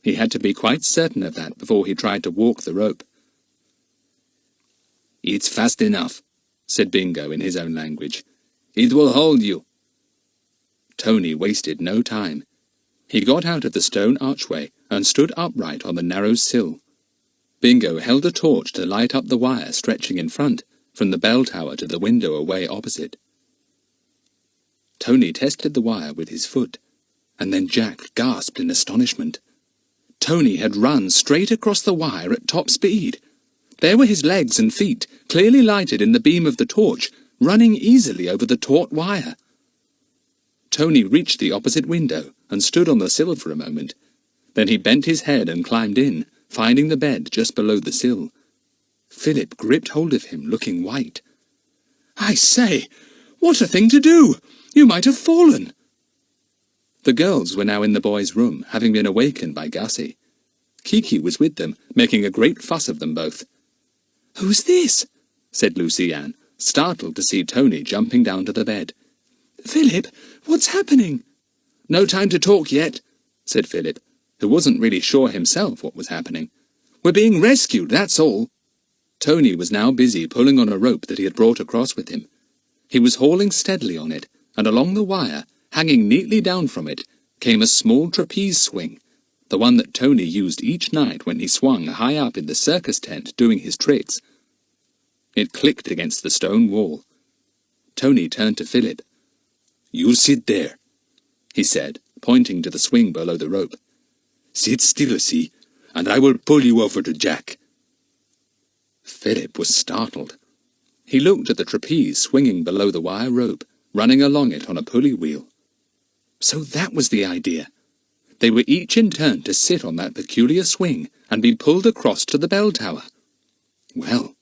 He had to be quite certain of that before he tried to walk the rope. It's fast enough, said Bingo in his own language. It will hold you. Tony wasted no time. He got out of the stone archway and stood upright on the narrow sill. Bingo held a torch to light up the wire stretching in front, from the bell tower to the window away opposite. Tony tested the wire with his foot, and then Jack gasped in astonishment. Tony had run straight across the wire at top speed. There were his legs and feet, clearly lighted in the beam of the torch, running easily over the taut wire. Tony reached the opposite window and stood on the sill for a moment. Then he bent his head and climbed in, finding the bed just below the sill. Philip gripped hold of him, looking white. "I say, what a thing to do! You might have fallen!" The girls were now in the boys' room, having been awakened by Gussy. Kiki was with them, making a great fuss of them both. "Who's this?" said Lucy-Anne, startled to see Tony jumping down to the bed. "Philip, what's happening?" "No time to talk yet," said Philip, who wasn't really sure himself what was happening. "We're being rescued, that's all." Tony was now busy pulling on a rope that he had brought across with him. He was hauling steadily on it, and along the wire, hanging neatly down from it, came a small trapeze swing, the one that Tony used each night when he swung high up in the circus tent doing his tricks. It clicked against the stone wall. Tony turned to Philip. "You sit there," he said, pointing to the swing below the rope. "Sit still, see, and I will pull you over to Jack." Philip was startled. He looked at the trapeze swinging below the wire rope, running along it on a pulley wheel. So that was the idea. They were each in turn to sit on that peculiar swing and be pulled across to the bell tower. "Well,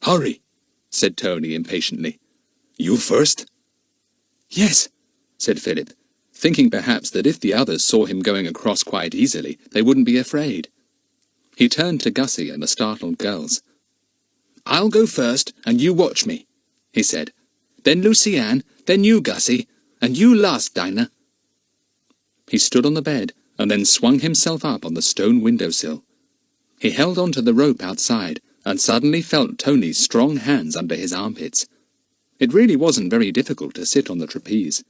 hurry," said Tony impatiently. "You first?" "Yes," said Philip, thinking perhaps that if the others saw him going across quite easily, they wouldn't be afraid. He turned to Gussy and the startled girls. "I'll go first, and you watch me," he said. "Then Lucy-Anne, then you, Gussy, and you last, Dinah." He stood on the bed, and then swung himself up on the stone windowsill. He held on to the rope outside, and suddenly felt Tony's strong hands under his armpits. It really wasn't very difficult to sit on the trapeze.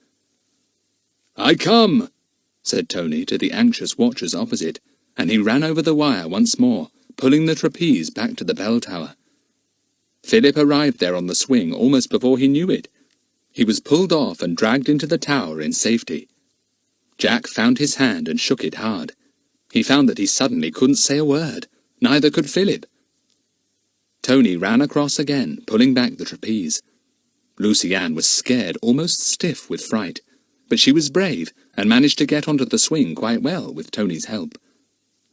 "I come," said Tony to the anxious watchers opposite, and he ran over the wire once more, pulling the trapeze back to the bell tower. Philip arrived there on the swing almost before he knew it. He was pulled off and dragged into the tower in safety. Jack found his hand and shook it hard. He found that he suddenly couldn't say a word. Neither could Philip. Tony ran across again, pulling back the trapeze. Lucy-Anne was scared, almost stiff with fright, but she was brave and managed to get onto the swing quite well with Tony's help.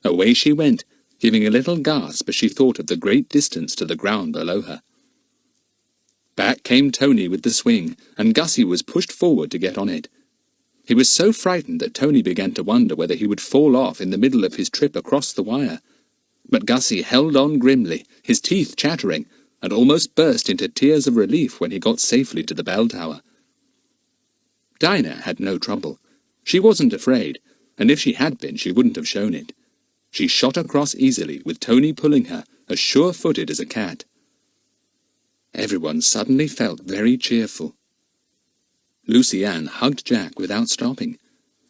Away she went, giving a little gasp as she thought of the great distance to the ground below her. Back came Tony with the swing, and Gussy was pushed forward to get on it. He was so frightened that Tony began to wonder whether he would fall off in the middle of his trip across the wire. But Gussy held on grimly, his teeth chattering, and almost burst into tears of relief when he got safely to the bell tower. Dinah had no trouble. She wasn't afraid, and if she had been, she wouldn't have shown it. She shot across easily, with Tony pulling her, as sure-footed as a cat. Everyone suddenly felt very cheerful. Lucy-Anne hugged Jack without stopping.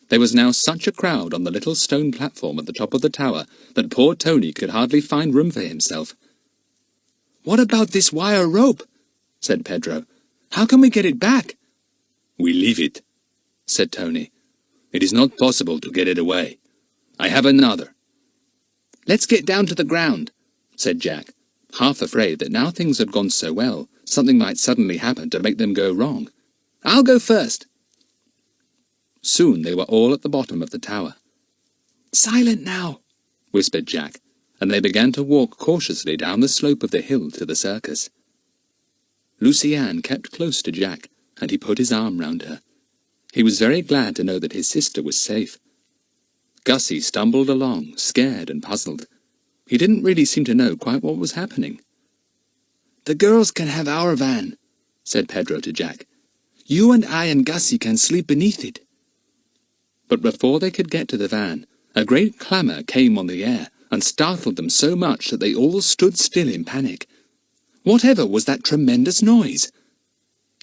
There was now such a crowd on the little stone platform at the top of the tower that poor Tony could hardly find room for himself. "What about this wire rope?" said Pedro. "How can we get it back?" "We leave it," said Tony. "It is not possible to get it away. I have another." "Let's get down to the ground," said Jack, half afraid that now things had gone so well, something might suddenly happen to make them go wrong. "I'll go first." Soon they were all at the bottom of the tower. "Silent now," whispered Jack, and they began to walk cautiously down the slope of the hill to the circus. Lucy-Anne kept close to Jack, and he put his arm round her. He was very glad to know that his sister was safe. Gussy stumbled along, scared and puzzled. He didn't really seem to know quite what was happening. "The girls can have our van," said Pedro to Jack. "You and I and Gussy can sleep beneath it." But before they could get to the van, a great clamour came on the air and startled them so much that they all stood still in panic. Whatever was that tremendous noise?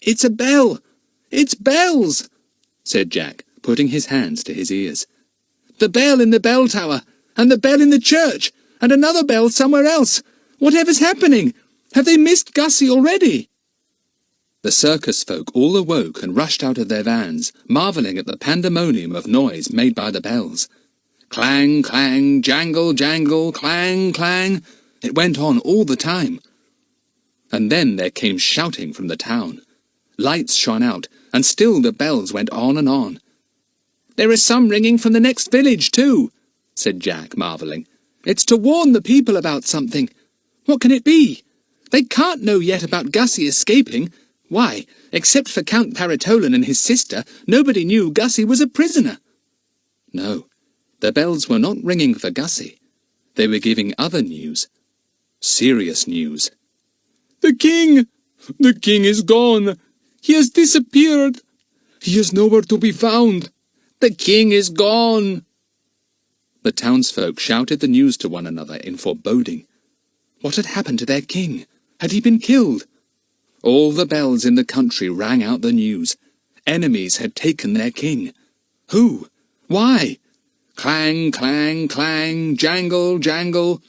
"It's a bell! It's bells!" said Jack, putting his hands to his ears. "The bell in the bell tower, and the bell in the church, and another bell somewhere else. Whatever's happening? Have they missed Gussy already?" The circus folk all awoke and rushed out of their vans, marvelling at the pandemonium of noise made by the bells. Clang, clang, jangle, jangle, clang, clang. It went on all the time. And then there came shouting from the town. Lights shone out, and still the bells went on and on. "There is some ringing from the next village, too," said Jack, marvelling. "It's to warn the people about something. What can it be? They can't know yet about Gussy escaping. Why, except for Count Paratolan and his sister, nobody knew Gussy was a prisoner." No, the bells were not ringing for Gussy. They were giving other news. Serious news. "The king! The king is gone! He has disappeared! He is nowhere to be found! The king is gone!" The townsfolk shouted the news to one another in foreboding. What had happened to their king? Had he been killed? All the bells in the country rang out the news. Enemies had taken their king. Who? Why? Clang, clang, clang, jangle, jangle.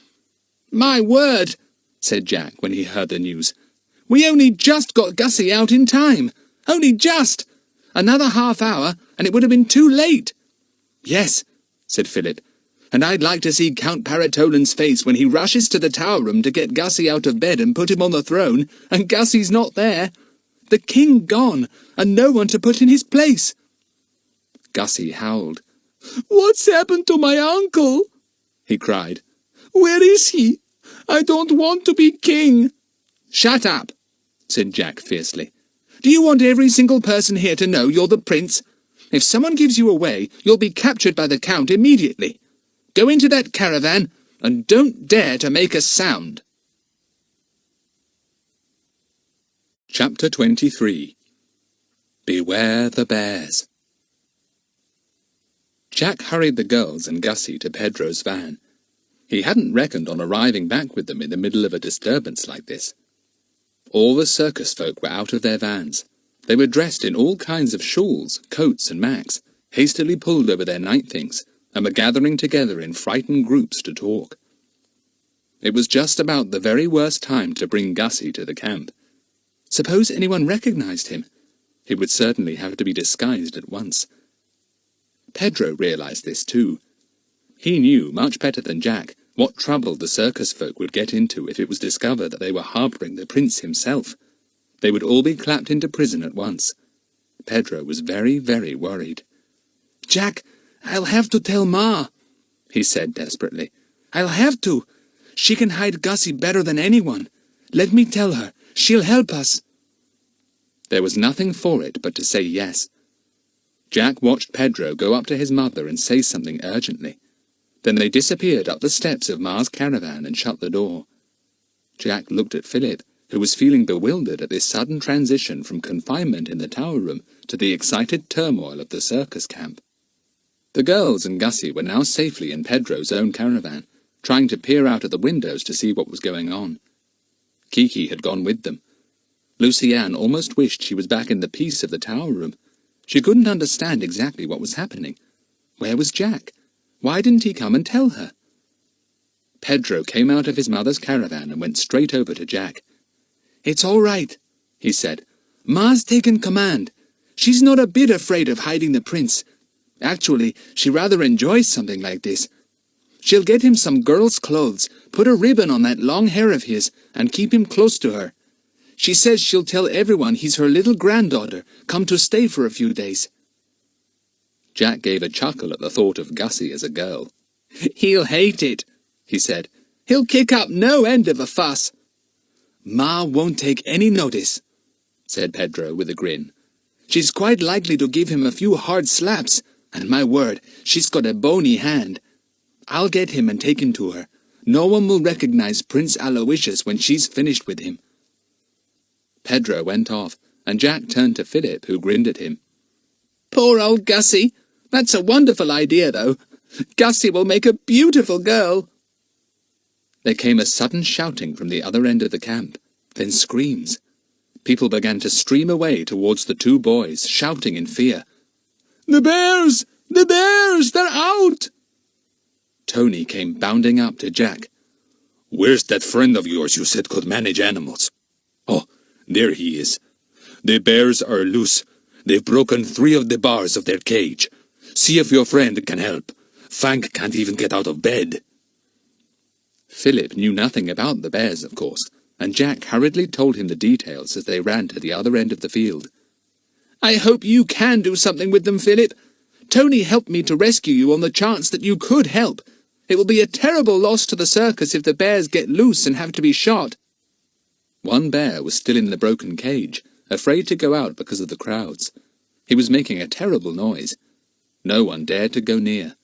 "My word," said Jack when he heard the news. "We only just got Gussy out in time. Only just. Another half hour, and it would have been too late." "Yes," said Philip, "and I'd like to see Count Paratolan's face when he rushes to the tower room to get Gussy out of bed and put him on the throne, and Gussy's not there. The king gone, and no one to put in his place." Gussy howled. "What's happened to my uncle?" he cried. "Where is he? I don't want to be king." "Shut up," said Jack fiercely. "Do you want every single person here to know you're the prince? If someone gives you away, you'll be captured by the count immediately. Go into that caravan, and don't dare to make a sound." Chapter 23. Beware the Bears. Jack hurried the girls and Gussy to Pedro's van. He hadn't reckoned on arriving back with them in the middle of a disturbance like this. All the circus folk were out of their vans. They were dressed in all kinds of shawls, coats and macks, hastily pulled over their night things, and were gathering together in frightened groups to talk. It was just about the very worst time to bring Gussy to the camp. Suppose anyone recognized him? He would certainly have to be disguised at once. Pedro realized this too. He knew, much better than Jack, what trouble the circus folk would get into if it was discovered that they were harbouring the prince himself. They would all be clapped into prison at once. Pedro was very, very worried. "Jack, I'll have to tell Ma," he said desperately. "I'll have to. She can hide Gussy better than anyone. Let me tell her. She'll help us." There was nothing for it but to say yes. Jack watched Pedro go up to his mother and say something urgently. Then they disappeared up the steps of Ma's caravan and shut the door. Jack looked at Philip, who was feeling bewildered at this sudden transition from confinement in the tower room to the excited turmoil of the circus camp. The girls and Gussy were now safely in Pedro's own caravan, trying to peer out at the windows to see what was going on. Kiki had gone with them. Lucy-Anne almost wished she was back in the peace of the tower room. She couldn't understand exactly what was happening. Where was Jack? Why didn't he come and tell her? Pedro came out of his mother's caravan and went straight over to Jack. "It's all right," he said. "Ma's taken command. She's not a bit afraid of hiding the prince. Actually, she rather enjoys something like this. She'll get him some girl's clothes, put a ribbon on that long hair of his, and keep him close to her. She says she'll tell everyone he's her little granddaughter, come to stay for a few days." Jack gave a chuckle at the thought of Gussy as a girl. "He'll hate it," he said. "He'll kick up no end of a fuss." "Ma won't take any notice," said Pedro with a grin. "She's quite likely to give him a few hard slaps, and my word, she's got a bony hand. I'll get him and take him to her. No one will recognize Prince Aloysius when she's finished with him." Pedro went off, and Jack turned to Philip, who grinned at him. "Poor old Gussy. That's a wonderful idea, though. Gussy will make a beautiful girl." There came a sudden shouting from the other end of the camp, then screams. People began to stream away towards the two boys, shouting in fear. "The bears! The bears! They're out!" Tony came bounding up to Jack. "Where's that friend of yours you said could manage animals?" "Oh, there he is. The bears are loose. They've broken 3 of the bars of their cage. See if your friend can help. Fank can't even get out of bed." Philip knew nothing about the bears, of course, and Jack hurriedly told him the details as they ran to the other end of the field. "I hope you can do something with them, Philip. Tony helped me to rescue you on the chance that you could help. It will be a terrible loss to the circus if the bears get loose and have to be shot." One bear was still in the broken cage, afraid to go out because of the crowds. He was making a terrible noise. No one dared to go near.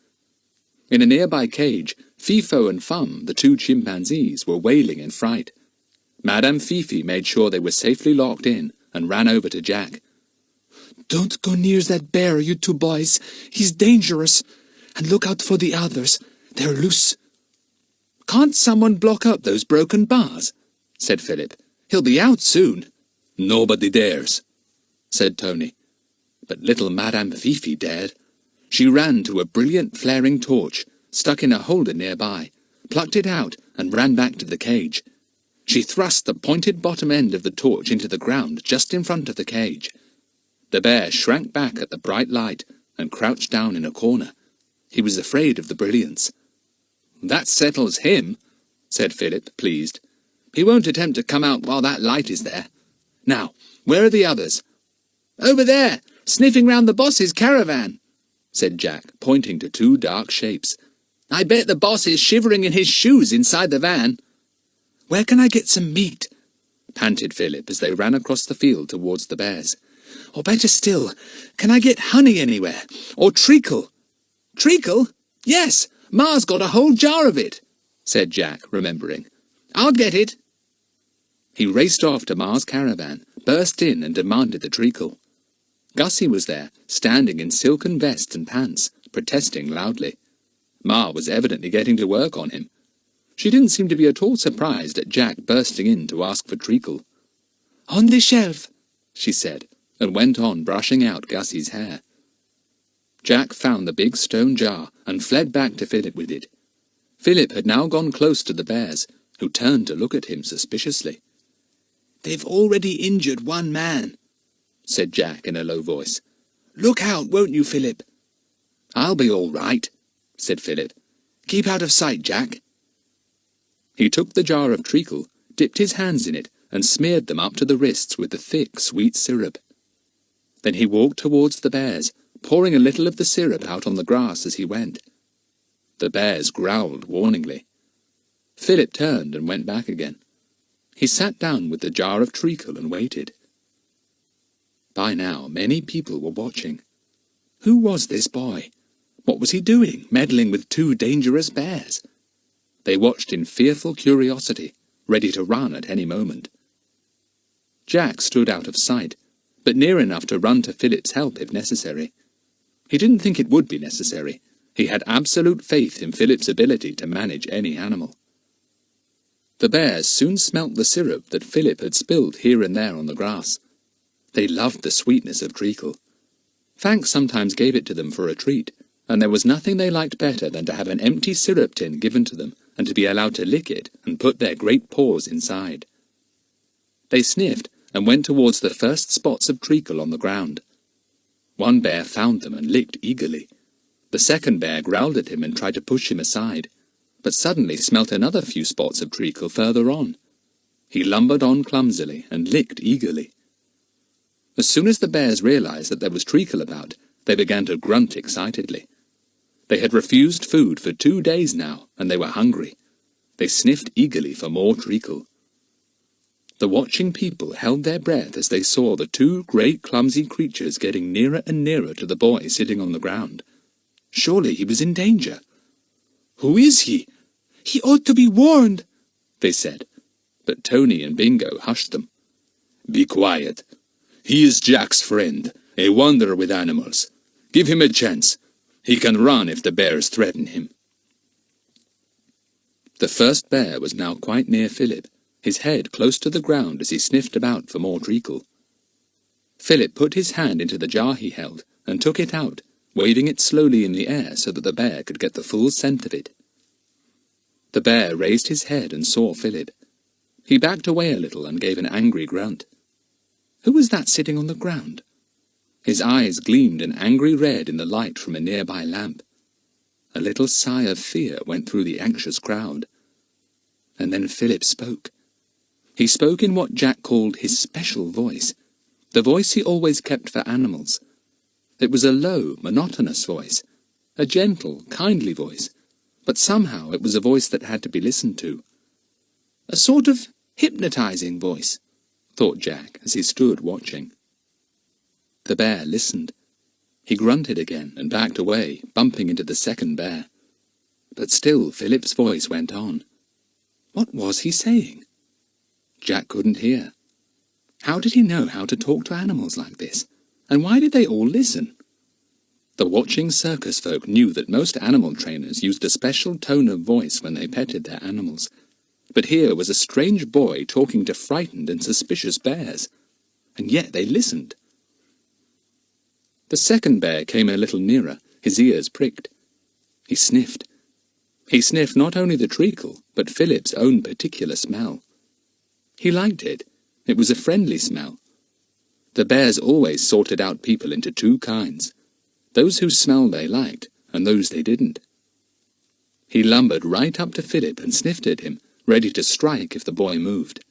In a nearby cage, Fifo and Fum, the 2 chimpanzees, were wailing in fright. Madame Fifi made sure they were safely locked in and ran over to Jack. "Don't go near that bear, you 2 boys. He's dangerous. And look out for the others. They're loose." "Can't someone block up those broken bars?" said Philip. "He'll be out soon." "Nobody dares," said Tony. But little Madame Fifi dared. She ran to a brilliant flaring torch, stuck in a holder nearby, plucked it out, and ran back to the cage. She thrust the pointed bottom end of the torch into the ground just in front of the cage. The bear shrank back at the bright light and crouched down in a corner. He was afraid of the brilliance. "That settles him," said Philip, pleased. "He won't attempt to come out while that light is there. Now, where are the others?" "Over there, sniffing round the boss's caravan," said Jack, pointing to 2 dark shapes. "I bet the boss is shivering in his shoes inside the van." "Where can I get some meat?" panted Philip as they ran across the field towards the bears. "Or better still, can I get honey anywhere? Or treacle?" "Treacle? Yes, Ma's got a whole jar of it," said Jack, remembering. "I'll get it." He raced off to Ma's caravan, burst in and demanded the treacle. Gussy was there, standing in silken vest and pants, protesting loudly. Ma was evidently getting to work on him. She didn't seem to be at all surprised at Jack bursting in to ask for treacle. "On the shelf," she said, and went on brushing out Gussy's hair. Jack found the big stone jar and fled back to Philip with it. Philip had now gone close to the bears, who turned to look at him suspiciously. "They've already injured 1 man," said Jack in a low voice. "Look out, won't you, Philip?" "I'll be all right," said Philip. "Keep out of sight, Jack." He took the jar of treacle, dipped his hands in it, and smeared them up to the wrists with the thick, sweet syrup. Then he walked towards the bears, pouring a little of the syrup out on the grass as he went. The bears growled warningly. Philip turned and went back again. He sat down with the jar of treacle and waited. By now, many people were watching. Who was this boy? What was he doing, meddling with 2 dangerous bears? They watched in fearful curiosity, ready to run at any moment. Jack stood out of sight, but near enough to run to Philip's help if necessary. He didn't think it would be necessary. He had absolute faith in Philip's ability to manage any animal. The bears soon smelt the syrup that Philip had spilled here and there on the grass. They loved the sweetness of treacle. Fank sometimes gave it to them for a treat, and there was nothing they liked better than to have an empty syrup tin given to them and to be allowed to lick it and put their great paws inside. They sniffed and went towards the first spots of treacle on the ground. One bear found them and licked eagerly. The second bear growled at him and tried to push him aside, but suddenly smelt another few spots of treacle further on. He lumbered on clumsily and licked eagerly. As soon as the bears realized that there was treacle about, they began to grunt excitedly. They had refused food for 2 days now, and they were hungry. They sniffed eagerly for more treacle. The watching people held their breath as they saw the 2 great clumsy creatures getting nearer and nearer to the boy sitting on the ground. Surely he was in danger. "Who is he? He ought to be warned," they said, but Tony and Bingo hushed them. "Be quiet. He is Jack's friend, a wanderer with animals. Give him a chance. He can run if the bears threaten him." The first bear was now quite near Philip, his head close to the ground as he sniffed about for more treacle. Philip put his hand into the jar he held and took it out, waving it slowly in the air so that the bear could get the full scent of it. The bear raised his head and saw Philip. He backed away a little and gave an angry grunt. Who was that sitting on the ground? His eyes gleamed an angry red in the light from a nearby lamp. A little sigh of fear went through the anxious crowd. And then Philip spoke. He spoke in what Jack called his special voice, the voice he always kept for animals. It was a low, monotonous voice, a gentle, kindly voice, but somehow it was a voice that had to be listened to. A sort of hypnotizing voice, thought Jack as he stood watching. The bear listened. He grunted again and backed away, bumping into the second bear. But still Philip's voice went on. What was he saying? Jack couldn't hear. How did he know how to talk to animals like this? And why did they all listen? The watching circus folk knew that most animal trainers used a special tone of voice when they petted their animals. But here was a strange boy talking to frightened and suspicious bears. And yet they listened. The second bear came a little nearer, his ears pricked. He sniffed. He sniffed not only the treacle, but Philip's own particular smell. He liked it. It was a friendly smell. The bears always sorted out people into two kinds, those whose smell they liked, and those they didn't. He lumbered right up to Philip and sniffed at him, ready to strike if the boy moved.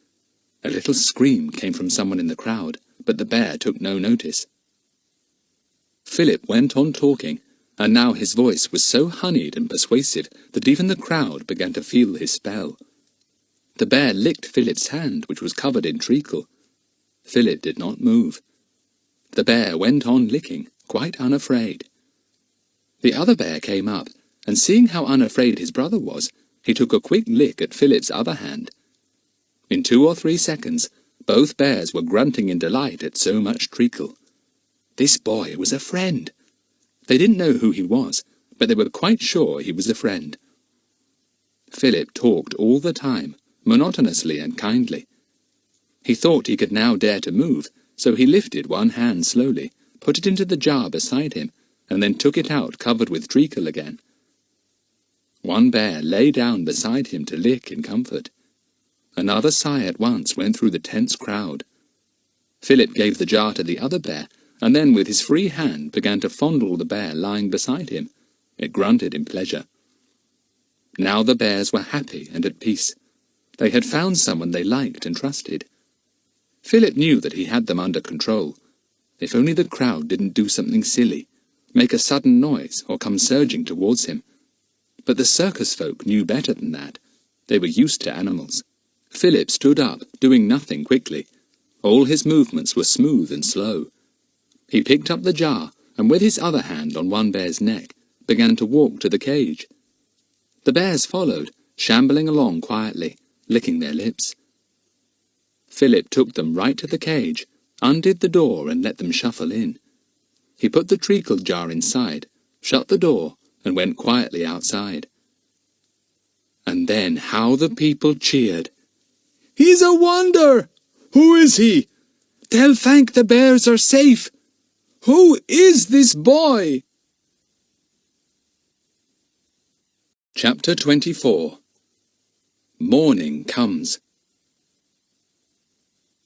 A little scream came from someone in the crowd, but the bear took no notice. Philip went on talking, and now his voice was so honeyed and persuasive that even the crowd began to feel his spell. The bear licked Philip's hand, which was covered in treacle. Philip did not move. The bear went on licking, quite unafraid. The other bear came up, and seeing how unafraid his brother was, he took a quick lick at Philip's other hand. In 2 or 3 seconds, both bears were grunting in delight at so much treacle. This boy was a friend. They didn't know who he was, but they were quite sure he was a friend. Philip talked all the time, monotonously and kindly. He thought he could now dare to move, so he lifted one hand slowly, put it into the jar beside him, and then took it out covered with treacle again. One bear lay down beside him to lick in comfort. Another sigh at once went through the tense crowd. Philip gave the jar to the other bear, and then with his free hand began to fondle the bear lying beside him. It grunted in pleasure. Now the bears were happy and at peace. They had found someone they liked and trusted. Philip knew that he had them under control. If only the crowd didn't do something silly, make a sudden noise or come surging towards him. But the circus folk knew better than that. They were used to animals. Philip stood up, doing nothing quickly. All his movements were smooth and slow. He picked up the jar, and with his other hand on one bear's neck, began to walk to the cage. The bears followed, shambling along quietly, licking their lips. Philip took them right to the cage, undid the door and let them shuffle in. He put the treacle jar inside, shut the door, and went quietly outside. And then how the people cheered. "He's a wonder! Who is he? Tell Fank the bears are safe! Who is this boy?" Chapter 24. Morning Comes.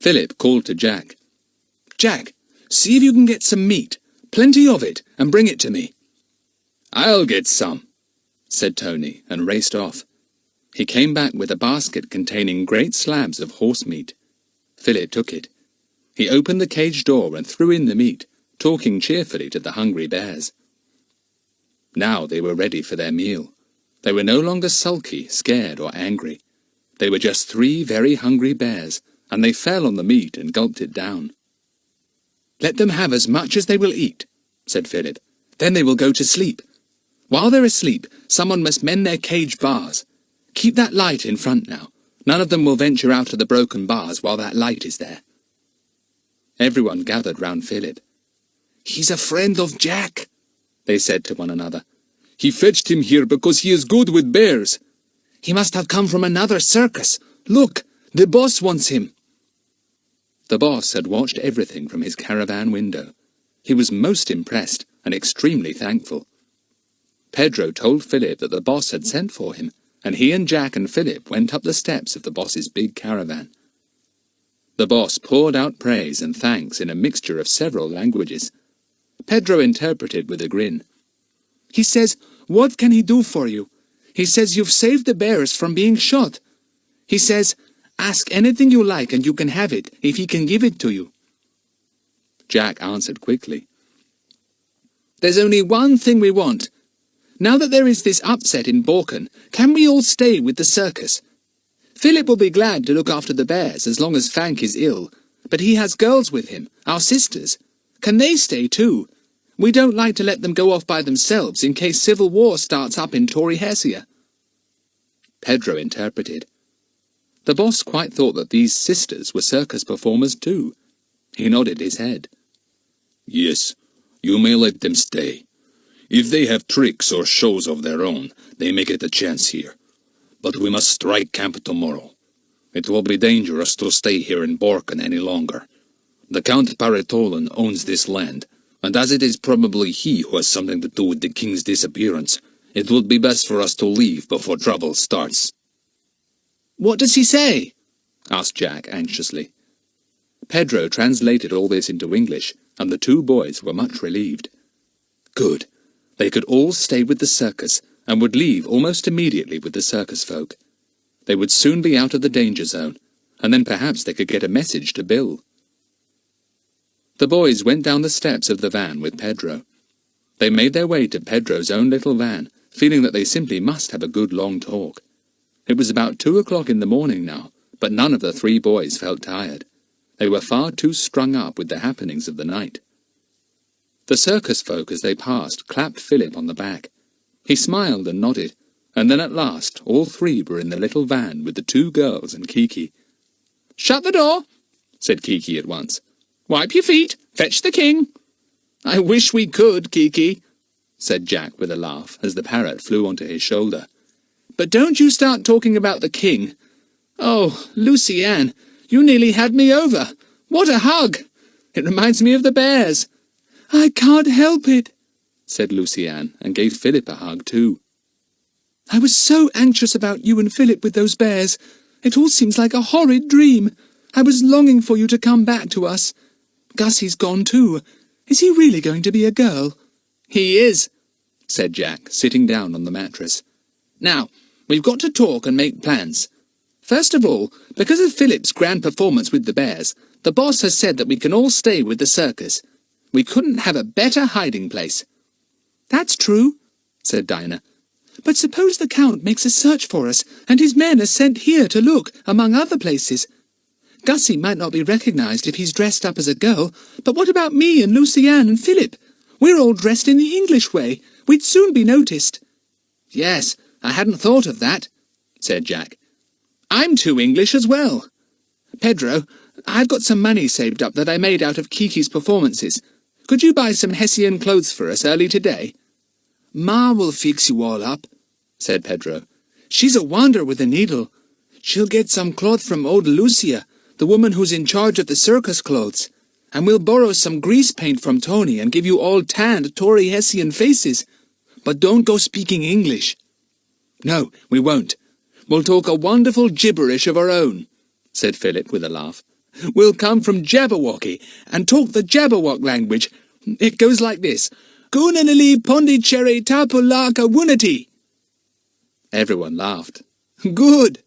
Philip called to Jack. "Jack, see if you can get some meat, plenty of it, and bring it to me." "I'll get some," said Tony, and raced off. He came back with a basket containing great slabs of horse meat. Philip took it. He opened the cage door and threw in the meat, talking cheerfully to the hungry bears. Now they were ready for their meal. They were no longer sulky, scared, or angry. They were just 3 very hungry bears, and they fell on the meat and gulped it down. "Let them have as much as they will eat," said Philip. "Then they will go to sleep. While they're asleep, someone must mend their cage bars. Keep that light in front now. None of them will venture out of the broken bars while that light is there." Everyone gathered round Philip. "He's a friend of Jack," they said to one another. "He fetched him here because he is good with bears." "He must have come from another circus. Look, the boss wants him." The boss had watched everything from his caravan window. He was most impressed and extremely thankful. Pedro told Philip that the boss had sent for him, and he and Jack and Philip went up the steps of the boss's big caravan. The boss poured out praise and thanks in a mixture of several languages. Pedro interpreted with a grin. He says, what can he do for you? He says you've saved the bears from being shot. He says, ask anything you like and you can have it if he can give it to you. Jack answered quickly. There's only one thing we want. Now that there is this upset in Borken, can we all stay with the circus? Philip will be glad to look after the bears as long as Fank is ill, but he has girls with him, our sisters. Can they stay too? We don't like to let them go off by themselves in case civil war starts up in Tauri-Hessia. Pedro interpreted. The boss quite thought that these sisters were circus performers too. He nodded his head. Yes, you may let them stay. If they have tricks or shows of their own, they may get a chance here. But we must strike camp tomorrow. It will be dangerous to stay here in Borken any longer. The Count Paritolan owns this land, and as it is probably he who has something to do with the king's disappearance, it would be best for us to leave before trouble starts. What does he say? Asked Jack anxiously. Pedro translated all this into English, and the two boys were much relieved. Good. They could all stay with the circus, and would leave almost immediately with the circus folk. They would soon be out of the danger zone, and then perhaps they could get a message to Bill. The boys went down the steps of the van with Pedro. They made their way to Pedro's own little van, feeling that they simply must have a good long talk. It was about 2 o'clock in the morning now, but none of the three boys felt tired. They were far too strung up with the happenings of the night. The circus folk, as they passed, clapped Philip on the back. He smiled and nodded, and then at last all three were in the little van with the two girls and Kiki. "Shut the door," said Kiki at once. "Wipe your feet. Fetch the king." "I wish we could, Kiki," said Jack with a laugh, as the parrot flew onto his shoulder. "But don't you start talking about the king. Oh, Lucy-Ann, you nearly had me over. What a hug! It reminds me of the bears." "I can't help it," said Lucy-Ann, and gave Philip a hug too. "I was so anxious about you and Philip with those bears. It all seems like a horrid dream. I was longing for you to come back to us. Gussy's gone too. Is he really going to be a girl?" "He is," said Jack, sitting down on the mattress. "Now, we've got to talk and make plans. First of all, because of Philip's grand performance with the bears, the boss has said that we can all stay with the circus. We couldn't have a better hiding place." "That's true," said Dinah. "But suppose the Count makes a search for us, and his men are sent here to look, among other places. Gussy might not be recognized if he's dressed up as a girl, but what about me and Lucy-Ann and Philip? We're all dressed in the English way. We'd soon be noticed." "Yes, I hadn't thought of that," said Jack. "I'm too English as well. Pedro, I've got some money saved up that I made out of Kiki's performances. Could you buy some Hessian clothes for us early today?" "Ma will fix you all up," said Pedro. "She's a wonder with a needle. She'll get some cloth from old Lucia, the woman who's in charge of the circus clothes, and we'll borrow some grease paint from Tony and give you all tanned Tauri-Hessian faces. But don't go speaking English." "No, we won't. We'll talk a wonderful gibberish of our own," said Philip with a laugh. "We'll come from Jabberwocky and talk the Jabberwock language. It goes like this: Goonanili Pondicherry Tapulaka Wunati." Everyone laughed. "Good,"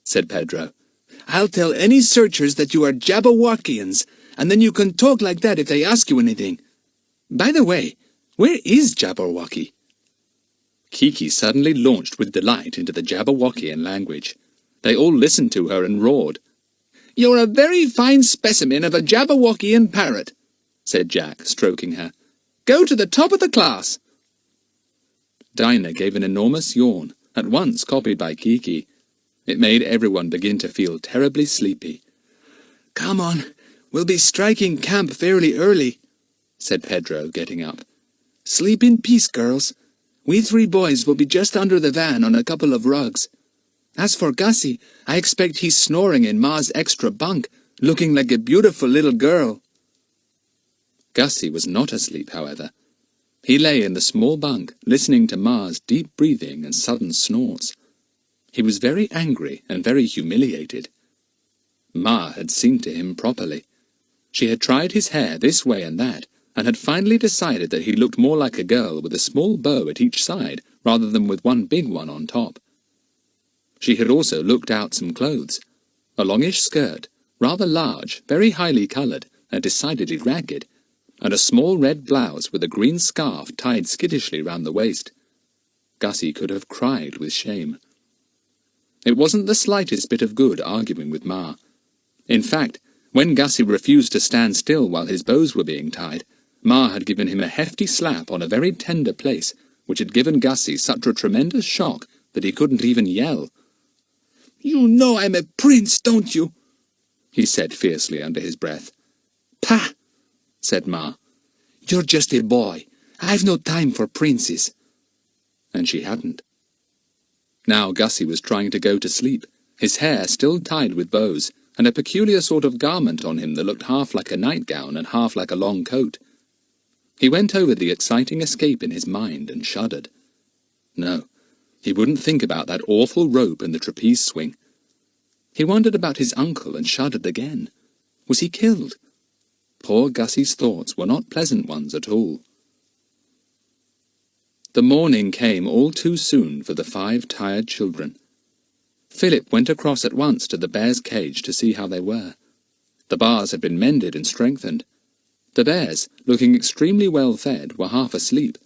said Pedro. "I'll tell any searchers that you are Jabberwockians, and then you can talk like that if they ask you anything. By the way, where is Jabberwocky?" Kiki suddenly launched with delight into the Jabberwockian language. They all listened to her and roared. "You're a very fine specimen of a Jabberwockian parrot," said Jack, stroking her. "Go to the top of the class." Dinah gave an enormous yawn, at once copied by Kiki. It made everyone begin to feel terribly sleepy. "Come on, we'll be striking camp fairly early," said Pedro, getting up. "Sleep in peace, girls. We three boys will be just under the van on a couple of rugs. As for Gussy, I expect he's snoring in Ma's extra bunk, looking like a beautiful little girl." Gussy was not asleep, however. He lay in the small bunk, listening to Ma's deep breathing and sudden snorts. He was very angry and very humiliated. Ma had seen to him properly. She had tried his hair this way and that, and had finally decided that he looked more like a girl with a small bow at each side rather than with one big one on top. She had also looked out some clothes. A longish skirt, rather large, very highly coloured, and decidedly ragged, and a small red blouse with a green scarf tied skittishly round the waist. Gussy could have cried with shame. It wasn't the slightest bit of good arguing with Ma. In fact, when Gussy refused to stand still while his bows were being tied, Ma had given him a hefty slap on a very tender place, which had given Gussy such a tremendous shock that he couldn't even yell. "You know I'm a prince, don't you?" he said fiercely under his breath. "Pah!" said Ma, "You're just a boy. I've no time for princes." and she hadn't. Now Gussy was trying to go to sleep, his hair still tied with bows, and a peculiar sort of garment on him that looked half like a nightgown and half like a long coat. He went over the exciting escape in his mind and shuddered. No, he wouldn't think about that awful rope and the trapeze swing. He wondered about his uncle and shuddered again. Was he killed? Poor Gussy's thoughts were not pleasant ones at all. The morning came all too soon for the 5 tired children. Philip went across at once to the bears' cage to see how they were. The bars had been mended and strengthened. The bears, looking extremely well fed, were half asleep,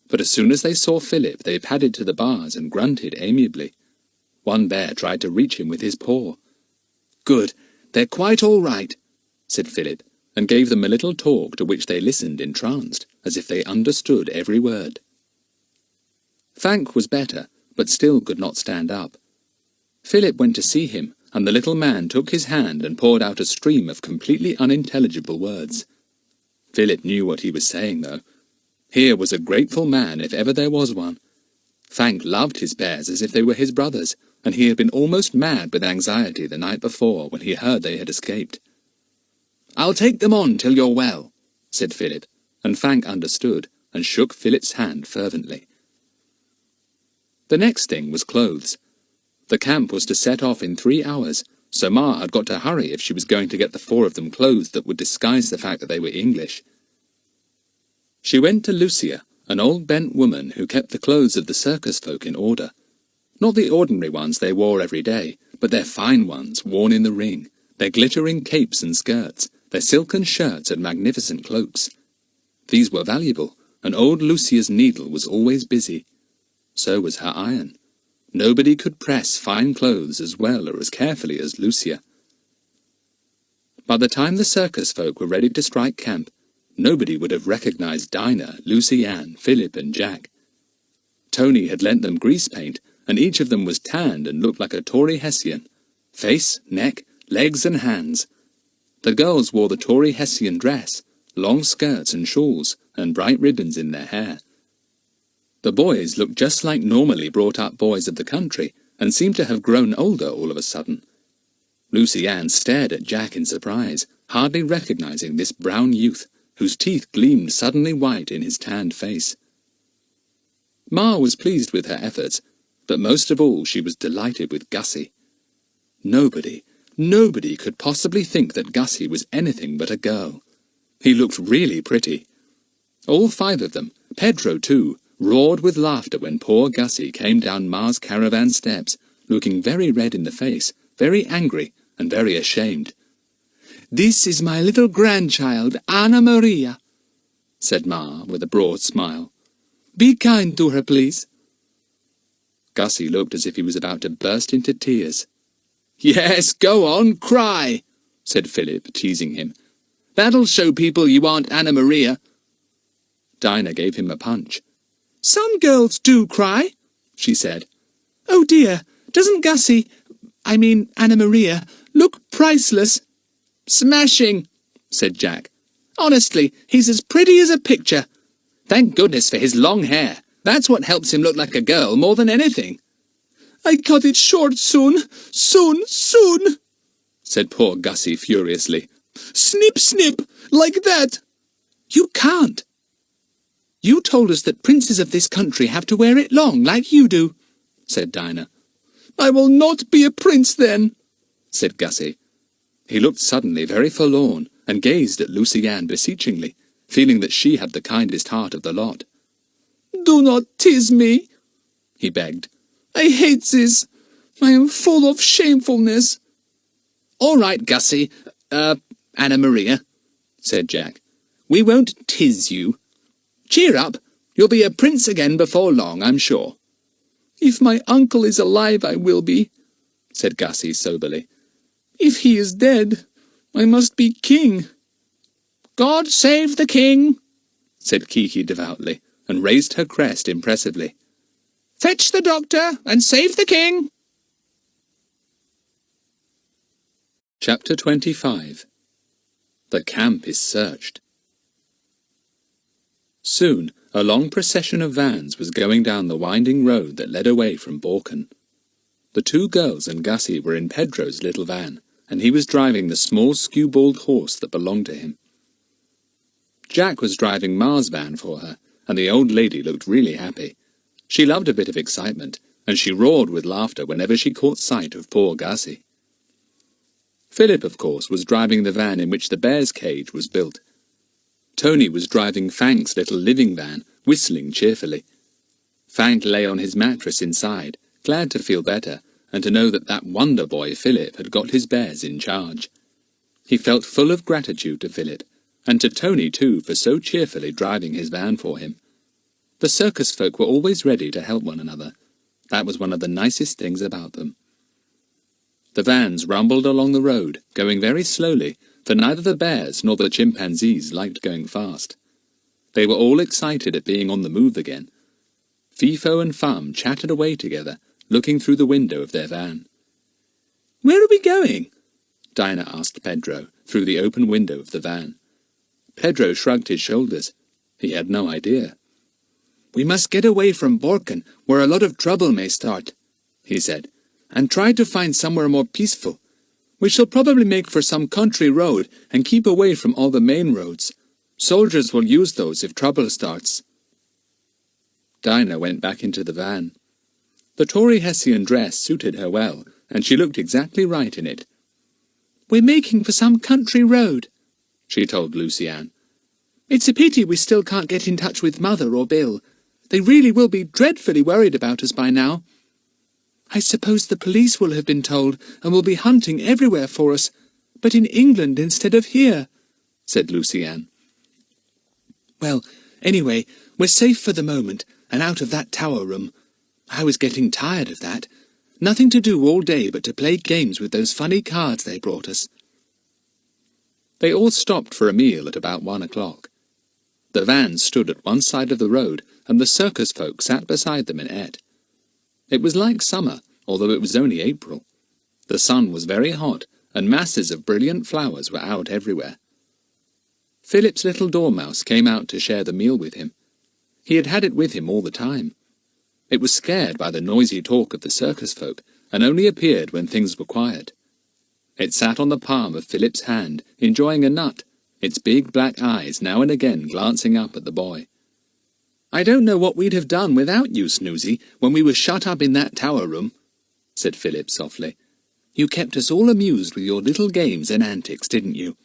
but as soon as they saw Philip they padded to the bars and grunted amiably. One bear tried to reach him with his paw. "Good, they're quite all right," said Philip, and gave them a little talk to which they listened entranced, as if they understood every word. Fank was better, but still could not stand up. Philip went to see him, and the little man took his hand and poured out a stream of completely unintelligible words. Philip knew what he was saying, though. Here was a grateful man if ever there was one. Fank loved his bears as if they were his brothers, and he had been almost mad with anxiety the night before when he heard they had escaped. "I'll take them on till you're well," said Philip, and Fank understood, and shook Philip's hand fervently. The next thing was clothes. The camp was to set off in 3 hours, so Ma had got to hurry if she was going to get the 4 of them clothes that would disguise the fact that they were English. She went to Lucia, an old bent woman who kept the clothes of the circus folk in order. Not the ordinary ones they wore every day, but their fine ones worn in the ring, their glittering capes and skirts, their silken shirts and magnificent cloaks. These were valuable, and old Lucia's needle was always busy. So was her iron. Nobody could press fine clothes as well or as carefully as Lucia. By the time the circus folk were ready to strike camp, nobody would have recognized Dinah, Lucy Ann, Philip and Jack. Tony had lent them grease paint, and each of them was tanned and looked like a Tauri-Hessian. Face, neck, legs and hands. The girls wore the Tauri-Hessian dress, long skirts and shawls, and bright ribbons in their hair. The boys looked just like normally brought-up boys of the country, and seemed to have grown older all of a sudden. Lucy Ann stared at Jack in surprise, hardly recognizing this brown youth, whose teeth gleamed suddenly white in his tanned face. Ma was pleased with her efforts, but most of all she was delighted with Gussy. Nobody could possibly think that Gussy was anything but a girl. He looked really pretty. All 5 of them, Pedro too, roared with laughter when poor Gussy came down Ma's caravan steps, looking very red in the face, very angry, and very ashamed. "This is my little grandchild, Anna Maria," said Ma with a broad smile. "Be kind to her, please." Gussy looked as if he was about to burst into tears. "Yes, go on, cry," said Philip, teasing him. "That'll show people you aren't Anna Maria." Dinah gave him a punch. "Some girls do cry," she said. "Oh dear, doesn't Anna Maria, look priceless?" "Smashing," said Jack. "Honestly, he's as pretty as a picture. Thank goodness for his long hair. That's what helps him look like a girl more than anything." "I cut it short soon, said poor Gussy furiously. "Snip, snip, like that." "You can't. You told us that princes of this country have to wear it long, like you do," said Dinah. "I will not be a prince then," said Gussy. He looked suddenly very forlorn and gazed at Lucy Ann beseechingly, feeling that she had the kindest heart of the lot. "Do not tease me," he begged. "I hate this. I am full of shamefulness." "All right, Gussy, Anna Maria," said Jack. "We won't tiz you. Cheer up. You'll be a prince again before long, I'm sure." "If my uncle is alive, I will be," said Gussy soberly. "If he is dead, I must be king." "God save the king," said Kiki devoutly, and raised her crest impressively. "Fetch the doctor and save the king." Chapter 25. The camp is searched. Soon a long procession of vans was going down the winding road that led away from Borken. The two girls and Gussy were in Pedro's little van, and he was driving the small skewbald horse that belonged to him. Jack was driving Ma's van for her, and the old lady looked really happy. She loved a bit of excitement, and she roared with laughter whenever she caught sight of poor Gussy. Philip, of course, was driving the van in which the bear's cage was built. Tony was driving Fank's little living van, whistling cheerfully. Fank lay on his mattress inside, glad to feel better, and to know that that wonder boy Philip had got his bears in charge. He felt full of gratitude to Philip, and to Tony too, for so cheerfully driving his van for him. The circus folk were always ready to help one another. That was one of the nicest things about them. The vans rumbled along the road, going very slowly, for neither the bears nor the chimpanzees liked going fast. They were all excited at being on the move again. Fifo and Fum chattered away together, looking through the window of their van. "Where are we going?" Dinah asked Pedro, through the open window of the van. Pedro shrugged his shoulders. He had no idea. "We must get away from Borken, where a lot of trouble may start," he said, "and try to find somewhere more peaceful. We shall probably make for some country road and keep away from all the main roads. Soldiers will use those if trouble starts." Dinah went back into the van. The Tauri-Hessian dress suited her well, and she looked exactly right in it. "We're making for some country road," she told Lucy Ann. "It's a pity we still can't get in touch with Mother or Bill. They really will be dreadfully worried about us by now. I suppose the police will have been told and will be hunting everywhere for us, but in England instead of here," said Lucy Ann. "Well, anyway, we're safe for the moment, and out of that tower room. I was getting tired of that. Nothing to do all day but to play games with those funny cards they brought us." They all stopped for a meal at about 1 o'clock. The vans stood at one side of the road, and the circus folk sat beside them and ate. It was like summer, although it was only April. The sun was very hot, and masses of brilliant flowers were out everywhere. Philip's little dormouse came out to share the meal with him. He had had it with him all the time. It was scared by the noisy talk of the circus folk, and only appeared when things were quiet. It sat on the palm of Philip's hand, enjoying a nut, its big black eyes now and again glancing up at the boy. "I don't know what we'd have done without you, Snoozy, when we were shut up in that tower room," said Philip softly. "You kept us all amused with your little games and antics, didn't you?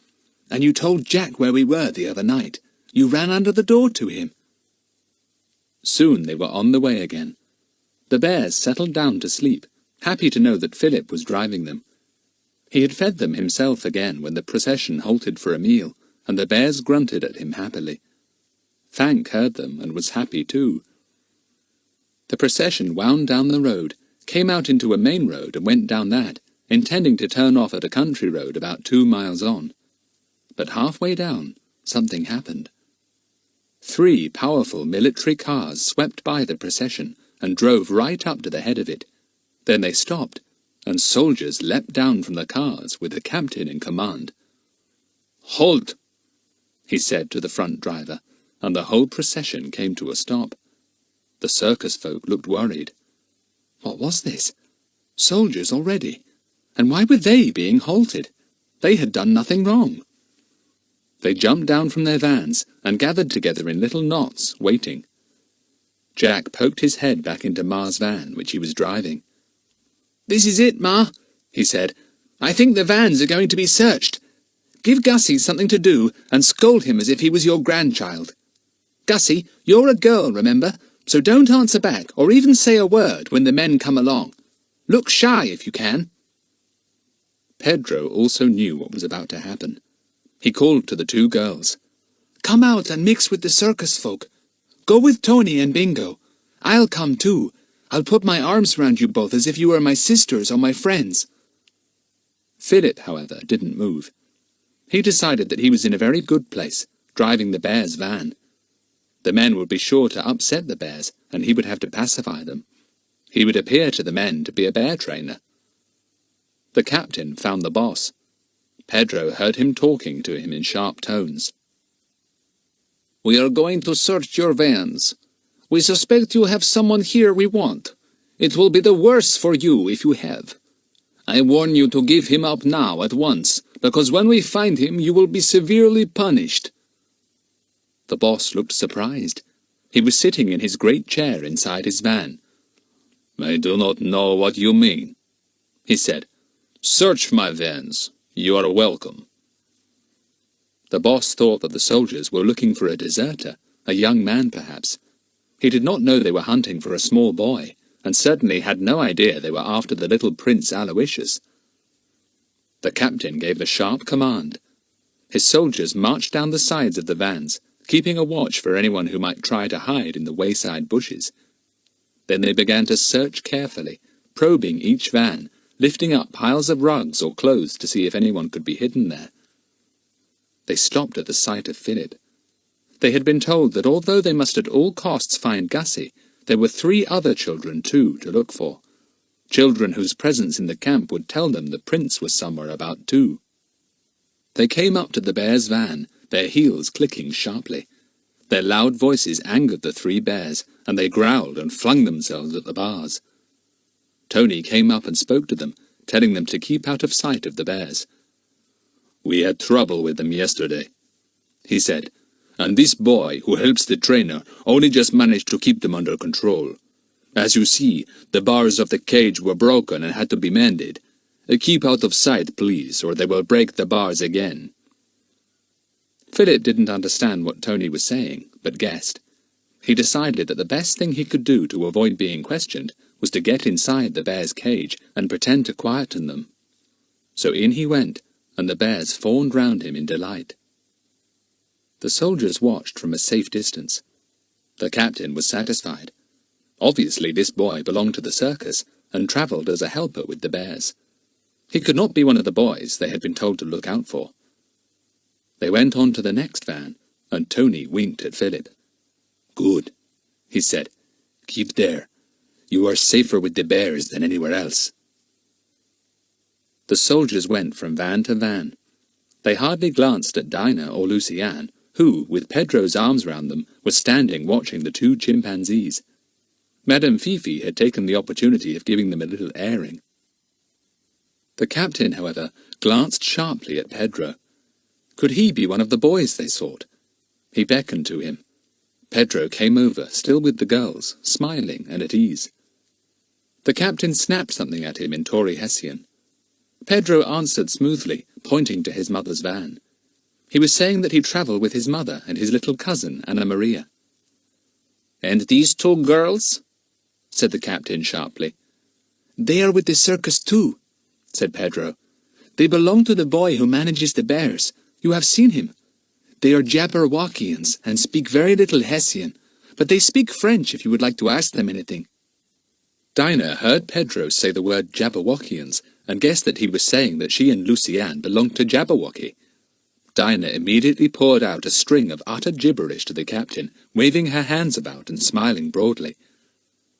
And you told Jack where we were the other night. You ran under the door to him." Soon they were on the way again. The bears settled down to sleep, happy to know that Philip was driving them. He had fed them himself again when the procession halted for a meal, and the bears grunted at him happily. Fank heard them and was happy too. The procession wound down the road, came out into a main road and went down that, intending to turn off at a country road about 2 miles on. But halfway down, something happened. 3 powerful military cars swept by the procession and drove right up to the head of it. Then they stopped, and soldiers leapt down from the cars with the captain in command. "Halt!" he said to the front driver, and the whole procession came to a stop. The circus folk looked worried. What was this? Soldiers already? And why were they being halted? They had done nothing wrong. They jumped down from their vans and gathered together in little knots, waiting. Jack poked his head back into Ma's van, which he was driving. "This is it, Ma," he said. I think the vans are going to be searched. Give Gussy something to do and scold him as if he was your grandchild. Gussy, you're a girl, remember, so don't answer back or even say a word when the men come along. Look shy if you can." Pedro also knew what was about to happen. He called to the two girls. "Come out and mix with the circus folk. Go with Tony and Bingo. I'll come too. I'll put my arms round you both as if you were my sisters or my friends." Philip, however, didn't move. He decided that he was in a very good place, driving the bears' van. The men would be sure to upset the bears, and he would have to pacify them. He would appear to the men to be a bear trainer. The captain found the boss. Pedro heard him talking to him in sharp tones. "We are going to search your vans. We suspect you have someone here we want. It will be the worse for you if you have. I warn you to give him up now at once, because when we find him you will be severely punished." The boss looked surprised. He was sitting in his great chair inside his van. "I do not know what you mean," he said. "Search my vans. You are welcome." The boss thought that the soldiers were looking for a deserter, a young man perhaps. He did not know they were hunting for a small boy, and certainly had no idea they were after the little Prince Aloysius. The captain gave a sharp command. His soldiers marched down the sides of the vans, keeping a watch for anyone who might try to hide in the wayside bushes. Then they began to search carefully, probing each van, lifting up piles of rugs or clothes to see if anyone could be hidden there. They stopped at the sight of Philip. They had been told that although they must at all costs find Gussy, there were 3 other children too to look for. Children whose presence in the camp would tell them the prince was somewhere about too. They came up to the bear's van, their heels clicking sharply. Their loud voices angered the 3 bears, and they growled and flung themselves at the bars. Tony came up and spoke to them, telling them to keep out of sight of the bears. "We had trouble with them yesterday," he said, "and this boy, who helps the trainer, only just managed to keep them under control. As you see, the bars of the cage were broken and had to be mended. Keep out of sight, please, or they will break the bars again." Philip didn't understand what Tony was saying, but guessed. He decided that the best thing he could do to avoid being questioned was to get inside the bear's cage and pretend to quieten them. So in he went, and the bears fawned round him in delight. The soldiers watched from a safe distance. The captain was satisfied. Obviously this boy belonged to the circus, and travelled as a helper with the bears. He could not be one of the boys they had been told to look out for. They went on to the next van, and Tony winked at Philip. "Good," he said. "Keep there. You are safer with the bears than anywhere else." The soldiers went from van to van. They hardly glanced at Dinah or Lucienne, who, with Pedro's arms round them, were standing watching the 2 chimpanzees. Madame Fifi had taken the opportunity of giving them a little airing. The captain, however, glanced sharply at Pedro. Could he be one of the boys they sought? He beckoned to him. Pedro came over, still with the girls, smiling and at ease. The captain snapped something at him in Tauri-Hessian. Pedro answered smoothly, pointing to his mother's van. He was saying that he travelled with his mother and his little cousin, Anna Maria. "And these 2 girls?" said the captain sharply. "They are with the circus too," said Pedro. "They belong to the boy who manages the bears. You have seen him. They are Jabberwockians and speak very little Hessian, but they speak French if you would like to ask them anything." Dinah heard Pedro say the word Jabberwockians, and guessed that he was saying that she and Lucienne belonged to Jabberwocky. Dinah immediately poured out a string of utter gibberish to the captain, waving her hands about and smiling broadly.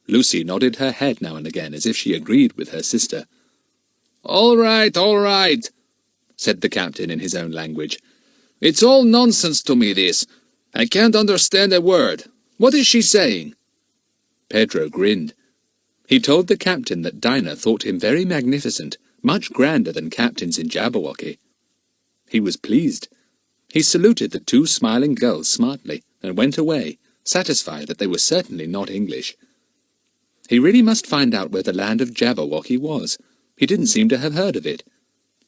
Lucy nodded her head now and again as if she agreed with her sister. All right, said the captain in his own language. "It's all nonsense to me, this. I can't understand a word. What is she saying?" Pedro grinned. He told the captain that Dinah thought him very magnificent, much grander than captains in Jabberwocky. He was pleased. He saluted the 2 smiling girls smartly, and went away, satisfied that they were certainly not English. He really must find out where the land of Jabberwocky was. He didn't seem to have heard of it.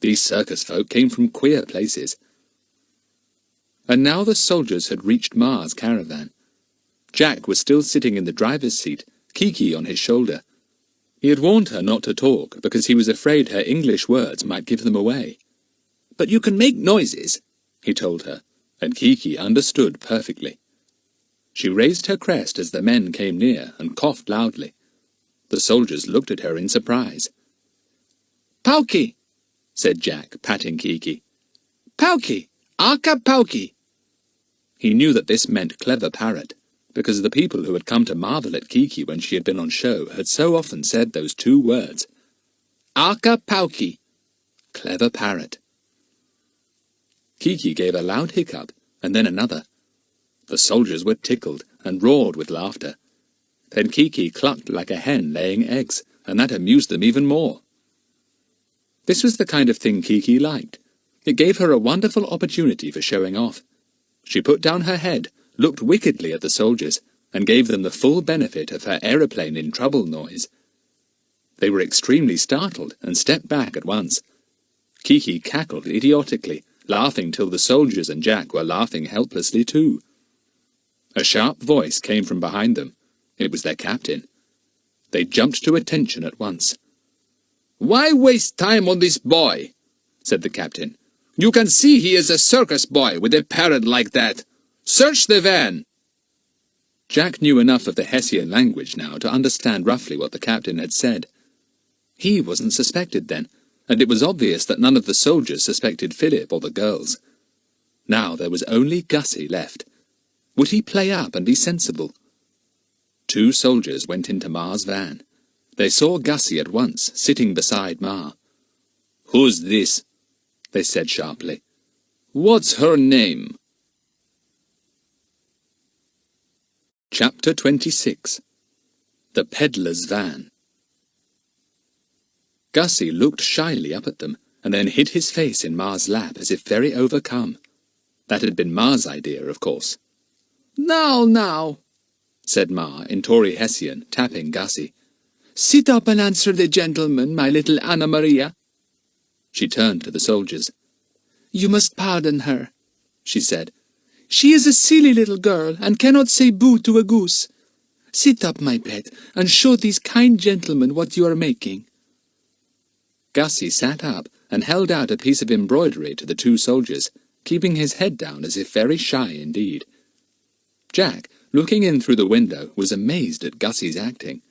These circus folk came from queer places. And now the soldiers had reached Ma's caravan. Jack was still sitting in the driver's seat, Kiki on his shoulder. He had warned her not to talk because he was afraid her English words might give them away. "But you can make noises," he told her, and Kiki understood perfectly. She raised her crest as the men came near and coughed loudly. The soldiers looked at her in surprise. "Pauki," said Jack, patting Kiki. "Pauki, aka Pauki." He knew that this meant clever parrot, because the people who had come to marvel at Kiki when she had been on show had so often said those two words. "Aka Pauki," clever parrot. Kiki gave a loud hiccup, and then another. The soldiers were tickled and roared with laughter. Then Kiki clucked like a hen laying eggs, and that amused them even more. This was the kind of thing Kiki liked. It gave her a wonderful opportunity for showing off. She put down her head, looked wickedly at the soldiers, and gave them the full benefit of her aeroplane in trouble noise. They were extremely startled and stepped back at once. Kiki cackled idiotically, laughing till the soldiers and Jack were laughing helplessly too. A sharp voice came from behind them. It was their captain. They jumped to attention at once. "Why waste time on this boy?" said the captain. "You can see he is a circus boy with a parrot like that. Search the van!" Jack knew enough of the Hessian language now to understand roughly what the captain had said. He wasn't suspected then, and it was obvious that none of the soldiers suspected Philip or the girls. Now there was only Gussy left. Would he play up and be sensible? 2 soldiers went into Ma's van. They saw Gussy at once, sitting beside Ma. "Who's this?" they said sharply. "What's her name?" Chapter 26. The Peddler's Van. Gussy looked shyly up at them, and then hid his face in Ma's lap as if very overcome. That had been Ma's idea, of course. Now, said Ma in Tauri-Hessian, tapping Gussy. "Sit up and answer the gentleman, my little Anna Maria." She turned to the soldiers. "You must pardon her," she said. "She is a silly little girl, and cannot say boo to a goose. Sit up, my pet, and show these kind gentlemen what you are making." Gussy sat up and held out a piece of embroidery to the 2 soldiers, keeping his head down as if very shy indeed. Jack, looking in through the window, was amazed at Gussy's acting.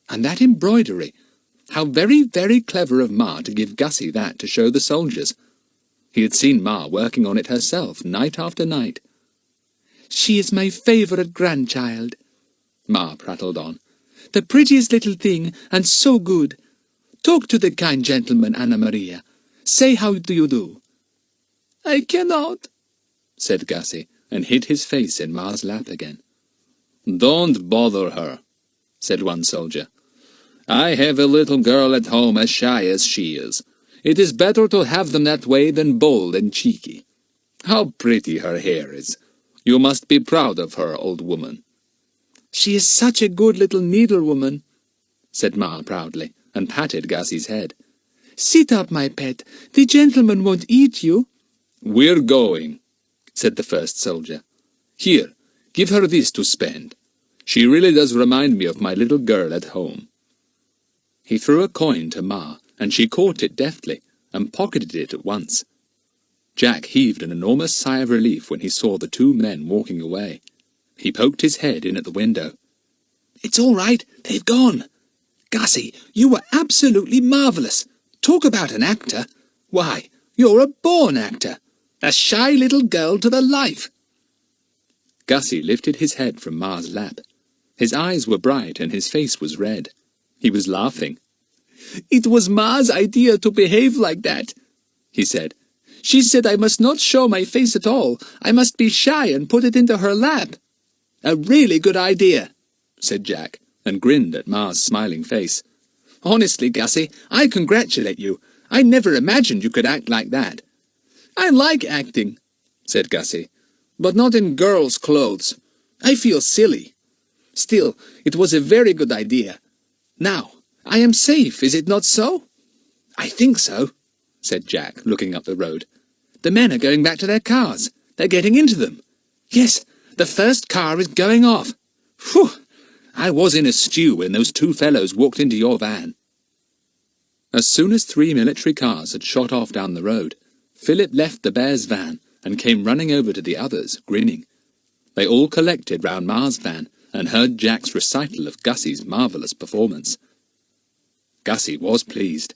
And that embroidery! How very, very clever of Ma to give Gussy that to show the soldiers. He had seen Ma working on it herself, night after night. "She is my favourite grandchild," Ma prattled on. "The prettiest little thing, and so good. Talk to the kind gentleman, Anna Maria. Say how do you do." "I cannot," said Gussy, and hid his face in Ma's lap again. "Don't bother her," said one soldier. "I have a little girl at home as shy as she is. It is better to have them that way than bold and cheeky. How pretty her hair is. You must be proud of her, old woman." "She is such a good little needlewoman," said Ma proudly, and patted Gussy's head. "Sit up, my pet. The gentleman won't eat you." "We're going," said the first soldier. "Here, give her this to spend. She really does remind me of my little girl at home." He threw a coin to Ma, and she caught it deftly, and pocketed it at once. Jack heaved an enormous sigh of relief when he saw the 2 men walking away. He poked his head in at the window. "It's all right, they've gone. Gussy, you were absolutely marvellous. Talk about an actor. Why, you're a born actor. A shy little girl to the life." Gussy lifted his head from Ma's lap. His eyes were bright and his face was red. He was laughing. "It was Ma's idea to behave like that," he said. "She said I must not show my face at all. I must be shy and put it into her lap." "A really good idea," said Jack, and grinned at Ma's smiling face. "Honestly, Gussy, I congratulate you. I never imagined you could act like that." "I like acting," said Gussy, "but not in girls' clothes. I feel silly. Still, it was a very good idea. Now, I am safe, is it not so?" "I think so." said Jack, looking up the road. "The men are going back to their cars. They're getting into them. Yes, the first car is going off. Phew! I was in a stew when those two fellows walked into your van." As soon as 3 military cars had shot off down the road, Philip left the Bear's van and came running over to the others, grinning. They all collected round Ma's van and heard Jack's recital of Gussy's marvellous performance. Gussy was pleased.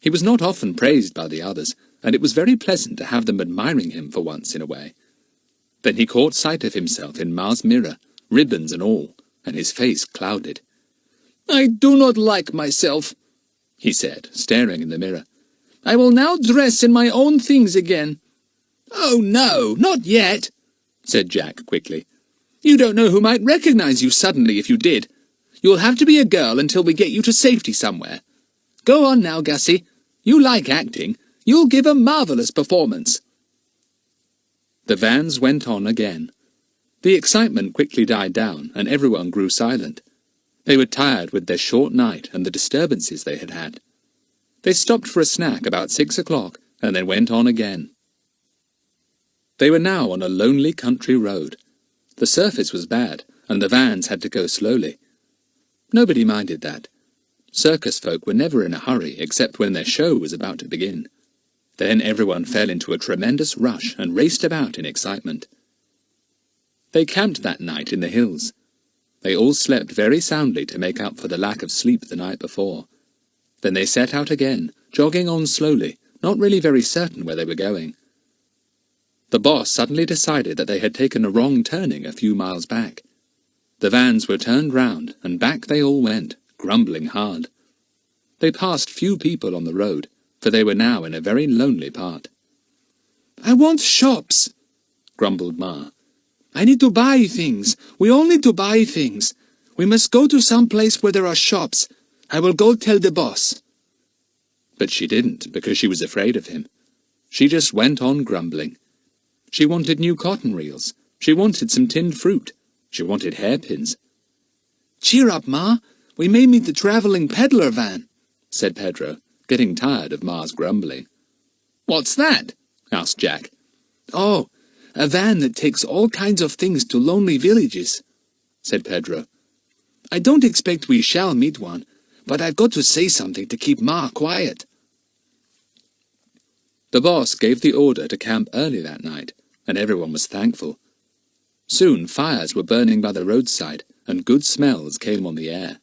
He was not often praised by the others, and it was very pleasant to have them admiring him for once in a way. Then he caught sight of himself in Ma's mirror, ribbons and all, and his face clouded. "I do not like myself," he said, staring in the mirror. "I will now dress in my own things again." "Oh, no, not yet," said Jack quickly. "You don't know who might recognize you suddenly if you did. You'll have to be a girl until we get you to safety somewhere. Go on now, Gussy. You like acting. You'll give a marvellous performance." The vans went on again. The excitement quickly died down, and everyone grew silent. They were tired with their short night and the disturbances they had had. They stopped for a snack about 6 o'clock, and then went on again. They were now on a lonely country road. The surface was bad, and the vans had to go slowly. Nobody minded that. Circus folk were never in a hurry except when their show was about to begin. Then everyone fell into a tremendous rush and raced about in excitement. They camped that night in the hills. They all slept very soundly to make up for the lack of sleep the night before. Then they set out again, jogging on slowly, not really very certain where they were going. The boss suddenly decided that they had taken a wrong turning a few miles back. The vans were turned round, and back they all went, grumbling hard. They passed few people on the road, for they were now in a very lonely part. "I want shops," grumbled Ma. "I need to buy things. We all need to buy things. We must go to some place where there are shops. I will go tell the boss." But she didn't, because she was afraid of him. She just went on grumbling. She wanted new cotton reels. She wanted some tinned fruit. She wanted hairpins. "Cheer up, Ma. We may meet the travelling peddler van," said Pedro, getting tired of Ma's grumbling. "What's that?" asked Jack. "Oh, a van that takes all kinds of things to lonely villages," said Pedro. "I don't expect we shall meet one, but I've got to say something to keep Ma quiet." The boss gave the order to camp early that night, and everyone was thankful. Soon fires were burning by the roadside, and good smells came on the air.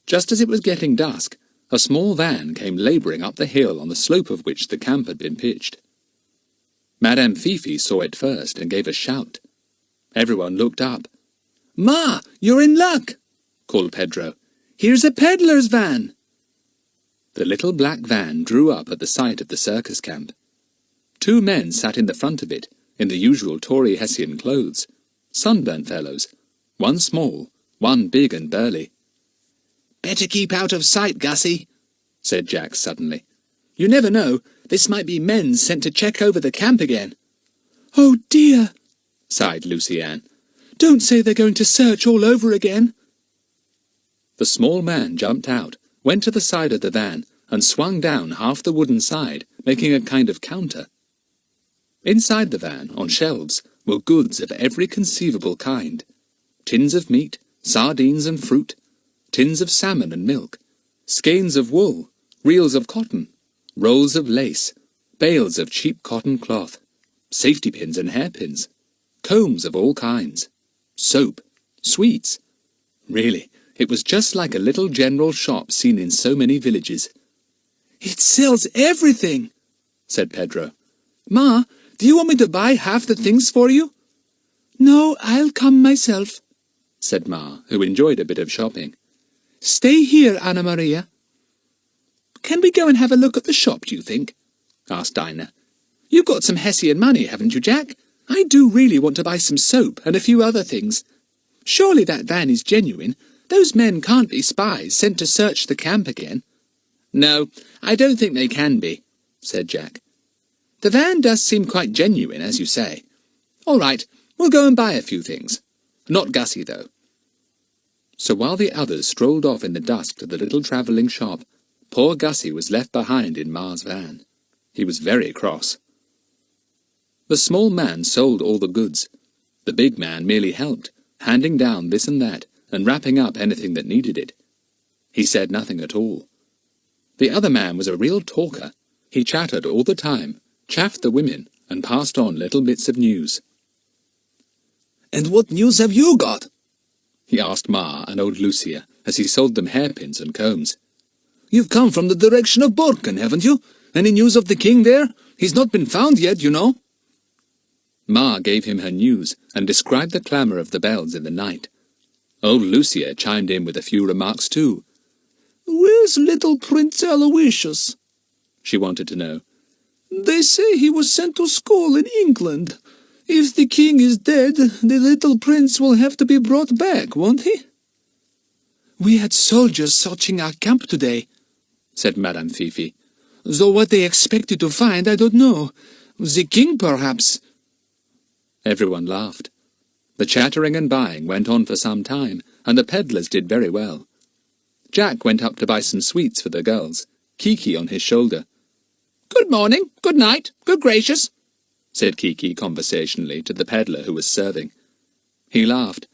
Just as it was getting dusk, a small van came labouring up the hill on the slope of which the camp had been pitched. Madame Fifi saw it first and gave a shout. Everyone looked up. "Ma, you're in luck!" called Pedro. "Here's a peddler's van!" The little black van drew up at the site of the circus camp. 2 men sat in the front of it, in the usual Tauri-Hessian clothes, sunburnt fellows, one small, one big and burly. "Better keep out of sight, Gussy," said Jack suddenly. "You never know, this might be men sent to check over the camp again." "Oh dear," sighed Lucy Ann. "Don't say they're going to search all over again." The small man jumped out, went to the side of the van, and swung down half the wooden side, making a kind of counter. Inside the van, on shelves, were goods of every conceivable kind. Tins of meat, sardines and fruit, tins of salmon and milk, skeins of wool, reels of cotton, rolls of lace, bales of cheap cotton cloth, safety pins and hairpins, combs of all kinds, soap, sweets. Really, it was just like a little general shop seen in so many villages. "It sells everything," said Pedro. "Ma, do you want me to buy half the things for you?" "No, I'll come myself," said Ma, who enjoyed a bit of shopping. "Stay here, Anna Maria." "Can we go and have a look at the shop, do you think?" asked Dinah. "You've got some Hessian money, haven't you, Jack? I do really want to buy some soap and a few other things. Surely that van is genuine. Those men can't be spies sent to search the camp again." "No, I don't think they can be," said Jack. "The van does seem quite genuine, as you say. All right, we'll go and buy a few things. Not Gussy, though." So while the others strolled off in the dusk to the little travelling shop, Poor Gussy was left behind in Ma's van. He was very cross. The small man sold all the goods. The big man merely helped, handing down this and that, and wrapping up anything that needed it. He said nothing at all. The other man was a real talker. He chattered all the time, chaffed the women, and passed on little bits of news. "And what news have you got?" he asked Ma and old Lucia, as he sold them hairpins and combs. "You've come from the direction of Borken, haven't you? Any news of the king there? He's not been found yet, you know." Ma gave him her news, and described the clamour of the bells in the night. Old Lucia chimed in with a few remarks too. "Where's little Prince Aloysius?" she wanted to know. "They say he was sent to school in England. If the king is dead, the little prince will have to be brought back, won't he?" "We had soldiers searching our camp today," said Madame Fifi. "Though what they expected to find, I don't know. The king, perhaps." Everyone laughed. The chattering and buying went on for some time, and the peddlers did very well. Jack went up to buy some sweets for the girls, Kiki on his shoulder. "Good morning, good night, good gracious," said Kiki conversationally to the peddler who was serving. He laughed,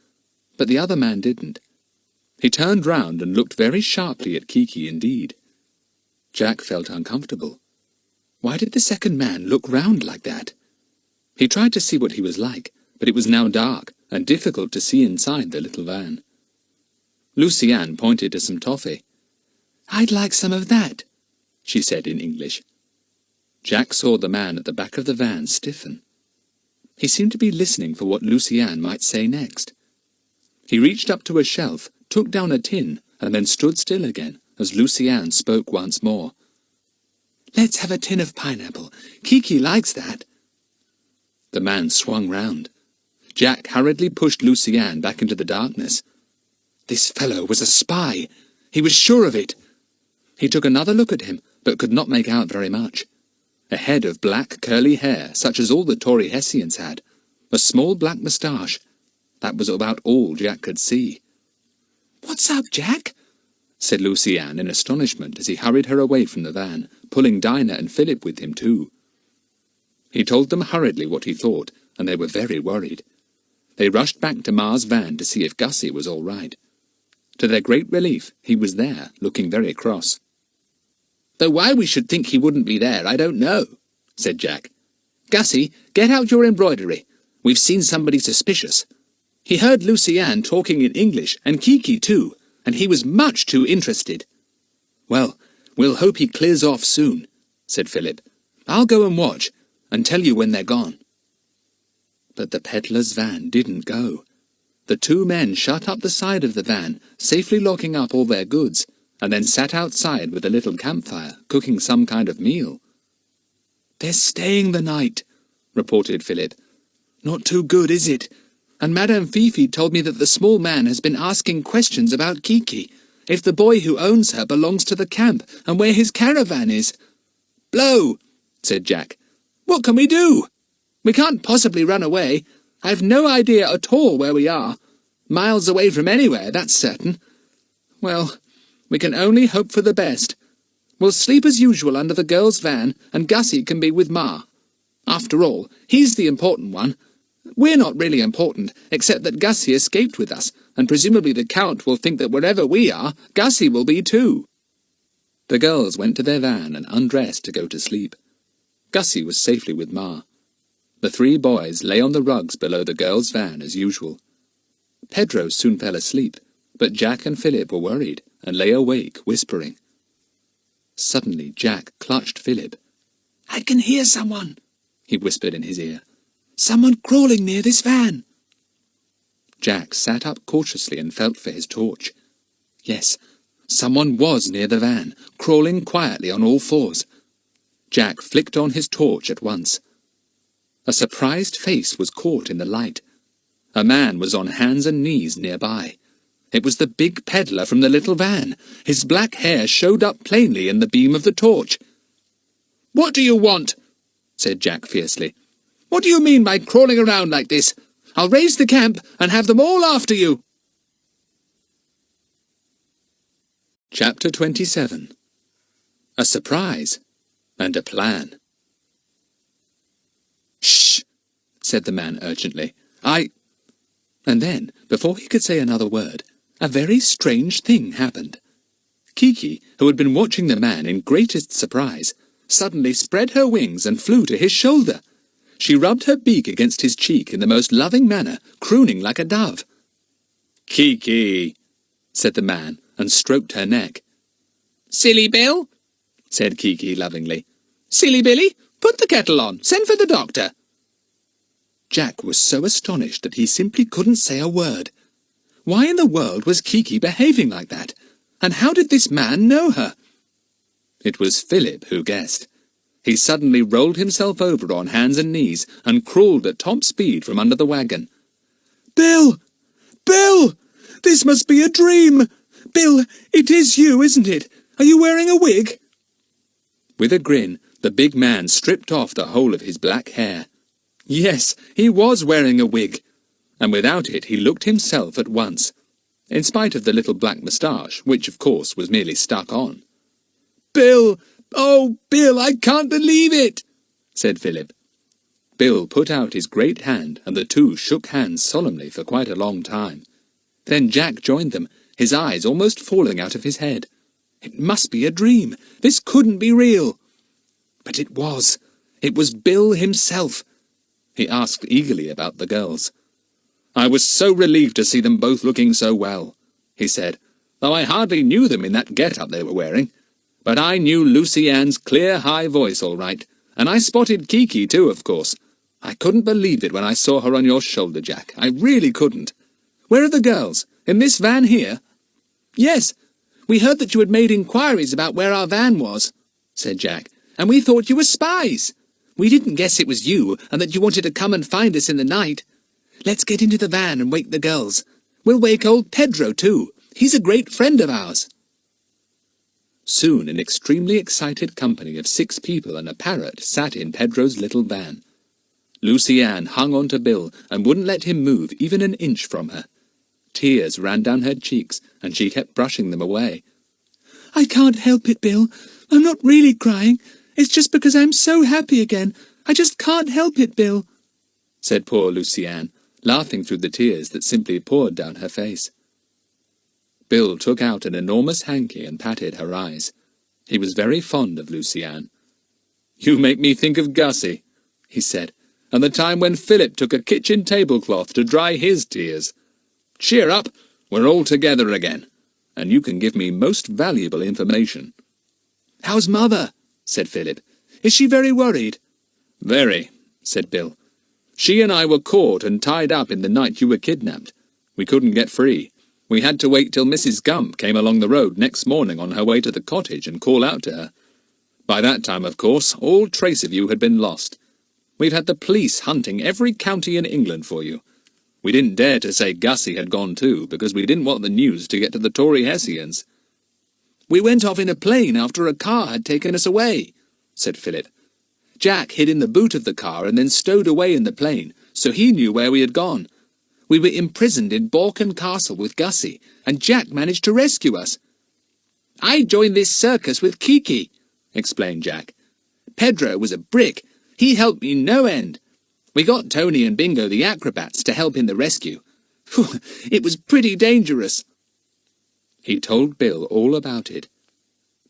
but the other man didn't. He turned round and looked very sharply at Kiki indeed. Jack felt uncomfortable. Why did the second man look round like that? He tried to see what he was like, but it was now dark and difficult to see inside the little van. Lucienne pointed to some toffee. "I'd like some of that," she said in English. Jack saw the man at the back of the van stiffen. He seemed to be listening for what Lucienne might say next. He reached up to a shelf, took down a tin, and then stood still again, as Lucienne spoke once more. "Let's have a tin of pineapple. Kiki likes that." The man swung round. Jack hurriedly pushed Lucienne back into the darkness. This fellow was a spy. He was sure of it. He took another look at him, but could not make out very much. A head of black curly hair, such as all the Tauri-Hessians had. A small black moustache. That was about all Jack could see. "What's up, Jack?" said Lucienne in astonishment as he hurried her away from the van, pulling Dinah and Philip with him too. He told them hurriedly what he thought, and they were very worried. They rushed back to Ma's van to see if Gussy was all right. To their great relief, he was there, looking very cross. "Though why we should think he wouldn't be there, I don't know," said Jack. "Gussy, get out your embroidery. We've seen somebody suspicious." He heard Lucienne talking in English, and Kiki too, and he was much too interested. "Well, we'll hope he clears off soon," said Philip. "I'll go and watch, and tell you when they're gone." But the peddler's van didn't go. The two men shut up the side of the van, safely locking up all their goods, and then sat outside with a little campfire, cooking some kind of meal. "They're staying the night," reported Philip. "Not too good, is it? And Madame Fifi told me that the small man has been asking questions about Kiki, if the boy who owns her belongs to the camp, and where his caravan is." "Blow!" said Jack. "What can we do? We can't possibly run away. I've no idea at all where we are. Miles away from anywhere, that's certain. Well, we can only hope for the best. We'll sleep as usual under the girls' van, and Gussy can be with Ma. After all, he's the important one. We're not really important, except that Gussy escaped with us, and presumably the Count will think that wherever we are, Gussy will be too." The girls went to their van and undressed to go to sleep. Gussy was safely with Ma. The three boys lay on the rugs below the girls' van as usual. Pedro soon fell asleep, but Jack and Philip were worried and lay awake, whispering. Suddenly Jack clutched Philip. "I can hear someone," he whispered in his ear. "Someone crawling near this van." Jack sat up cautiously and felt for his torch. Yes, someone was near the van, crawling quietly on all fours. Jack flicked on his torch at once. A surprised face was caught in the light. A man was on hands and knees nearby. It was the big peddler from the little van. His black hair showed up plainly in the beam of the torch. "What do you want?" said Jack fiercely. "What do you mean by crawling around like this? I'll raise the camp and have them all after you." Chapter 27. a surprise, and a plan. "Shh!" said the man urgently. And then, before he could say another word, a very strange thing happened. Kiki, who had been watching the man in greatest surprise, suddenly spread her wings and flew to his shoulder. She rubbed her beak against his cheek in the most loving manner, crooning like a dove. "Kiki," said the man, and stroked her neck. "Silly Bill," said Kiki lovingly. "Silly Billy, put the kettle on. Send for the doctor." Jack was so astonished that he simply couldn't say a word. Why in the world was Kiki behaving like that? And how did this man know her? It was Philip who guessed. He suddenly rolled himself over on hands and knees and crawled at top speed from under the wagon. "Bill! Bill! This must be a dream! Bill, it is you, isn't it? Are you wearing a wig?" With a grin, the big man stripped off the whole of his black hair. Yes, he was wearing a wig, and without it he looked himself at once, in spite of the little black moustache, which of course was merely stuck on. "Bill! Oh, Bill, I can't believe it!" said Philip. Bill put out his great hand, and the two shook hands solemnly for quite a long time. Then Jack joined them, his eyes almost falling out of his head. It must be a dream. This couldn't be real. But it was. It was Bill himself. He asked eagerly about the girls. "I was so relieved to see them both looking so well," he said, "though I hardly knew them in that get-up they were wearing. But I knew Lucy Ann's clear, high voice all right, and I spotted Kiki too, of course. I couldn't believe it when I saw her on your shoulder, Jack. I really couldn't. Where are the girls? In this van here?" "Yes. We heard that you had made inquiries about where our van was," said Jack, "and we thought you were spies. We didn't guess it was you, and that you wanted to come and find us in the night. Let's get into the van and wake the girls. We'll wake old Pedro, too. He's a great friend of ours." Soon an extremely excited company of 6 people and a parrot sat in Pedro's little van. Lucy Ann hung on to Bill and wouldn't let him move even an inch from her. Tears ran down her cheeks, and she kept brushing them away. "I can't help it, Bill. I'm not really crying. It's just because I'm so happy again. I just can't help it, Bill," said poor Lucy Ann, laughing through the tears that simply poured down her face. Bill took out an enormous hanky and patted her eyes. He was very fond of Lucy Ann. "You make me think of Gussy," he said, "and the time when Philip took a kitchen tablecloth to dry his tears. Cheer up, we're all together again, and you can give me most valuable information." "How's Mother?" said Philip. "Is she very worried?" "Very," said Bill. "She and I were caught and tied up in the night you were kidnapped. We couldn't get free. We had to wait till Mrs. Gump came along the road next morning on her way to the cottage and call out to her. By that time, of course, all trace of you had been lost. We've had the police hunting every county in England for you. We didn't dare to say Gussy had gone too, because we didn't want the news to get to the Tauri-Hessians." "We went off in a plane after a car had taken us away," said Philip. "Jack hid in the boot of the car and then stowed away in the plane, so he knew where we had gone. We were imprisoned in Balkan Castle with Gussy, and Jack managed to rescue us. I joined this circus with Kiki," explained Jack. "Pedro was a brick. He helped me no end. We got Tony and Bingo the acrobats to help in the rescue. Phew, it was pretty dangerous." He told Bill all about it.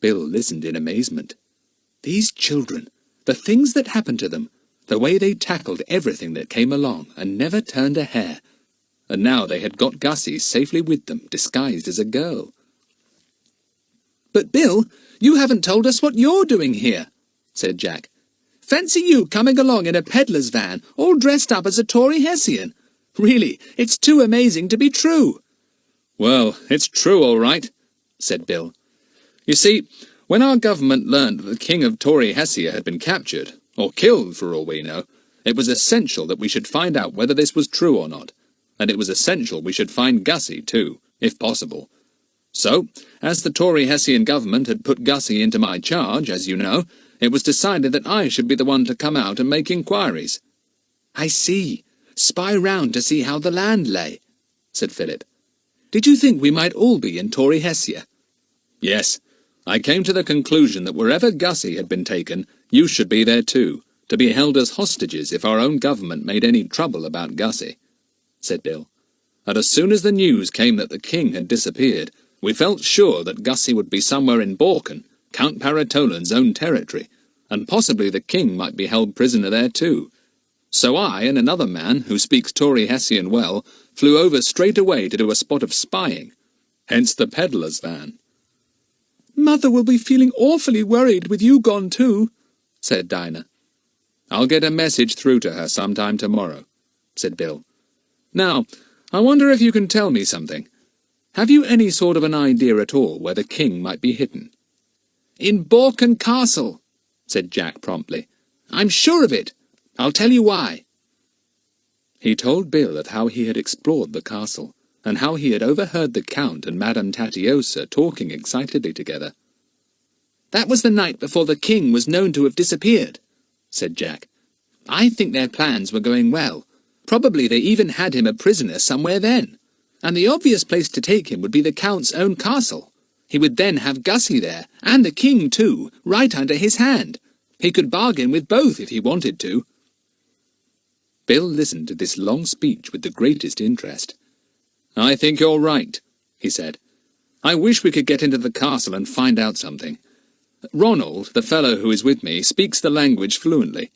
Bill listened in amazement. These children, the things that happened to them, the way they tackled everything that came along and never turned a hair. And now they had got Gussy safely with them, disguised as a girl. "But, Bill, you haven't told us what you're doing here," said Jack. "Fancy you coming along in a peddler's van, all dressed up as a Tauri-Hessian. Really, it's too amazing to be true." "Well, it's true all right," said Bill. "You see, when our government learned that the king of Tauri-Hessia had been captured, or killed for all we know, it was essential that we should find out whether this was true or not. And it was essential we should find Gussy too, if possible. So, as the Tauri-Hessian government had put Gussy into my charge, as you know, it was decided that I should be the one to come out and make inquiries." "I see. Spy round to see how the land lay," said Philip. "Did you think we might all be in Tauri-Hessia?" "Yes. I came to the conclusion that wherever Gussy had been taken, you should be there too, to be held as hostages if our own government made any trouble about Gussy," said Bill. "And as soon as the news came that the king had disappeared, we felt sure that Gussy would be somewhere in Borken, Count Paratolan's own territory, and possibly the king might be held prisoner there too. So I and another man, who speaks Tauri-Hessian well, flew over straight away to do a spot of spying. Hence the peddler's van." "Mother will be feeling awfully worried with you gone too," said Dinah. "I'll get a message through to her sometime tomorrow," said Bill. "Now, I wonder if you can tell me something. Have you any sort of an idea at all where the king might be hidden?" "In Borken Castle," said Jack promptly. "I'm sure of it. I'll tell you why." He told Bill of how he had explored the castle, and how he had overheard the Count and Madame Tatiosa talking excitedly together. "That was the night before the king was known to have disappeared," said Jack. "I think their plans were going well. Probably they even had him a prisoner somewhere then. And the obvious place to take him would be the Count's own castle. He would then have Gussy there, and the king too, right under his hand. He could bargain with both if he wanted to." Bill listened to this long speech with the greatest interest. "I think you're right," he said. "I wish we could get into the castle and find out something. Ronald, the fellow who is with me, speaks the language fluently.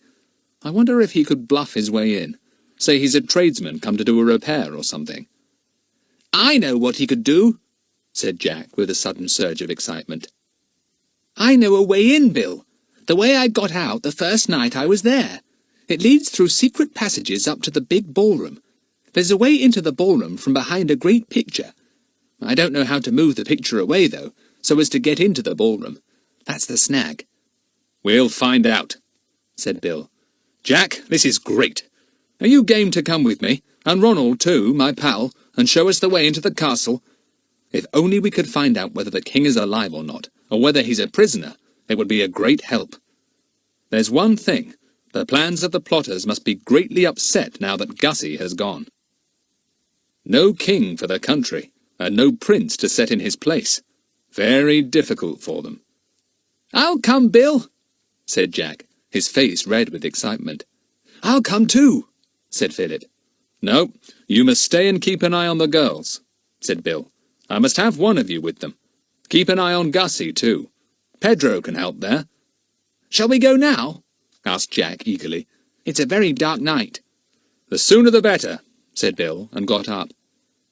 I wonder if he could bluff his way in. Say he's a tradesman come to do a repair or something." "I know what he could do," said Jack with a sudden surge of excitement. "I know a way in, Bill. The way I got out the first night I was there. It leads through secret passages up to the big ballroom. There's a way into the ballroom from behind a great picture. I don't know how to move the picture away, though, so as to get into the ballroom. That's the snag." "We'll find out," said Bill. "Jack, this is great. Are you game to come with me, and Ronald too, my pal, and show us the way into the castle? If only we could find out whether the king is alive or not, or whether he's a prisoner, it would be a great help. There's one thing. The plans of the plotters must be greatly upset now that Gussy has gone. No king for the country, and no prince to set in his place. Very difficult for them." "I'll come, Bill," said Jack, his face red with excitement. "I'll come too," said Philip. "No, you must stay and keep an eye on the girls," said Bill. "I must have one of you with them. Keep an eye on Gussy, too. Pedro can help there." "Shall we go now?" asked Jack eagerly. "It's a very dark night." "The sooner the better," said Bill, and got up.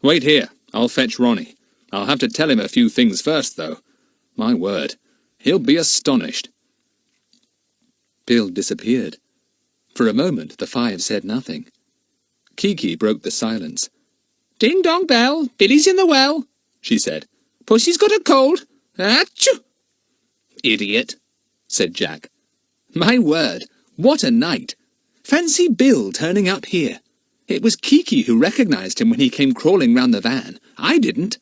"Wait here, I'll fetch Ronnie. I'll have to tell him a few things first, though. My word, he'll be astonished." Bill disappeared. For a moment the five said nothing. Kiki broke the silence. "Ding dong bell, Billy's in the well," she said. "Pussy's got a cold. Achoo!" "Idiot," said Jack. My word, what a night! Fancy Bill turning up here. It was Kiki who recognized him when he came crawling round the van. I didn't.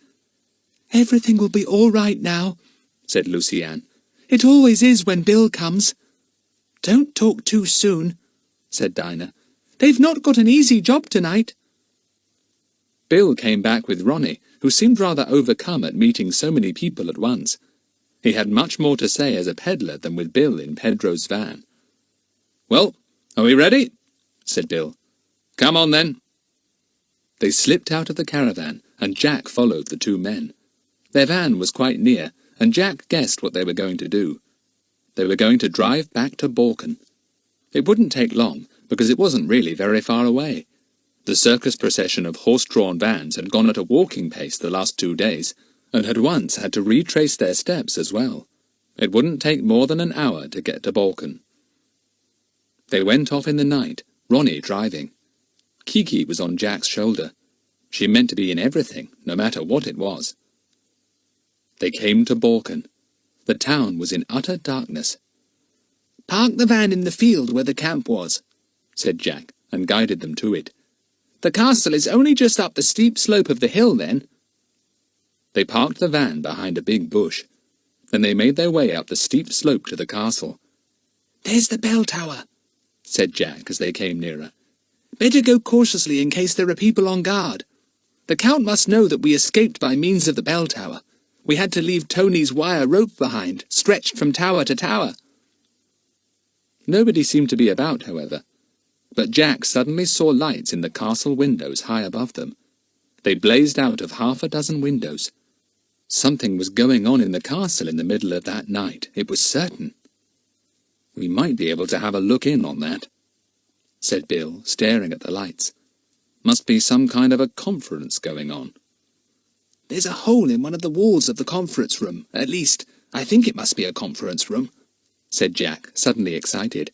"Everything will be all right now," said Lucy-Anne. "It always is when Bill comes." "Don't talk too soon," said Dinah. "They've not got an easy job tonight." Bill came back with Ronnie, who seemed rather overcome at meeting so many people at once. He had much more to say as a peddler than with Bill in Pedro's van. "Well, are we ready?" said Bill. "Come on, then." They slipped out of the caravan, and Jack followed the two men. Their van was quite near, and Jack guessed what they were going to do. They were going to drive back to Borken. It wouldn't take long, because it wasn't really very far away. The circus procession of horse-drawn vans had gone at a walking pace the last 2 days, and had once had to retrace their steps as well. It wouldn't take more than an hour to get to Borken. They went off in the night, Ronnie driving. Kiki was on Jack's shoulder. She meant to be in everything, no matter what it was. They came to Borken. The town was in utter darkness. "Park the van in the field where the camp was," said Jack, and guided them to it. "The castle is only just up the steep slope of the hill, then." They parked the van behind a big bush. Then they made their way up the steep slope to the castle. "There's the bell tower," said Jack as they came nearer. "Better go cautiously in case there are people on guard. The Count must know that we escaped by means of the bell tower. We had to leave Tony's wire rope behind, stretched from tower to tower." Nobody seemed to be about, however, but Jack suddenly saw lights in the castle windows high above them. They blazed out of 6 windows. Something was going on in the castle in the middle of that night, it was certain. "We might be able to have a look in on that," said Bill, staring at the lights. "Must be some kind of a conference going on." "There's a hole in one of the walls of the conference room. At least, I think it must be a conference room," said Jack, suddenly excited.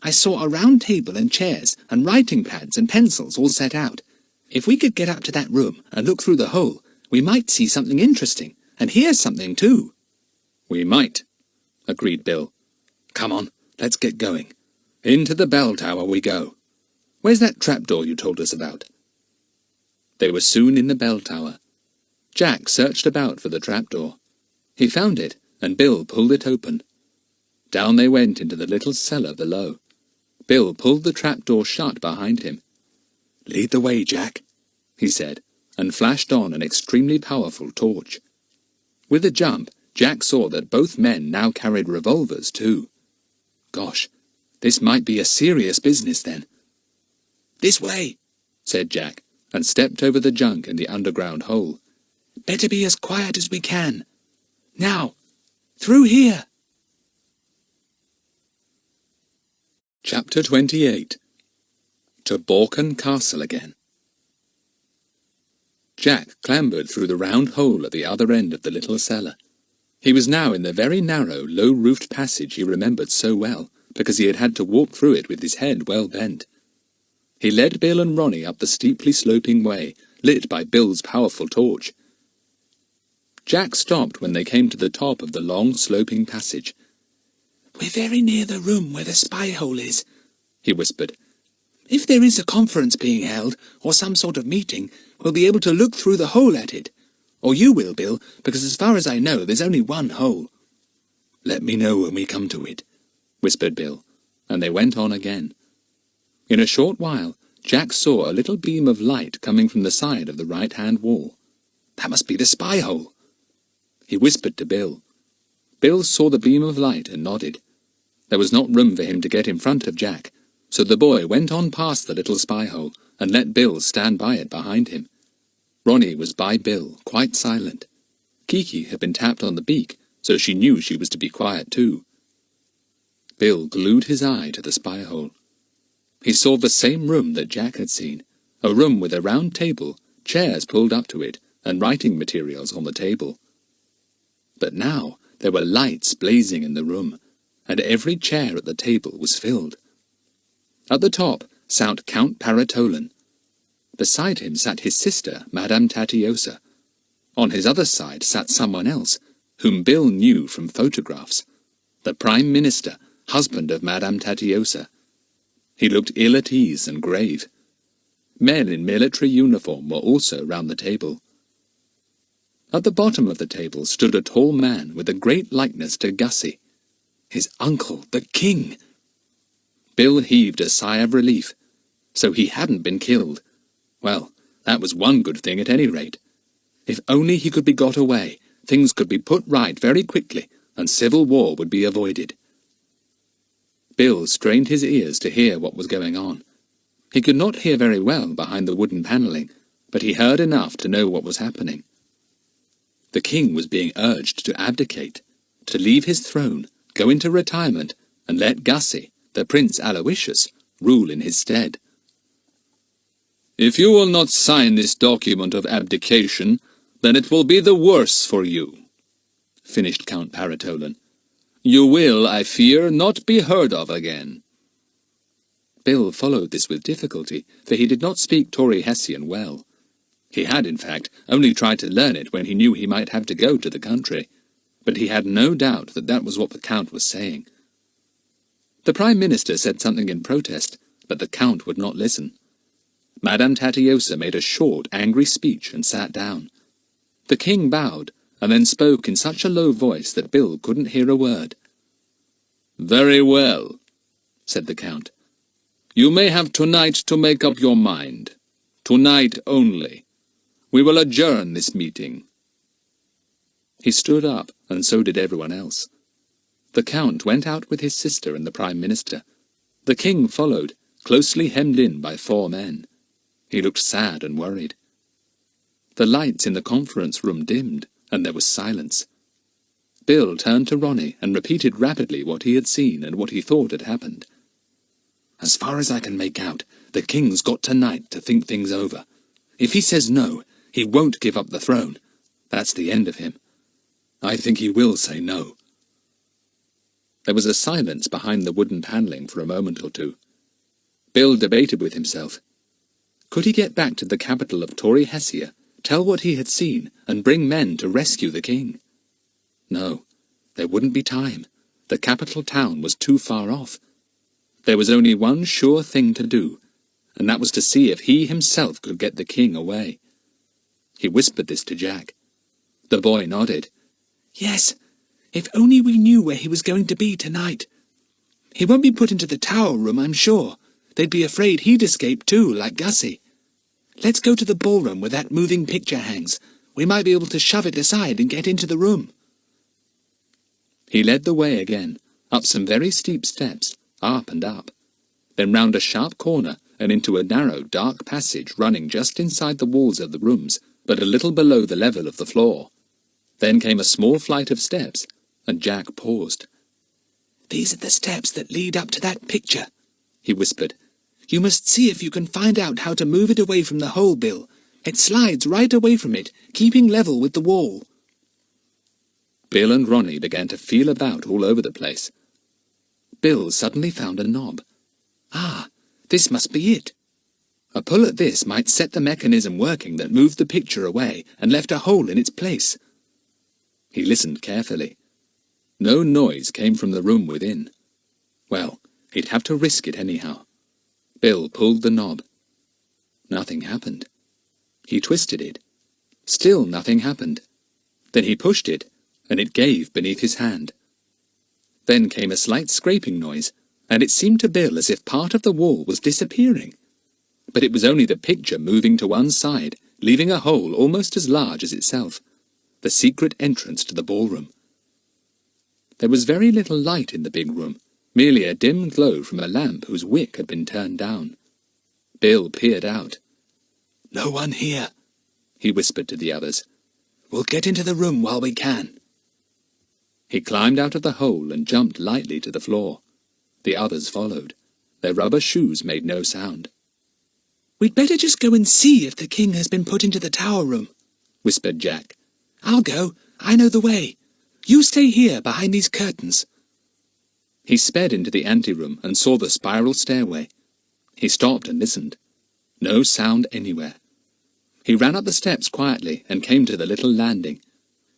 "I saw a round table and chairs and writing pads and pencils all set out. If we could get up to that room and look through the hole, we might see something interesting, and hear something too." "We might," agreed Bill. "Come on, let's get going. Into the bell tower we go. Where's that trapdoor you told us about?" They were soon in the bell tower. Jack searched about for the trapdoor. He found it, and Bill pulled it open. Down they went into the little cellar below. Bill pulled the trapdoor shut behind him. "Lead the way, Jack," he said, and flashed on an extremely powerful torch. With a jump, Jack saw that both men now carried revolvers too. Gosh, this might be a serious business then. "This way," said Jack, and stepped over the junk in the underground hole. "Better be as quiet as we can. Now, through here." Chapter 28. To Borken Castle again. Jack clambered through the round hole at the other end of the little cellar. He was now in the very narrow, low-roofed passage he remembered so well, because he had had to walk through it with his head well bent. He led Bill and Ronnie up the steeply sloping way, lit by Bill's powerful torch. Jack stopped when they came to the top of the long, sloping passage. "We're very near the room where the spy hole is," he whispered. "If there is a conference being held, or some sort of meeting, we'll be able to look through the hole at it. Or you will, Bill, because as far as I know, there's only one hole." "Let me know when we come to it," whispered Bill, and they went on again. In a short while, Jack saw a little beam of light coming from the side of the right-hand wall. "That must be the spy hole," he whispered to Bill. Bill saw the beam of light and nodded. There was not room for him to get in front of Jack, so the boy went on past the little spy hole and let Bill stand by it behind him. Ronnie was by Bill, quite silent. Kiki had been tapped on the beak, so she knew she was to be quiet too. Bill glued his eye to the spy hole. He saw the same room that Jack had seen, a room with a round table, chairs pulled up to it, and writing materials on the table. But now there were lights blazing in the room, and every chair at the table was filled. At the top sat Count Paratolan. Beside him sat his sister, Madame Tatiosa. On his other side sat someone else, whom Bill knew from photographs, the Prime Minister, husband of Madame Tatiosa. He looked ill at ease and grave. Men in military uniform were also round the table. At the bottom of the table stood a tall man with a great likeness to Gussy. His uncle, the king! Bill heaved a sigh of relief. So he hadn't been killed. Well, that was one good thing at any rate. If only he could be got away, things could be put right very quickly, and civil war would be avoided. Bill strained his ears to hear what was going on. He could not hear very well behind the wooden panelling, but he heard enough to know what was happening. The king was being urged to abdicate, to leave his throne, go into retirement, and let Gussy, the Prince Aloysius, rule in his stead. "If you will not sign this document of abdication, then it will be the worse for you," finished Count Paratolan. "You will, I fear, not be heard of again." Bill followed this with difficulty, for he did not speak Tauri-Hessian well. He had, in fact, only tried to learn it when he knew he might have to go to the country, but he had no doubt that that was what the Count was saying. The Prime Minister said something in protest, but the Count would not listen. Madame Tatiosa made a short, angry speech and sat down. The king bowed, and then spoke in such a low voice that Bill couldn't hear a word. "Very well," said the Count. "You may have tonight to make up your mind. Tonight only. We will adjourn this meeting." He stood up, and so did everyone else. The Count went out with his sister and the Prime Minister. The King followed, closely hemmed in by 4 men. He looked sad and worried. The lights in the conference room dimmed, and there was silence. Bill turned to Ronnie and repeated rapidly what he had seen and what he thought had happened. "As far as I can make out, the King's got tonight to think things over. If he says no, he won't give up the throne. That's the end of him. I think he will say no." There was a silence behind the wooden panelling for a moment or two. Bill debated with himself. Could he get back to the capital of Tauri-Hessia, tell what he had seen, and bring men to rescue the king? No, there wouldn't be time. The capital town was too far off. There was only one sure thing to do, and that was to see if he himself could get the king away. He whispered this to Jack. The boy nodded. "Yes, if only we knew where he was going to be tonight. He won't be put into the tower room, I'm sure. They'd be afraid he'd escape too, like Gussy. Let's go to the ballroom where that moving picture hangs. We might be able to shove it aside and get into the room." He led the way again, up some very steep steps, up and up, then round a sharp corner and into a narrow, dark passage running just inside the walls of the rooms, but a little below the level of the floor. Then came a small flight of steps, and Jack paused. "These are the steps that lead up to that picture," he whispered. "You must see if you can find out how to move it away from the hole, Bill. It slides right away from it, keeping level with the wall." Bill and Ronnie began to feel about all over the place. Bill suddenly found a knob. Ah, this must be it. A pull at this might set the mechanism working that moved the picture away and left a hole in its place. He listened carefully. No noise came from the room within. Well, he'd have to risk it anyhow. Bill pulled the knob. Nothing happened. He twisted it. Still nothing happened. Then he pushed it, and it gave beneath his hand. Then came a slight scraping noise, and it seemed to Bill as if part of the wall was disappearing. But it was only the picture moving to one side, leaving a hole almost as large as itself, the secret entrance to the ballroom. There was very little light in the big room, merely a dim glow from a lamp whose wick had been turned down. Bill peered out. "No one here," he whispered to the others. "We'll get into the room while we can." He climbed out of the hole and jumped lightly to the floor. The others followed. Their rubber shoes made no sound. "We'd better just go and see if the king has been put into the tower room," whispered Jack. "I'll go. I know the way. You stay here behind these curtains." He sped into the anteroom and saw the spiral stairway. He stopped and listened. No sound anywhere. He ran up the steps quietly and came to the little landing.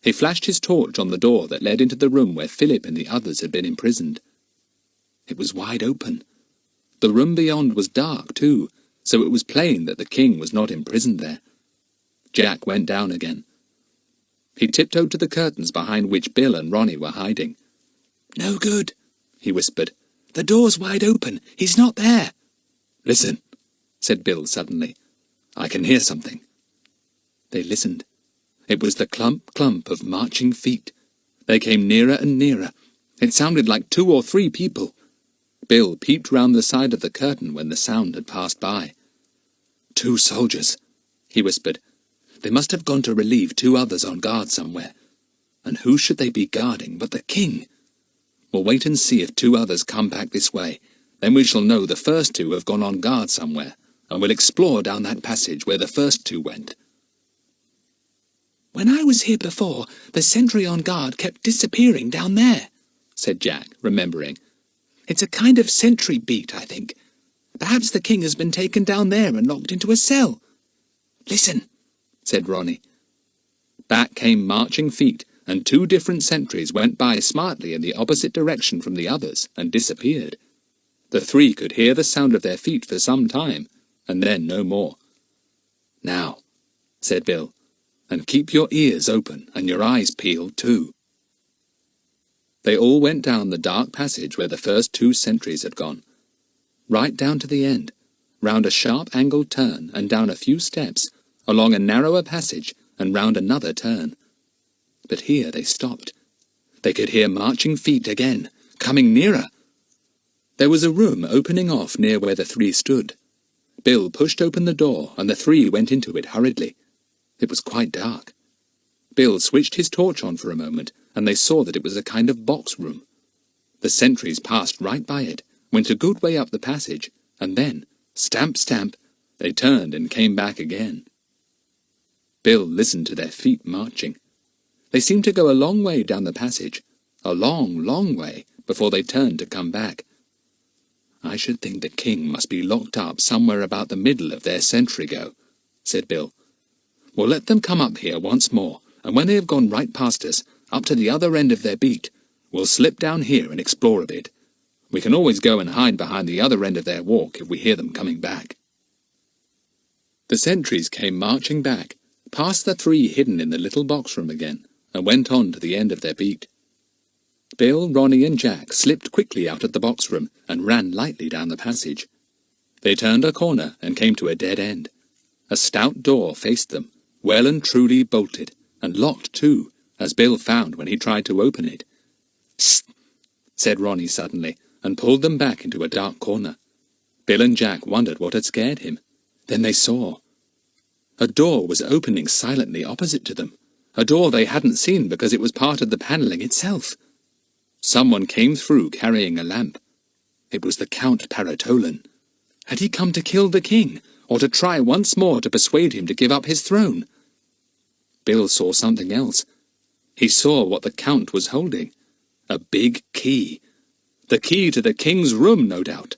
He flashed his torch on the door that led into the room where Philip and the others had been imprisoned. It was wide open. The room beyond was dark, too, so it was plain that the king was not imprisoned there. Jack went down again. He tiptoed to the curtains behind which Bill and Ronnie were hiding. "No good," he whispered. "The door's wide open. He's not there." "Listen," said Bill suddenly. "I can hear something." They listened. It was the clump of marching feet. They came nearer and nearer. It sounded like 2 or 3 people. Bill peeped round the side of the curtain when the sound had passed by. 2 soldiers, he whispered. They must have gone to relieve 2 others on guard somewhere. And who should they be guarding but the king? We'll wait and see if 2 others come back this way. Then we shall know the first 2 have gone on guard somewhere, and we'll explore down that passage where the first 2 went. "When I was here before, the sentry on guard kept disappearing down there," said Jack, remembering. "It's a kind of sentry beat, I think. Perhaps the king has been taken down there and locked into a cell." "Listen," said Ronnie. Back came marching feet, and 2 different sentries went by smartly in the opposite direction from the others and disappeared. The 3 could hear the sound of their feet for some time, and then no more. "Now," said Bill, "and keep your ears open and your eyes peeled too." They all went down the dark passage where the first 2 sentries had gone. Right down to the end, round a sharp-angled turn and down a few steps, along a narrower passage and round another turn. but here they stopped. They could hear marching feet again, coming nearer. There was a room opening off near where the three stood. Bill pushed open the door, and the three went into it hurriedly. It was quite dark. Bill switched his torch on for a moment, and they saw that it was a kind of box room. The sentries passed right by it, went a good way up the passage, and then, stamp, stamp, they turned and came back again. Bill listened to their feet marching. They seemed to go a long way down the passage, a long, long way, before they turned to come back. "I should think the king must be locked up somewhere about the middle of their sentry go," said Bill. "We'll let them come up here once more, and when they have gone right past us, up to the other end of their beat, we'll slip down here and explore a bit. We can always go and hide behind the other end of their walk if we hear them coming back." The sentries came marching back, past the three hidden in the little box room again, and went on to the end of their beat. Bill, Ronnie, and Jack slipped quickly out of the box room and ran lightly down the passage. They turned a corner and came to a dead end. A stout door faced them, well and truly bolted, and locked too, as Bill found when he tried to open it. "Psst!" said Ronnie suddenly, and pulled them back into a dark corner. Bill and Jack wondered what had scared him. Then they saw. A door was opening silently opposite to them, a door they hadn't seen because it was part of the panelling itself. Someone came through carrying a lamp. It was the Count Paratolan. Had he come to kill the king, or to try once more to persuade him to give up his throne? Bill saw something else. He saw what the Count was holding. A big key. The key to the king's room, no doubt.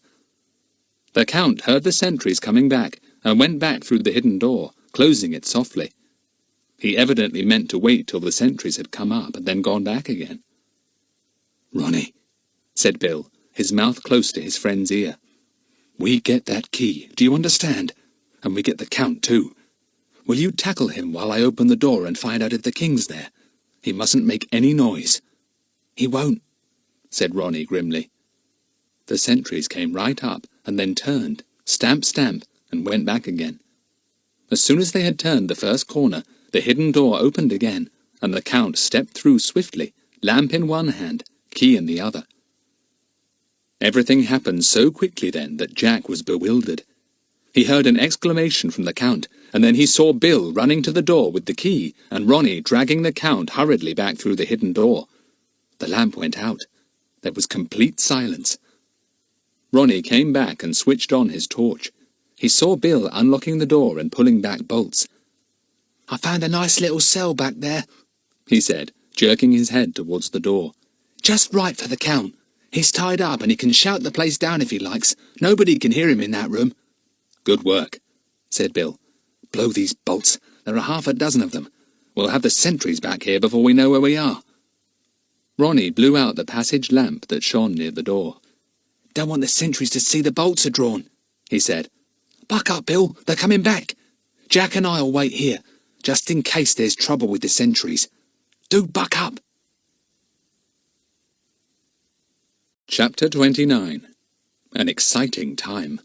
The Count heard the sentries coming back, and went back through the hidden door, closing it softly. He evidently meant to wait till the sentries had come up and then gone back again. "Ronnie," said Bill, his mouth close to his friend's ear. "We get that key, do you understand? And we get the Count too. Will you tackle him while I open the door and find out if the king's there? He mustn't make any noise." "He won't," said Ronnie grimly. The sentries came right up, and then turned, stamp, stamp, and went back again. As soon as they had turned the first corner, the hidden door opened again, and the Count stepped through swiftly, lamp in one hand, key in the other. Everything happened so quickly then that Jack was bewildered. He heard an exclamation from the Count, and then he saw Bill running to the door with the key, and Ronnie dragging the Count hurriedly back through the hidden door. The lamp went out. There was complete silence. Ronnie came back and switched on his torch. He saw Bill unlocking the door and pulling back bolts. "I found a nice little cell back there," he said, jerking his head towards the door. "Just right for the Count. He's tied up and he can shout the place down if he likes. Nobody can hear him in that room." "Good work," said Bill. "Blow these bolts. There are half a dozen of them. We'll have the sentries back here before we know where we are." Ronnie blew out the passage lamp that shone near the door. "Don't want the sentries to see the bolts are drawn," he said. "Buck up, Bill. They're coming back. Jack and I'll wait here, just in case there's trouble with the sentries. Do buck up." Chapter 29. An Exciting Time.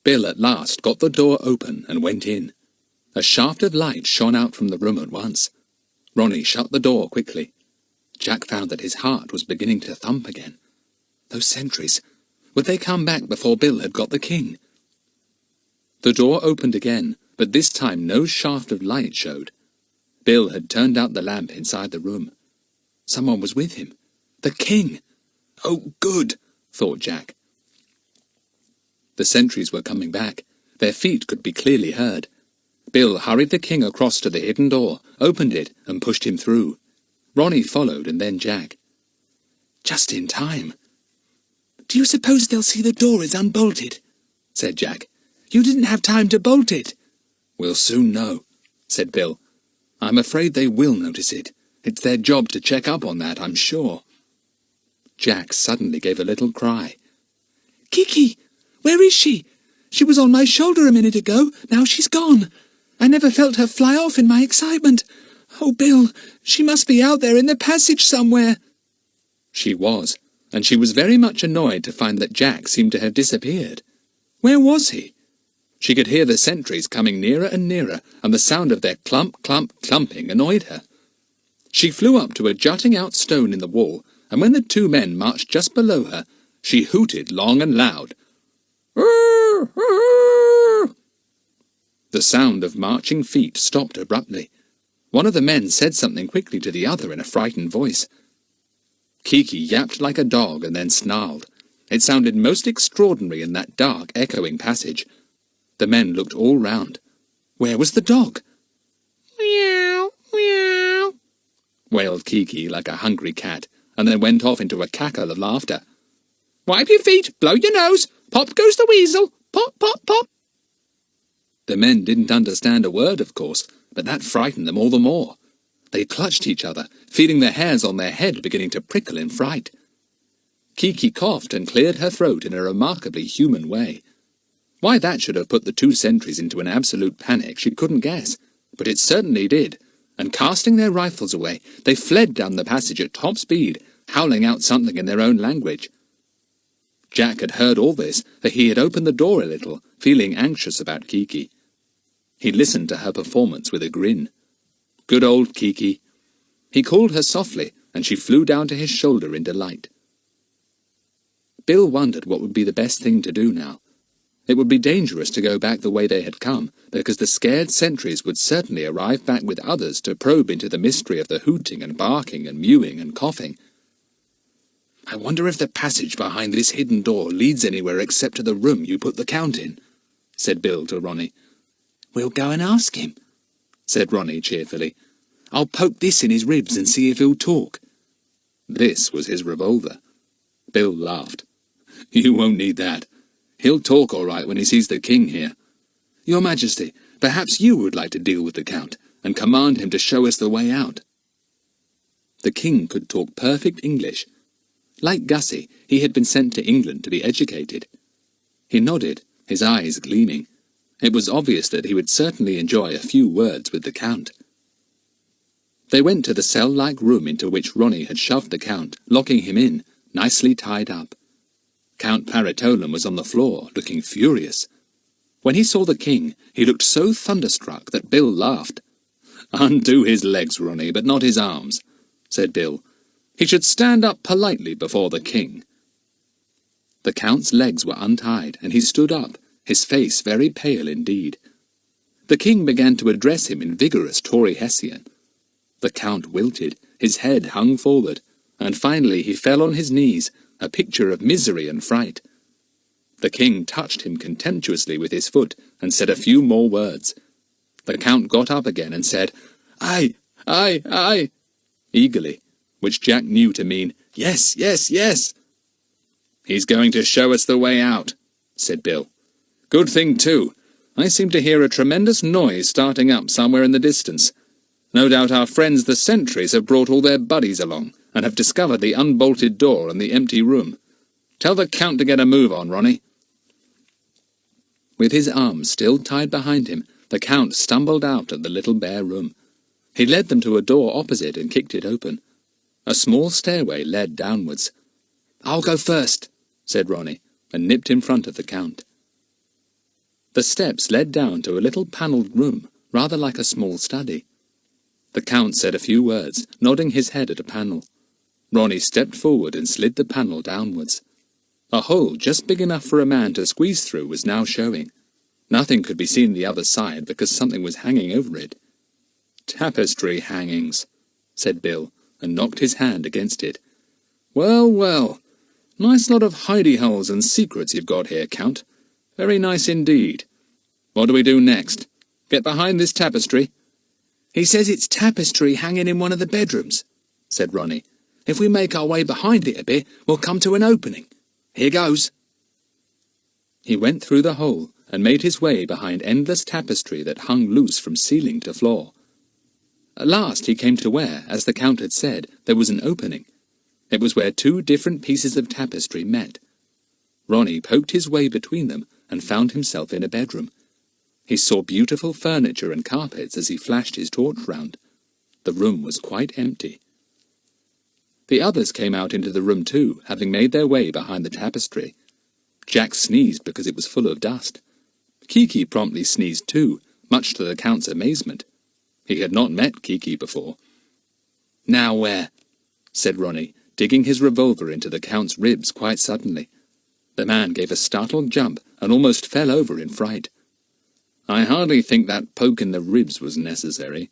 Bill at last got the door open and went in. A shaft of light shone out from the room at once. Ronnie shut the door quickly. Jack found that his heart was beginning to thump again. Those sentries, would they come back before Bill had got the king? The door opened again, but this time no shaft of light showed. Bill had turned out the lamp inside the room. Someone was with him. The king! "Oh, good," thought Jack. The sentries were coming back. Their feet could be clearly heard. Bill hurried the king across to the hidden door, opened it, and pushed him through. Ronnie followed, and then Jack. "Just in time." "Do you suppose they'll see the door is unbolted?" said Jack. "You didn't have time to bolt it." "We'll soon know," said Bill. "I'm afraid they will notice it. It's their job to check up on that, I'm sure." Jack suddenly gave a little cry. "Kiki! Where is she? She was on my shoulder a minute ago. Now she's gone. I never felt her fly off in my excitement. Oh, Bill, she must be out there in the passage somewhere." She was, and she was very much annoyed to find that Jack seemed to have disappeared. Where was he? She could hear the sentries coming nearer and nearer, and the sound of their clump, clump, clumping annoyed her. She flew up to a jutting-out stone in the wall, and when the two men marched just below her, she hooted long and loud. The sound of marching feet stopped abruptly. One of the men said something quickly to the other in a frightened voice. Kiki yapped like a dog and then snarled. It sounded most extraordinary in that dark, echoing passage. The men looked all round. Where was the dog? Meow, meow, wailed Kiki like a hungry cat, and then went off into a cackle of laughter. Wipe your feet, blow your nose, pop goes the weasel, pop, pop, pop. The men didn't understand a word, of course, but that frightened them all the more. They clutched each other, feeling the hairs on their head beginning to prickle in fright. Kiki coughed and cleared her throat in a remarkably human way. Why that should have put the two sentries into an absolute panic she couldn't guess, but it certainly did, and casting their rifles away, they fled down the passage at top speed, howling out something in their own language. Jack had heard all this, for he had opened the door a little, feeling anxious about Kiki. He listened to her performance with a grin. Good old Kiki. He called her softly, and she flew down to his shoulder in delight. Bill wondered what would be the best thing to do now. It would be dangerous to go back the way they had come, because the scared sentries would certainly arrive back with others to probe into the mystery of the hooting and barking and mewing and coughing. I wonder if the passage behind this hidden door leads anywhere except to the room you put the Count in, said Bill to Ronnie. We'll go and ask him, said Ronnie cheerfully. I'll poke this in his ribs and see if he'll talk. This was his revolver. Bill laughed. You won't need that. He'll talk all right when he sees the king here. Your Majesty, perhaps you would like to deal with the Count, and command him to show us the way out. The king could talk perfect English. Like Gussy, he had been sent to England to be educated. He nodded, his eyes gleaming. It was obvious that he would certainly enjoy a few words with the Count. They went to the cell-like room into which Ronnie had shoved the Count, locking him in, nicely tied up. Count Paratolan was on the floor, looking furious. When he saw the king, he looked so thunderstruck that Bill laughed. Undo his legs, Ronnie, but not his arms, said Bill. He should stand up politely before the king. The Count's legs were untied, and he stood up, his face very pale indeed. The king began to address him in vigorous Tauri-Hessian. The Count wilted, his head hung forward, and finally he fell on his knees, a picture of misery and fright. The king touched him contemptuously with his foot, and said a few more words. The Count got up again and said, Aye, aye, aye, eagerly, which Jack knew to mean, Yes, yes, yes. He's going to show us the way out, said Bill. Good thing, too. I seem to hear a tremendous noise starting up somewhere in the distance. No doubt our friends the sentries have brought all their buddies along, and have discovered the unbolted door and the empty room. Tell the Count to get a move on, Ronnie. With his arms still tied behind him, the Count stumbled out of the little bare room. He led them to a door opposite and kicked it open. A small stairway led downwards. I'll go first, said Ronnie, and nipped in front of the Count. The steps led down to a little panelled room, rather like a small study. The Count said a few words, nodding his head at a panel. Ronnie stepped forward and slid the panel downwards. A hole just big enough for a man to squeeze through was now showing. Nothing could be seen the other side because something was hanging over it. Tapestry hangings, said Bill, and knocked his hand against it. Well, well, nice lot of hidey-holes and secrets you've got here, Count. Very nice indeed. What do we do next? Get behind this tapestry? He says it's tapestry hanging in one of the bedrooms, said Ronnie. If we make our way behind it a bit, we'll come to an opening. Here goes. He went through the hole and made his way behind endless tapestry that hung loose from ceiling to floor. At last he came to where, as the Count had said, there was an opening. It was where two different pieces of tapestry met. Ronnie poked his way between them and found himself in a bedroom. He saw beautiful furniture and carpets as he flashed his torch round. The room was quite empty. The others came out into the room too, having made their way behind the tapestry. Jack sneezed because it was full of dust. Kiki promptly sneezed too, much to the Count's amazement. He had not met Kiki before. "Now where?" said Ronnie, digging his revolver into the Count's ribs quite suddenly. The man gave a startled jump and almost fell over in fright. "I hardly think that poke in the ribs was necessary,"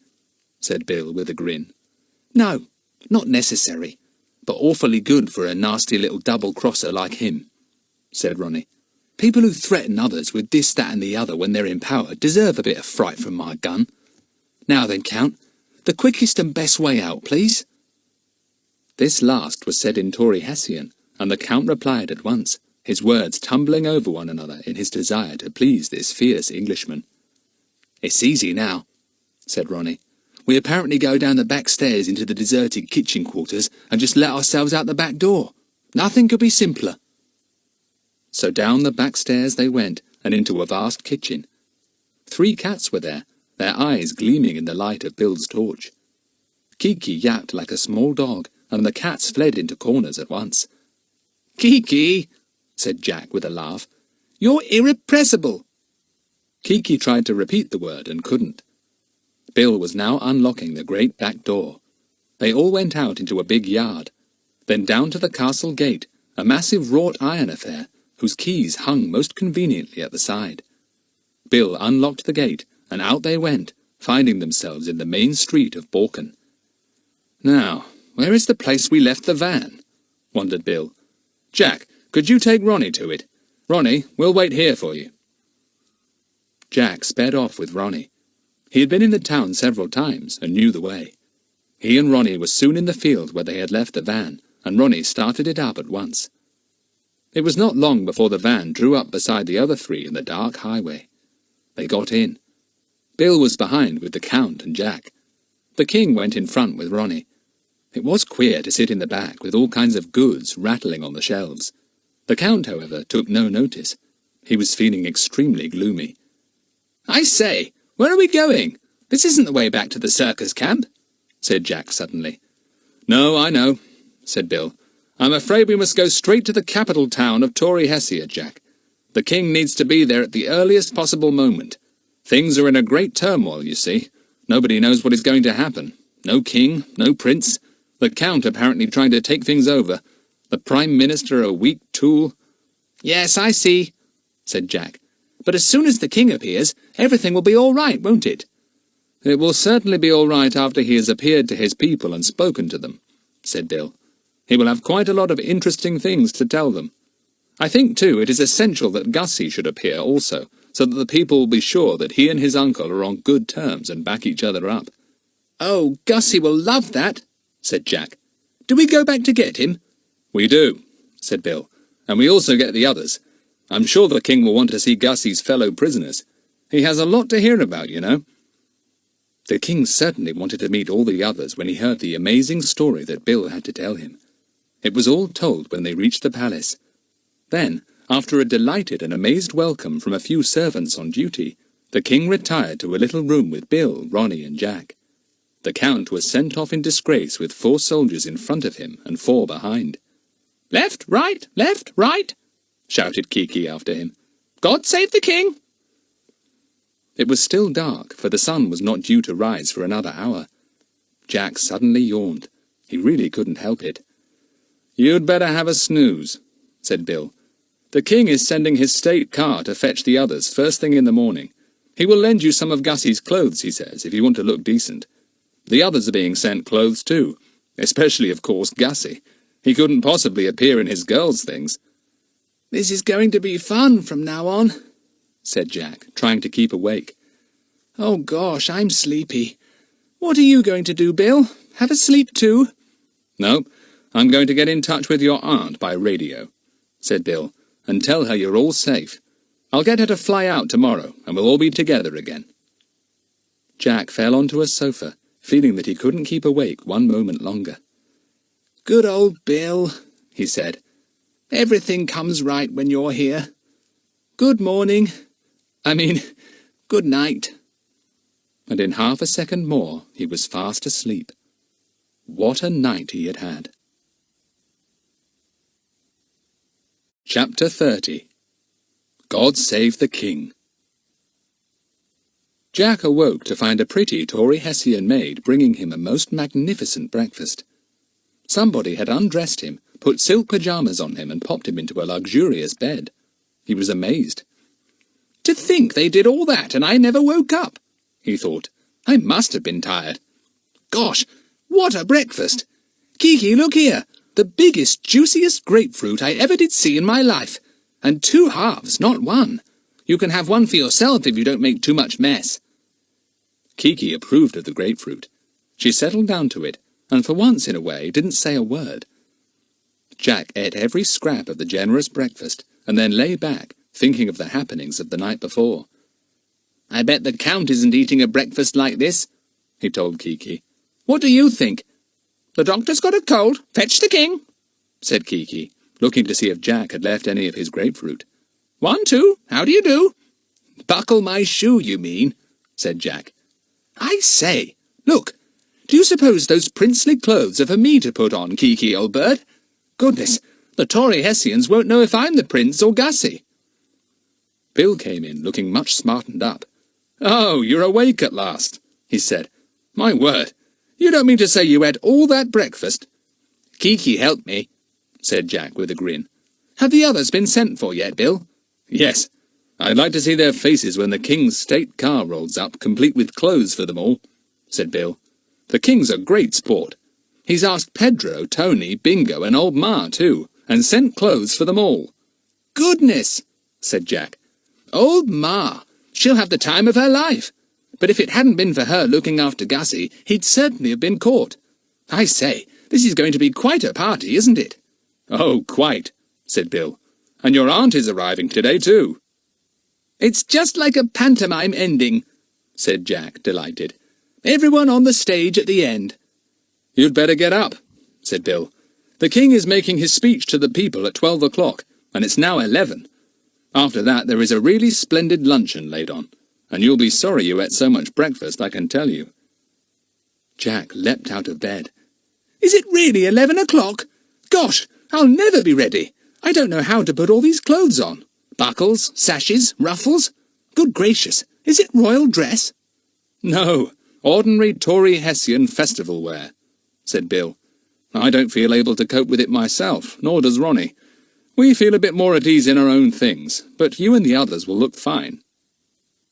said Bill with a grin. "No, not necessary, but awfully good for a nasty little double-crosser like him," said Ronnie. "People who threaten others with this, that and the other when they're in power deserve a bit of fright from my gun. Now then, Count, the quickest and best way out, please." This last was said in Tauri-Hessian, and the Count replied at once, his words tumbling over one another in his desire to please this fierce Englishman. "It's easy now," said Ronnie. "We apparently go down the back stairs into the deserted kitchen quarters and just let ourselves out the back door. Nothing could be simpler." So down the back stairs they went, and into a vast kitchen. 3 cats were there, their eyes gleaming in the light of Bill's torch. Kiki yapped like a small dog, and the cats fled into corners at once. "Kiki," said Jack with a laugh, "you're irrepressible." Kiki tried to repeat the word and couldn't. Bill was now unlocking the great back door. They all went out into a big yard, then down to the castle gate, a massive wrought iron affair, whose keys hung most conveniently at the side. Bill unlocked the gate, and out they went, finding themselves in the main street of Borken. "Now, where is the place we left the van?" wondered Bill. "Jack, could you take Ronnie to it? Ronnie, we'll wait here for you." Jack sped off with Ronnie. He had been in the town several times and knew the way. He and Ronnie were soon in the field where they had left the van, and Ronnie started it up at once. It was not long before the van drew up beside the other 3 in the dark highway. They got in. Bill was behind with the Count and Jack. The King went in front with Ronnie. It was queer to sit in the back with all kinds of goods rattling on the shelves. The Count, however, took no notice. He was feeling extremely gloomy. "I say, where are we going? This isn't the way back to the circus camp," said Jack suddenly. "No, I know," said Bill. "I'm afraid we must go straight to the capital town of Tauri-Hessia, Jack. The King needs to be there at the earliest possible moment. Things are in a great turmoil, you see. Nobody knows what is going to happen. No king, no prince. The Count apparently trying to take things over. The Prime Minister a weak tool." "Yes, I see," said Jack. "But as soon as the King appears, everything will be all right, won't it?" "It will certainly be all right after he has appeared to his people and spoken to them," said Bill. "He will have quite a lot of interesting things to tell them. I think, too, it is essential that Gussy should appear also, so that the people will be sure that he and his uncle are on good terms and back each other up." "Oh, Gussy will love that," said Jack. "Do we go back to get him?" "We do," said Bill, "and we also get the others. I'm sure the King will want to see Gussy's fellow prisoners. He has a lot to hear about, you know." The King certainly wanted to meet all the others when he heard the amazing story that Bill had to tell him. It was all told when they reached the palace. Then, after a delighted and amazed welcome from a few servants on duty, the King retired to a little room with Bill, Ronnie and Jack. The Count was sent off in disgrace with 4 soldiers in front of him and 4 behind. Left, right, shouted Kiki after him. "God save the King!" It was still dark, for the sun was not due to rise for another hour. Jack suddenly yawned. He really couldn't help it. "You'd better have a snooze," said Bill. "The King is sending his state car to fetch the others first thing in the morning. He will lend you some of Gussy's clothes, he says, if you want to look decent. The others are being sent clothes too, especially, of course, Gussy. He couldn't possibly appear in his girls' things." "This is going to be fun from now on," said Jack, trying to keep awake. "Oh gosh, I'm sleepy. What are you going to do, Bill? Have a sleep too?" "No, I'm going to get in touch with your aunt by radio," said Bill, "and tell her you're all safe. I'll get her to fly out tomorrow, and we'll all be together again." Jack fell onto a sofa, feeling that he couldn't keep awake one moment longer. "Good old Bill," he said. "Everything comes right when you're here. Good morning. Good night." And in half a second more he was fast asleep. What a night he had had. Chapter 30. God Save the King. Jack awoke to find a pretty Tauri-Hessian maid bringing him a most magnificent breakfast. Somebody had undressed him, put silk pyjamas on him, and popped him into a luxurious bed. He was amazed. "To think they did all that and I never woke up," he thought. "I must have been tired. Gosh, what a breakfast! Kiki, look here! The biggest, juiciest grapefruit I ever did see in my life. And 2 halves, not one. You can have one for yourself if you don't make too much mess." Kiki approved of the grapefruit. She settled down to it, and for once in a way didn't say a word. Jack ate every scrap of the generous breakfast, and then lay back, thinking of the happenings of the night before. "I bet the Count isn't eating a breakfast like this," he told Kiki. "What do you think?" "The doctor's got a cold. Fetch the king," said Kiki, looking to see if Jack had left any of his grapefruit. "1, 2, how do you do?" "Buckle my shoe, you mean," said Jack. "I say, look, do you suppose those princely clothes are for me to put on, Kiki, old bird? Goodness, the Tauri-Hessians won't know if I'm the prince or Gussy." Bill came in, looking much smartened up. "Oh, you're awake at last," he said. "My word, you don't mean to say you ate all that breakfast?" "Kiki helped me," said Jack with a grin. "Have the others been sent for yet, Bill?" "Yes. I'd like to see their faces when the King's state car rolls up, complete with clothes for them all," said Bill. "The King's a great sport. He's asked Pedro, Tony, Bingo, and old Ma, too, and sent clothes for them all." "Goodness," said Jack. "Old Ma! She'll have the time of her life. But if it hadn't been for her looking after Gussy, he'd certainly have been caught. I say, this is going to be quite a party, isn't it?" "Oh, quite," said Bill. "And your aunt is arriving today, too." "It's just like a pantomime ending," said Jack, delighted. "Everyone on the stage at the end." "You'd better get up," said Bill. "The King is making his speech to the people at 12 o'clock, and it's now 11. After that there is a really splendid luncheon laid on, and you'll be sorry you ate so much breakfast, I can tell you." Jack leapt out of bed. "Is it really 11 o'clock? Gosh, I'll never be ready. I don't know how to put all these clothes on. Buckles, sashes, ruffles. Good gracious, is it royal dress?" "No, ordinary Tauri-Hessian festival wear," said Bill. "I don't feel able to cope with it myself, nor does Ronnie. We feel a bit more at ease in our own things, but you and the others will look fine."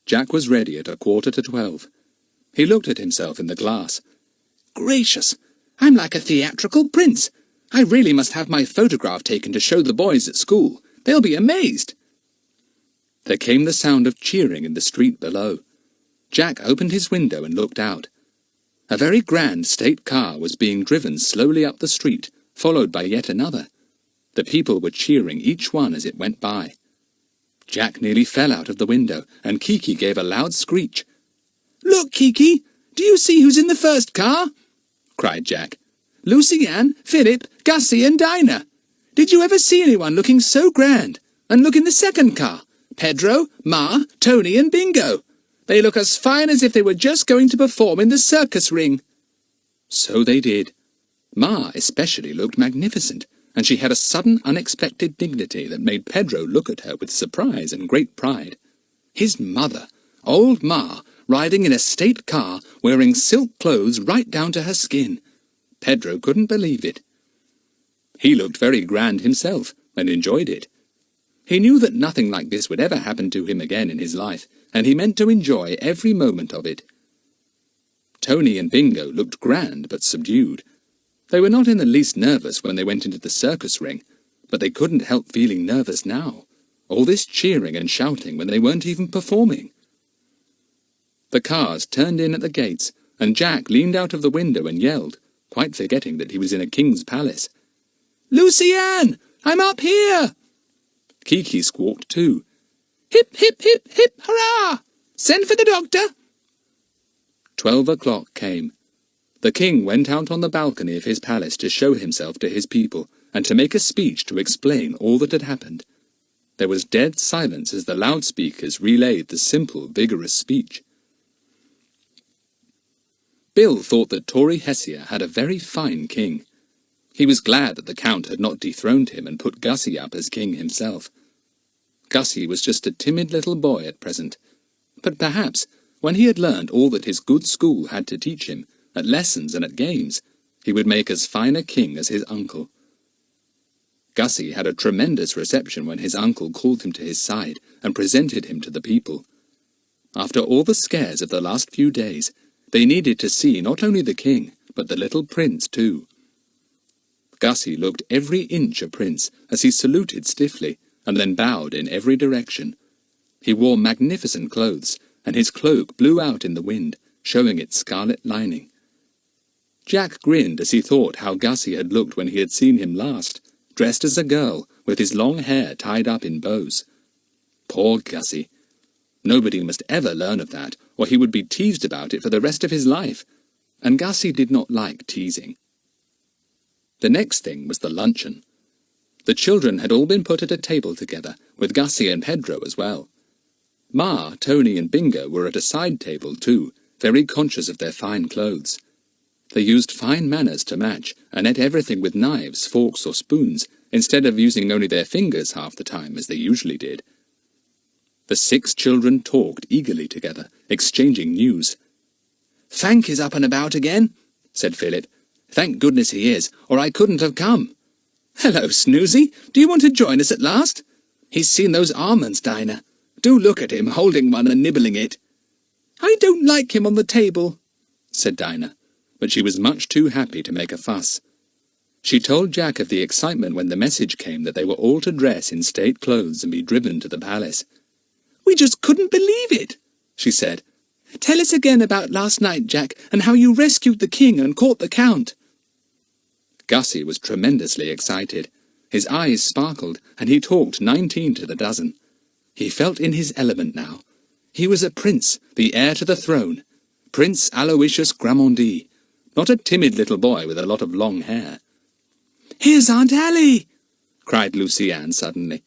Jack was ready at 11:15. He looked at himself in the glass. "Gracious, I'm like a theatrical prince. I really must have my photograph taken to show the boys at school. They'll be amazed." There came the sound of cheering in the street below. Jack opened his window and looked out. A very grand state car was being driven slowly up the street, followed by yet another. The people were cheering each one as it went by. Jack nearly fell out of the window, and Kiki gave a loud screech. "Look, Kiki! Do you see who's in the first car?" cried Jack. "Lucy Ann, Philip, Gussy, and Dinah. Did you ever see anyone looking so grand? And look in the second car. Pedro, Ma, Tony, and Bingo. They look as fine as if they were just going to perform in the circus ring." So they did. Ma especially looked magnificent, and she had a sudden unexpected dignity that made Pedro look at her with surprise and great pride. His mother, old Ma, riding in a state car, wearing silk clothes right down to her skin. Pedro couldn't believe it. He looked very grand himself, and enjoyed it. He knew that nothing like this would ever happen to him again in his life, and he meant to enjoy every moment of it. Tony and Bingo looked grand but subdued. They were not in the least nervous when they went into the circus ring, but they couldn't help feeling nervous now. All this cheering and shouting when they weren't even performing. The cars turned in at the gates, and Jack leaned out of the window and yelled, quite forgetting that he was in a king's palace. "Lucy Ann! I'm up here!" Kiki squawked too. "Hip, hip, hip, hip, hurrah! Send for the doctor!" 12 o'clock came. The king went out on the balcony of his palace to show himself to his people, and to make a speech to explain all that had happened. There was dead silence as the loudspeakers relayed the simple, vigorous speech. Bill thought that Tauri-Hessia had a very fine king. He was glad that the Count had not dethroned him and put Gussy up as king himself. Gussy was just a timid little boy at present, but perhaps, When he had learned all that his good school had to teach him, at lessons and at games, he would make as fine a king as his uncle. Gussy had a tremendous reception when his uncle called him to his side and presented him to the people. After all the scares of the last few days, they needed to see not only the king, but the little prince too. Gussy looked every inch a prince as he saluted stiffly, and then bowed in every direction. He wore magnificent clothes, and his cloak blew out in the wind, showing its scarlet lining. Jack grinned as he thought how Gussy had looked when he had seen him last, dressed as a girl, with his long hair tied up in bows. Poor Gussy! Nobody must ever learn of that, or he would be teased about it for the rest of his life, and Gussy did not like teasing. The next thing was the luncheon. The children had all been put at a table together, with Gussy and Pedro as well. Ma, Tony and Bingo were at a side table too, very conscious of their fine clothes. They used fine manners to match, and ate everything with knives, forks or spoons, instead of using only their fingers half the time, as they usually did. The 6 children talked eagerly together, exchanging news. "Fank is up and about again," said Philip. "Thank goodness he is, or I couldn't have come. Hello, Snoozy, do you want to join us at last? He's seen those almonds, Dinah. Do look at him, holding one and nibbling it." "I don't like him on the table," said Dinah, but she was much too happy to make a fuss. She told Jack of the excitement when the message came that they were all to dress in state clothes and be driven to the palace. "We just couldn't believe it," she said. "Tell us again about last night, Jack, and how you rescued the king and caught the count." Gussy was tremendously excited. His eyes sparkled, and he talked 19 to the dozen. He felt in his element now. He was a prince, the heir to the throne, Prince Aloysius Gramondi, not a timid little boy with a lot of long hair. "Here's Aunt Allie!" cried Lucy-Anne suddenly.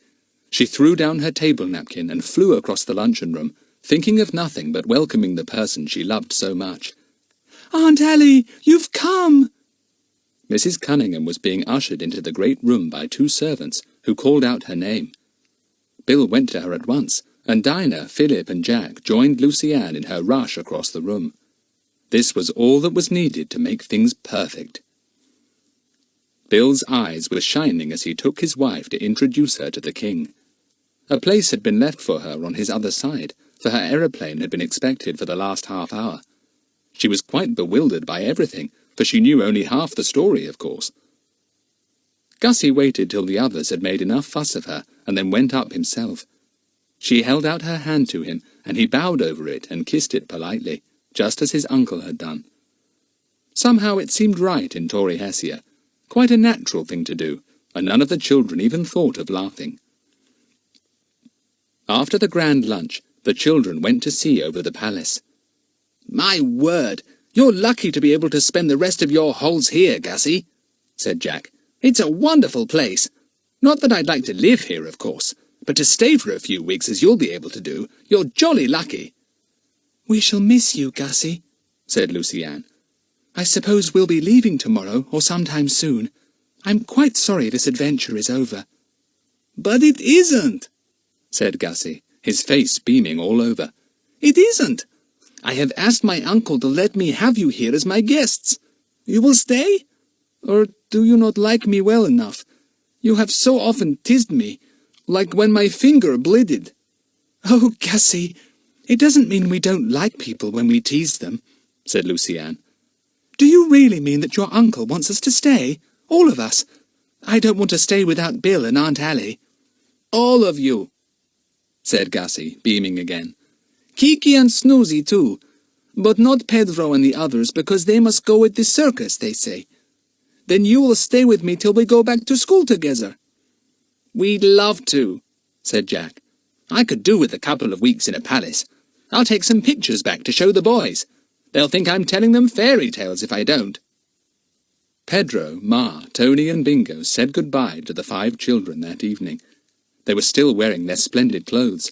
She threw down her table napkin and flew across the luncheon-room, thinking of nothing but welcoming the person she loved so much. "Aunt Allie, you've come!" Mrs. Cunningham was being ushered into the great room by 2 servants, who called out her name. Bill went to her at once, and Dinah, Philip and Jack joined Lucy-Anne in her rush across the room. This was all that was needed to make things perfect. Bill's eyes were shining as he took his wife to introduce her to the king. A place had been left for her on his other side, for her aeroplane had been expected for the last half-hour. She was quite bewildered by everything, for she knew only half the story, of course. Gussy waited till the others had made enough fuss of her, and then went up himself. She held out her hand to him, and he bowed over it and kissed it politely, just as his uncle had done. Somehow it seemed right in Tauri-Hessia, quite a natural thing to do, and none of the children even thought of laughing. After the grand lunch, the children went to see over the palace. "My word, you're lucky to be able to spend the rest of your holes here, Gussy," said Jack. "It's a wonderful place. Not that I'd like to live here, of course, but to stay for a few weeks as you'll be able to do, you're jolly lucky." "We shall miss you, Gussy," said Lucy-Anne. "I suppose we'll be leaving tomorrow, or sometime soon. I'm quite sorry this adventure is over." "But it isn't," said Gussy, his face beaming all over. "It isn't. I have asked my uncle to let me have you here as my guests. You will stay? Or do you not like me well enough? You have so often teased me, like when my finger bleeded." "Oh, Gussy, it doesn't mean we don't like people when we tease them," said Lucy-Anne. "Do you really mean that your uncle wants us to stay? All of us? I don't want to stay without Bill and Aunt Allie." "All of you," said Gussy, beaming again. "Kiki and Snoozy, too. But not Pedro and the others, because they must go with the circus, they say. Then you will stay with me till we go back to school together." "We'd love to," said Jack. "I could do with a couple of weeks in a palace. I'll take some pictures back to show the boys. They'll think I'm telling them fairy tales if I don't." Pedro, Ma, Tony and Bingo said goodbye to the 5 children that evening. They were still wearing their splendid clothes.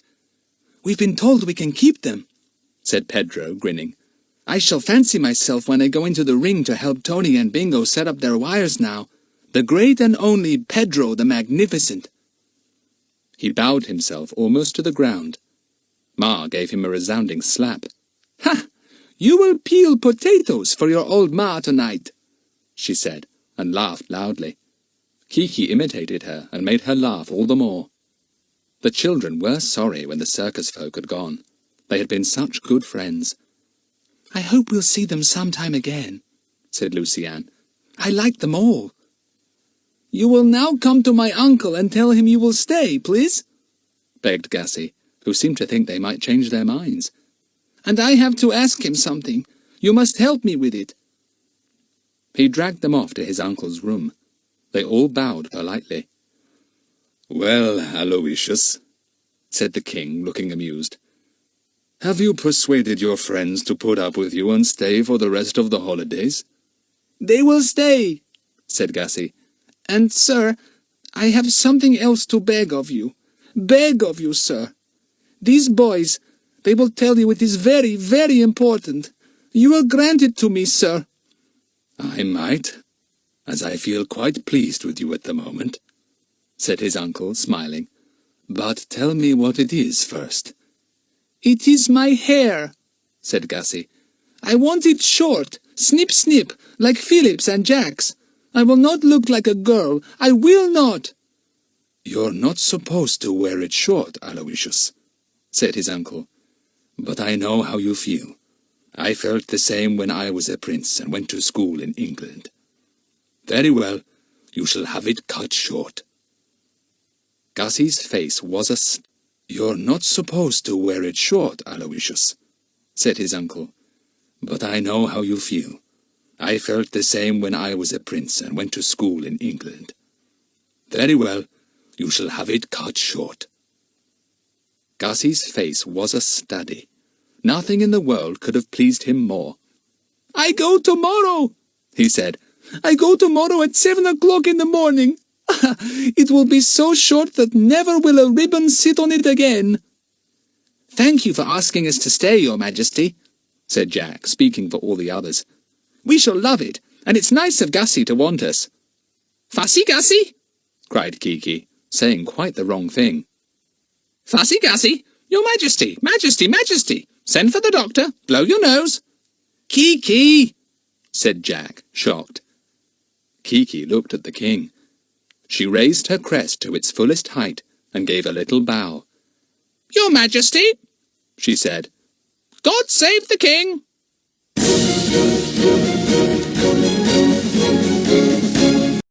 "We've been told we can keep them," said Pedro, grinning. "I shall fancy myself when I go into the ring to help Tony and Bingo set up their wires now. The great and only Pedro the Magnificent." He bowed himself almost to the ground. Ma gave him a resounding slap. Ha! You will peel potatoes for your old ma tonight, she said, and laughed loudly. Kiki imitated her and made her laugh all the more. The children were sorry when the circus folk had gone. They had been such good friends. I hope we'll see them sometime again, said Luciane. I like them all. You will now come to my uncle and tell him you will stay, please, begged Gussy, who seemed to think they might change their minds. And I have to ask him something. You must help me with it. He dragged them off to his uncle's room. They all bowed politely. Well, Aloysius, said the king, looking amused, have you persuaded your friends to put up with you and stay for the rest of the holidays? They will stay, said Gussy. And, sir, I have something else to beg of you. Beg of you, sir. These boys, they will tell you it is very, very important. You will grant it to me, sir. I might, as I feel quite pleased with you at the moment, said his uncle, smiling. But tell me what it is first. It is my hair, said Gussy. I want it short, snip, snip, like Philip's and Jack's. I will not look like a girl. I will not. You're not supposed to wear it short, Aloysius, said his uncle. But I know how you feel. I felt the same when I was a prince and went to school in England. Very well, you shall have it cut short. Gussy's face was You're not supposed to wear it short, Aloysius, said his uncle. But I know how you feel. I felt the same when I was a prince and went to school in England. Very well, you shall have it cut short. Gussy's face was a study. Nothing in the world could have pleased him more. I go tomorrow, he said. I go tomorrow at 7 o'clock in the morning. It will be so short that never will a ribbon sit on it again. Thank you for asking us to stay, Your Majesty, said Jack, speaking for all the others. We shall love it, and it's nice of Gussy to want us. Fussy Gussy? cried Kiki, saying quite the wrong thing. Fussy Gussy, Your Majesty, Majesty, Majesty, send for the doctor, blow your nose. Kiki, said Jack, shocked. Kiki looked at the king. She raised her crest to its fullest height and gave a little bow. Your Majesty, she said, God save the king.